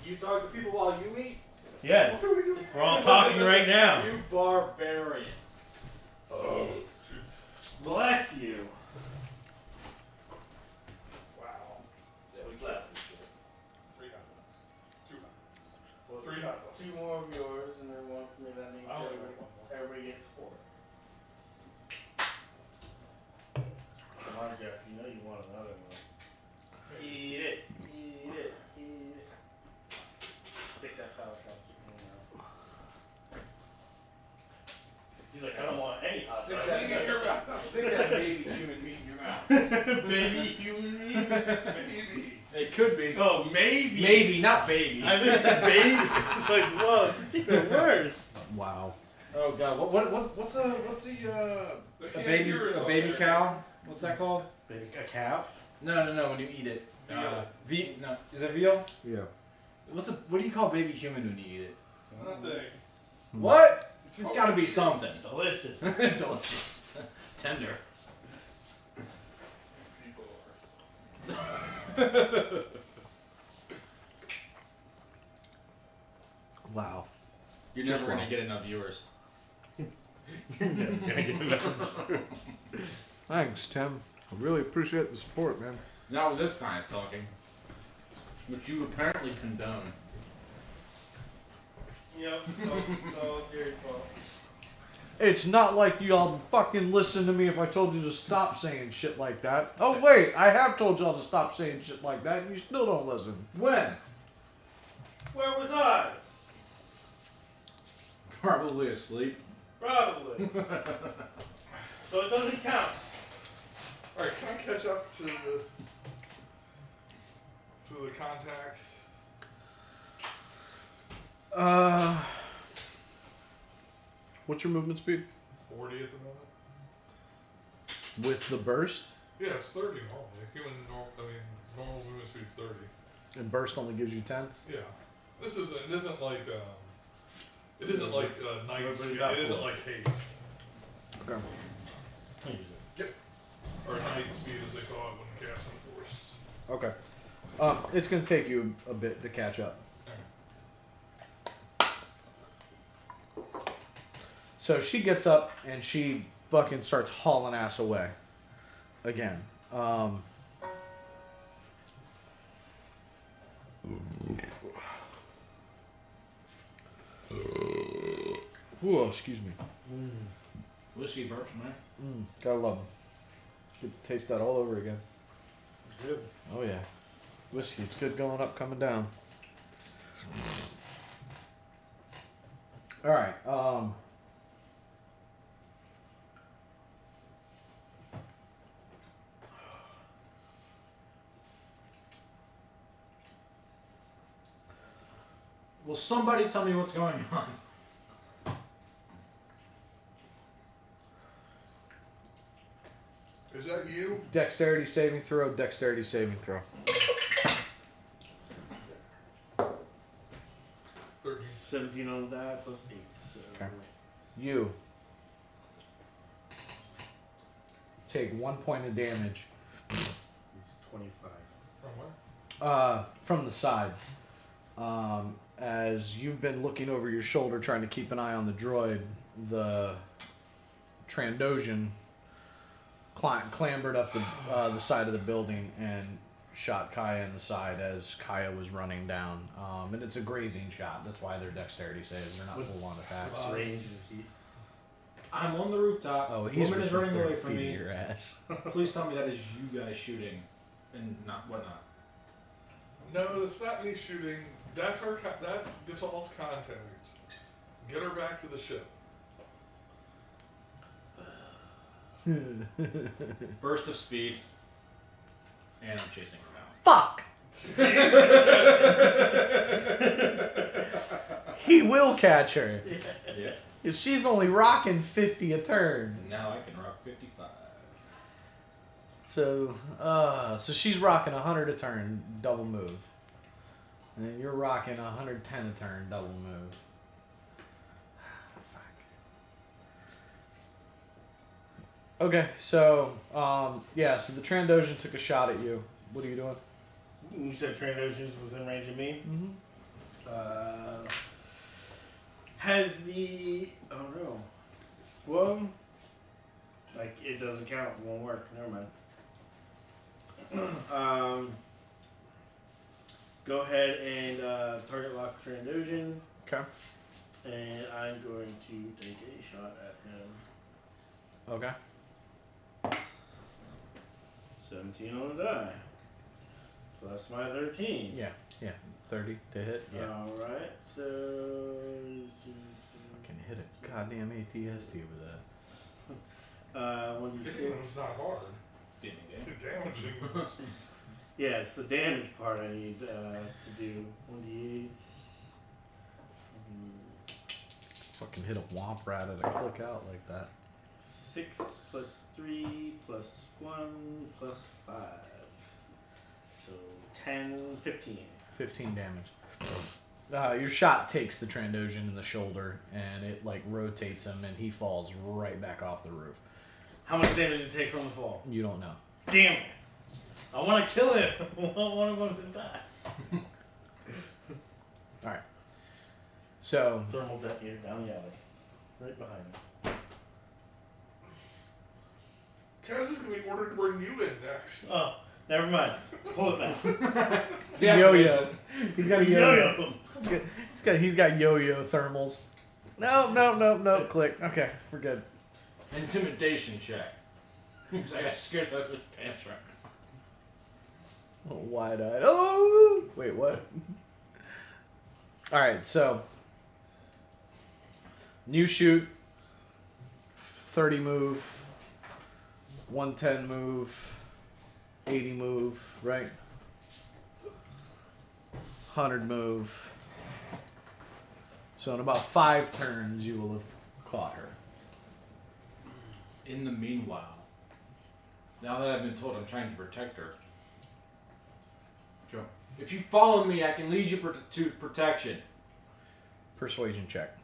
You talk to people while you eat? Yes. We're all talking right now. You barbarian. Oh. Bless you. Wow. What's that? 3 hot dogs. 2 hot dogs. Well, 3 hot dogs. 2 more of yours and then 1 for me. That means I only everybody, want 1 more. everybody gets 4. Come on, Jeff. You know you want another one. Eat it. Eat it. Eat it. Stick that power chopstick in your mouth. He's like, I don't want any hot Stick dogs. that in your mouth. Stick that baby human meat in your mouth. Baby human meat? Maybe. It could be. Oh, maybe. Maybe, not baby. I think it's a baby. It's like, whoa, it's even worse. Wow. Oh god, what's a They a can't baby hear us a on baby there. cow? What's that called? Baby, a cow? No, when you eat it. Veal. No, is it veal? Yeah. What do you call baby human when you eat it? Nothing. What? It's got to be something. Delicious. Delicious. Tender. People Wow. You're Just never gonna wrong. get enough viewers. Thanks, Tim. I really appreciate the support, man. Not with this kind of talking, which you apparently condone. Yep, so Jerry's fault. It's not like y'all fucking listen to me if I told you to stop saying shit like that. Oh wait, I have told y'all to stop saying shit like that, and you still don't listen. When? Where was I? Probably asleep. Probably. So it doesn't count. Alright, can I catch up to the contact? What's your movement speed? 40 at the moment. With the burst? Yeah, it's 30 normally. Normal movement speed's 30. And burst only gives you 10? Yeah. It isn't like night speed. got It isn't 4. like haste. Okay. Or night speed as they call it when casting force. Okay. It's gonna take you a bit to catch up. So she gets up and she fucking starts hauling ass away. Again. Ooh, excuse me. Whiskey burps, man. Gotta love them. Get to taste that all over again. Good. Oh yeah. Whiskey, it's good going up, coming down. Alright, Will somebody tell me what's going on? Is that you? Dexterity saving throw. Dexterity saving throw. 13. 17 on the die plus 8. So Okay. You take 1 point of damage it's 25. From where? from the side. As you've been looking over your shoulder trying to keep an eye on the droid, the Trandoshan clambered up the side of the building and shot Kaya in the side as Kaya was running down. And it's a grazing shot. That's why their dexterity saves. They're not full on attack. What's the range of the heat? I'm on the rooftop. Oh, he's Woman is within running away 30 from feet me. of your ass. Please tell me that is you guys shooting and not whatnot. No, that's not me shooting. That's that's Gatal's contact. Get her back to the ship. Burst of speed. And I'm chasing her now. Fuck! He will catch her. Yeah. If she's only rocking 50 a turn. And now I can rock 55. So she's rocking 100 a turn, double move. And then you're rocking 110 a turn, double move. Fuck. Okay, so, so the Trandoshan took a shot at you. What are you doing? You said Trandoshan's within range of me. Mm-hmm. Has the well, like it doesn't count. It won't work. Never mind. Go ahead and target lock the Trandoshan, Okay. and I'm going to take a shot at him. Okay. 17 on the die, plus my 13. Yeah. 30 to hit. Yeah. Alright, so... Fucking hit a goddamn ATST with that. 1d6. It's not hard. It's getting a game. Too damaging. Yeah, it's the damage part I need to do. 1d8. Fucking hit a womp rat at a click out like that. 6 plus 3 plus 1 plus 5. So 10, 15. 15 damage. Your shot takes the Trandoshan in the shoulder and it like rotates him and he falls right back off the roof. How much damage did it take from the fall? You don't know. Damn it! I want to kill him! I want one of them to die. Alright. So. Thermal detonator down the alley. Right behind me. Kaz is going to be ordered to bring you in next. Oh, never mind. Pull it back. It's a yo-yo. He's got a yo-yo. Yo-yo. He's got yo-yo thermals. No. Click. Okay, we're good. Intimidation check. I got scared out of his pants right now. Wide-eyed. Oh! Wait, what? Alright, so. New shoot. 30 move. 110 move. 80 move, right? 100 move. So in about 5 turns, you will have caught her. In the meanwhile, now that I've been told I'm trying to protect her, Joe, if you follow me, I can lead you to protection. Persuasion check.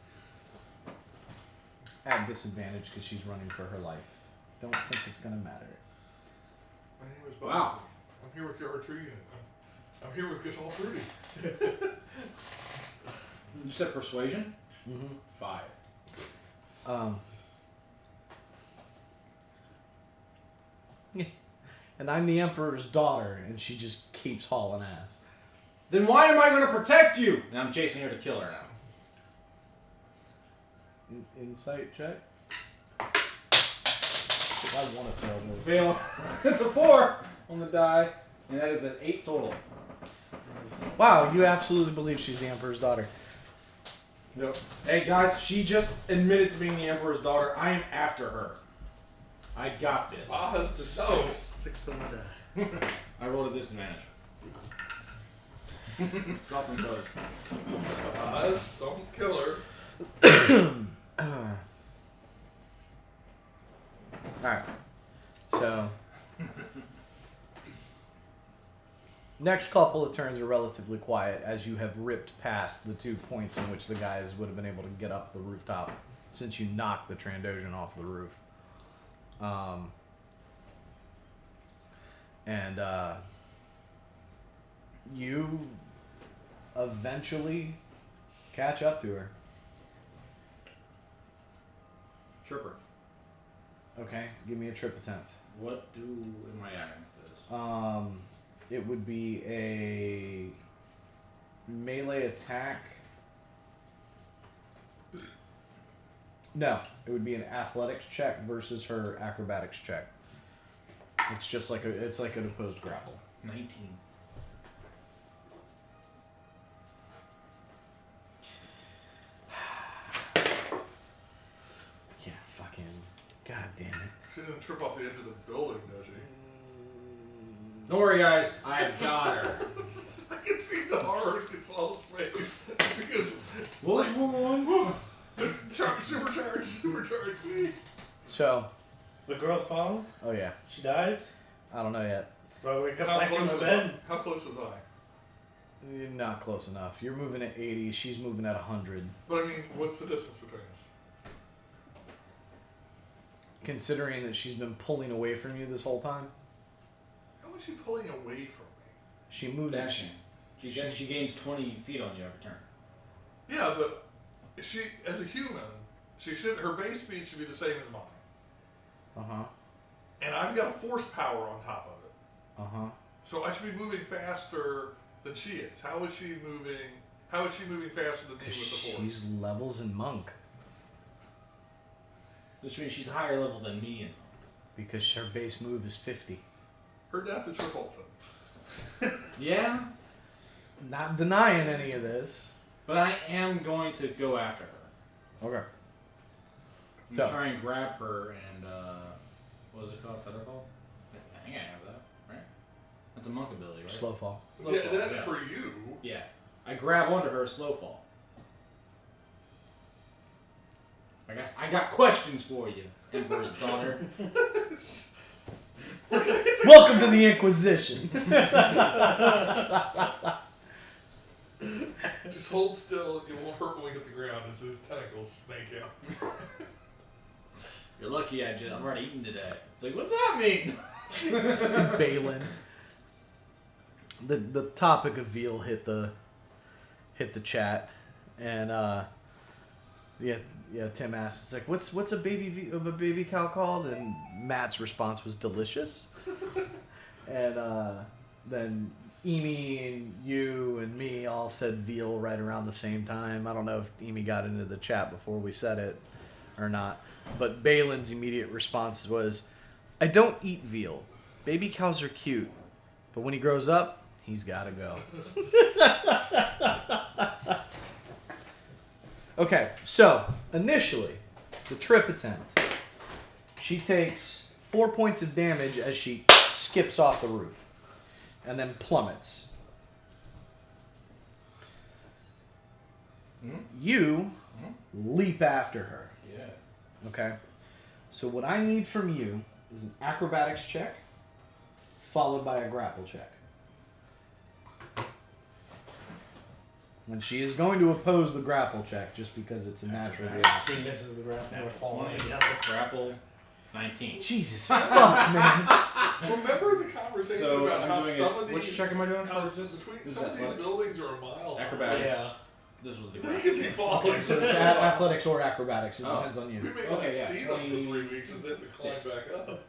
At disadvantage because she's running for her life. Don't think it's gonna matter. My name is Wow. Bosley. I'm here with the R2 unit. I'm here with Gatal Fruity. You said persuasion? Mm-hmm. 5. And I'm the Emperor's daughter, and she just keeps hauling ass. Then why am I going to protect you? And I'm chasing her to kill her now. Insight check? I want to fail this. Fail. It's a 4 on the die, and that is an 8 total. Wow, you absolutely believe she's the Emperor's daughter. Yep. Hey guys, she just admitted to being the Emperor's daughter. I am after her. I got this. Oz to know. 6 on the die. I rolled a disadvantage. Self-imposed. Don't kill her. Alright. So. Next couple of turns are relatively quiet as you have ripped past the 2 points in which the guys would have been able to get up the rooftop since you knocked the Trandoshan off the roof. You eventually catch up to her. Tripper. Okay, give me a trip attempt. What am I adding to this? It would be a melee attack. No, it would be an athletics check versus her acrobatics check. It's just like it's like an opposed grapple. 19. Yeah, fucking. God damn it. She didn't trip off the edge of the building, does she? Don't worry, guys. I've got her. I can see the horror in Consol's face. She goes, What was wrong? supercharge me. So, The girl's falling. oh yeah, She dies. I don't know yet. So I wake up How back in close my was bed. I? How close was I? You're not close enough. You're moving at 80. She's moving at 100. But I mean, what's the distance between us? Considering that she's been pulling away from you this whole time, How is she pulling away from me? she moves. Dashing. She gains 20 feet on you every turn. Yeah, but she, as a human, her base speed should be the same as mine. Uh huh. And I've got a force power on top of it. Uh huh. So I should be moving faster than she is. How is she moving faster than me with the Because force? she's levels in monk. Which means she's higher level than me. Because her base move is 50. Her death is her fault then. Yeah, Not denying any of this. but I am going to go after her. Okay. I'm So- gonna try and grab her and what was it called? Featherfall? I think I have that, right? That's a monk ability, right? Slow fall. Slow Yeah, fall, that yeah. for you. Yeah. I grab onto her, slow fall. I got questions for you, Emperor's daughter. Welcome to the Inquisition. Just hold still and you won't hurt when we hit the ground as his tentacles snake out. You're lucky I've already eaten today. It's like, what's that mean? Fucking Balin. The topic of veal hit the chat, and Tim asked, it's like, what's a baby cow called? And Matt's response was delicious. And then Emi and you and me all said veal right around the same time. I don't know if Emi got into the chat before we said it or not, but Balin's immediate response was, I don't eat veal. Baby cows are cute, but when he grows up, he's gotta go. Okay, so initially, the trip attempt, she takes 4 points of damage as she skips off the roof and then plummets. You leap after her. Yeah. Okay, so what I need from you is an acrobatics check followed by a grapple check. And she is going to oppose the grapple check just because it's a natural reaction. She misses the grapple. Natural We're falling 20. together. Grapple, 19. Jesus fuck, man. Remember the conversation So, about I'm how doing some it- of these which check am I doing how for this? between This is some of these athletics. buildings are a mile high. Acrobatics. Yeah. This was the They grapple could be check. falling. So it's athletics or acrobatics. It Oh. depends on We you. may not Okay, yeah, see them for 20 3 weeks as they have to climb six. back up.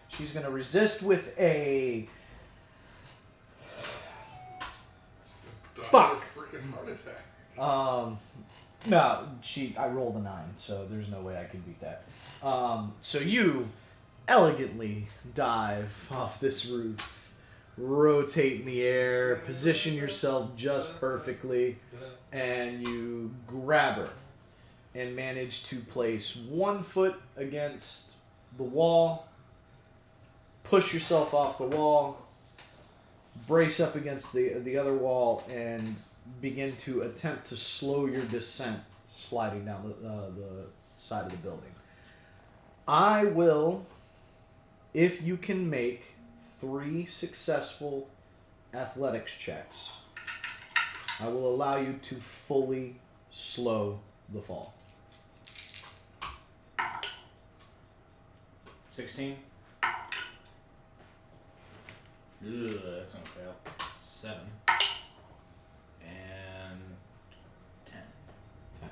She's going to resist with a... Die Fuck. of a freaking heart attack. No, I rolled a 9, so there's no way I can beat that. So you elegantly dive off this roof, rotate in the air, position yourself just perfectly, and you grab her and manage to place 1 foot against the wall, push yourself off the wall, brace up against the other wall and begin to attempt to slow your descent sliding down the side of the building. I will, if you can make 3 successful athletics checks, I will allow you to fully slow the fall. 16. Ugh, that's gonna fail. 7. And 10. 10.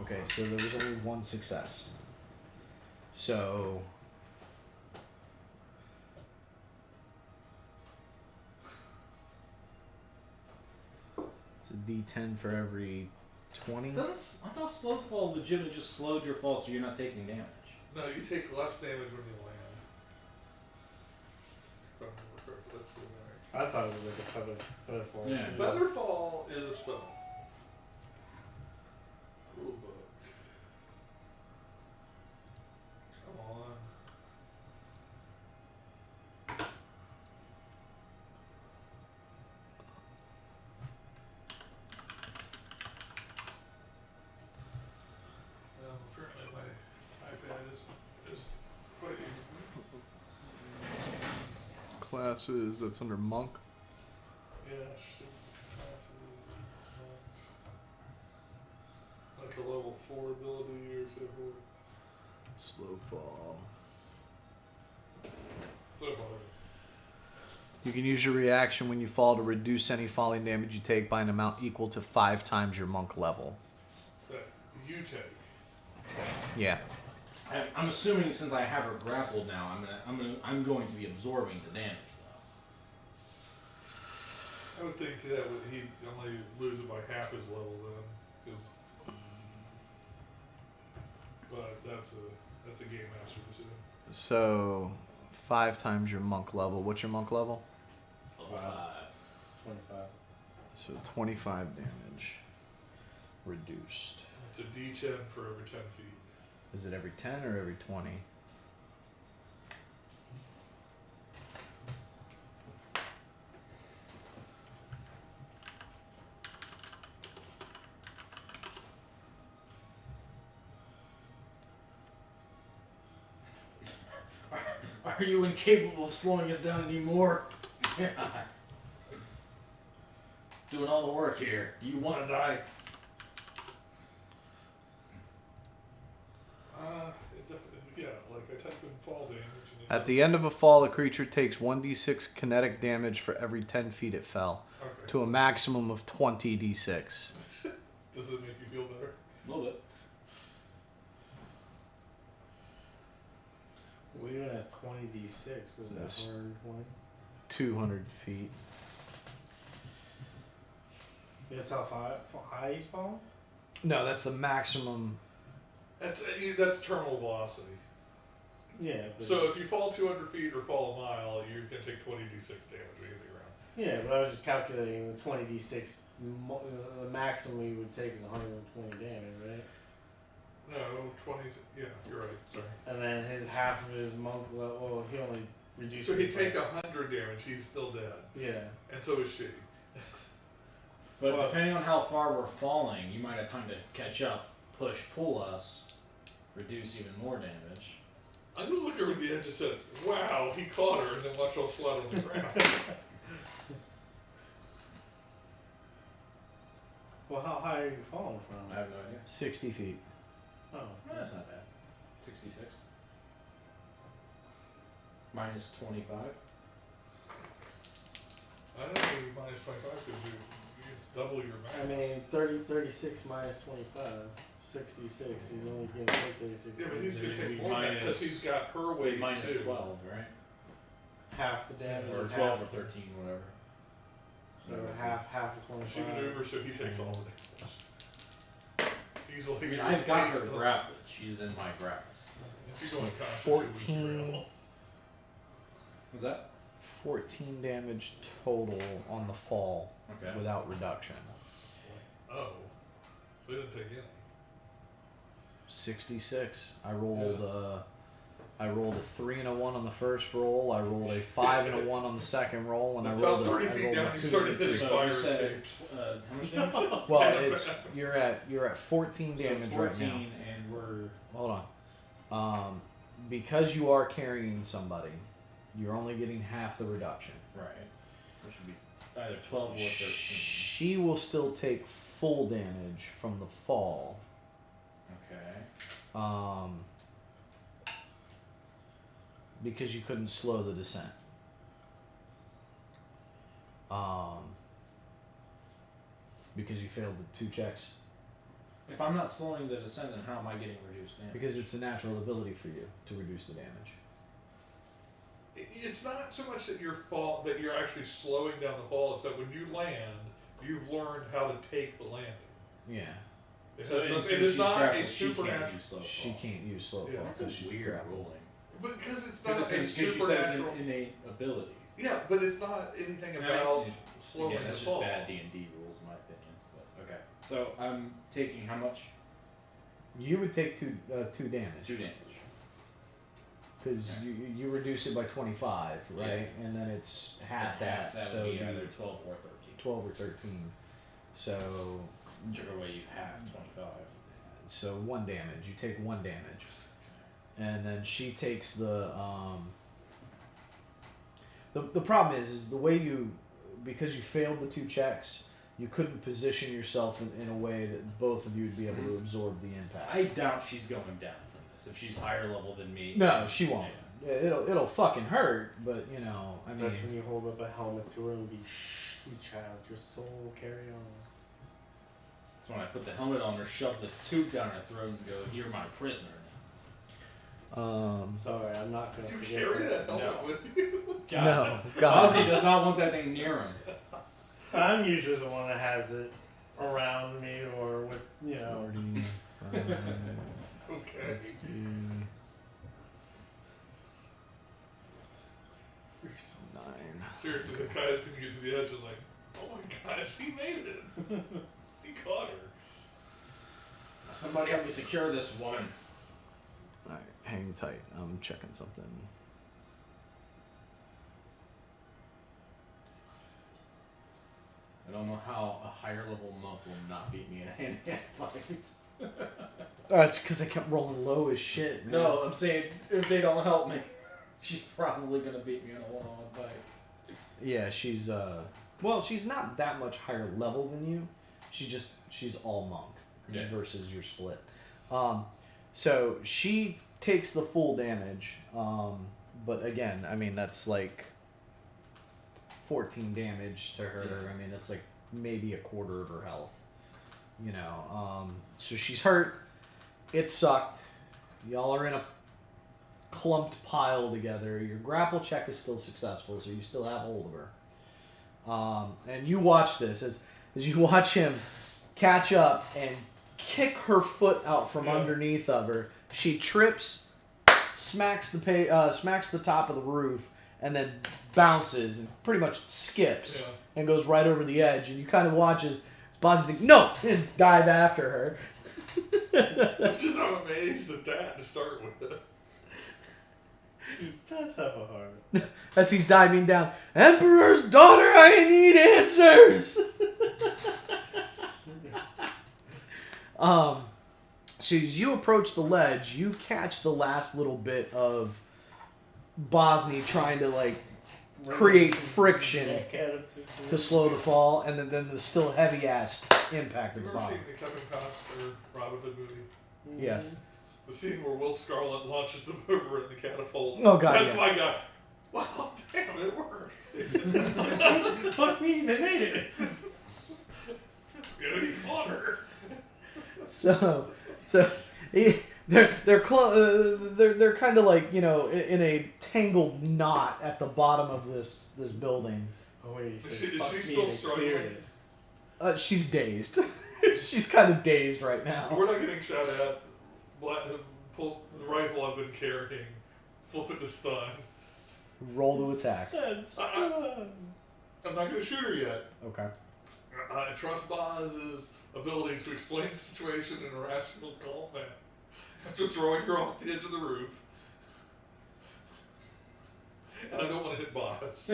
Okay, so there was only 1 success. So it's a D10 for every 20. I thought slow fall legitimately just slowed your fall so you're not taking damage. No, you take less damage when you land. If I remember correctly, that's the way. I thought it was like a feather fall. Yeah. Featherfall is a spell. Rule book. Come on. Apparently my iPad is fighting. Classes, that's under monk. Yeah, shit. Like a level 4 ability or so forth. Slow fall. So hard. You can use your reaction when you fall to reduce any falling damage you take by an amount equal to 5 times your monk level. That you take. Yeah. I'm assuming since I have her grappled now, I'm going to be absorbing the damage though. I would think that he'd only lose it by half his level then, but that's a game master decision. So 5 times your monk level. What's your monk level? Level 5. 25. So 25 damage reduced. It's a D10 for every 10 feet. Is it every 10 or every 20? Are you incapable of slowing us down anymore? Doing all the work here. Do you want to die? Yeah, like I type in fall damage. And At the end of a fall, a creature takes 1d6 kinetic damage for every 10 feet it fell, okay. to a maximum of 20d6. Does it make you feel better? A little bit. We even at 20d6. Was That's- that 120? 200 feet. That's how high he's falling? No, that's the maximum. That's terminal velocity. Yeah. But So if you fall 200 feet or fall a mile, you're going to take 20d6 damage when you hit the ground. yeah, but I was just calculating the 20d6. The maximum you would take is 120 damage, right? No, 20. Yeah, you're right. Sorry. And then his half of his monk level. Well, he only reduced. So it he'd by- take 100 damage. He's still dead, Yeah. and so is she. But Well- depending on how far we're falling, you might have time to catch up, push, pull us, reduce even more damage. I'm gonna look over the edge and said, "Wow, he caught her," and then watch us flat on the ground. Well, how high are you falling I from? have no idea. 60 feet. Oh, That's not bad. 66. Minus 25. I don't think it'd be minus 25 because you double your max. I mean, 36 minus 25. 66. He's only getting 36. yeah, but he's gonna It'd take be more minus because he's got her weight Minus too. 12, right? half the damage. Or and 12 half, or 13, whatever. So half is 25. She maneuvers, so he takes all the damage. He's like, I mean, I've got her based on- grappled. She's in my grasp. If you're going conscious, 14. Was that? 14 damage total on the fall Okay. without reduction. Oh, so he didn't take any. 66. I rolled I rolled a 3 and a 1 on the first roll. I rolled a 5 and a 1 on the second roll, and I rolled About 30 I feet rolled down, a you 2 started and a hitting 2. So fire you said escapes. how much damage? Well, you're at 14 So damage it's right 14, now. and we're Hold on. Because you are carrying somebody, you're only getting half the reduction. right. Which should be either 12 or 13. She will still take full damage from the fall. Okay. Because you couldn't slow the descent. Because you failed the 2 checks. If I'm not slowing the descent, then how am I getting reduced damage? Because it's a natural ability for you to reduce the damage. It's not so much that that you're actually slowing down the fall. It's that when you land, you've learned how to take the landing. Yeah. It So is and not, since it is she's not grappled, a she can't supernatural. use slow fall. She can't use slow Yeah. fall. That's a 'cause she's weird grappled. ruling. Because it's not Because a you said it's supernatural. an innate ability. Yeah, but it's not anything about slowing Again, the that's fall. just bad D&D rules, in my opinion. But, okay. So I'm taking how much? You would take 2 damage. 2 damage. Because Okay. you reduce it by 25, right? And then it's half that. That so would be you- either 12 or 13. 12 or 13. So Whichever way you have 25. 1 damage. You take 1 damage. And then she takes the problem is the way because you failed the 2 checks, you couldn't position yourself in a way that both of you would be able to absorb the impact. I doubt she's going down from this. If she's higher level than me. No, she won't. Yeah. It'll fucking hurt, but I mean, That's when you hold up a helmet to her and be, sweet child, your soul carry on. That's when I put the helmet on her, shove the tube down her throat, and go, "You're my prisoner Sorry, I'm not gonna Did you forget carry that No. helmet with you? now." no, Ozzy God. does not want that thing near him. I'm usually the one that has it around me or with, 45, Okay. 50, 9. Seriously, the guy's gonna get to the edge and like, oh my gosh, he made it. He caught her. Somebody help me secure this woman. Alright, hang tight. I'm checking something. I don't know how a higher level monk will not beat me in a hand-to-hand fight. That's because I kept rolling low as shit, man. No, I'm saying if they don't help me, she's probably gonna beat me in a one-on-one fight. Yeah, she's she's not that much higher level than you. She's all monk Yeah. versus your split. So she takes the full damage. But again, I mean that's like 14 damage to her. Yeah. I mean that's like maybe a quarter of her health. So she's hurt. It sucked. Y'all are in a clumped pile together. Your grapple check is still successful, so you still have hold of her. And you watch this as you watch him catch up and kick her foot out from underneath of her. She trips, smacks the top of the roof, and then bounces and pretty much skips and goes right over the edge. And you kind of watch as Bozzy's like, no, and dive after her. It's just I'm amazed at that to start with. he does have a heart. As he's diving down, Emperor's daughter, I need answers. So as you approach the ledge, you catch the last little bit of Bosny trying to like create friction to slow the fall, and then the still heavy ass impact of You the ever bottom. seen the Kevin Costner Robin Hood movie? Yeah. The scene where Will Scarlet launches them over in the catapult. Oh, God, That's yeah. my guy. Well, damn, it worked. Fuck me, they made it. He caught her. So they're kind of like in a tangled knot at the bottom of this building. Oh wait, he Is said, she fuck me, still they struggling? cleared it. She's dazed. She's kind of dazed right now. We're not getting shot at. Pull the rifle I've been carrying. Flip it to stun. Roll to attack. Said I'm stun. not going to shoot her yet. Okay. I trust Boz's ability to explain the situation in a rational, calm manner. After throwing her off the edge of the roof. And I don't want to hit boss.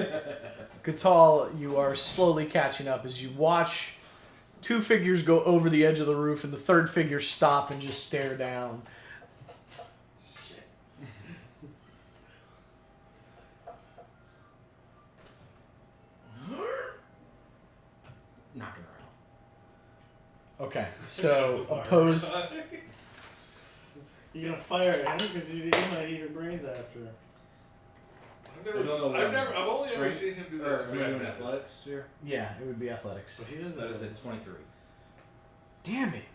Gatal, you are slowly catching up as you watch two figures go over the edge of the roof and the third figure stop and just stare down. Knocking her out. Okay, so opposed. You gonna fire at him because he might eat her brains after. I've only ever seen him do that to me. Athletics here. Yeah, it would be athletics. So he doesn't. That is at 23. Damn it.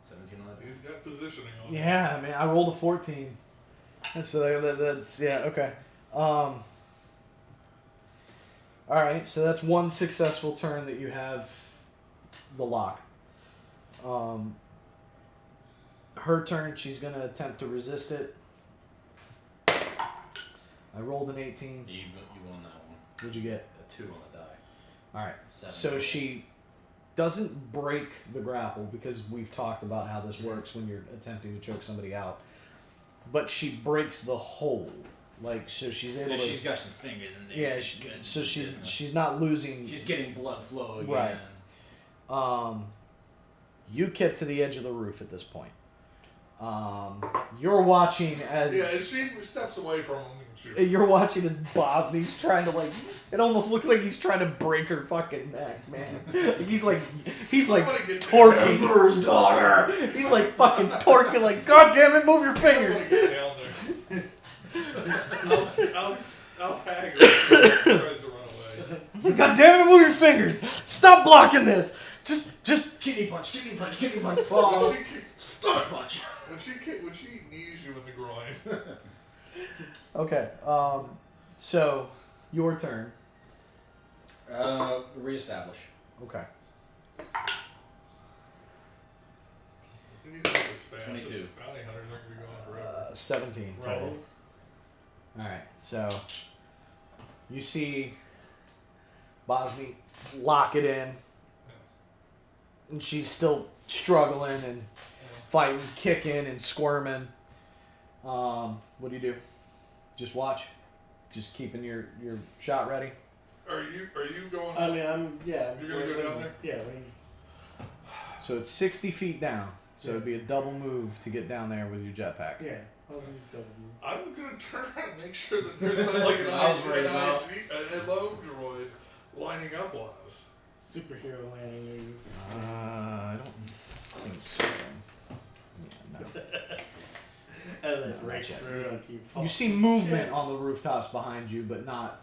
17 on that. He's got positioning on. Yeah, man, I rolled a 14. So that's yeah, okay. All right, so that's one successful turn that you have the lock. Her turn, she's gonna attempt to resist it. I rolled an 18. You won that one. What'd you get? A 2 on the die. All right. 7. So she doesn't break the grapple because we've talked about how this works when you're attempting to choke somebody out. But she breaks the hold. Like, so she's able to. She's got some fingers in there. Yeah, so she's not losing. She's getting blood flow again. Right. You get to the edge of the roof at this point. You're watching as. Yeah, if she steps away from him, we can shoot. You're watching as Bosny's trying to like. It almost looks like he's trying to break her fucking neck, man. He's like torquing her daughter. He's like fucking torquing, like, God damn it, move your fingers. Get down there. I'll tag her. She tries to run away. He's like, God damn it, move your fingers. Stop blocking this. Just Kidney punch. balls. Stomach punch. When she knees you in the groin. Okay. So your turn. Reestablish. Okay. You need to make this fast. 22. This bounty hunters aren't going to be going forever. 17 total. Right. All right. So you see Bosny lock it in, and she's still struggling and fighting, kicking, and squirming. What do you do? Just watch? Just keeping your shot ready? Are you going? I mean, You're gonna go down there? Yeah. So it's 60 feet down. So it'd be a double move to get down there with your jetpack. Yeah. I'll just double move. I'm gonna turn around and make sure that there's not like I was worried an about. low droid lining up on us. Superhero landing move. I don't think so. Yeah, no. And then No, break not yet. through and keep falling. You see movement on the rooftops behind you, but not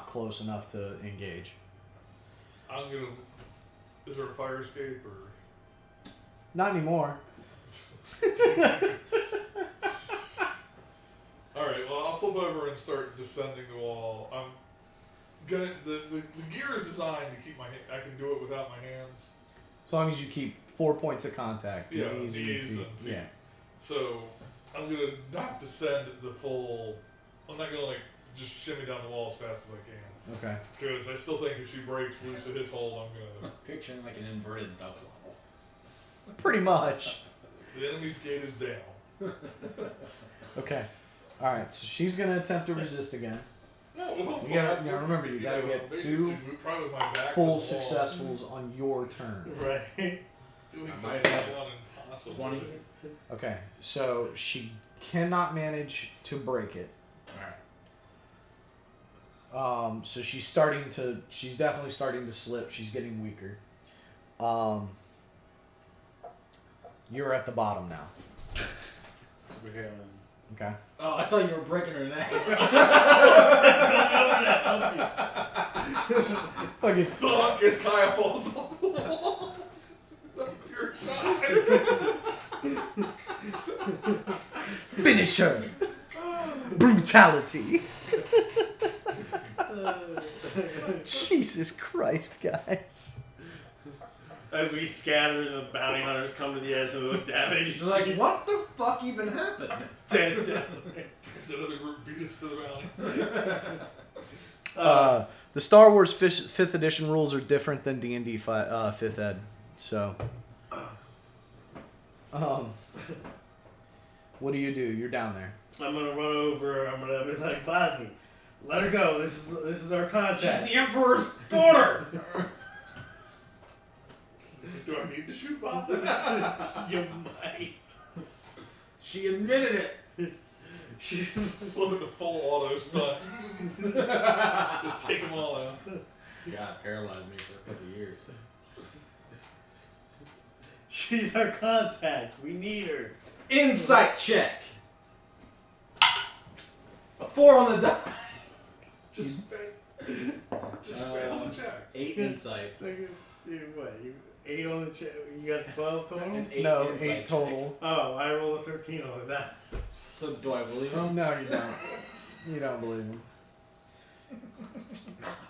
close enough to engage. I'm gonna. Is there a fire escape or? Not anymore. All right. Well, I'll flip over and start descending the wall. I'm gonna. The gear is designed to keep my. I can do it without my hands. As long as you keep 4 points of contact. Yeah, knees and knees feet. and feet. Yeah. So I'm gonna not descend the full. I'm not gonna like just shimmy down the wall as fast as I can. Okay. Because I still think if she breaks loose of his hold, I'm gonna. Picturing like an inverted duck wall. Pretty much. The enemy's gate is down. Okay. All right. So she's gonna attempt to resist again. No, You gotta remember, you gotta get basically, 2 probably with my back full to the wall, successfuls on your turn. Right. Doing I something might have impossible. 20. Okay. So she cannot manage to break it. Alright. So she's definitely starting to slip. She's getting weaker. You're at the bottom now. Superhero. Okay. Oh, I thought you were breaking her neck. Okay. Thunk as Kaya falls off the wall. This is a pure shot. Finish her. Brutality. Jesus Christ, guys. As we scatter, the bounty hunters come to the edge and look down. They just She's like, what the fuck even happened? dead down. The other group beat us to the bounty. The Star Wars 5th edition rules are different than D&D 5th ed. So, what do? You're down there. I'm gonna run over. I'm gonna be like, Bosny, Let her go. This is our She's contact. the Emperor's daughter! Do I need to shoot bombs? You might. She admitted it! She's Slip into full auto stun. Just take them all out. God, paralyzed me for a couple years. She's our contact. We need her. Insight check! A 4 on the die. Just fail. Just fail the check. 8 insight. What? You 8 on the check. You got 12 total. An 8 No, insight 8 check. total. Oh, I rolled a 13 on the dice. So do I believe him? No, you don't. You don't believe him.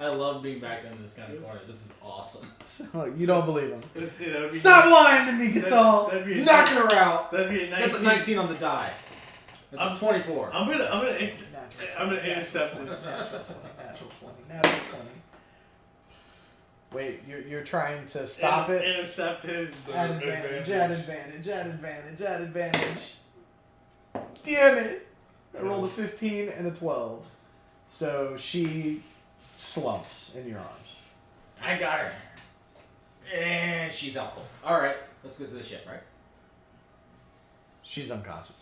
I love being back in this kind of corner. This is awesome. So, you don't believe him. Let's see. That would be Stop lying to me, Gasol! That'd be a Knocking her out! That'd be a 19. That's a 19 on the die. That's a 24. I'm gonna intercept this. Natural 20. Wait, you're trying to stop it? Intercept his At advantage. Damn it! I rolled a 15 and a 12. So she slumps in your arms. I got her. And she's out cold. Alright, let's go to the ship, right? She's unconscious.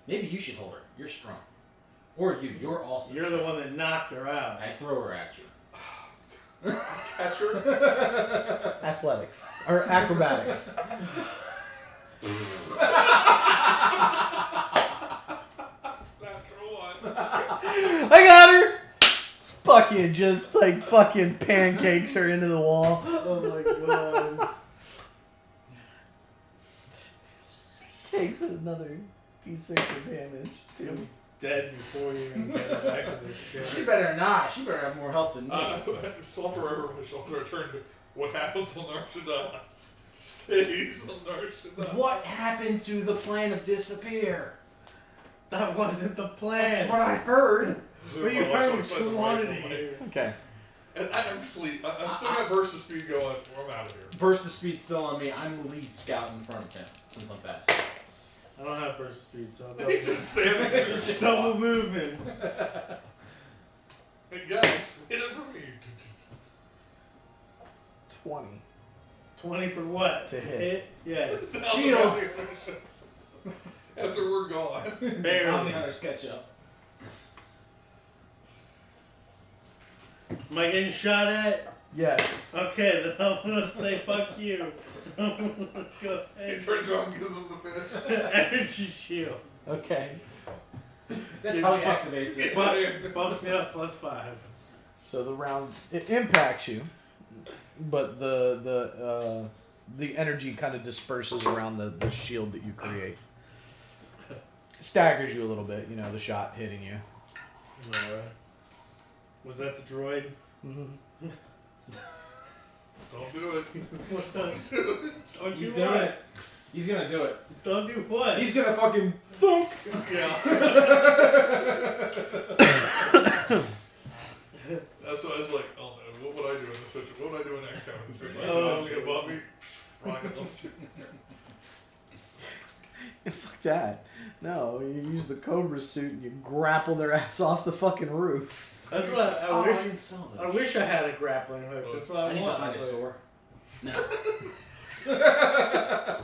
Maybe you should hold her. You're strong. Or you're also You're the one that knocked her out. I throw her at you. Catcher. Athletics. Or acrobatics. Natural one. I got her! Fucking just like fucking pancakes her into the wall. Oh my god. Takes another d6 of damage. You'll be dead before you even get back to this She shit. better not. She better have more health than me. I slump her over my shoulder. I turn to what happens on Narshada stays on Narshada. What happened to the plan of disappear? That wasn't the plan. That's what I heard. But you heard what you wanted to hear. Okay. And I'm still got burst of speed going. I'm out of here. Burst of speed still on me. I'm the lead scout in front of him since I'm fast. I don't have burst speed, so He's just standing there. double movements. Hey guys, hit it for me. 20. 20 for what? To hit. Yes. Shield. After we're gone. Bounty Barely. hunters catch up. Am I getting shot at? Yes. Okay, then I'm gonna say fuck you. Go He ahead. turns around and gives him the fish. Energy shield. Okay. That's how he activates it. Bumps me up +5. So the round it impacts you, but the energy kind of disperses around the shield that you create. Staggers you a little bit, the shot hitting you. Alright. Was that the droid? Mm-hmm. Don't do it. What the? Don't do it. Don't He's do doing what? it. He's gonna do it. Don't do what? He's gonna fucking thunk. Yeah. That's what I was like, oh no, what would I do in this situation? What would I do next time in this situation? Oh, Oh, she above me. Frying them. Fuck that. No, you use the Cobra suit and you grapple their ass off the fucking roof. That's what I Oh, wish. didn't sell I wish I had a grappling hook. That's what I, I need to want. find a but- store. No.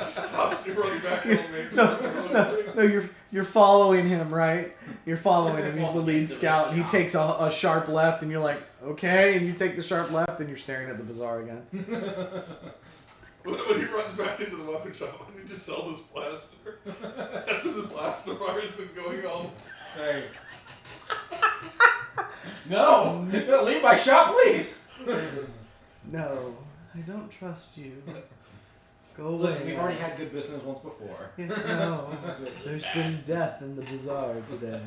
Stops, he runs back on me. No, you're following him, right? You're following him. He's the lead scout, and he takes a sharp left, and you're like, okay, and you take the sharp left, and you're staring at the bazaar again. When he runs back into the weapon shop, I need to sell this blaster. After the blaster fire's been going on. Hey. No! Leave my shop, please! No, I don't trust you. Go away. Listen, we've already had good business once before. No, there's been death in the bazaar today.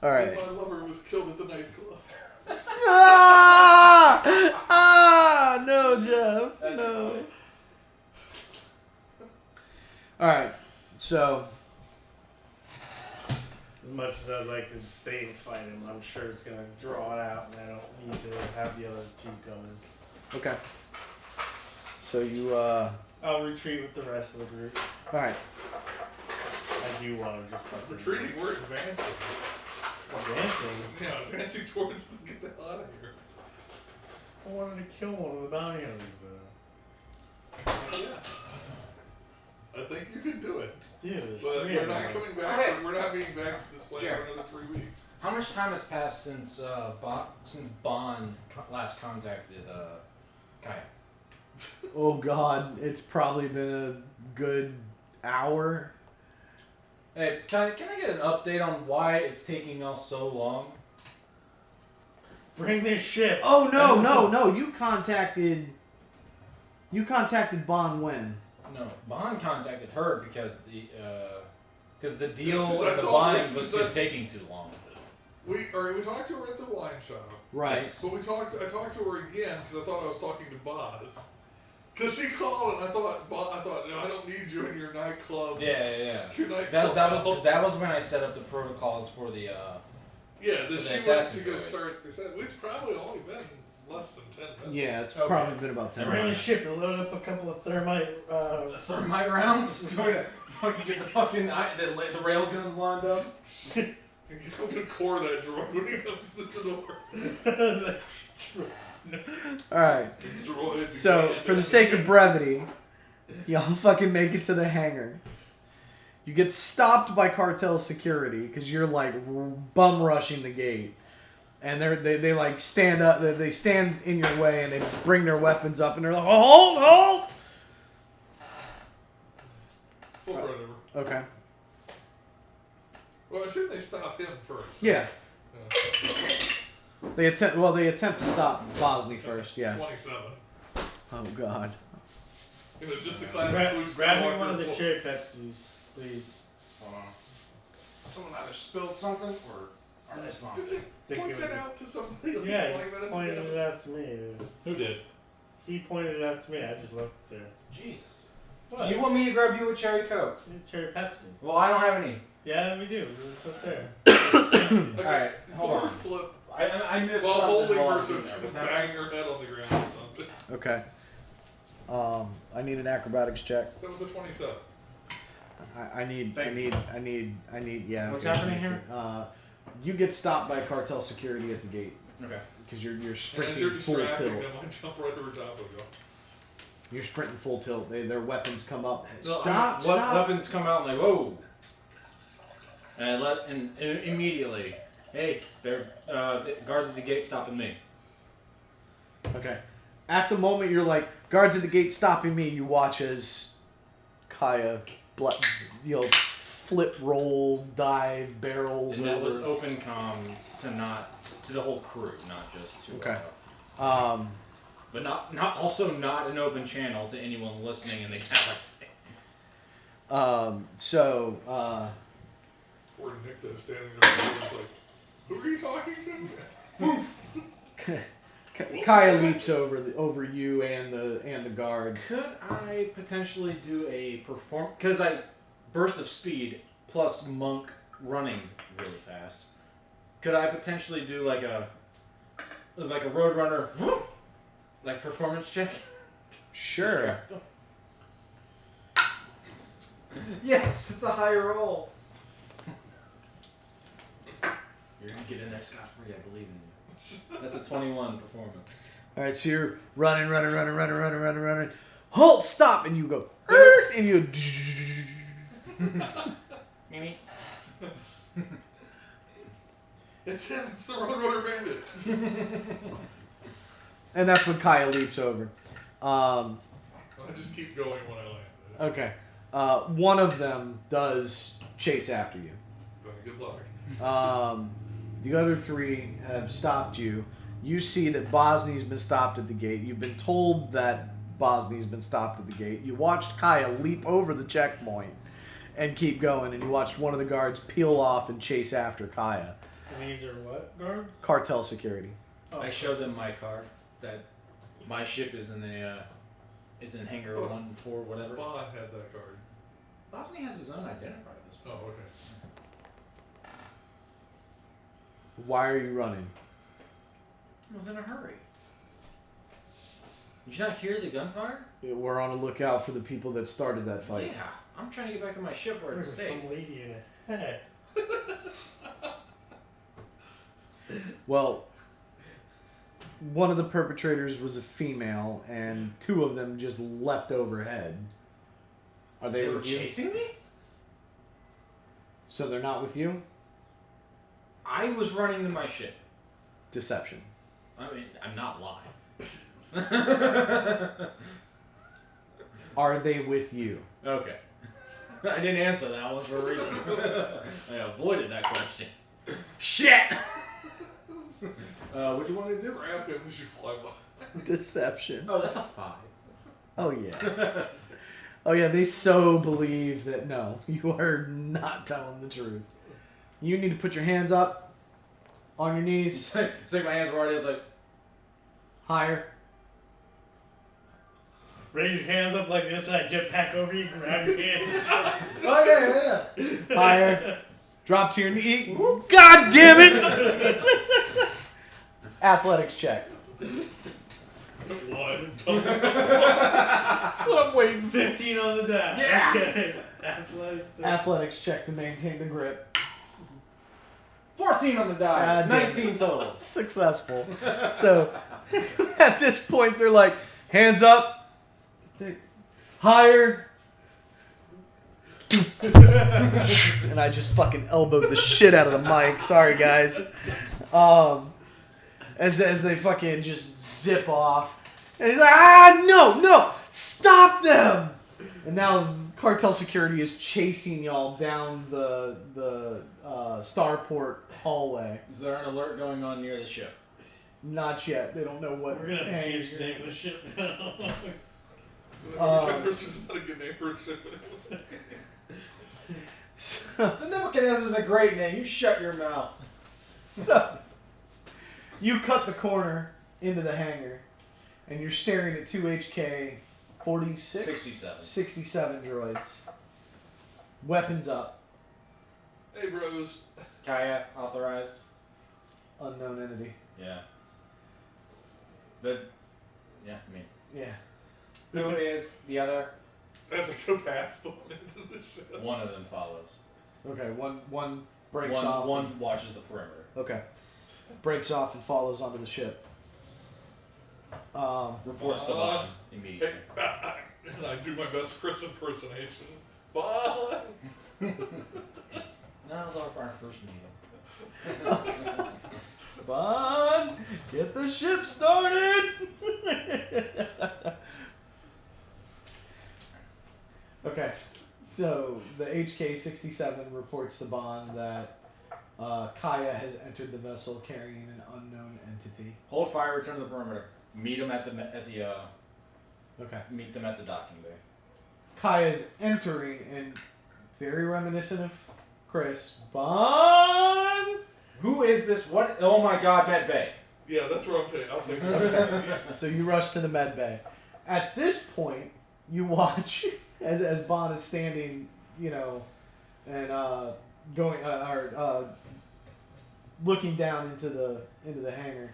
All right. My lover was killed at the nightclub. No, Jeff. No. All right. So, As much as I'd like to stay and fight him, I'm sure it's gonna draw it out, and I don't need to have the other two coming. okay. So you I'll retreat with the rest of the group. all right. I do want to just fucking Retreating, we're advancing. Dancing? Yeah, advancing towards them. Get the hell out of here. I wanted to kill one of the bounty hunters, though. Yes. I think you can do it. Dude, there's But three we're of not them. coming back. Okay. We're not being back to this planet Jared. for another 3 weeks. How much time has passed since Bond last contacted Kaya? Oh God, it's probably been a good hour. Hey, can I get an update on why it's taking us so long? Bring this ship. Oh no! You contacted Bond when? No, Bond contacted her because the deal It's 'cause I and the thought buying this was was just taking too long. We talked to her at the wine shop. Right. Yes. But I talked to her again because I thought I was talking to Boz. Because she called and I thought no, I don't need you in your nightclub. Yeah. Your nightclub. That was when I set up the protocols for the. Yeah, the then she went assassin to go droids. start. It's probably only been less than 10 minutes. Yeah, it's Okay. probably been about 10 Bring the minutes. ship and load up a couple of thermite. Thermite rounds. We're gonna fucking get the fucking the rail guns lined up. I'm gonna core that droid when he comes to the door. Alright, Droid. so for the sake of brevity, y'all fucking make it to the hangar. You get stopped by cartel security because you're like bum rushing the gate. And they like stand up, they stand in your way and they bring their weapons up and they're like, hold! Full right over. Okay. Well, I assume they stop him first. Yeah. Yeah. They attempt to stop Bosnia first, yeah. 27. Oh God. You know, just the classic Luke Grab me Skywalker one of the full- cherry Pepsis, please. Hold on. Someone either spilled something or I just vomited. Think Point it that was- out to somebody like Yeah, 20 he minutes pointed ago. it out to me. Who did? He pointed it out to me. I just left it there. Jesus. What? You want me to grab you a cherry coke? Cherry Pepsi. Well, I don't have any. Yeah, we do. It's up there. Okay, Alright, hold forward on. flip I missed while something holding while I versus was doing that. banging your head on the ground or something. Okay. I need an acrobatics check. That was a 27. I need. Yeah. What's okay. happening here? You get stopped by cartel security at the gate Okay. because you're And as sprinting you're full distracting tilt. them, I jump right over top of you. You're sprinting full tilt. Their weapons come up. No, Stop! What Stop! weapons come out like whoa? And immediately, hey, they're the guards at the gate stopping me. Okay. At the moment, you're like guards at the gate stopping me. You watch as Kaya, flip, roll, dive, barrels And that was over. open comm to the whole crew, not just to. Okay. But not an open channel to anyone listening in the galaxy. Poor Nick that is standing over there is like, who are you talking to? Kaya leaps over you and the guard. Could I potentially do a because I burst of speed plus monk running really fast? Could I potentially do like a roadrunner like performance check? Sure. Yes, it's a high roll. You're gonna get in there scot free, I believe in you. That's a 21 performance. All right, so you're running. Halt! Stop! And you go. "Er," and you. Mimi. It's him, it's the Roadrunner Bandit. And that's when Kaya leaps over. I just keep going when I land. Okay. One of them does chase after you. Good luck. The other three have stopped you. You see that Bosnia's been stopped at the gate. You've been told that Bosnia's been stopped at the gate. You watched Kaya leap over the checkpoint and keep going, and you watched one of the guards peel off and chase after Kaya. And these are what guards? Cartel security. Oh. I showed them my card that my ship is in hangar 1-4 whatever. Bond had that card. Bosnia has his own identifier at this point. Oh, okay. Why are you running? I was in a hurry. Did you not hear the gunfire? We're on a lookout for the people that started that fight. Yeah, I'm trying to get back to my ship where it's There's safe. some lady in a hat. Well, one of the perpetrators was a female, and two of them just leapt overhead. Are they They were with you? chasing me? So they're not with you? I was running to my ship. Deception. I mean, I'm not lying. Are they with you? Okay. I didn't answer that one for a reason. I avoided that question. Shit! What do you want me to do? Grab him as you fly by. Deception. Oh, that's a 5. Oh, yeah. Oh, yeah, they so believe that, no, you are not telling the truth. You need to put your hands up on your knees. It's like my hands were already, it's like, Higher. Raise your hands up like this, and I jet back over you, grab your hands. oh yeah. Higher. Drop to your knee. God damn it! Athletics check. One. That's what I'm waiting for. 15 on the die. Yeah. Okay. Athletics check to maintain the grip. 14 on the die. God damn 19 it. total. Successful. So, at this point, they're like, hands up. Higher. And I just fucking elbowed the shit out of the mic. Sorry, guys. As they fucking just zip off. And he's like, no, stop them. And now cartel security is chasing y'all down the starport hallway. Is there an alert going on near the ship? Not yet. They don't know what. We're gonna have to hangar change the name of the ship now. This is not a good name for a ship. The Nebuchadnezzar's a great name. You shut your mouth. So, you cut the corner into the hangar, and you're staring at two HK 46? 67. 67 droids. Weapons up. Hey, bros. Kaya, authorized. Unknown entity. Yeah. Yeah, I mean. Yeah. Who is the other? As I go past them into the ship. One of them follows. Okay, one breaks off. One watches the perimeter. Okay. Breaks off and follows onto the ship. Reports to Bond immediately. Hey, and I do my best Chris impersonation. Bye. Now our first meeting. Bond, get the ship started! Okay, so the HK-67 reports to Bond that Kaya has entered the vessel carrying an unknown entity. Hold fire. Return to the perimeter. Meet them Okay. meet them at the docking bay. Kaya's entering, and very reminiscent of Chris. Bond! Who is this? What? Oh my God, Med Bay. Yeah, that's where I'll take it. So you rush to the med bay. At this point, you watch as Bond is standing, and going looking down into the hangar.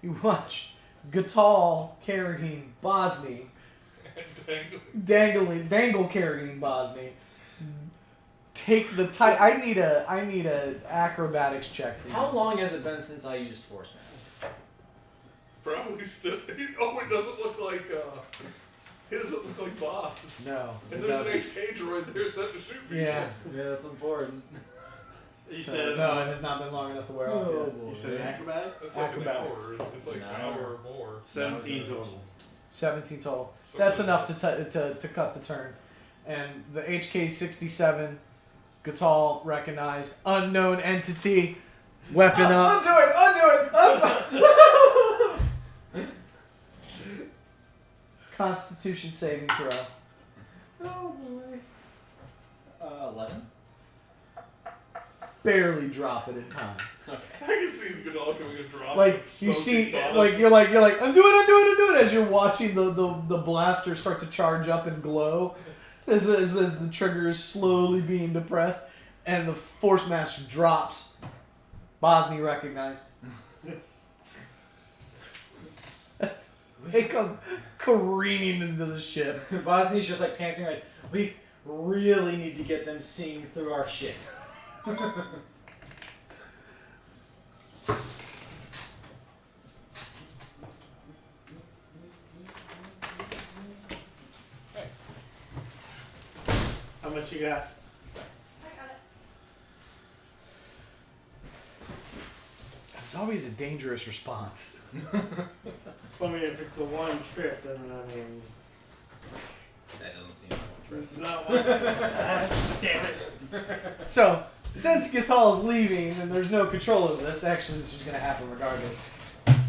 You watch Gatal carrying Bosny, Dangle carrying Bosny. Take the tight. I need a acrobatics check. For you. How long has it been since I used Force Mask? Probably still. Oh, it doesn't look like. It doesn't look like Boss. No. And there's an HK droid there set to shoot people. Yeah. Yeah, that's important. You So, said no, it has not been long enough to wear off yet. You said acrobatics? That's like an Acrobatics. hour. It's like an hour or more. 17 total. 17 total. So That's good. enough to cut the turn. And the HK-67, Gatal recognized, unknown entity, weapon up. Undo it! Constitution saving throw. Oh boy. 11. Barely drop it in time. Okay. I can see the Godal coming and dropping. Like you see, like you're like undo it as you're watching the blaster start to charge up and glow, as the trigger is slowly being depressed, and the force mask drops. Bosny recognized. They come careening into the ship. Bosny's just like panting, like, we really need to get them seeing through our shit. How much you got? It's always a dangerous response. I mean, if it's the one trip, then I mean, That doesn't seem like one trip. it's not one. Damn it. So, since Gatal is leaving and there's no control of this, actually this was going to happen regardless.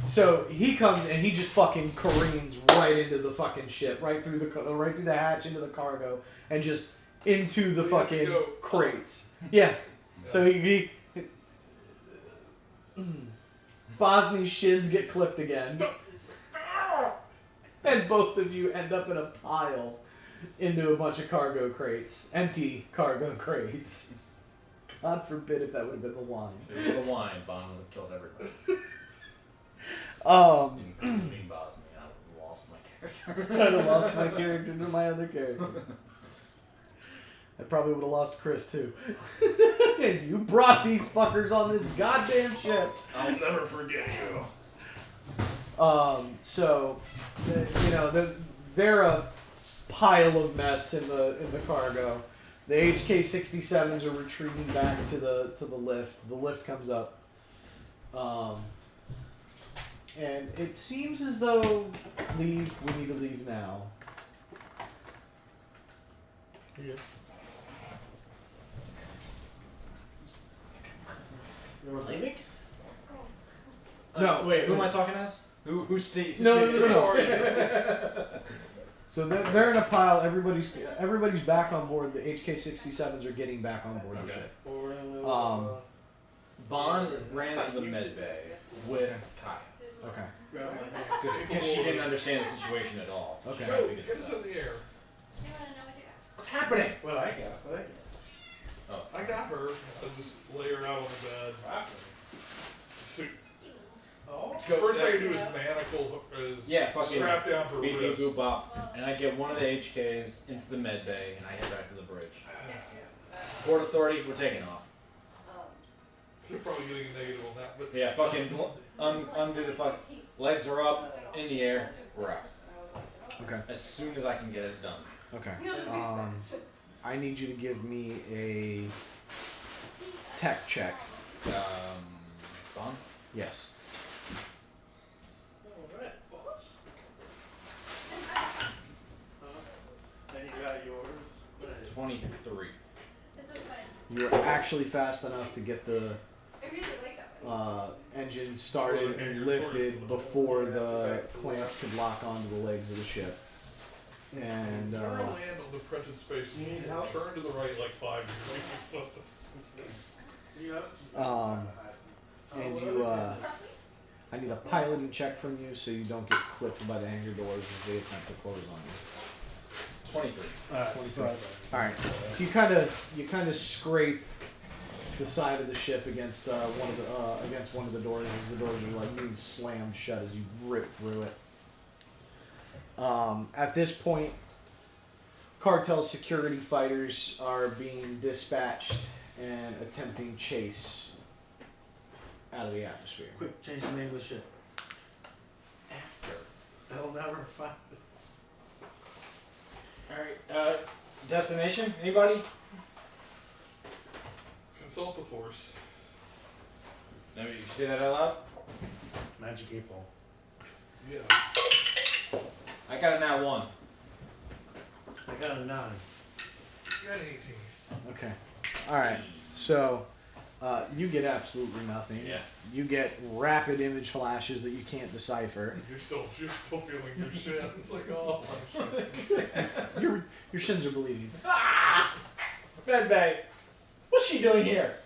So he comes and he just fucking careens right into the fucking ship, right through the hatch into the cargo, and just into the We have to fucking go. crates. Yeah. So he Bosny's shins get clipped again, and both of you end up in a pile into a bunch of cargo crates, empty cargo crates. God forbid if that would have been the wine. If it was the wine, Bond would have killed everybody. Including Bosnia. I would have lost my character. I'd have lost my character to my other character. I probably would have lost Chris too. And you brought these fuckers on this goddamn ship. I'll never forget you. So, you know, they're a pile of mess in the cargo. The HK-67s are retreating back to the lift. The lift comes up. And it seems as though we need to leave now. Yeah. We're leaving? No. Wait, who am I talking as? Who's Steve? No. So they're in a pile. Everybody's back on board. The HK-67s are getting back on board the ship. Bond ran to the med bay with Kaya. Okay. Because she didn't understand the situation at all. Okay. She tried to Joe, figure get this us out. in the air. What's happening? What I got? I got her. I just lay her out on the bed. So, Oh. first thing I do is manacle her, fucking strap down her beep beep wrist. boop bop. And I get one of the HKs into the med bay and I head back to the bridge. Port Authority, we're taking off. They're probably getting a negative on that, but Yeah, fucking undo the fuck. Legs are up, in the air, we're out. Okay. As soon as I can get it done. Okay. I need you to give me a tech check. Bond? Yes. Alright. Then you got yours. 23. You're actually fast enough to get the engine started and lifted before the clamps could lock onto the legs of the ship. And turn land on the printed space. You need help? Turn to the right like 5 years. and you I need a piloting check from you so you don't get clipped by the hangar doors as they attempt to close on you. 23. 23. All right. So you kind of scrape the side of the ship against one of the doors as the doors are like being slammed shut as you rip through it. At this point, cartel security fighters are being dispatched and attempting chase out of the atmosphere. Quick, change the name of the ship. After. They'll never find us. Alright, destination? Anybody? Consult the force. No, you say that out loud? Magic 8 Ball. Yeah. I got a nat 1. I got a 9. You got an 18. Okay. All right. So you get absolutely nothing. Yeah. You get rapid image flashes that you can't decipher. You're still feeling your shins. Like, oh my shit. Your shins are bleeding. Med Bay! What's she doing here?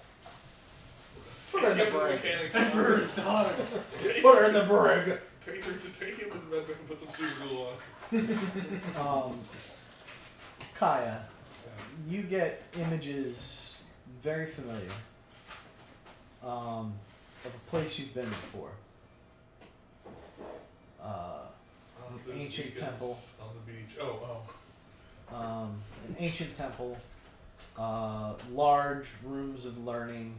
Put her in the brig. Emperor's daughter. Put her in the brig. Take him to the med bay and put some super glue on. Kaya, you get images very familiar of a place you've been before. There's Ancient beacons temple. on the beach. An ancient temple, large rooms of learning,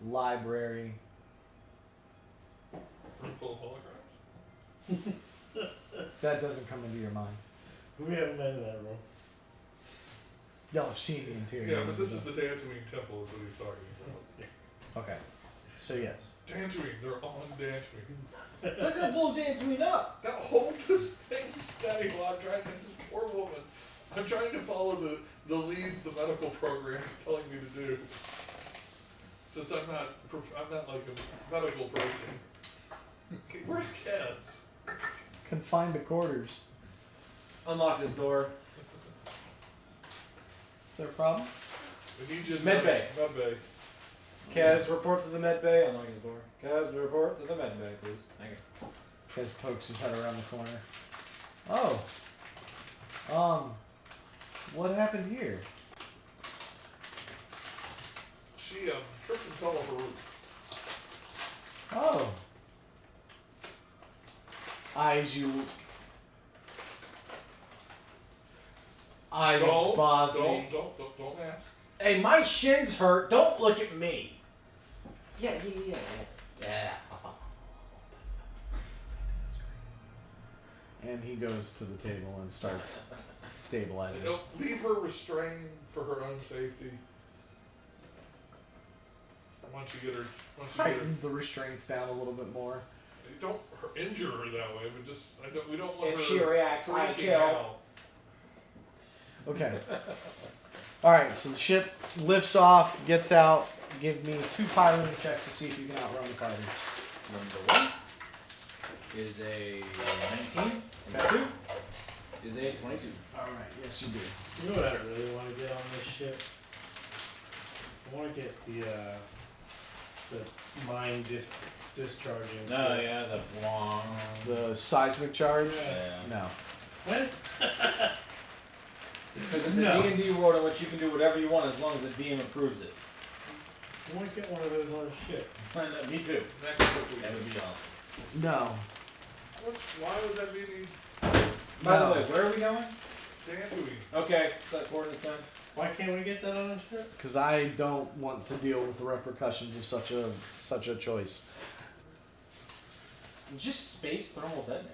library, Room full of holocrons? That doesn't come into your mind. We haven't been in that room. Y'all have seen the interior. Yeah, but this is the Dantooine temple is what he's talking about. Okay. So yes. Dantooine, they're on Dantooine. They're gonna blow Dantooine up. Now hold this thing steady while I'm trying to, this poor woman, I'm trying to follow the leads the medical program is telling me to do. Since I'm not like a medical person. Okay, where's Kez? Confined to quarters. Unlock this door. Is there a problem? We need you to Med bay. Med bay. Kaz, report to the med bay. Unlock his door. Kaz, report to the med bay, please. Thank you. Kez pokes his head around the corner. What happened here? She tripped and fell off a roof. Oh. Eyes Bosley. Don't ask. Hey, my shins hurt. Don't look at me. Yeah. And he goes to the table and starts stabilizing. Don't leave her restrained for her own safety. Once you get her, Tightens the restraints down a little bit more. don't injure her that way. But just we don't want If her she reacts, I freaking kill. out. Okay. Alright, so the ship lifts off, gets out. Give me 2 piloting checks to see if you can outrun the fighters. Number 1 is a 19. Number 2 is a 22. Alright, yes you do. You know what I really want to get on this ship? I want to get the mine discharging. No, yeah, the blonde. The seismic charge? Yeah. No. What? Because it's No. a D&D world in which you can do whatever you want as long as the DM approves it. I want to get one of those on a ship. Me too. Next quickly. That would be awesome. No. Why would that be By No. the way, where are we going? Dantooine? Okay, set coordinates in. Why can't we get that on a ship? Because I don't want to deal with the repercussions of such a choice. Just space thermal detonators.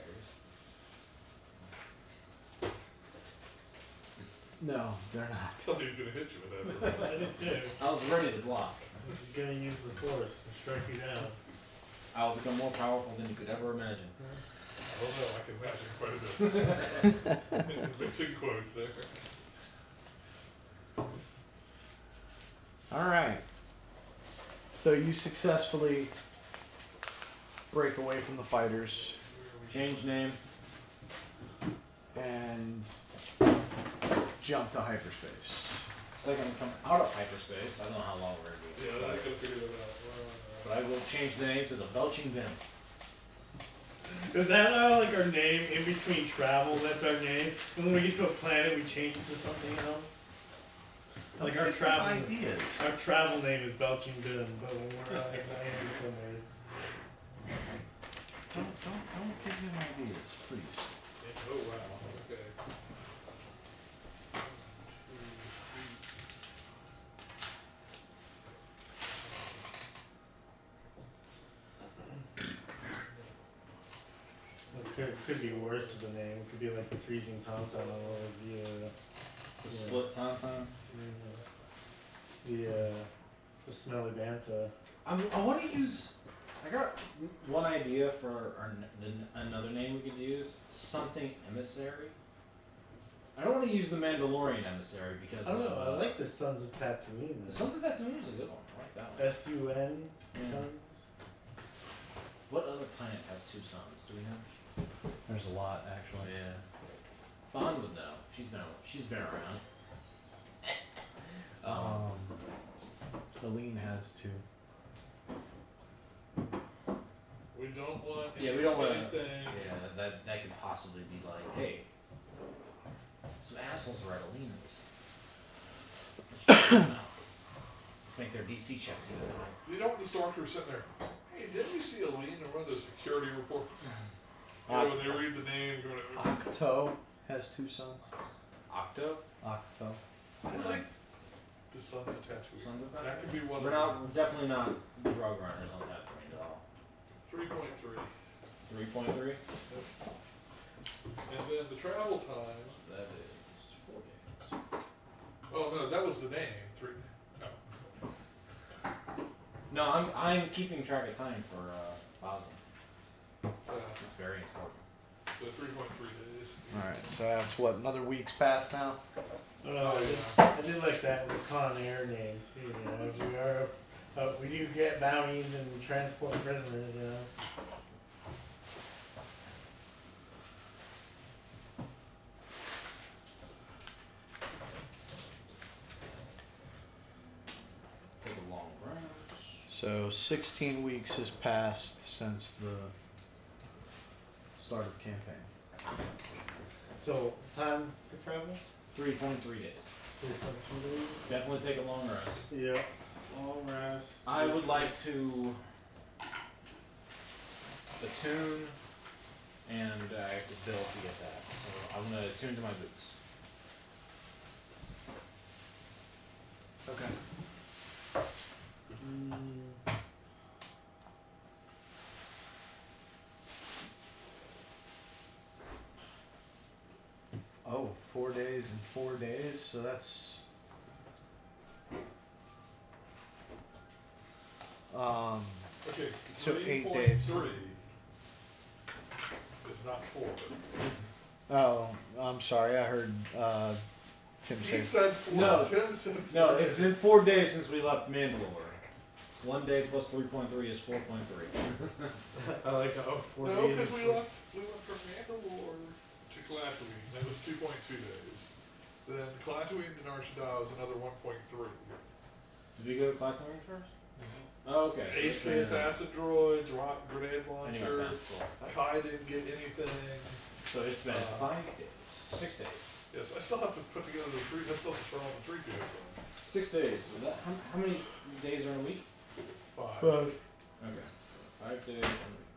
No, they're not. Tell me he's gonna hit you with that. I did too. I was ready to block. He's gonna use the force to strike you down. I will become more powerful than you could ever imagine. I don't know. I can imagine quite a bit. Mixing quotes there. Alright. So you successfully break away from the fighters Change name. and jump to hyperspace. Second, come out of hyperspace. I don't know how long we're going to be. Yeah, I gotta figure that out. But I will change the name to the Belching Venom. Is that how, like, our name in between travel? That's our name. And when we get to a planet, we change it to something else. Like our travel ideas. Our travel name is Belching Venom, but when we're like landing somewhere, it's Don't give them ideas, please. Oh wow. Okay. it could be worse of a name. It could be like the freezing tauntaun or The split tauntaun. the smelly bantha. I want to use. I got one idea for another name we could use. Something emissary. I don't want to use the Mandalorian emissary because. I don't know. I like the Sons of Tatooine. The Sons of Tatooine is a good one. I like that one. SUN Yeah. Sons. What other planet has 2 suns? Do we know? There's a lot, actually. Yeah. Bond would know. She's been around. Helene has 2. We don't want. Yeah, we don't want to. anything. Yeah, that could possibly be like, hey, some assholes were at Alina's. Let's make their DC checks even higher. You don't want the stormtrooper sitting there. Hey, didn't we see Aline in one of those security reports? You know, when they read the name, going, Octo has 2 sons. Octo? Octo. I like the Sons of Tatooine. Sons of That could be one. We're definitely not drug runners on Tatooine at all. 3.3. 3.3. And then the travel time. That is 4 days. Oh no, that was the name. 3. No. No, I'm keeping track of time for Bosnia. It's very important. So 3.3 days. Alright, so that's what, another week's passed now? I did like that with Con Air names too. You know, we do get bounties and transport prisoners. You know. Take a long rest. So 16 weeks has passed since the start of campaign. So time for travel? 3.3 days. 3.2 days. Definitely take a long rest. Yeah. Long rest. I would like to attune, and I have to build to get that. So I'm gonna attune to my boots. Okay. Oh, 4 days and 4 days, so that's Okay. So 8 3.3 days. is not 4. oh, I'm sorry, I heard Tim He say said 4. No. Tim said 4. No, it's been 4 days since we left Mandalore. 1 day plus 3.3 is 4.3. I like how 4 No, days. because we went from Mandalore to Tatooine. That was 2.2 days. Then Tatooine to Nar Shaddaa was another 1.3. Did we go to Clatoning first? Oh, okay. So it's HPS been- acid droids, rock grenade anyway, launcher. that's cool. Kai didn't get anything. So it's been 5 days. 6 days. Yes, I still have to put together the tree. I still have to turn on the tree to 6 days. So that, how many days are in a week? 5. Okay. 5 days in a week.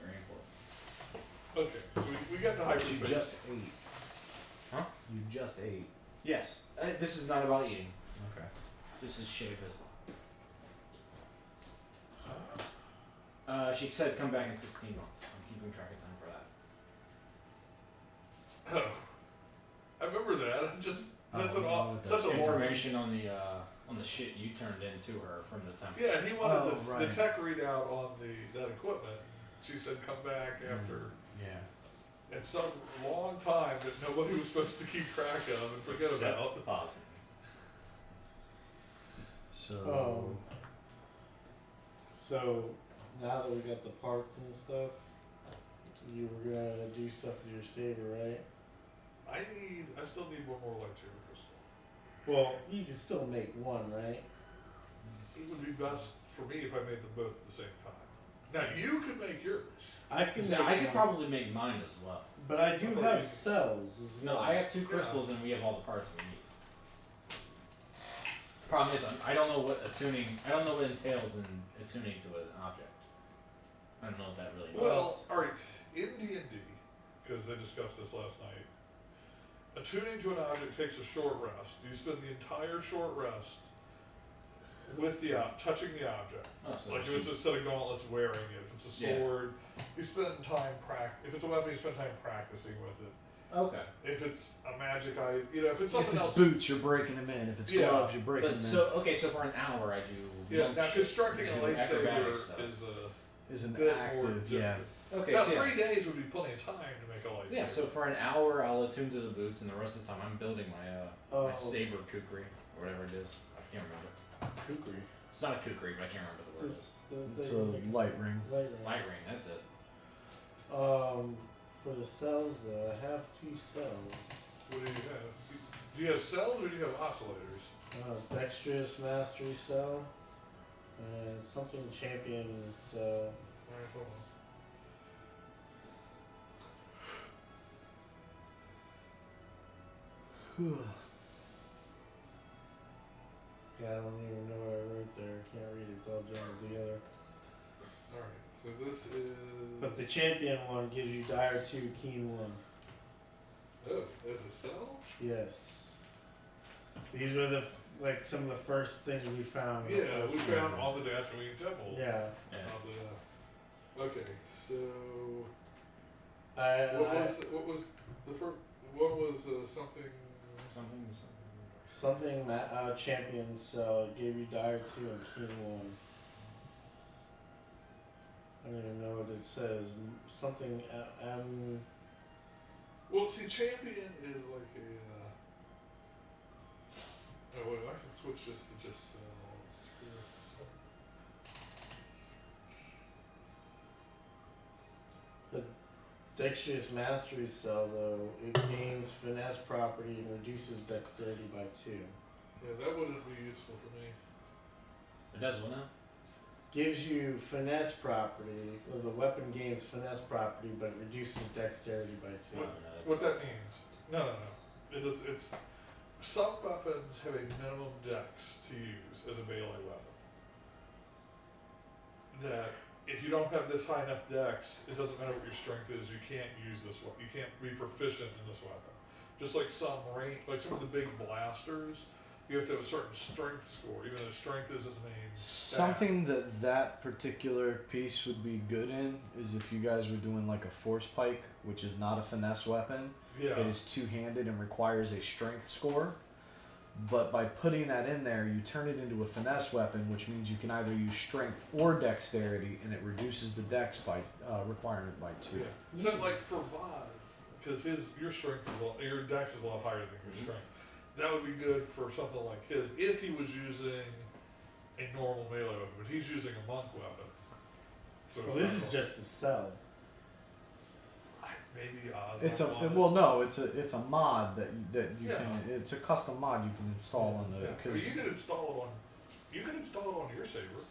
Very important. Okay, so we got to you hyperspace. just ate. Huh? You just ate. Yes. This is not about eating. Okay. This is shape as she said come back in 16 months. I'm keeping track of time for that. Oh, I remember that. I'm just that's Oh, such a long. Information on the shit you turned in to her from the temple. Yeah, he wanted Oh, right. the tech readout on that equipment. She said come back after. Yeah. It's some long time that nobody was supposed to keep track of and forget Except about. the positive. So. So now that we got the parts and stuff, you were gonna do stuff with your saber, right? I still need one more lightsaber crystal. Well, you can still make one, right? It would be best for me if I made them both at the same time. Now you could make yours. I can. So make I could one, probably make mine as well. but I do I thought have you- cells as well. No, I have 2 crystals and we have all the parts we need. Problem is, I don't know what attuning. I don't know what entails in attuning to an object. I don't know what that really means. Well, all right. In D&D, because they discussed this last night, attuning to an object takes a short rest. You spend the entire short rest with the touching the object. Oh, so Like if it's a set of gauntlets, wearing it. If it's a Yeah. sword, you spend time If it's a weapon, you spend time practicing with it. okay. If it's a magic item, if it's If something it's else. boots, you're breaking them in. If it's Yeah. gloves, you're breaking But them so okay, so for an hour I do. Yeah. monk Now shit, constructing a I do acrobatic lightsaber stuff. is in. Is an bit more active, yeah. different. Okay, Now so yeah. 3 days would be plenty of time to make a lightsaber. Yeah, so for an hour I'll attune to the boots, and the rest of the time I'm building my saber kukri or whatever it is. I can't remember. Kukri. It's not a kukri, but I can't remember the word it is. It's a light ring. Light ring. Light ring, that's it. For the cells though, I have 2 cells. What do you have? Do you have cells or do you have oscillators? Dexterous mastery cell, and something champion cell. Alright, hold on. Yeah, I don't even know what I wrote there. I can't read it. It's all jumbled together. Alright, so this is. But the champion one gives you dire 2, keen 1. Oh, there's a cell? Yes. These are like some of the first things we found. in the Yeah, first we one. found on the Dastardly Temple. Yeah. Okay, so I what was the first? What was something? something champions gave you Dire 2 and Keen 1. I don't even know what it says. Something Well, see, champion is like a. Oh wait, I can switch this to just The Dexterous Mastery cell, though, it gains finesse property and reduces dexterity by 2. Yeah, that wouldn't be useful for me. It does what now? Gives you finesse property, well, the weapon gains finesse property, but it reduces dexterity by 2. What that means? No. It's some weapons have a minimum dex to use as a melee weapon. That if you don't have this high enough dex, it doesn't matter what your strength is. You can't use this weapon. You can't be proficient in this weapon. Just like some range, like some of the big blasters, you have to have a certain strength score, even though strength isn't the main. Something that particular piece would be good in is if you guys were doing like a force pike, which is not a finesse weapon. Yeah. It is two-handed and requires a strength score. But by putting that in there, you turn it into a finesse weapon, which means you can either use strength or dexterity, and it reduces the dex by requirement by 2. Yeah. So like for Vaz, because your strength is your dex is a lot higher than your strength. That would be good for something like his if he was using a normal melee weapon, but he's using a monk weapon. So Well, this is just a cell. maybe Oz. It's a mod that you can. It's a custom mod you can install on the. Yeah. But you can install it on your saber,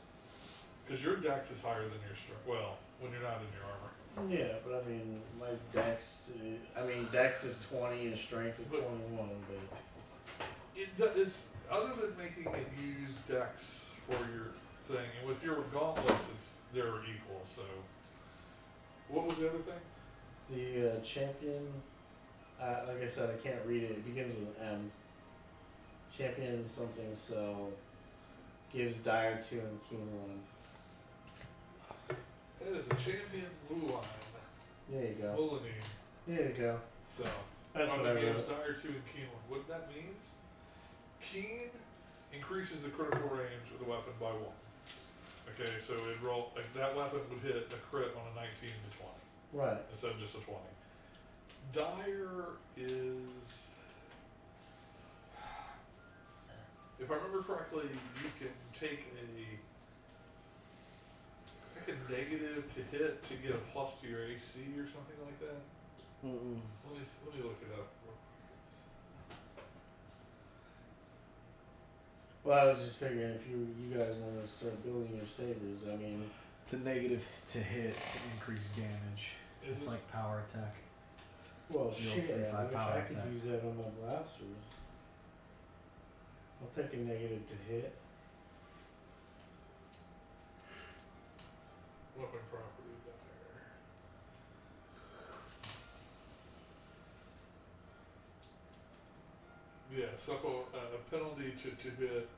because your dex is higher than your strength. Well, when you're not in your armor. Yeah, but I mean, my dex. Dex is 20 and strength is 21, but It's other than making it use dex for your thing, and with your gauntlets, they're equal. So, what was the other thing? the champion. Like I said, I can't read it. It begins with an M. Champion something cell gives Dire 2 and Keen 1. It is a champion Mulan. There you go. Mulanine. There you go. So, That's what I gives wrote. Dire 2 and Keen 1. What that means? Keen increases the critical range of the weapon by 1. Okay, so it roll like that weapon would hit a crit on a 19 to 20 Right. instead of just a 20. Dire is, if I remember correctly, you can take a negative to hit to get a plus to your AC or something like that. Mm-mm. Let me look it up real quick. Well, I was just figuring if you guys want to start building your sabers, I mean, It's a negative to hit to increase damage. It's like power attack. well, You'll shit, I 35 wish power I could attack. use that on my blasters. I'll take a negative to hit. Weapon property Dire. Yeah, supple a penalty to hit,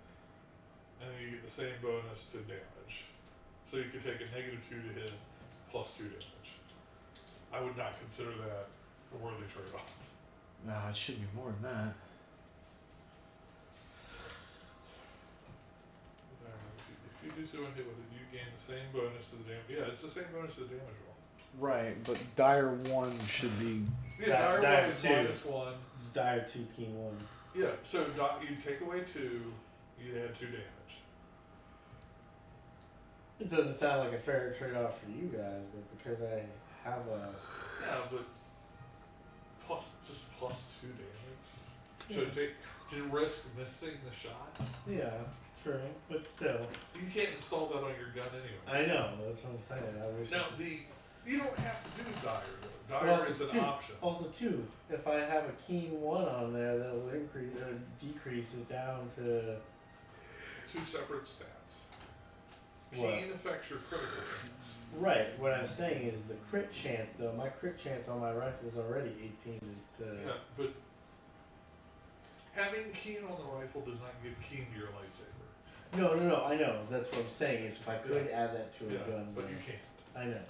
and then you get the same bonus to damage. So you could take a -2 to hit, plus 2 damage. I would not consider that a worthy trade-off. No, it should be more than that. If you do so and hit with it, you gain the same bonus to the damage. Yeah, it's the same bonus to the damage roll. Right, but Dire 1 should be. Yeah, Dire Dire 1 is 2. -1. It's Dire 2, Keen 1. Yeah, so you take away 2, you add 2 damage. It doesn't sound like a fair trade-off for you guys, but because I have a... Yeah, but plus 2 damage. To risk missing the shot? Yeah, true, but still. You can't install that on your gun anyway. I know, that's what I'm saying. I wish Now you don't have to do Dire though. Dire Well, is an two. option. Also, too, if I have a Keen 1 on there, that'll increase or decrease it down to... 2 separate stats. What? Keen affects your critical chance. Right, what I'm saying is the crit chance, though. My crit chance on my rifle is already 18 to... Yeah, but having keen on the rifle does not give keen to your lightsaber. No, I know. That's what I'm saying. Is if I could add that to a Yeah, gun, but then you can't. I know.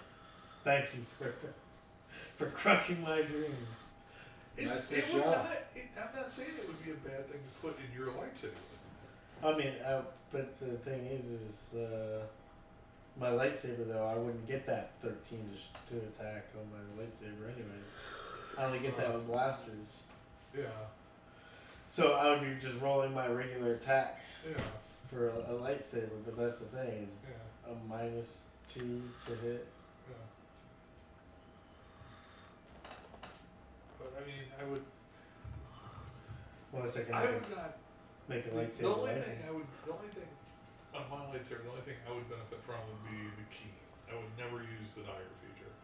Thank you for crushing my dreams. It's, That's his it would job. not. I'm not saying it would be a bad thing to put in your lightsaber. I mean, but the thing is my lightsaber though, I wouldn't get that 13 to attack on my lightsaber anyway. I only get that with blasters. Yeah, So I would be just rolling my regular attack yeah, for a lightsaber, but that's the thing is yeah, a -2 to hit. yeah. But I mean, I would Unless I can not. make a The lightsaber. only lightning. thing the only thing on my lightsaber, the only thing I would benefit from would be the key. I would never use the dagger feature.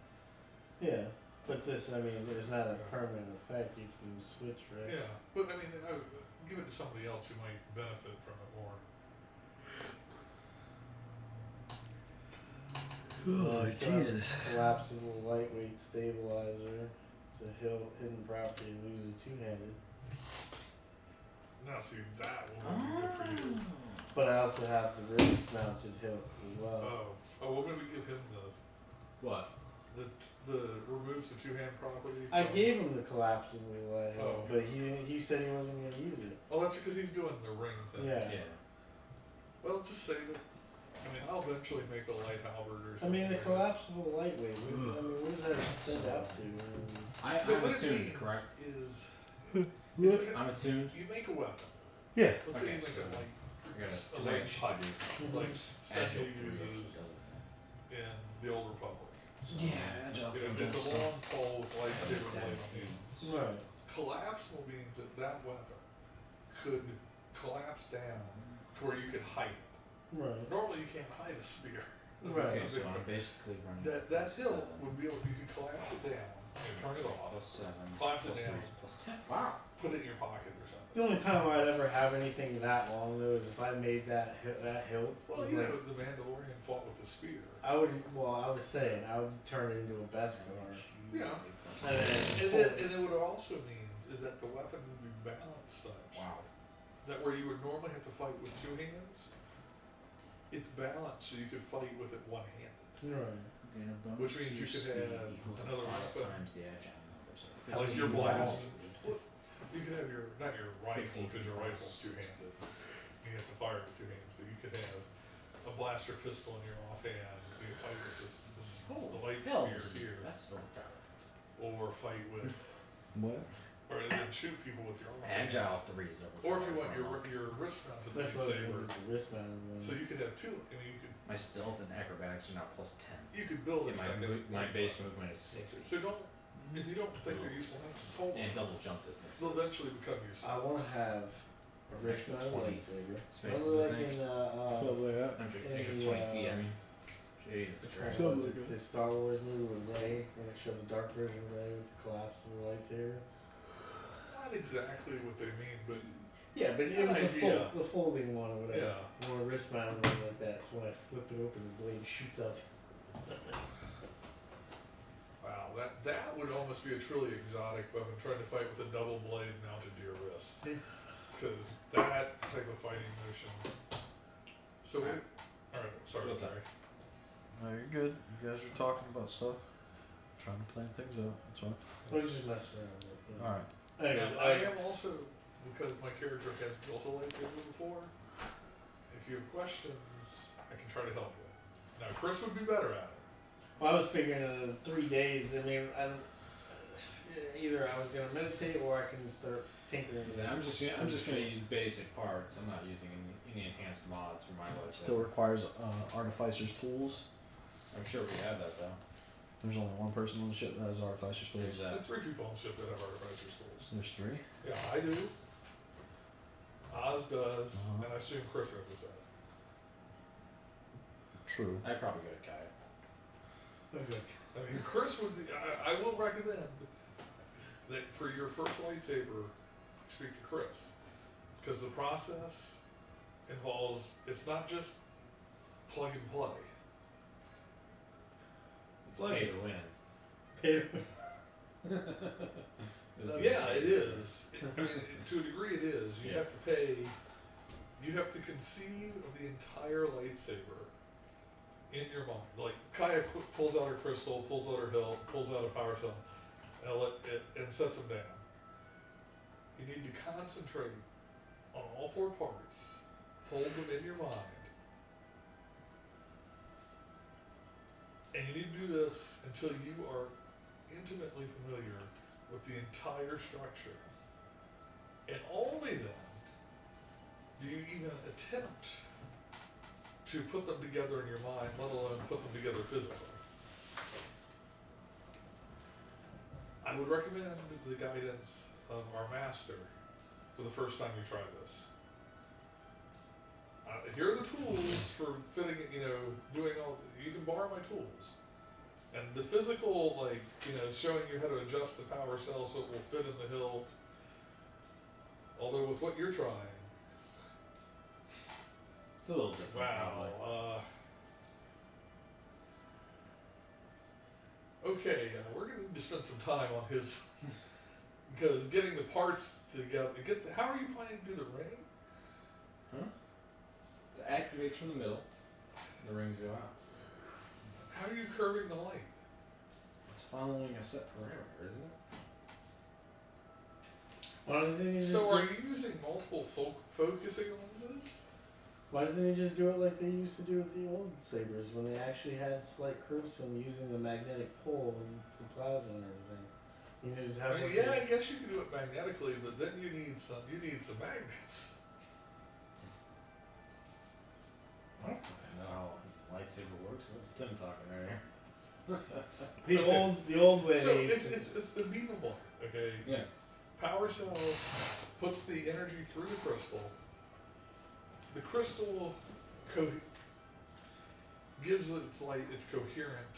Yeah, but this, I mean, it's not a permanent effect. You can switch, right? Yeah, but I mean, I would give it to somebody else who might benefit from it more. Oh, Still have a Jesus. Collapsible lightweight stabilizer. The hidden property loses two-handed. Now, see, that will be good for you. But I also have the wrist-mounted hilt as well. Oh, well, maybe give him What? the removes the two-hand property. I gave him the collapsible light hilt, Oh. but he said he wasn't going to use it. Oh, that's because he's doing the ring thing. Yeah. Well, just save it. I mean, I'll eventually make a light halberd or I something. mean, the like that. collapsible lightweight. What does that extend out to? I'm But what it attuned, means correct? is I'm attuned. you make a weapon. Yeah. Let's say you make a like I gotta, a 'cause I light should pipe, do like Agile Senju 3 uses in the Old Republic. Yeah, Agile You know, it's a long pole with lightsaber blade on it. Right. Collapsible means that that weapon could collapse down to where you could hide it. Right. Normally, you can't hide a spear. That's Right. Okay, the so big I'm one. basically running That plus hilt 7, would be able. You could collapse it down, turn it off, plus 7, collapse it plus down. 3 is plus 10. Wow. put it in your pocket or something. The only time I'd ever have anything that long though is if I made that hilt. Well, with, you like, know, the Mandalorian fought with the spear. I would. Well, I was saying I would turn it into a Beskar. Yeah. And And then what it also means is that the weapon would be balanced such Wow. that where you would normally have to fight with two hands, it's balanced so you could fight with it one-handed. Right. Which means you could have another weapon. times the agile number, so Like 15 your blast. rounds. You could have not your rifle, 15 because your plus rifle's two-handed. You have to fire with two hands, but you could have a blaster pistol in your offhand. You could fight with the light Hell, spear here, that's overpowered. or fight with, What? or then shoot people with your offhand. Agile 3 is overpowered. Or if you want your wrist mounted That's what it lightsaber, was. The wrist-mounted one. so you could have two. I mean, My stealth and acrobatics are now plus 10. you could build a And second. my base movement is 60. So don't, if you don't think they're useful, just hold And them. double jump distance. They'll eventually become useful. I want to have a wrist-mounted 20 lightsaber. spaces, Remember, I like think. in I'm sure Any, extra 20 feet, I mean. Jesus which Christ. one was it? The Star Wars movie with Rey, when it showed the dark version of Rey with the collapsible lightsaber. Not exactly what they mean, but Yeah, but it An was idea. the folding one or whatever. yeah. Or a wrist-mounted one like that. So when I flip it open, the blade shoots out. Wow, that would almost be a truly exotic weapon, trying to fight with a double blade mounted to your wrist. Because that type of fighting motion. So, Alright. alright, sorry, So what's sorry. No, you're good. You guys are talking about stuff. Trying to plan things out. That's fine. Well, you just mess around with it. Alright. Anyways, And I am also, because my character has built a lightsaber before, if you have questions, I can try to help you. Now, Chris would be better at it. well, I was figuring in 3 days. I mean, either I was gonna meditate or I can start tinkering. with I'm just some gonna shit. use basic parts. I'm not using any enhanced mods for my lightsaber. Still requires artificer's tools. I'm sure we have that though. There's only one person on the ship that has artificer's tools. There's that. There's 3 people on the ship that have artificer's tools. There's 3. Yeah, I do. Oz does, Uh-huh. and I assume Chris has a set. True. I'd probably go to Kai. Okay. I mean, Chris would be, I will recommend that for your first lightsaber, speak to Chris. Because the process involves, it's not just plug and play. It's pay to win. Pay- This is- Yeah, it is. I mean, to a degree, it is. You Yeah. have to pay. You have to conceive of the entire lightsaber in your mind. Like Kaya pulls out her crystal, pulls out her hilt, pulls out a power cell, and sets them down. You need to concentrate on all 4 parts. Hold them in your mind. And you need to do this until you are intimately familiar with the entire structure. And only then do you even attempt to put them together in your mind, let alone put them together physically. I would recommend the guidance of our master for the first time you try this. Here are the tools for fitting it, doing all, you can borrow my tools. And the physical, showing you how to adjust the power cell so it will fit in the hilt. Although with what you're trying, It's a little different. probably. wow. Okay, we're going to need to spend some time on his, because getting the parts together, how are you planning to do the ring? It activates from the middle. The rings go out. How are you curving the light? It's following a set parameter, isn't it? Why doesn't he just So do, are you using multiple focusing lenses? Why doesn't he just do it like they used to do with the old sabers when they actually had slight curves to them using the magnetic pole of the plasma and everything? You can just have I mean, like yeah, I guess you can do it magnetically, but then you need some magnets. I don't know how a lightsaber works. That's Tim talking right here. the old way. So they used it's the beam of light, okay? Yeah. Power cell puts the energy through the crystal. The crystal gives its light its coherent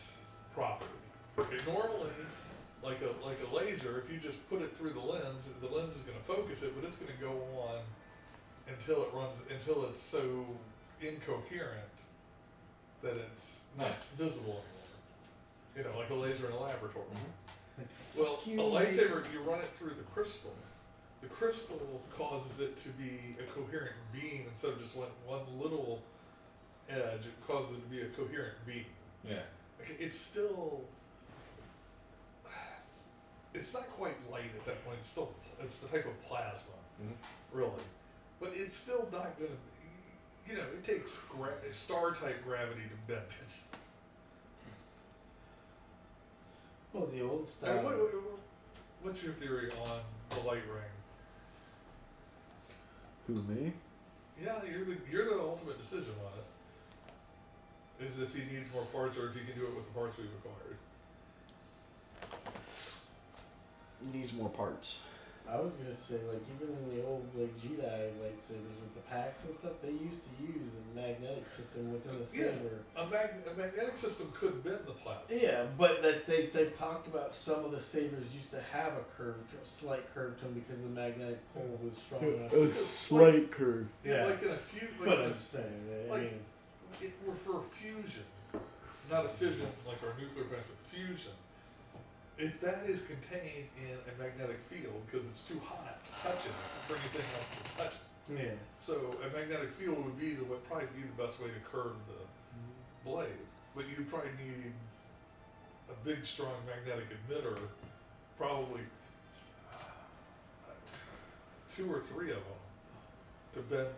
property. Okay, normally, like a laser, if you just put it through the lens is going to focus it, but it's going to go on until it's so incoherent that it's not visible anymore. Like a laser in a laboratory. Mm-hmm. Well, a lightsaber, you run it through the crystal. The crystal causes it to be a coherent beam instead of just one little edge. It causes it to be a coherent beam. Yeah. Okay, it's not quite light at that point. It's the type of plasma, really. But it's still not going to be, it takes star-type gravity to bend it. Oh, the old And style. what's your theory on the light ring? Who, me? Yeah, you're the ultimate decision on it. Is if he needs more parts or if he can do it with the parts we've acquired. Needs more parts. I was gonna say, like, even in the old Jedi lightsabers with the packs and stuff, they used to use a magnetic system within the Yeah. saber. A magnetic system could bend the plasma. Yeah, but that they've talked about some of the sabers used to have a slight curve to them because the magnetic pole was strong enough. A slight curve. Yeah, Yeah. like in a few. But I'm just saying, We're for fusion, not a fission like our nuclear plants, but fusion. If that is contained in a magnetic field because it's too hot to touch it for anything else to touch it. yeah. So a magnetic field would probably be the best way to curve the blade. But you probably need a big, strong magnetic emitter, probably 2 or 3 of them to bend.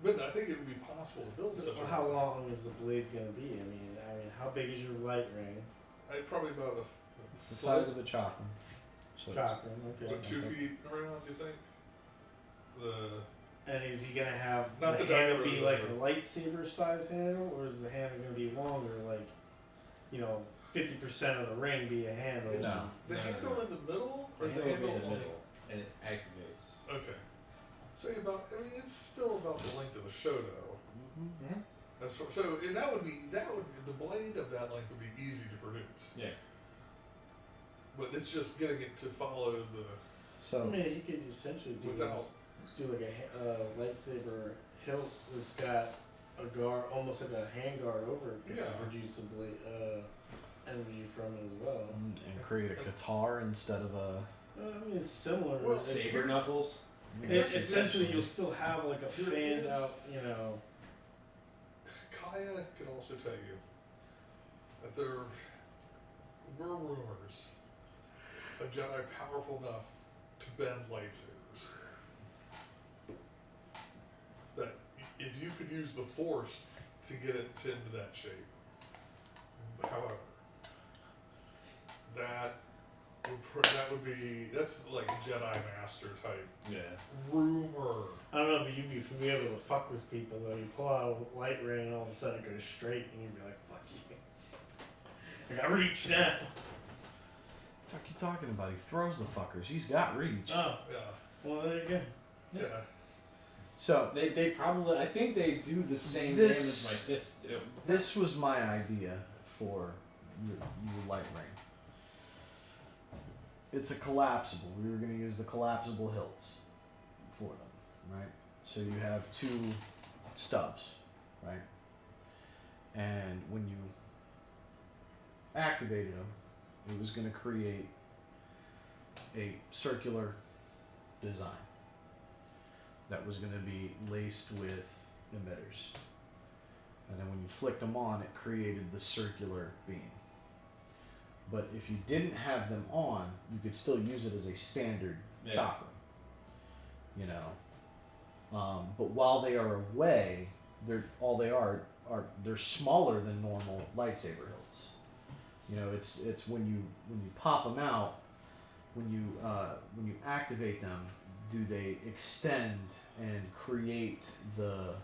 But I think it would be possible to build such Well, a how long is the blade gonna be? I mean, how big is your light ring? Probably about It's the size of a chopper. So it's- Chopper, okay. 2 feet around, do you think? And is he gonna have Not the the handle diameter be of like the- a lightsaber size handle, or is the handle gonna be longer, like 50% of the ring be a handle? Is No. the No, handle no. in the middle, or is the It'll be handle in the on middle, and it activates. Okay. So it's still about the length of a shoto. Mm-hmm. That would be the blade of that length would be easy to produce. Yeah. But it's just getting it to follow the I So mean, you could essentially without. do like a lightsaber hilt that's got a guard, almost like a hand guard over it, that Yeah. can produce the blade energy from it as well. and create a guitar instead of a I mean, it's similar. Well, It's- Saber knuckles. essentially, you'll still have like a fanned out, you know. Kaya can also tell you that there were rumors of Jedi powerful enough to bend lightsabers. That if you could use the Force to get it into that shape. However, that's like Jedi Master type Yeah. rumor. I don't know, but you'd be able to fuck with people though. You pull out a light ray and all of a sudden it goes straight, and you'd be like, "Fuck you! I got reach now." Fuck you talking about? He throws the fuckers. He's got reach. Oh, Yeah, well there you go. yeah. So They probably, I think they do the same This- damage my fists do. this was my idea for your light ring. It's a collapsible. We were going to use the collapsible hilts for them, right? So you have two stubs, right? And when you activated them, it was going to create a circular design that was going to be laced with emitters. And then when you flicked them on, it created the circular beam. But if you didn't have them on, you could still use it as a standard chakra. You know, but while they are away, they're smaller than normal lightsaber hilts. You know, it's when you pop them out, when you activate them, do they extend and create the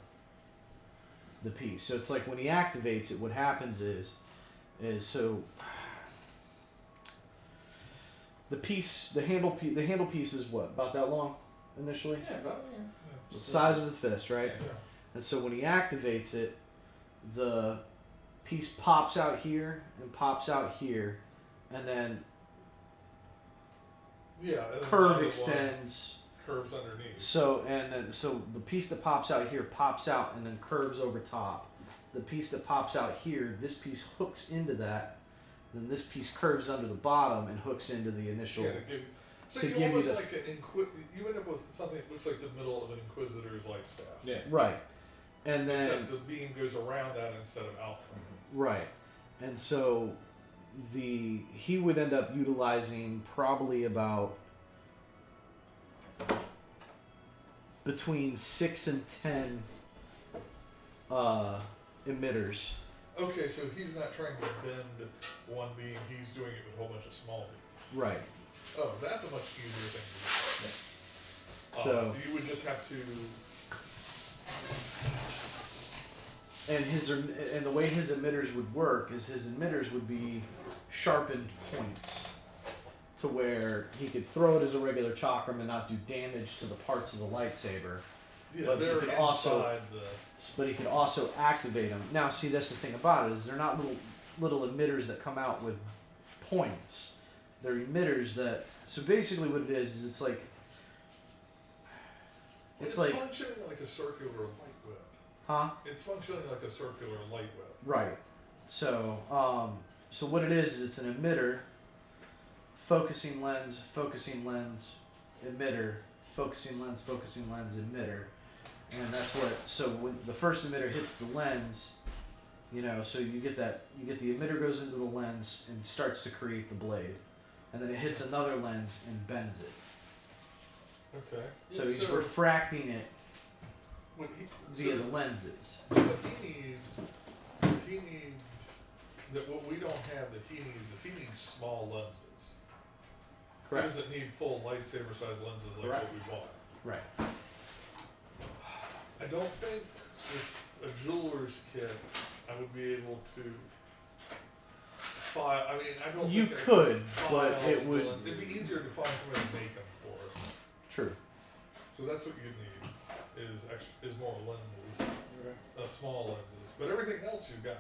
piece. So it's like when he activates it, what happens is so the handle piece is what, about that long initially? Yeah, about The size of his fist, right? Yeah. And so when he activates it, the piece pops out here and pops out here, and then Yeah. And then the curve other one extends. curves underneath. So the piece that pops out here pops out and then curves over top. The piece that pops out here, this piece hooks into that. Then this piece curves under the bottom and hooks into the initial. Yeah, so to you give you almost the- like you end up with something that looks like the middle of an Inquisitor's light staff. Yeah. Right. And then Except the beam goes around that instead of out from it. right. And so he would end up utilizing probably about between 6 and 10 emitters. Okay, so he's not trying to bend one beam, he's doing it with a whole bunch of small beams. Right. Oh, that's a much easier thing to do. So You would just have to. and the way his emitters would work is his emitters would be sharpened points to where he could throw it as a regular chakram and not do damage to the parts of the lightsaber. Yeah, But you they're could inside also- the. But he could also activate them. Now, see, that's the thing about it is they're not little emitters that come out with points. They're emitters that. So basically, what it is it's like. It's like, functioning like a circular light whip. huh? It's functioning like a circular light whip. Right. So, so what it is it's an emitter, focusing lens, emitter, focusing lens, emitter, and that's what. So when the first emitter hits the lens, you know, so you get the emitter goes into the lens and starts to create the blade, and then it hits another lens and bends it. Okay. So he's refracting it what he, via so the lenses. what he needs that what we don't have that he needs small lenses. Correct. He doesn't need full lightsaber size lenses like Correct. what we bought. Right. I don't think with a jeweler's kit I would be able to file. I mean, I don't. You think I could, file but it the would. lens. It'd be easier to find somebody to make them for us. True. So that's what you need is more lenses, small lenses. But everything else you've got.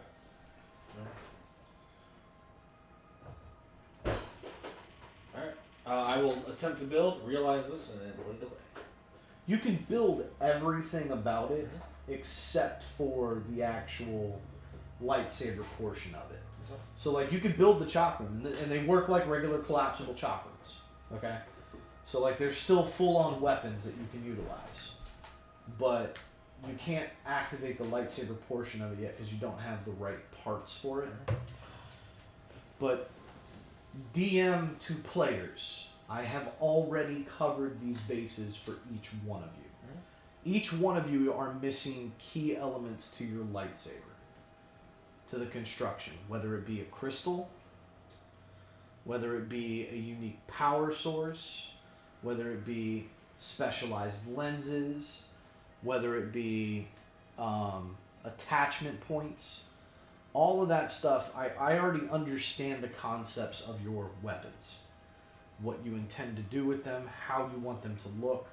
Alright. I will attempt to build, realize this, and then put it away. You can build everything about it except for the actual lightsaber portion of it. So like you could build the chakram and they work like regular collapsible chakrams, okay? So like there's still full-on weapons that you can utilize, but you can't activate the lightsaber portion of it yet because you don't have the right parts for it. But DM to players, I have already covered these bases for each one of you. Each one of you are missing key elements to your lightsaber, to the construction, whether it be a crystal, whether it be a unique power source, whether it be specialized lenses, whether it be attachment points. All of that stuff, I already understand the concepts of your weapons. What you intend to do with them, how you want them to look.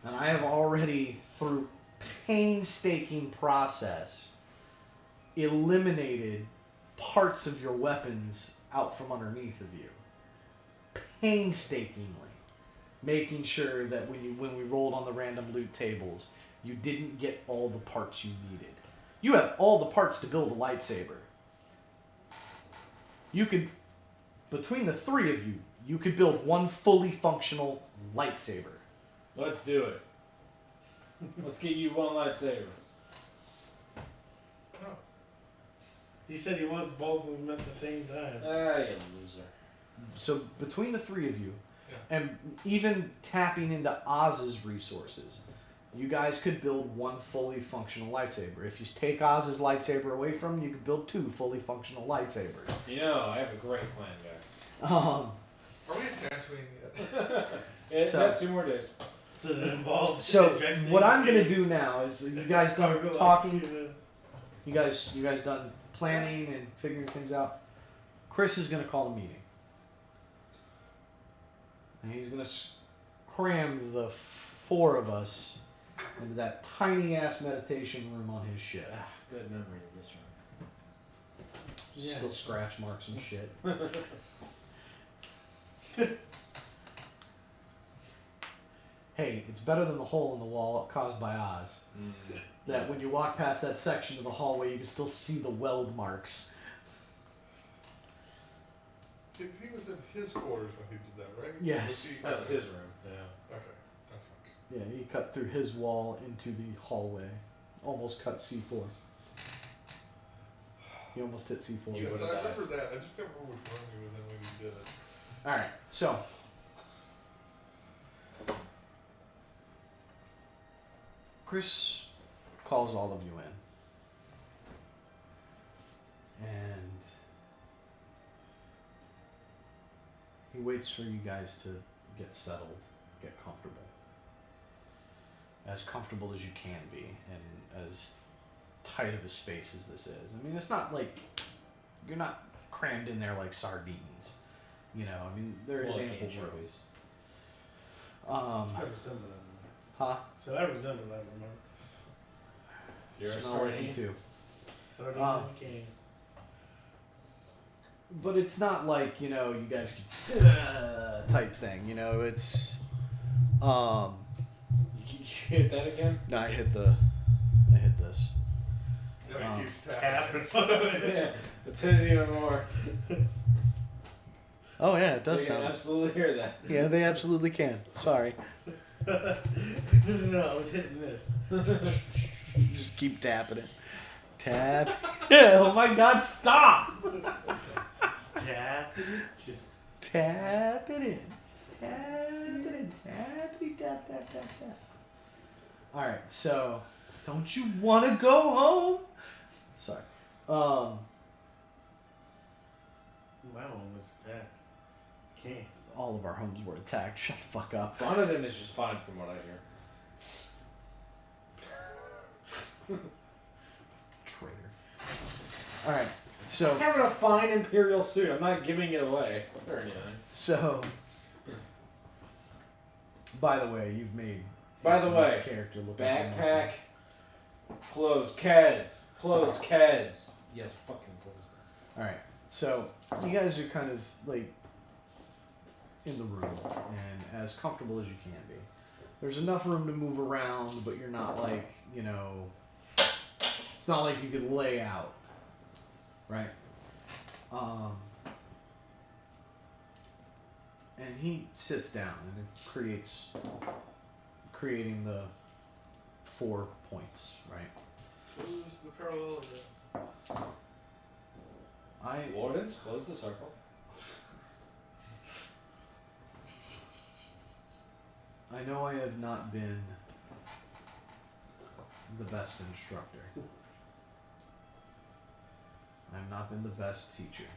And I have already, through painstaking process, eliminated parts of your weapons out from underneath of you. Painstakingly. Making sure that when we rolled on the random loot tables, you didn't get all the parts you needed. You have all the parts to build a lightsaber. You could, between the three of you, you could build one fully functional lightsaber. Let's do it. Let's get you one lightsaber. He said he wants both of them at the same time. Ah, you loser. So between the three of you, Yeah. and even tapping into Oz's resources, you guys could build one fully functional lightsaber. If you take Oz's lightsaber away from him, you could build two fully functional lightsabers. You know, I have a great plan, guys. Are we at Tatooine yet? It's So- got 2 more days. Does it involve So injecting what I'm gonna kids? do now is you guys done Cargo talking. oxygen? You guys done planning and figuring things out. Chris is gonna call a meeting, and he's gonna cram the 4 of us into that tiny ass meditation room on his ship. Ah, good memory of this one. Yeah. Still scratch marks and shit. Hey, it's better than the hole in the wall caused by Oz. That when you walk past that section of the hallway, you can still see the weld marks. He was in his quarters when he did that, right? Yes. Was he- That was his room. Yeah. Okay, that's fine. Yeah, he cut through his wall into the hallway. Almost cut C4. He almost hit C4. You Yes, would've I died. remember that. I just can't remember which room he was in when he did it. Alright, so. Chris calls all of you in. And he waits for you guys to get settled, get comfortable. As comfortable as you can be, and as tight of a space as this is. I mean, it's not like you're not crammed in there like sardines. You know, I mean, there is Well, ample can't room. choice. I resemble that. Huh? So I resemble that remark. You're a Smell like sardine. him too. Sardine Um, king. But it's not like, you know, you guys can, type thing. You know, it's You hit that again? no, I hit this. Yeah, he keeps Tap. tapping. Yeah. Let's hit it even more. Oh yeah, it They does can sound. absolutely hear that. Yeah, they absolutely can. Sorry. No, I was hitting this. Just keep tapping it. Tap. Yeah, oh my God! Stop. Tap. Just Tap it in. Just tap it in. Tap it, tap, tap, tap, tap. All right. So, don't you want to go home? Sorry. my one was attacked. King. All of our homes were attacked. Shut the fuck up. Bonadin is just fine from what I hear. Traitor. All right. So. I'm having a fine Imperial suit. I'm not giving it away or anything. So, by the way, you've made. By the this way, character look Backpack. Clothes. Kez. Clothes. Kez. Yes, fucking clothes. All right. So you guys are kind of like in the room and as comfortable as you can be. There's enough room to move around, but you're not like, you know. It's not like you could lay out, right? And he sits down and it creating the 4 points, right? Who's the parallelogram? Wardens, close the circle. I know I have not been the best instructor. I've not been the best teacher.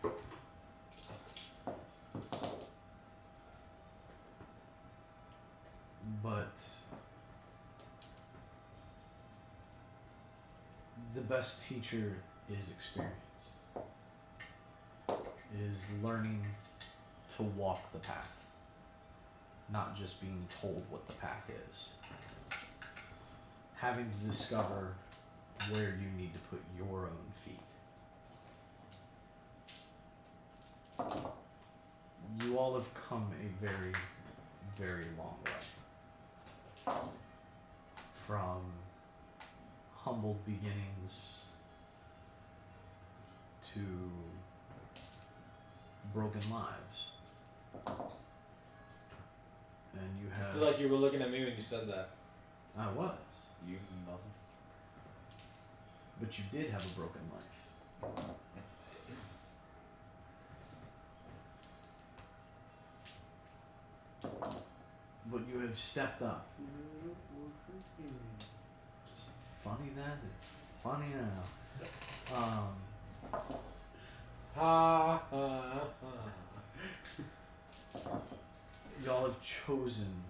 But the best teacher is experience. Is learning to walk the path. Not just being told what the path is. Having to discover where you need to put your own feet. You all have come a very, very long way. From humble beginnings to broken lives. And you I have... feel like you were looking at me when you said that. I was. You mother. But you did have a broken life. But you have stepped up. It's funny that it's funny now. Ha ha ha. Y'all have chosen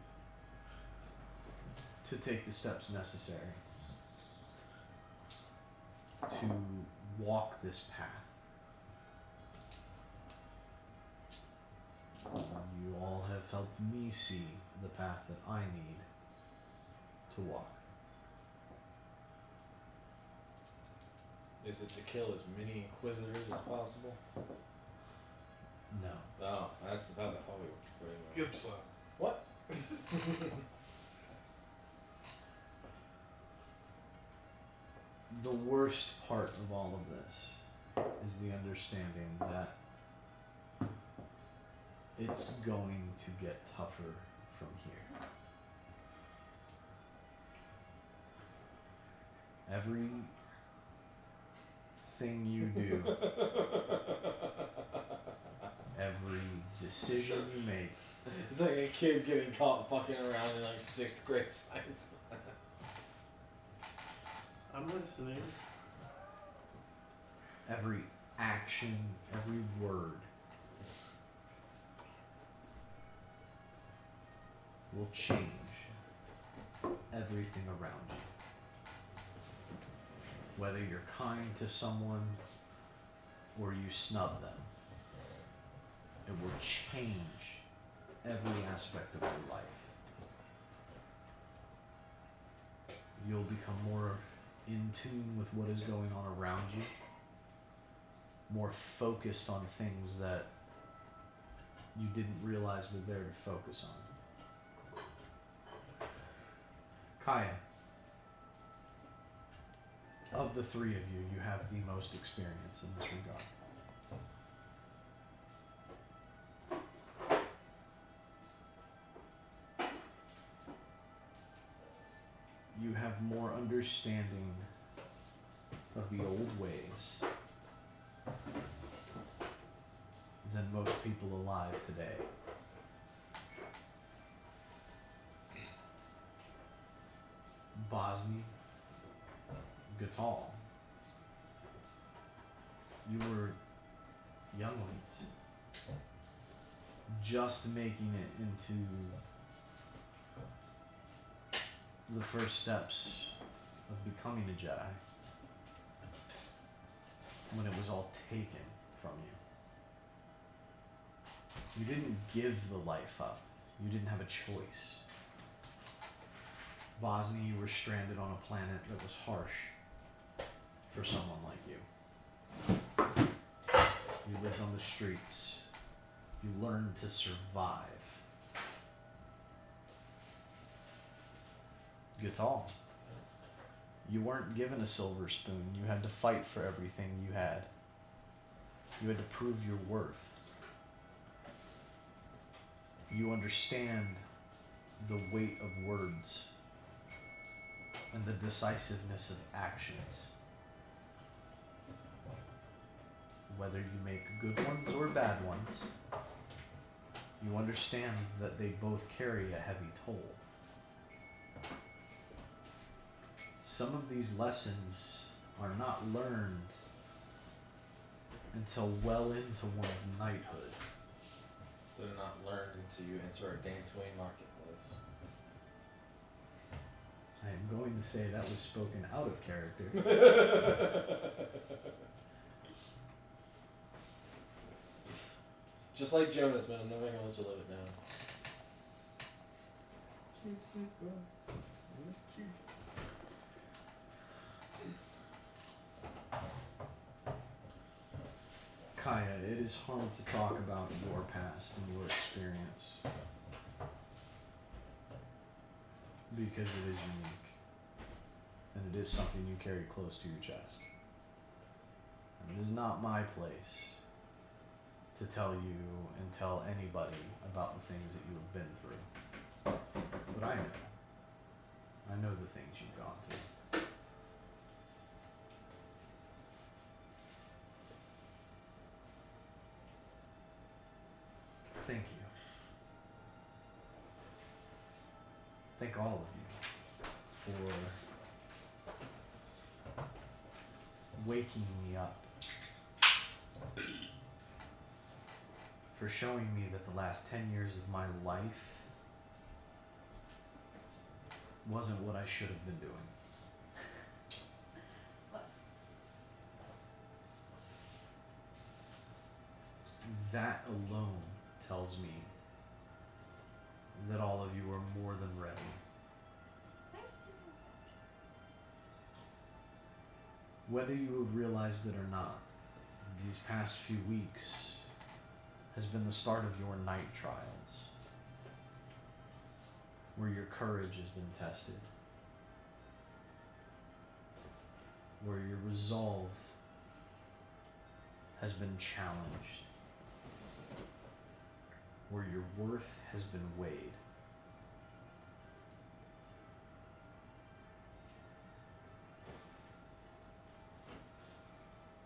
to take the steps necessary to walk this path. You all have helped me see the path that I need to walk. Is it to kill as many Inquisitors as possible? No. Oh, that's the path I thought we were going. Gibbs slap. What? The worst part of all of this is the understanding that it's going to get tougher from here. Every thing you do, every decision you make, It's like a kid getting caught fucking around in like 6th grade science. I'm listening. every action, every word will change everything around you. Whether you're kind to someone or you snub them, it will change every aspect of your life. You'll become more in tune with what is going on around you, more focused on things that you didn't realize were there to focus on. Kaya, of the three of you, you have the most experience in this regard. You have more understanding of the old ways than most people alive today. Bosnia, Gatal, you were younglings, just making it into the first steps of becoming a Jedi when it was all taken from you. You didn't give the life up. You didn't have a choice. Bosnia, you were stranded on a planet that was harsh for someone like you. You lived on the streets. You learned to survive. Gatal, you weren't given a silver spoon. You had to fight for everything you had. You had to prove your worth. You understand the weight of words and the decisiveness of actions. Whether you make good ones or bad ones, you understand that they both carry a heavy toll. Some of these lessons are not learned until well into one's knighthood. They're not learned until you enter our Dantooine marketplace. I am going to say that was spoken out of character. Just like Jonas, man, I'm never gonna let you live it down. Kaya, it is hard to talk about your past and your experience because it is unique and it is something you carry close to your chest. And it is not my place to tell you and tell anybody about the things that you have been through. But I know. I know the things you've gone through. Thank you. Thank all of you for waking me up. For showing me that the last 10 years of my life wasn't what I should have been doing. That alone tells me that all of you are more than ready. Whether you have realized it or not, these past few weeks has been the start of your night trials, where your courage has been tested, where your resolve has been challenged, where your worth has been weighed.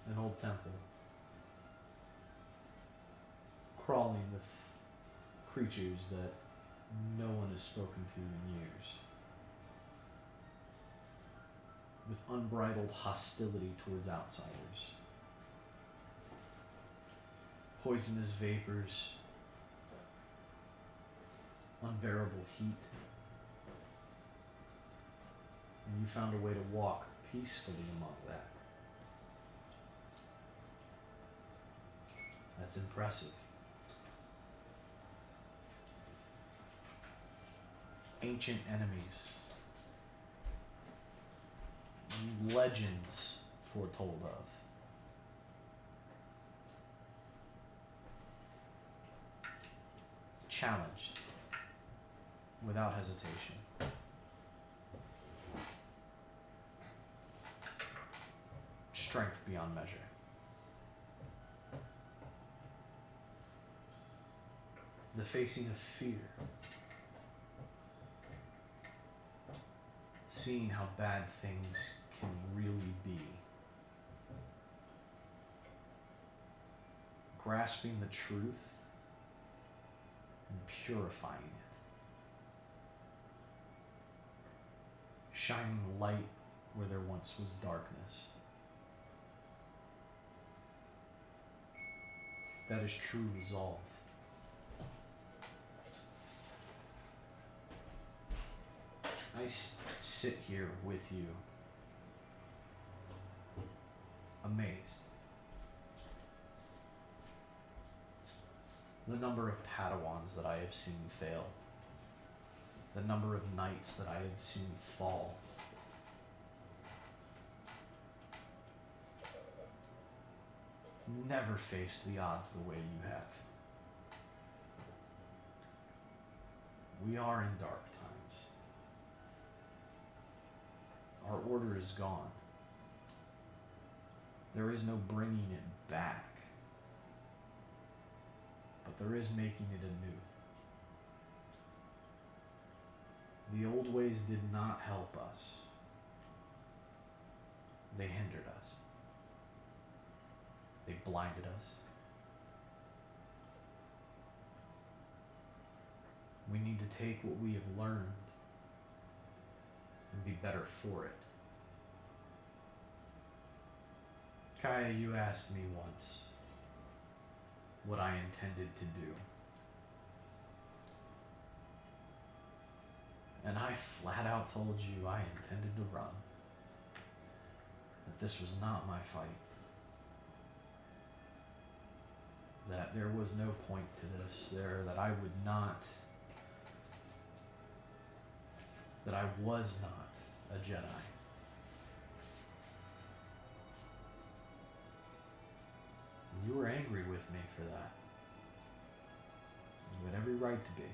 An old temple, crawling with creatures that no one has spoken to in years, with unbridled hostility towards outsiders, poisonous vapors, unbearable heat, and you found a way to walk peacefully among that. That's impressive. Ancient enemies, legends foretold of. Challenged without hesitation. Strength beyond measure. The facing of fear. Seeing how bad things can really be. Grasping the truth and purifying it. Shining light where there once was darkness. That is true resolve. I sit here with you, amazed. The number of Padawans that I have seen fail, the number of knights that I have seen fall. Never faced the odds the way you have. We are in dark times. Our order is gone. There is no bringing it back. But there is making it anew. The old ways did not help us. They hindered us. They blinded us. We need to take what we have learned and be better for it. Kaya, you asked me once what I intended to do. And I flat out told you I intended to run. That this was not my fight. That there was no point to this. That I would not, that I was not a Jedi. And you were angry with me for that. You had every right to be.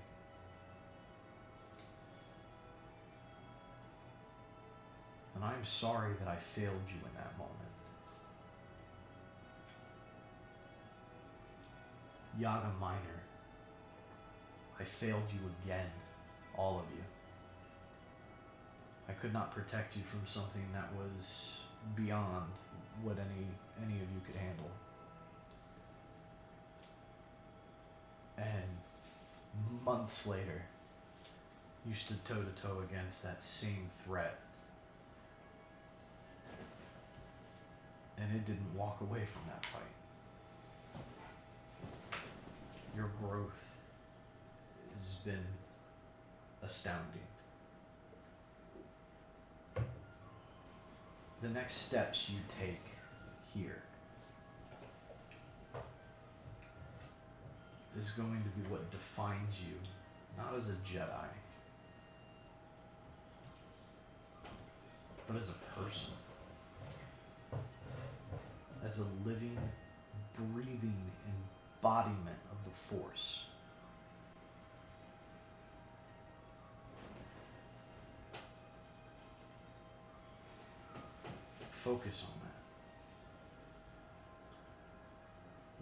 And I'm sorry that I failed you in that moment. Yaga Minor, I failed you again, all of you. I could not protect you from something that was beyond what any of you could handle. And months later, you stood toe to toe against that same threat. And it didn't walk away from that fight. Your growth has been astounding. The next steps you take here is going to be what defines you, not as a Jedi, but as a person. As a living, breathing embodiment of the Force. Focus on that.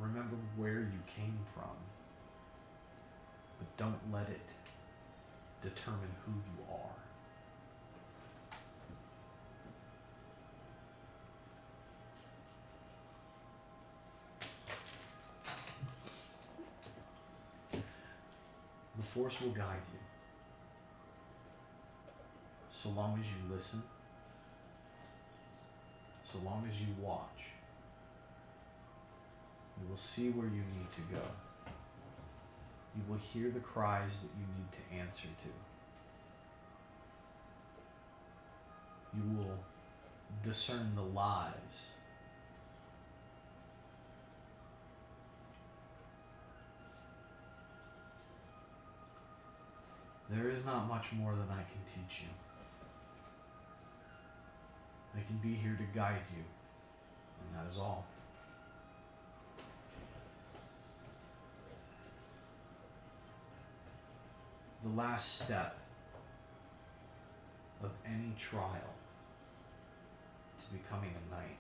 Remember where you came from, but don't let it determine who you are. The Force will guide you. So long as you listen, so long as you watch, you will see where you need to go. You will hear the cries that you need to answer to. You will discern the lies. There is not much more than I can teach you. I can be here to guide you, and that is all. The last step of any trial to becoming a knight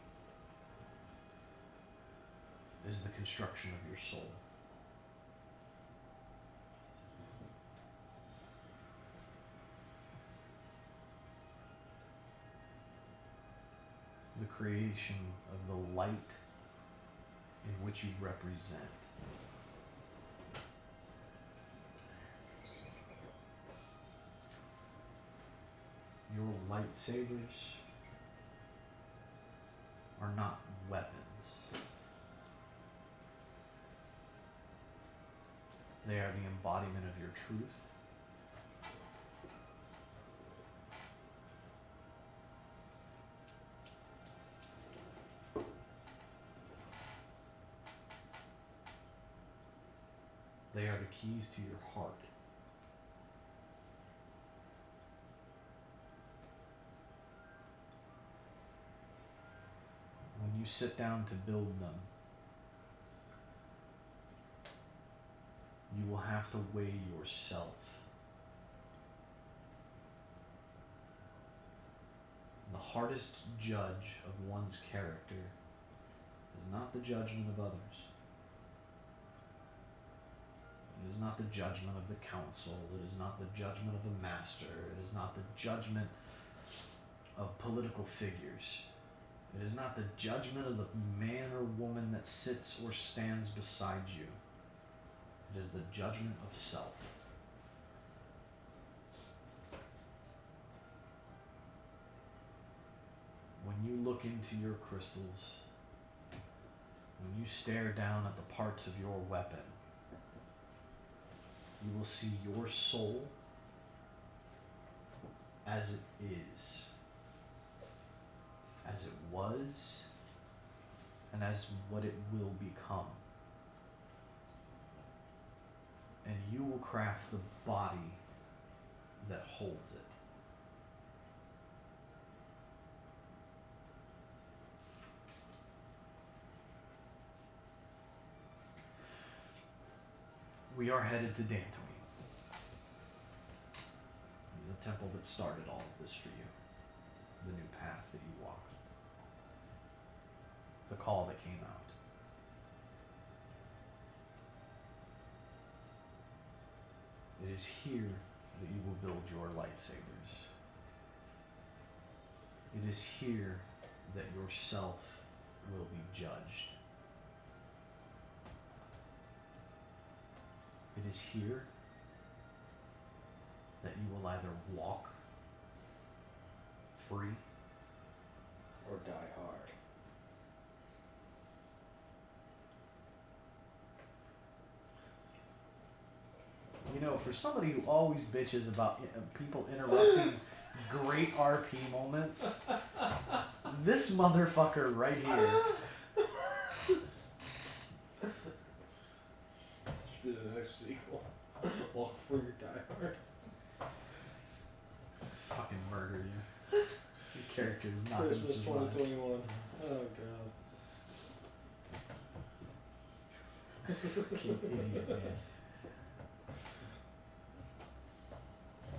is the construction of your soul. The creation of the light in which you represent. Your lightsabers are not weapons. They are the embodiment of your truth. They are the keys to your heart. When you sit down to build them, you will have to weigh yourself. The hardest judge of one's character is not the judgment of others. It is not the judgment of the council. It is not the judgment of a master. It is not the judgment of political figures. It is not the judgment of the man or woman that sits or stands beside you. It is the judgment of self. When you look into your crystals, when you stare down at the parts of your weapon, you will see your soul as it is, as it was, and as what it will become. And you will craft the body that holds it. We are headed to Dantooine, the temple that started all of this for you, the new path that you walk, the call that came out. It is here that you will build your lightsabers. It is here that yourself will be judged. It is here that you will either walk free Or die hard. You know, for somebody who always bitches about people interrupting great RP moments, this motherfucker right here. Should be the next sequel. Walk for your die hard. Fucking murder you. Your character is not going to Christmas survive. 2021. Oh god. Fucking idiot, man.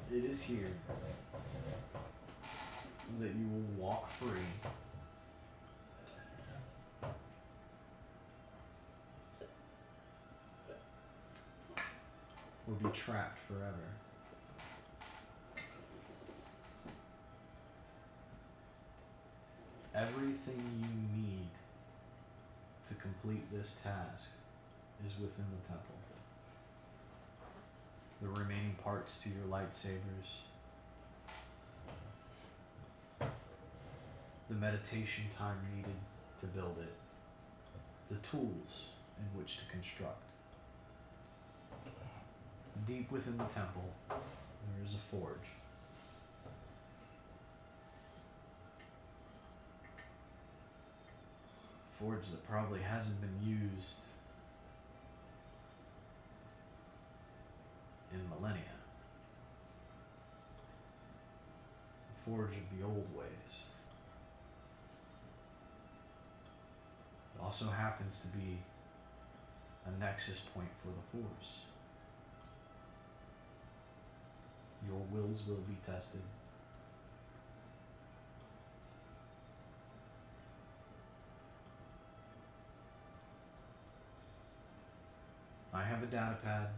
It is here that you will walk free or be trapped forever. Everything you need to complete this task is within the temple. The remaining parts to your lightsabers, the meditation time needed to build it, the tools in which to construct. Deep within the temple, there is a forge. Forge that probably hasn't been used in millennia. The forge of the old ways. It also happens to be a nexus point for the Force. Your wills will be tested. I have a data pad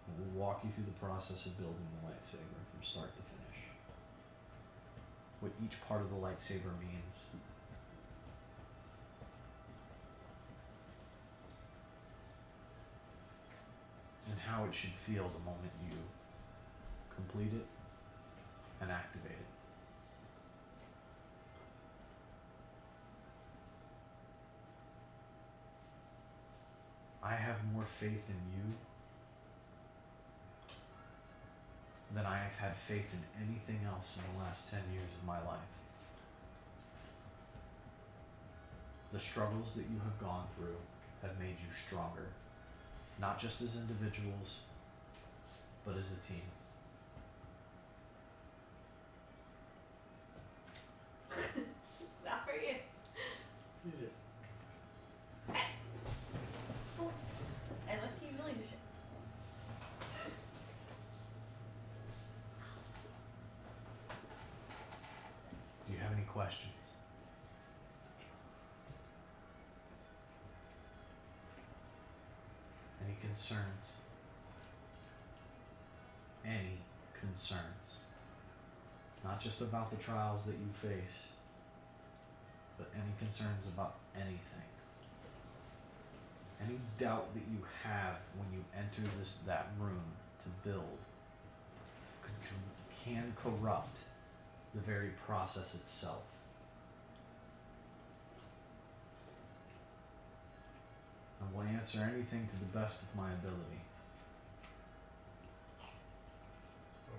that will walk you through the process of building the lightsaber from start to finish. What each part of the lightsaber means. And how it should feel the moment you complete it and activate it. I have more faith in you than I have had faith in anything else in the last 10 years of my life. The struggles that you have gone through have made you stronger, not just as individuals, but as a team. Not for you. Easy. Unless he's willing to share. Do you have any questions? Any concerns? Any concerns? Not just about the trials that you face, but any concerns about anything. Any doubt that you have when you enter that room to build can corrupt the very process itself. I will answer anything to the best of my ability.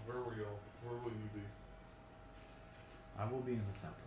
Where will you be? I will be in the temple.